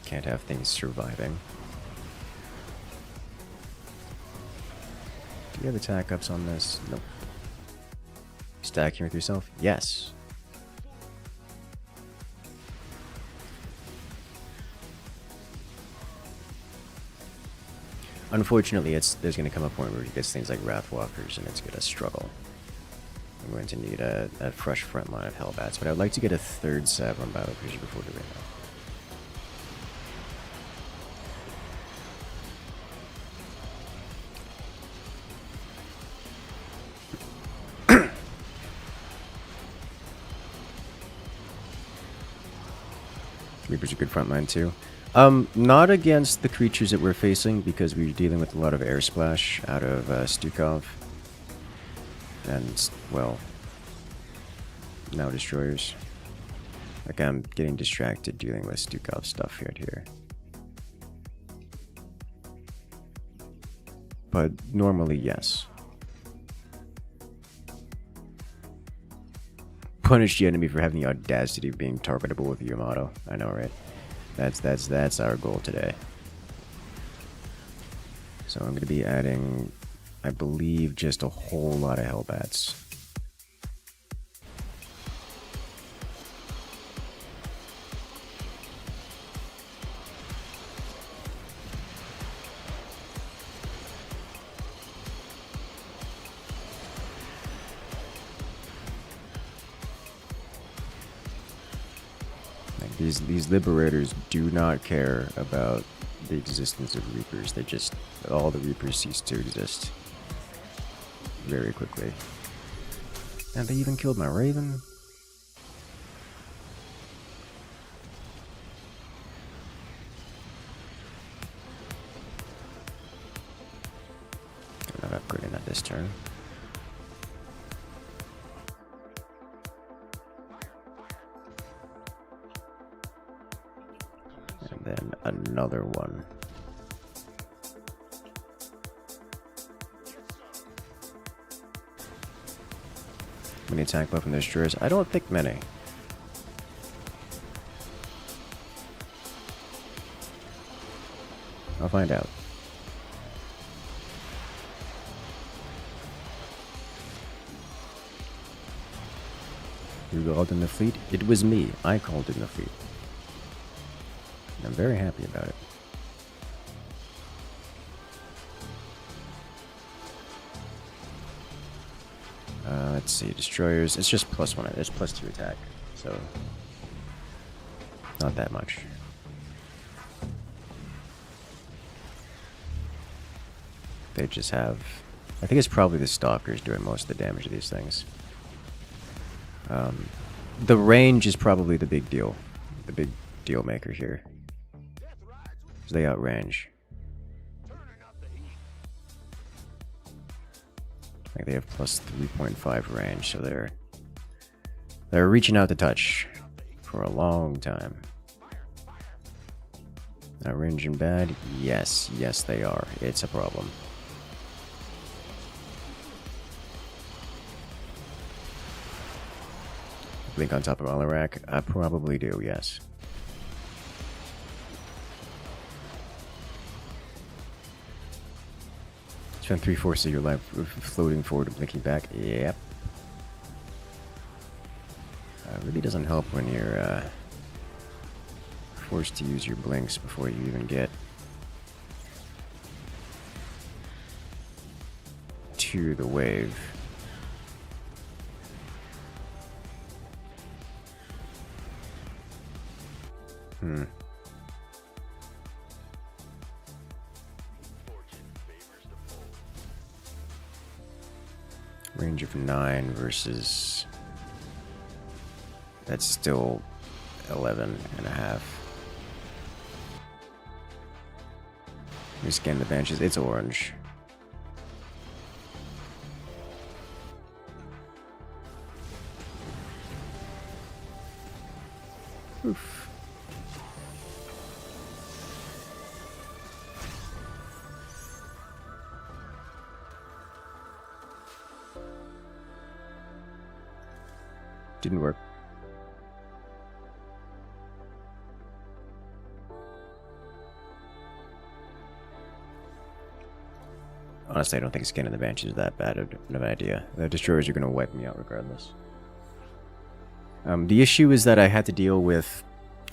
Can't have things surviving. Do you have attack ups on this? Nope. Stacking with yourself? Yes. Unfortunately, there's going to come a point where he gets things like Wrathwalkers, and it's going to struggle. I'm going to need a fresh front line of Hellbats, but I would like to get a third stab on Battle Cruiser before doing that. Reaper's a good front line too. Not against the creatures that we're facing, because we're dealing with a lot of air splash out of Stukov. And, well, now destroyers. Like, I'm getting distracted dealing with Stukov stuff right here. But normally, yes. Punish the enemy for having the audacity of being targetable with Yamato. I know, right? That's our goal today. So I'm going to be adding, I believe, just a whole lot of Hellbats. These liberators do not care about the existence of Reapers. They just, all the Reapers cease to exist very quickly. And they even killed my Raven. I'm not upgrading that this turn. Then another one. Many attack buff from the destroyers? I don't think many. I'll find out. You called in the fleet? It was me. I called in the fleet. I'm very happy about it. Let's see, destroyers. It's just +1. It's +2 attack, so not that much. They just have. I think it's probably the stalkers doing most of the damage to these things. The range is probably the big deal. The big deal maker here. Because they outrange. Like they have +3.5 range, so they're reaching out to touch for a long time. Range and bad? Yes, yes they are. It's a problem. Blink on top of Alarak? I probably do, yes. Spend 3/4 of your life floating forward and blinking back? Yep. Really doesn't help when you're forced to use your blinks before you even get to the wave. Range of 9 versus... That's still 11 and a half. We scan the benches. It's orange. Oof. Didn't work. Honestly, I don't think scanning the Banshee is that bad of an idea. The destroyers are going to wipe me out regardless. The issue is that I had to deal with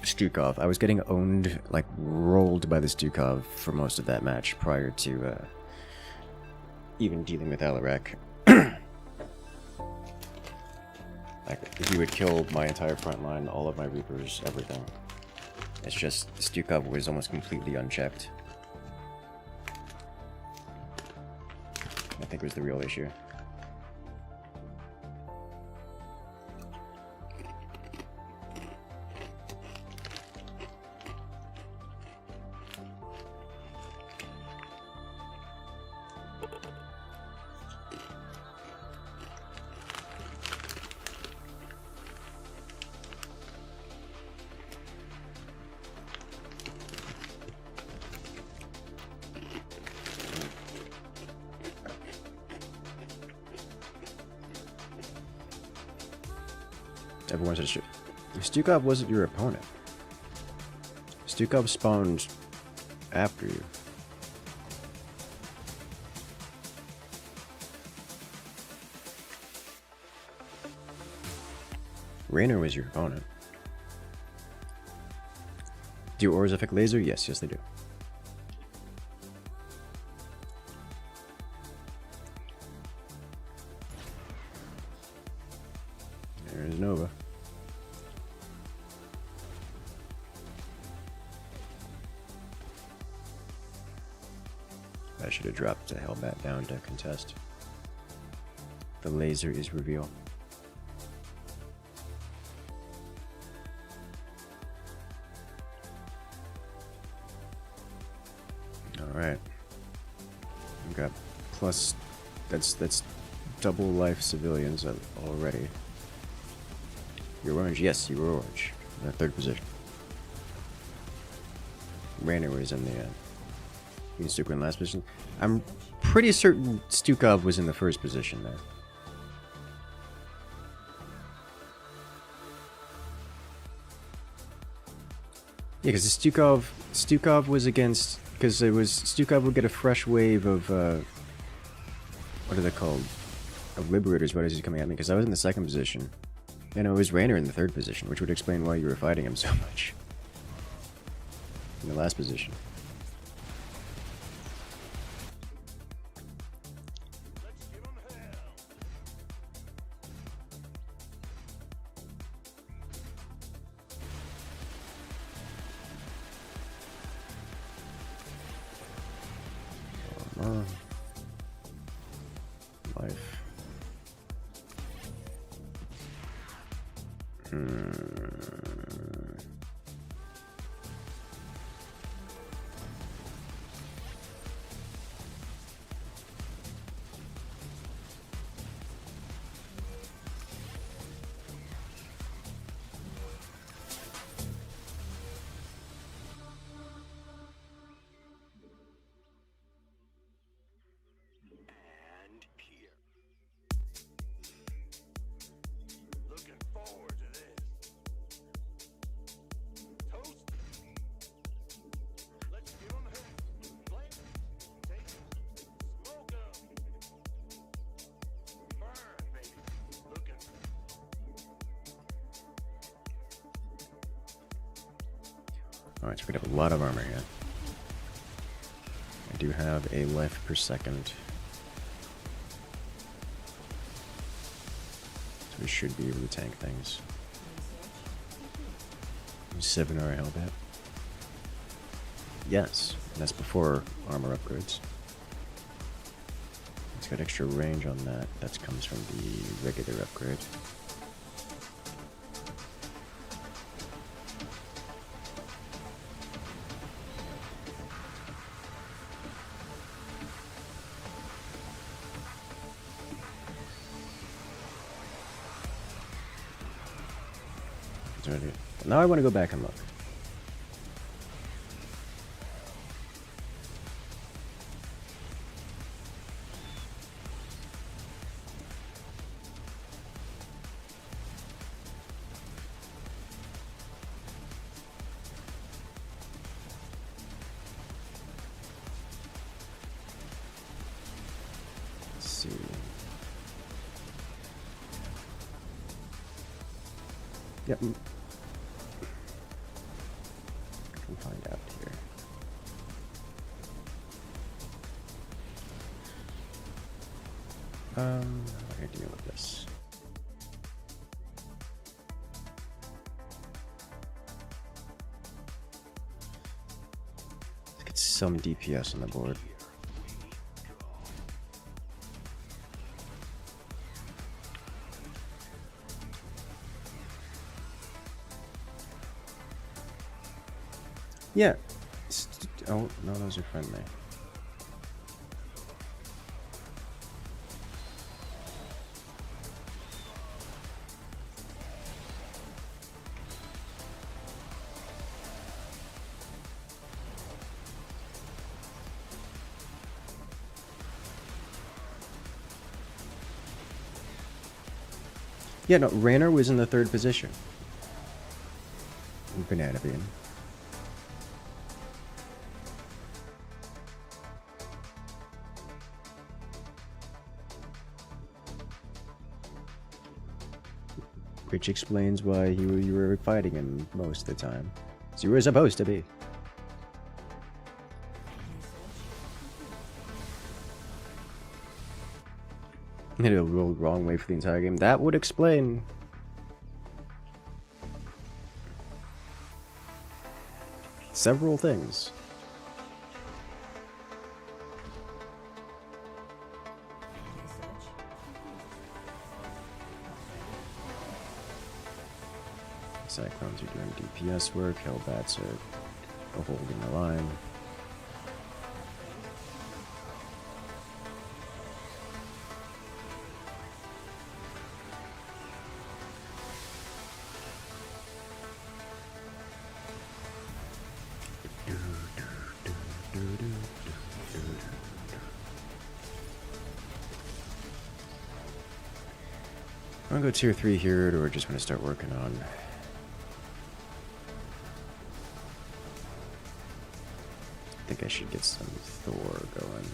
Stukov. I was getting owned, like, rolled by the Stukov for most of that match prior to even dealing with Alarak. Like, he would kill my entire front line, all of my Reapers, everything. It's just, Stukov was almost completely unchecked. I think was the real issue. Everyone says Stukov wasn't your opponent. Stukov spawned after you. Raynor was your opponent. Do your auras affect laser? Yes, yes they do. There's Nova. I should have dropped the Hellbat down to contest. The laser is reveal. Alright. We've got plus... That's double life civilians already. You're orange? Yes, you were orange. In the 3rd position. Raynor was in the you Stukov in last position. I'm pretty certain Stukov was in the 1st position there. Yeah, because Stukov was against, because it was Stukov would get a fresh wave of what are they called? Of Liberators. What is he coming at me? Because I was in the 2nd position. And it was Raynor in the 3rd position, which would explain why you were fighting him so much. In the last position. Life. Alright, so we're gonna have a lot of armor here. I do have a life per second. So we should be able to tank things. 7 are Hellbat. Yes, and that's before armor upgrades. It's got extra range on that. That comes from the regular upgrade. Now I want to go back and look. Let's see. Yep. Find out here. How do I deal with this? Let's get some DPS on the board. Yeah. Oh, no, those are friendly. Yeah, no, Raynor was in the 3rd position. Banana bean. Which explains why you were fighting him most of the time. So you were supposed to be. Hit a real wrong way for the entire game. That would explain. Several things. Cyclones are doing DPS work, Hellbats are holding the line. I'm gonna go tier 3 here, or just want to start working on. I think I should get some Thor going.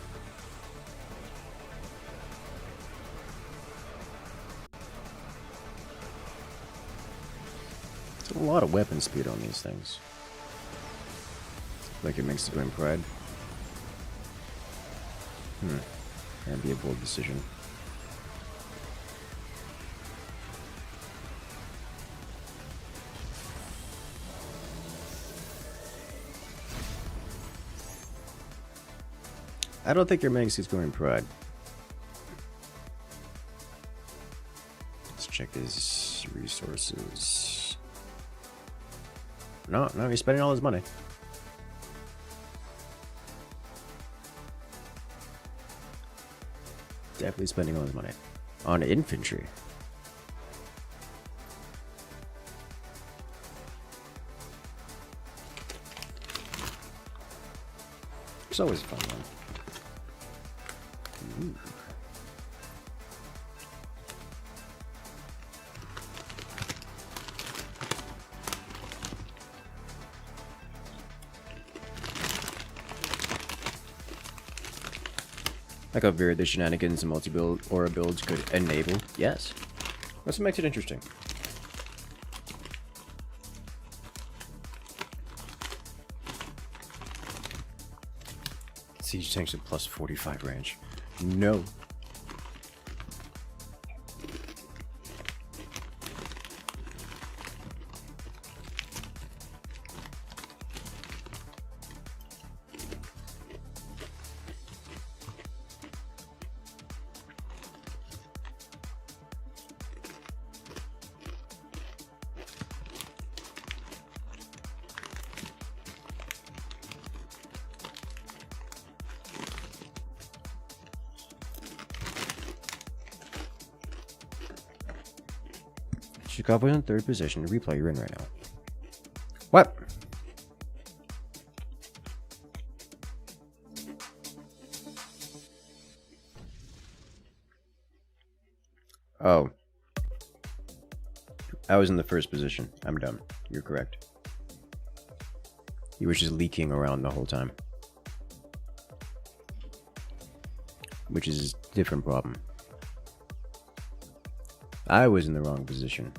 There's a lot of weapon speed on these things. Like it makes the game pride. That'd be a bold decision. I don't think your Manx is going pride. Let's check his resources. No, he's spending all his money. Definitely spending all his money. On infantry. It's always a fun one. Ooh. Like how varied the shenanigans and multi-build aura builds could enable. Yes. That's what makes it interesting. Siege tanks at plus 45 range. No. Chicago is in third position. The replay you're in right now. What? Oh. I was in the first position. I'm dumb. You're correct. You were just leaking around the whole time. Which is a different problem. I was in the wrong position.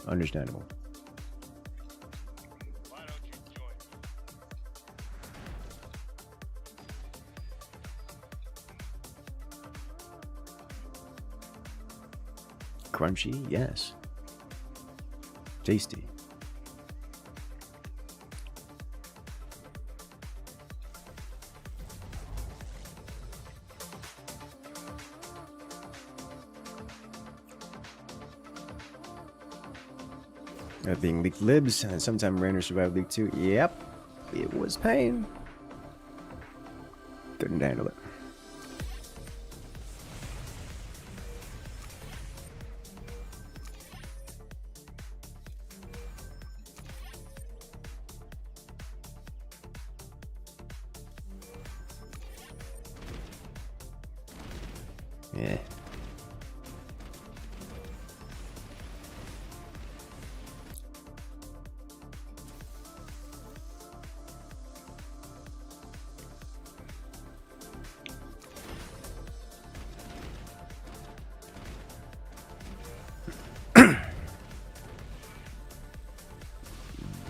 Understandable. Why don't you join me? Crunchy, yes. Tasty. Being leaked libs, and sometime Rainer survived leak 2. Yep, it was pain. Couldn't handle it. Yeah.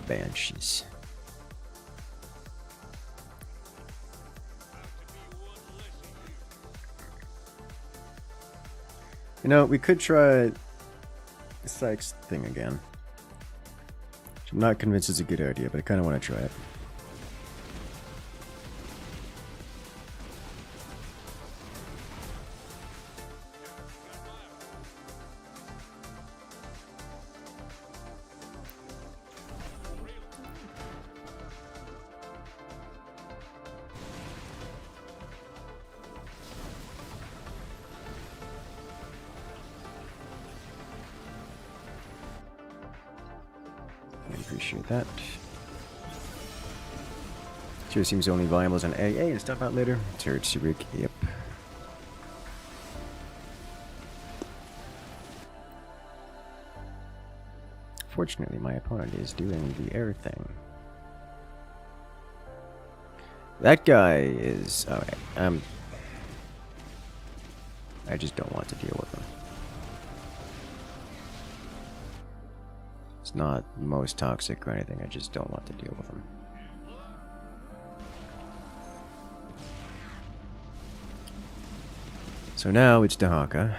Banshees. You know, we could try the Sykes thing again. I'm not convinced it's a good idea, but I kind of want to try it. I appreciate that. Tier seems only viable as an AA and stuff out later. Turret Surik, yep. Fortunately, my opponent is doing the air thing. That guy is... okay, I just don't want to deal with him. It's not most toxic or anything, I just don't want to deal with him. So now it's Dahaka.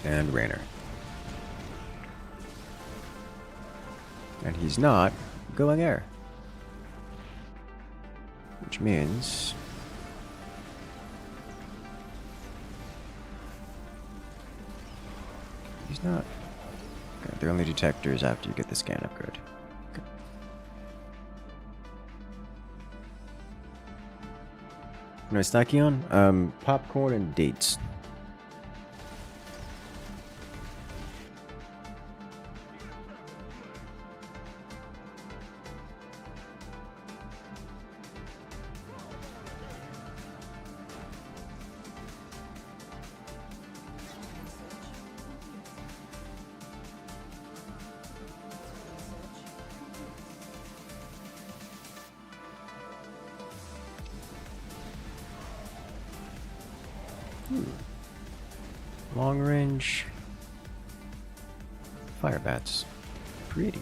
And Raynor. And he's not going air. Which means... he's not. Okay, they're only detectors after you get the scan upgrade. Okay. You know, Stachyon? Popcorn and dates. Long range. Fire bats. Pretty.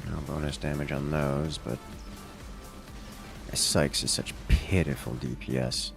No bonus damage on those, but Sykes is such pitiful DPS.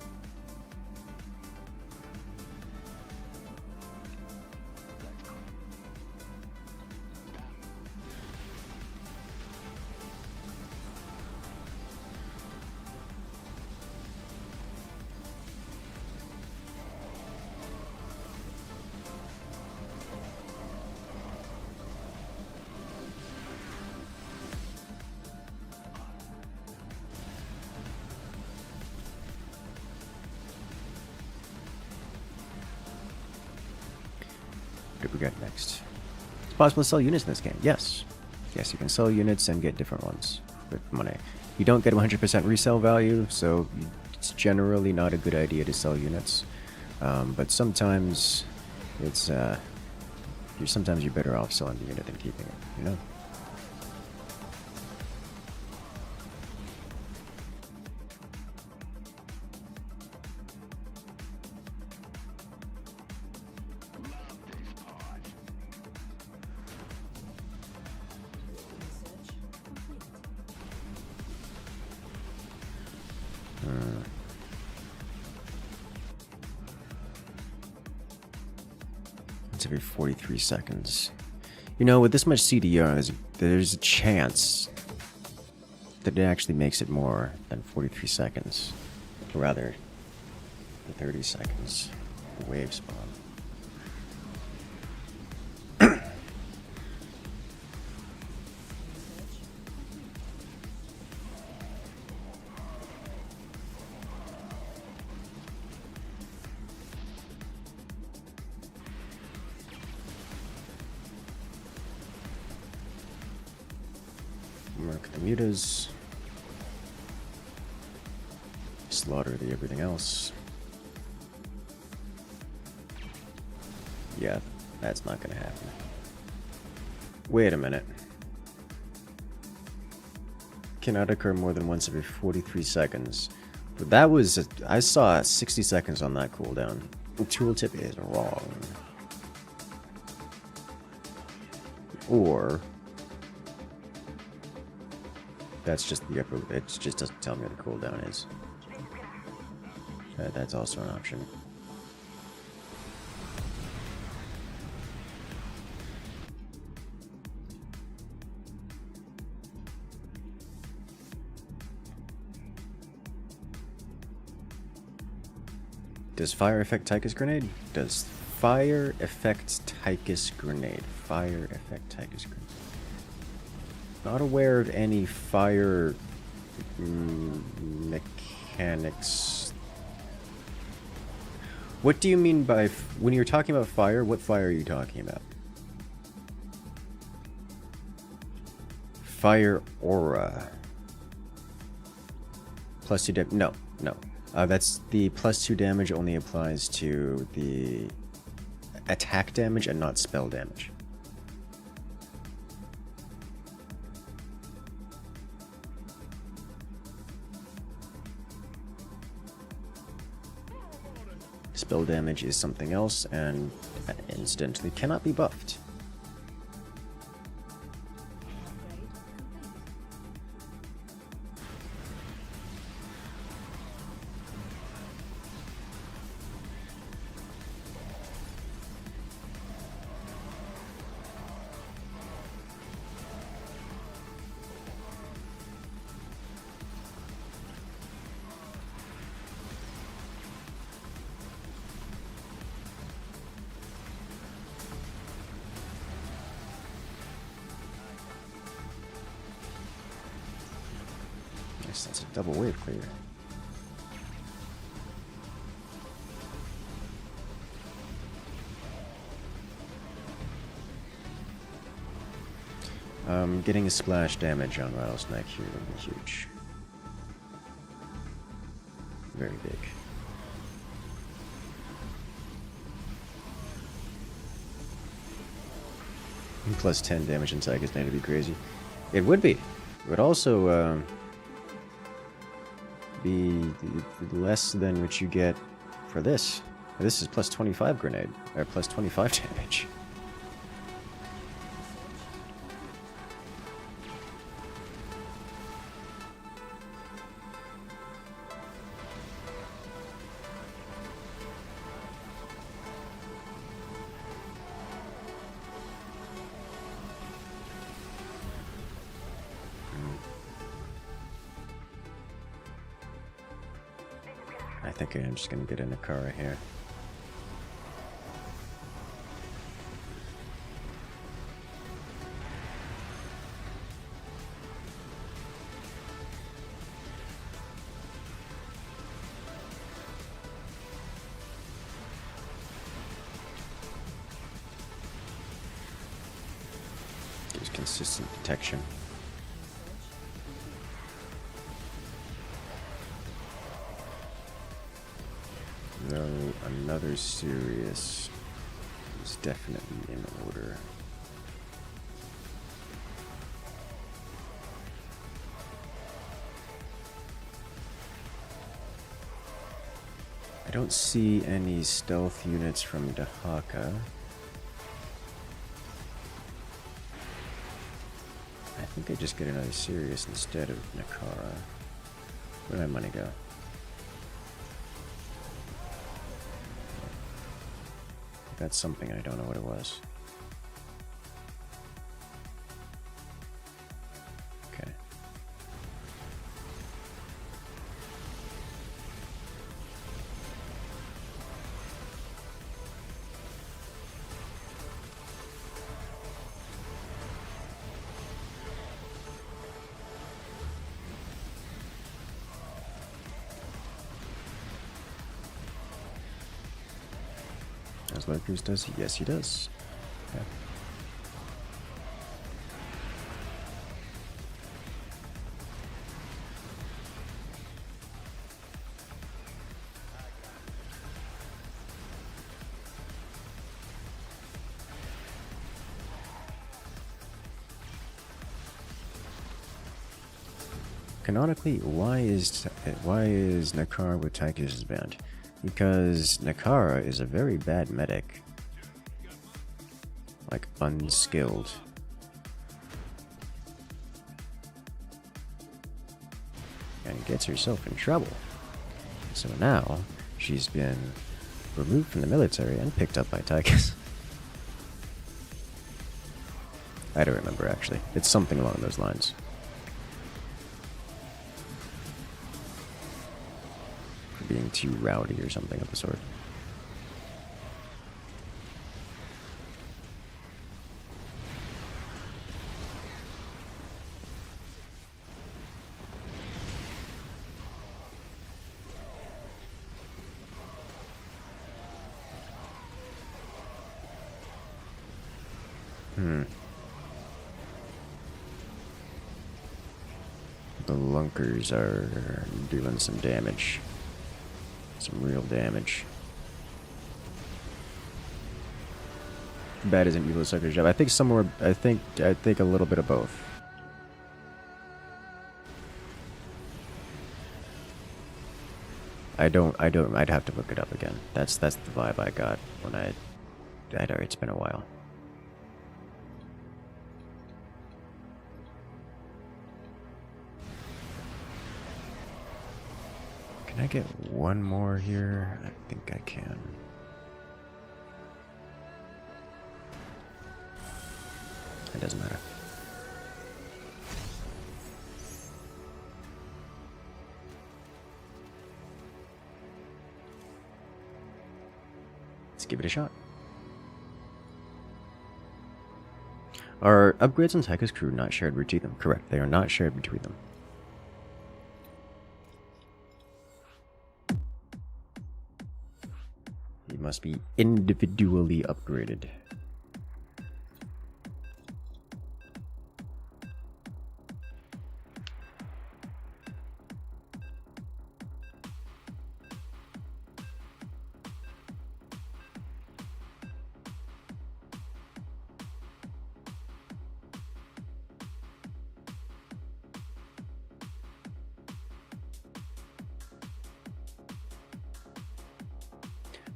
What do we got next? It's possible to sell units in this game. Yes. Yes, you can sell units and get different ones with money. You don't get 100% resale value, so it's generally not a good idea to sell units. But sometimes it's sometimes you're better off selling the unit than keeping it, you know? It's every 43 seconds. You know, with this much CDR, there's a chance that it actually makes it more than 43 seconds. Or rather, the 30 seconds. The wave spawn. Mark the mutas. Slaughter the everything else. Yeah, that's not gonna happen. Wait a minute. Cannot occur more than once every 43 seconds. But that was... I saw 60 seconds on that cooldown. The tooltip is wrong. Or... that's just the upper... it just doesn't tell me what the cooldown is. That's also an option. Does fire affect Tychus grenade? Does fire affect Tychus grenade? Fire affect Tychus grenade. Not aware of any fire mechanics. What do you mean by... when you're talking about fire, what fire are you talking about? Fire aura. Plus 2 damage. No, no. That's the plus 2 damage only applies to the attack damage and not spell damage. Spell damage is something else and incidentally cannot be buffed. That's a double wave clear. Getting a splash damage on Rattlesnake here would be huge. Very big. Plus 10 damage in Tychus Knight would be crazy. It would be. It would also be less than what you get for this. This is plus 25 grenade, or plus 25 damage. I think I'm just gonna get in a car right here. Gives consistent detection. Though another Sirius is definitely in order. I don't see any stealth units from Dahaka. I think I just get another Sirius instead of Nakara. Where'd my money go? That's something I don't know what it was. Okay. As Lurkers does? Yes, he does. Okay. Canonically, why is Nakara with Tychus' band? Because Nakara is a very bad medic. Like, unskilled. And gets herself in trouble. So now, she's been removed from the military and picked up by Tychus. I don't remember, actually. It's something along those lines. Being too rowdy or something of the sort. The Lunkers are doing some damage. Some real damage. Bad isn't evil sucker's job. I think somewhere. I think a little bit of both. I'd have to look it up again. That's the vibe I got when it's been a while. Can I get one more here? I think I can. It doesn't matter. Let's give it a shot. Are upgrades on Tychus crew not shared between them? Correct, they are not shared between them. He must be individually upgraded.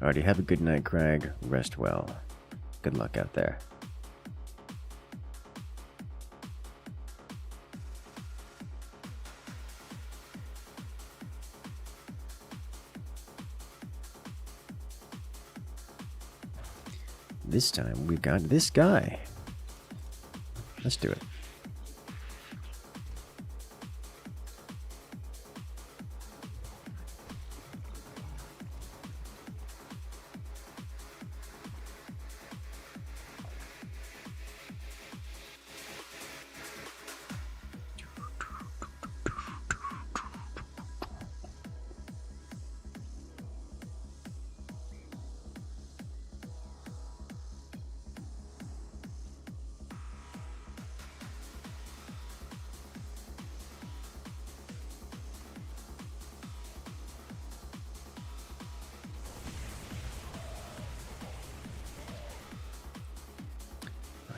Alrighty, have a good night, Craig. Rest well. Good luck out there. This time we've got this guy. Let's do it.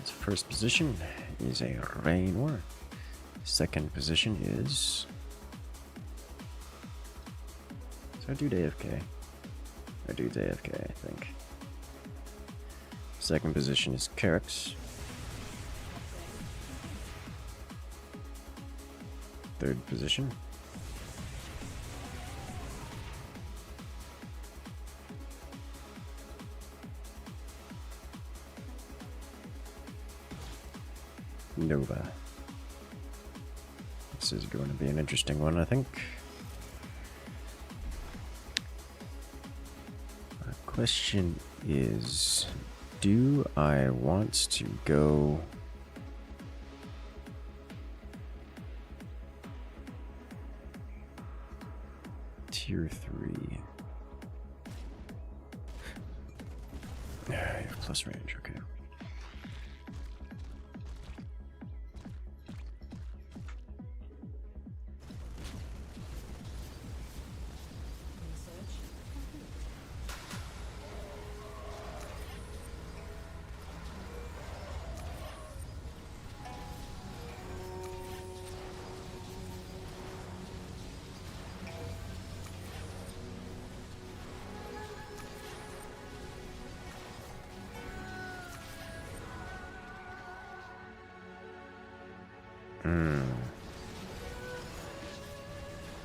First position is a Raynor. Second position is... Is our dude AFK? Our dude's AFK, I think. Second position is Carix. Third position. Nova. This is going to be an interesting one, I think. The question is, do I want to go tier 3? You have plus range, okay.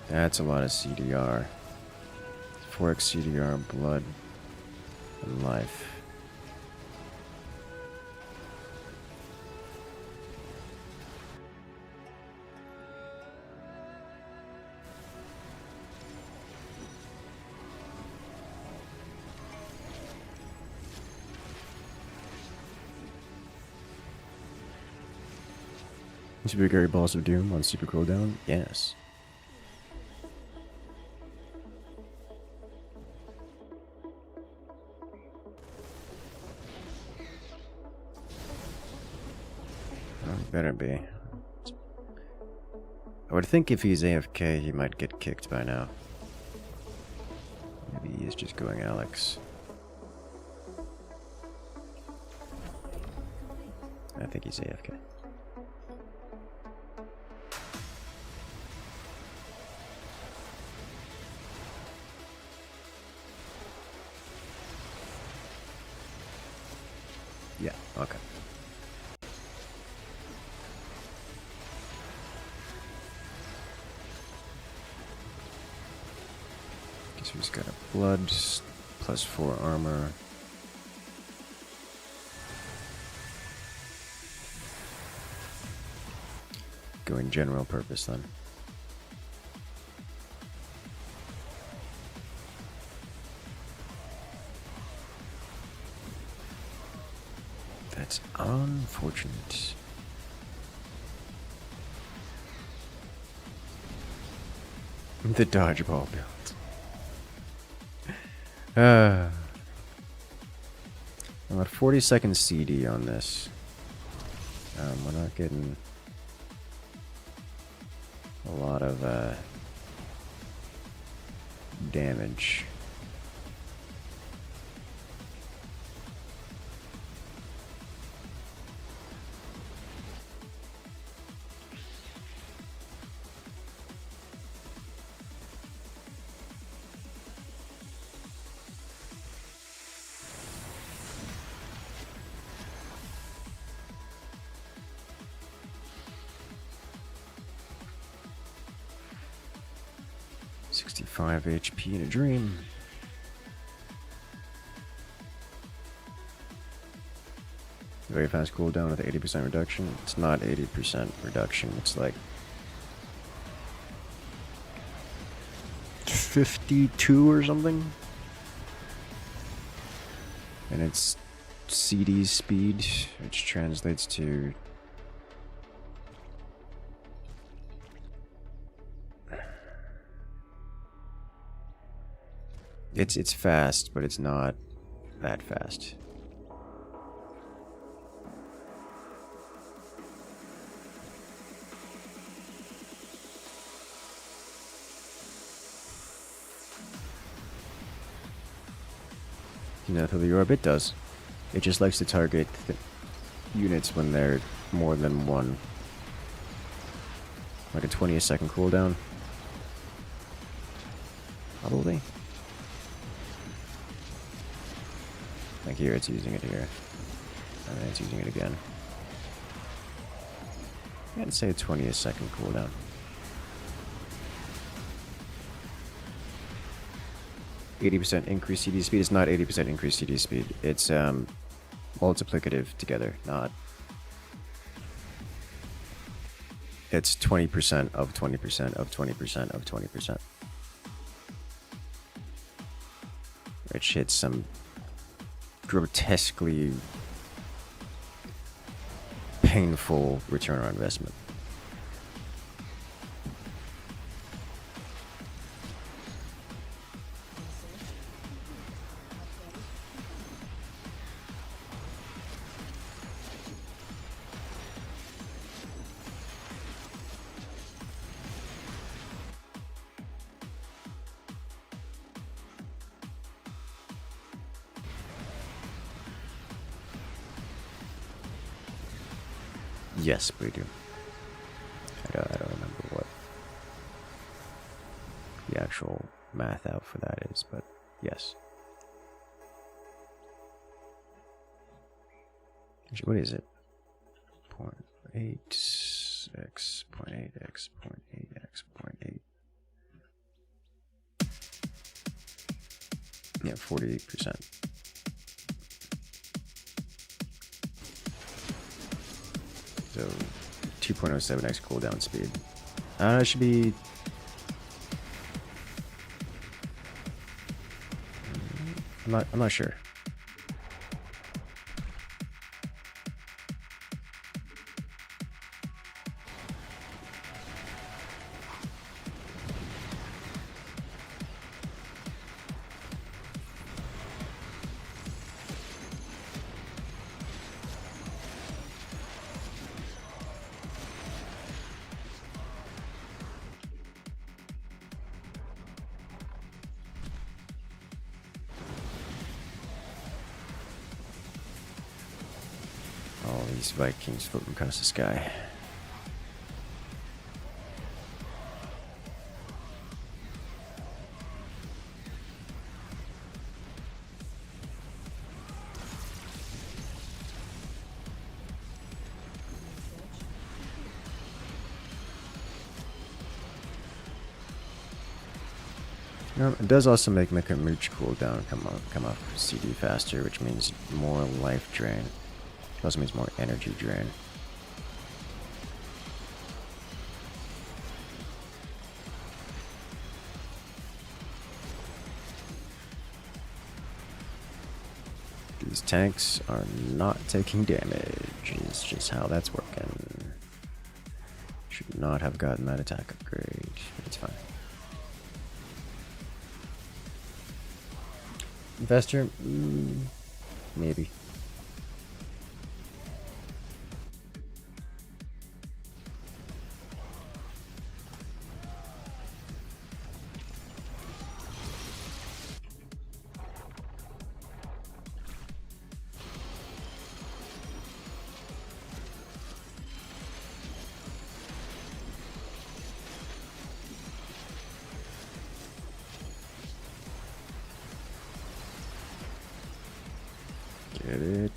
That's a lot of CDR. 4x CDR, blood, and life. Super Gary Balls of Doom on Super Cooldown? Yes. Better be. I would think if he's AFK, he might get kicked by now. Maybe he is just going Alex. I think he's AFK. Yeah, okay. So he's got a blood, plus 4 armor. Going general purpose then. That's unfortunate. The dodgeball build. I'm at 40 seconds CD on this. We're not getting a lot of damage. 65 HP in a dream. Very fast cooldown with 80% reduction. It's not 80% reduction, it's like 52 or something. And it's CD speed, which translates to it's fast, but it's not that fast. That's what the orbit does. It just likes to target units when they're more than one. Like a 20-second cooldown. Probably. Like here, it's using it here. And then it's using it again. I'd say a 20-second cooldown. %, increased CD speed. It's not 80% increased CD speed. It's multiplicative together, not. It's 20% of 20% of 20% of 20%. Which hits some grotesquely painful return on investment. Yes, we do. I don't remember what the actual math out for that is, but yes. Actually, what is it? 0.8 x 0.8 x 0.8 x 0.8. Yeah, 48%. So 2.07x cooldown speed. It should be. I'm not sure. All these Vikings floating across the sky. It does also make Mooch cooldown come up CD faster, which means more life drain. It also means more energy drain. These tanks are not taking damage. It's just how that's working. Should not have gotten that attack upgrade. It's fine. Investor? Maybe. Get it.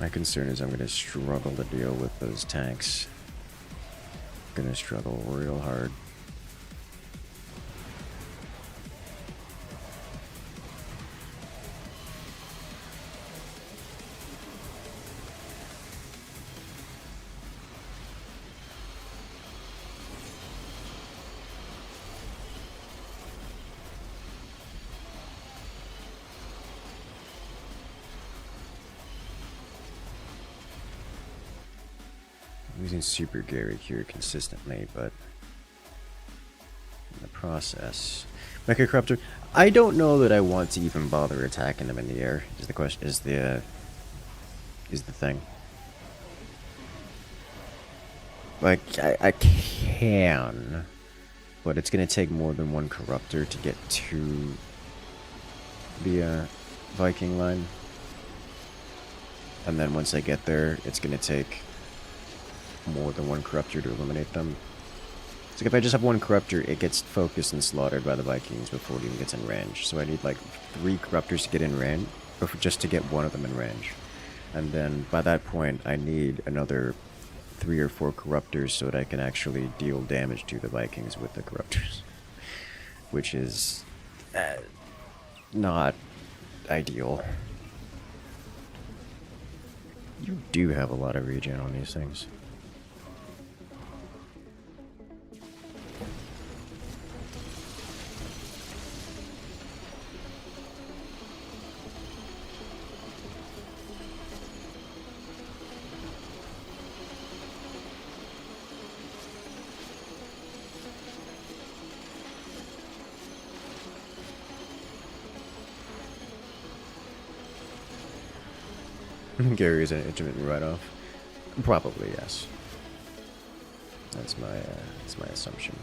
My concern is I'm going to struggle to deal with those tanks. Gonna struggle real hard. Using Super Garrick here consistently, but in the process, Mecha Corruptor. I don't know that I want to even bother attacking them in the air. Is the question? Is the thing? Like I can, but it's gonna take more than one Corruptor to get to the Viking line, and then once I get there, it's gonna take more than one Corruptor to eliminate them. So if I just have one Corruptor, it gets focused and slaughtered by the Vikings before it even gets in range. So I need like 3 Corruptors to get in range, just to get one of them in range. And then by that point, I need another 3 or 4 Corruptors so that I can actually deal damage to the Vikings with the Corruptors. Which is not ideal. You do have a lot of regen on these things. Gary is an intermittent write-off. Probably, yes. That's my assumption.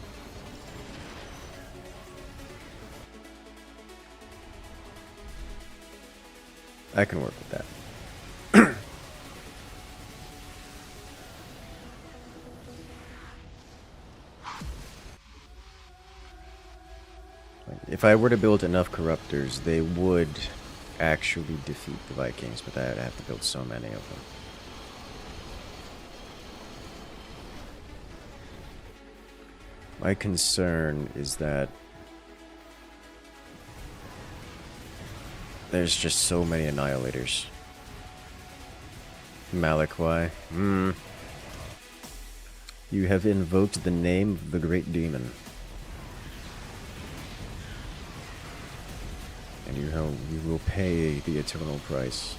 I can work with that. If I were to build enough Corruptors, they would actually defeat the Vikings, but I'd have to build so many of them. My concern is that there's just so many Annihilators. Malakwi. You have invoked the name of the great demon. And you will pay the eternal price.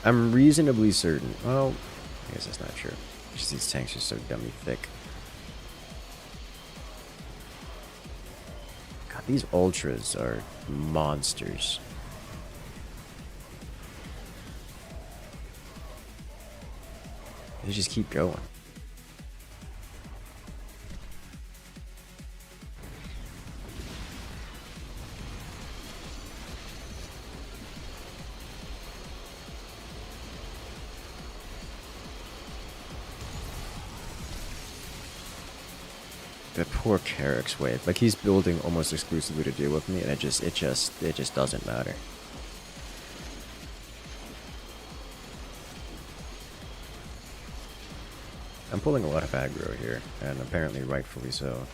I'm reasonably certain. Well, I guess that's not true. Just these tanks are so dummy thick. God, these ultras are monsters. They just keep going. That poor Carrick's wave. Like, he's building almost exclusively to deal with me, and it just doesn't matter. I'm pulling a lot of aggro here, and apparently rightfully so.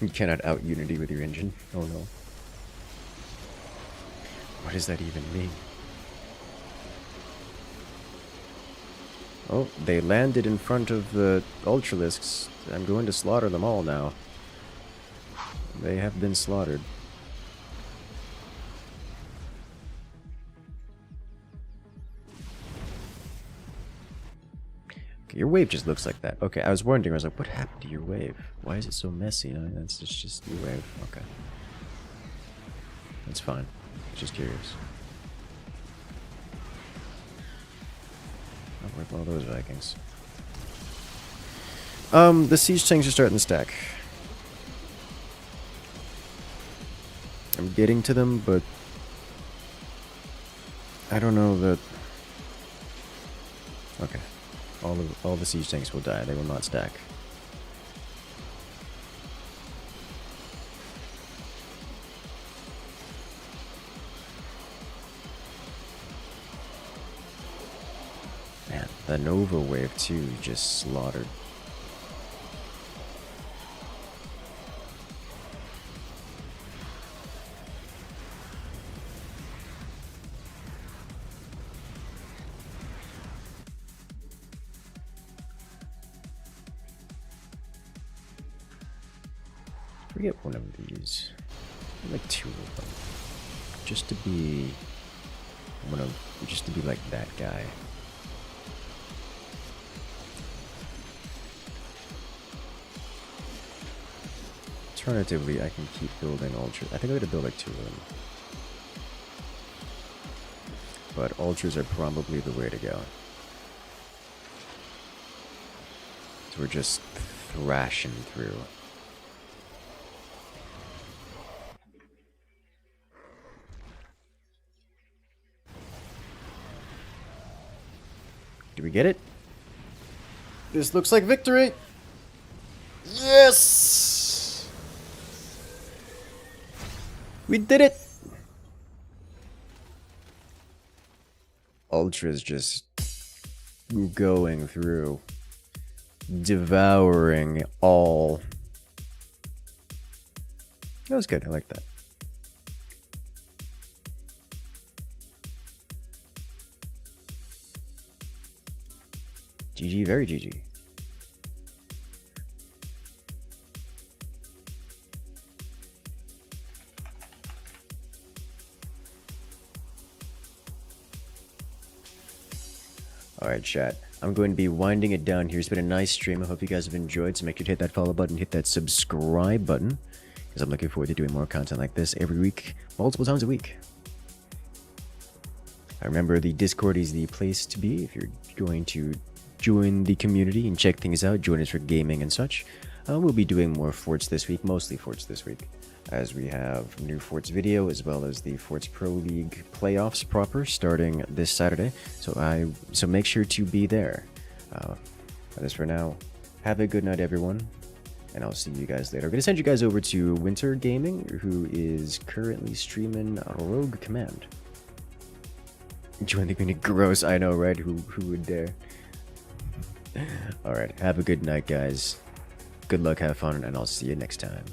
You cannot out Unity with your engine. Oh no. What does that even mean? Oh, they landed in front of the Ultralisks. I'm going to slaughter them all now. They have been slaughtered. Okay, your wave just looks like that. Okay, I was wondering, I was like, what happened to your wave? Why is it so messy? That's just your wave. Okay. That's fine. Just curious. Rip all those Vikings. The siege tanks are starting to stack. I'm getting to them, but I don't know that. Okay, all the siege tanks will die. They will not stack. Man, that Nova Wave 2 just slaughtered. Forget one of these. I like two of them. Just to be like that guy. Alternatively, I can keep building ultras. I think I'm gonna build like two of them. But ultras are probably the way to go. So we're just thrashing through. Do we get it? This looks like victory! Yes! We did it! Ultra's just going through. Devouring all. That was good, I like that. GG, very GG. Alright, chat. I'm going to be winding it down here. It's been a nice stream. I hope you guys have enjoyed. So make sure to hit that follow button, hit that subscribe button, because I'm looking forward to doing more content like this every week, multiple times a week. I remember the Discord is the place to be if you're going to join the community and check things out. Join us for gaming and such. We'll be doing more Forts this week, mostly Forts this week, as we have new Forts video as well as the Forts Pro League playoffs proper starting this Saturday. So make sure to be there. That is for now. Have a good night, everyone, and I'll see you guys later. I'm gonna send you guys over to Winter Gaming, who is currently streaming Rogue Command. Join the community. Gross, I know, right? Who would dare? Alright, have a good night, guys. Good luck, have fun, and I'll see you next time.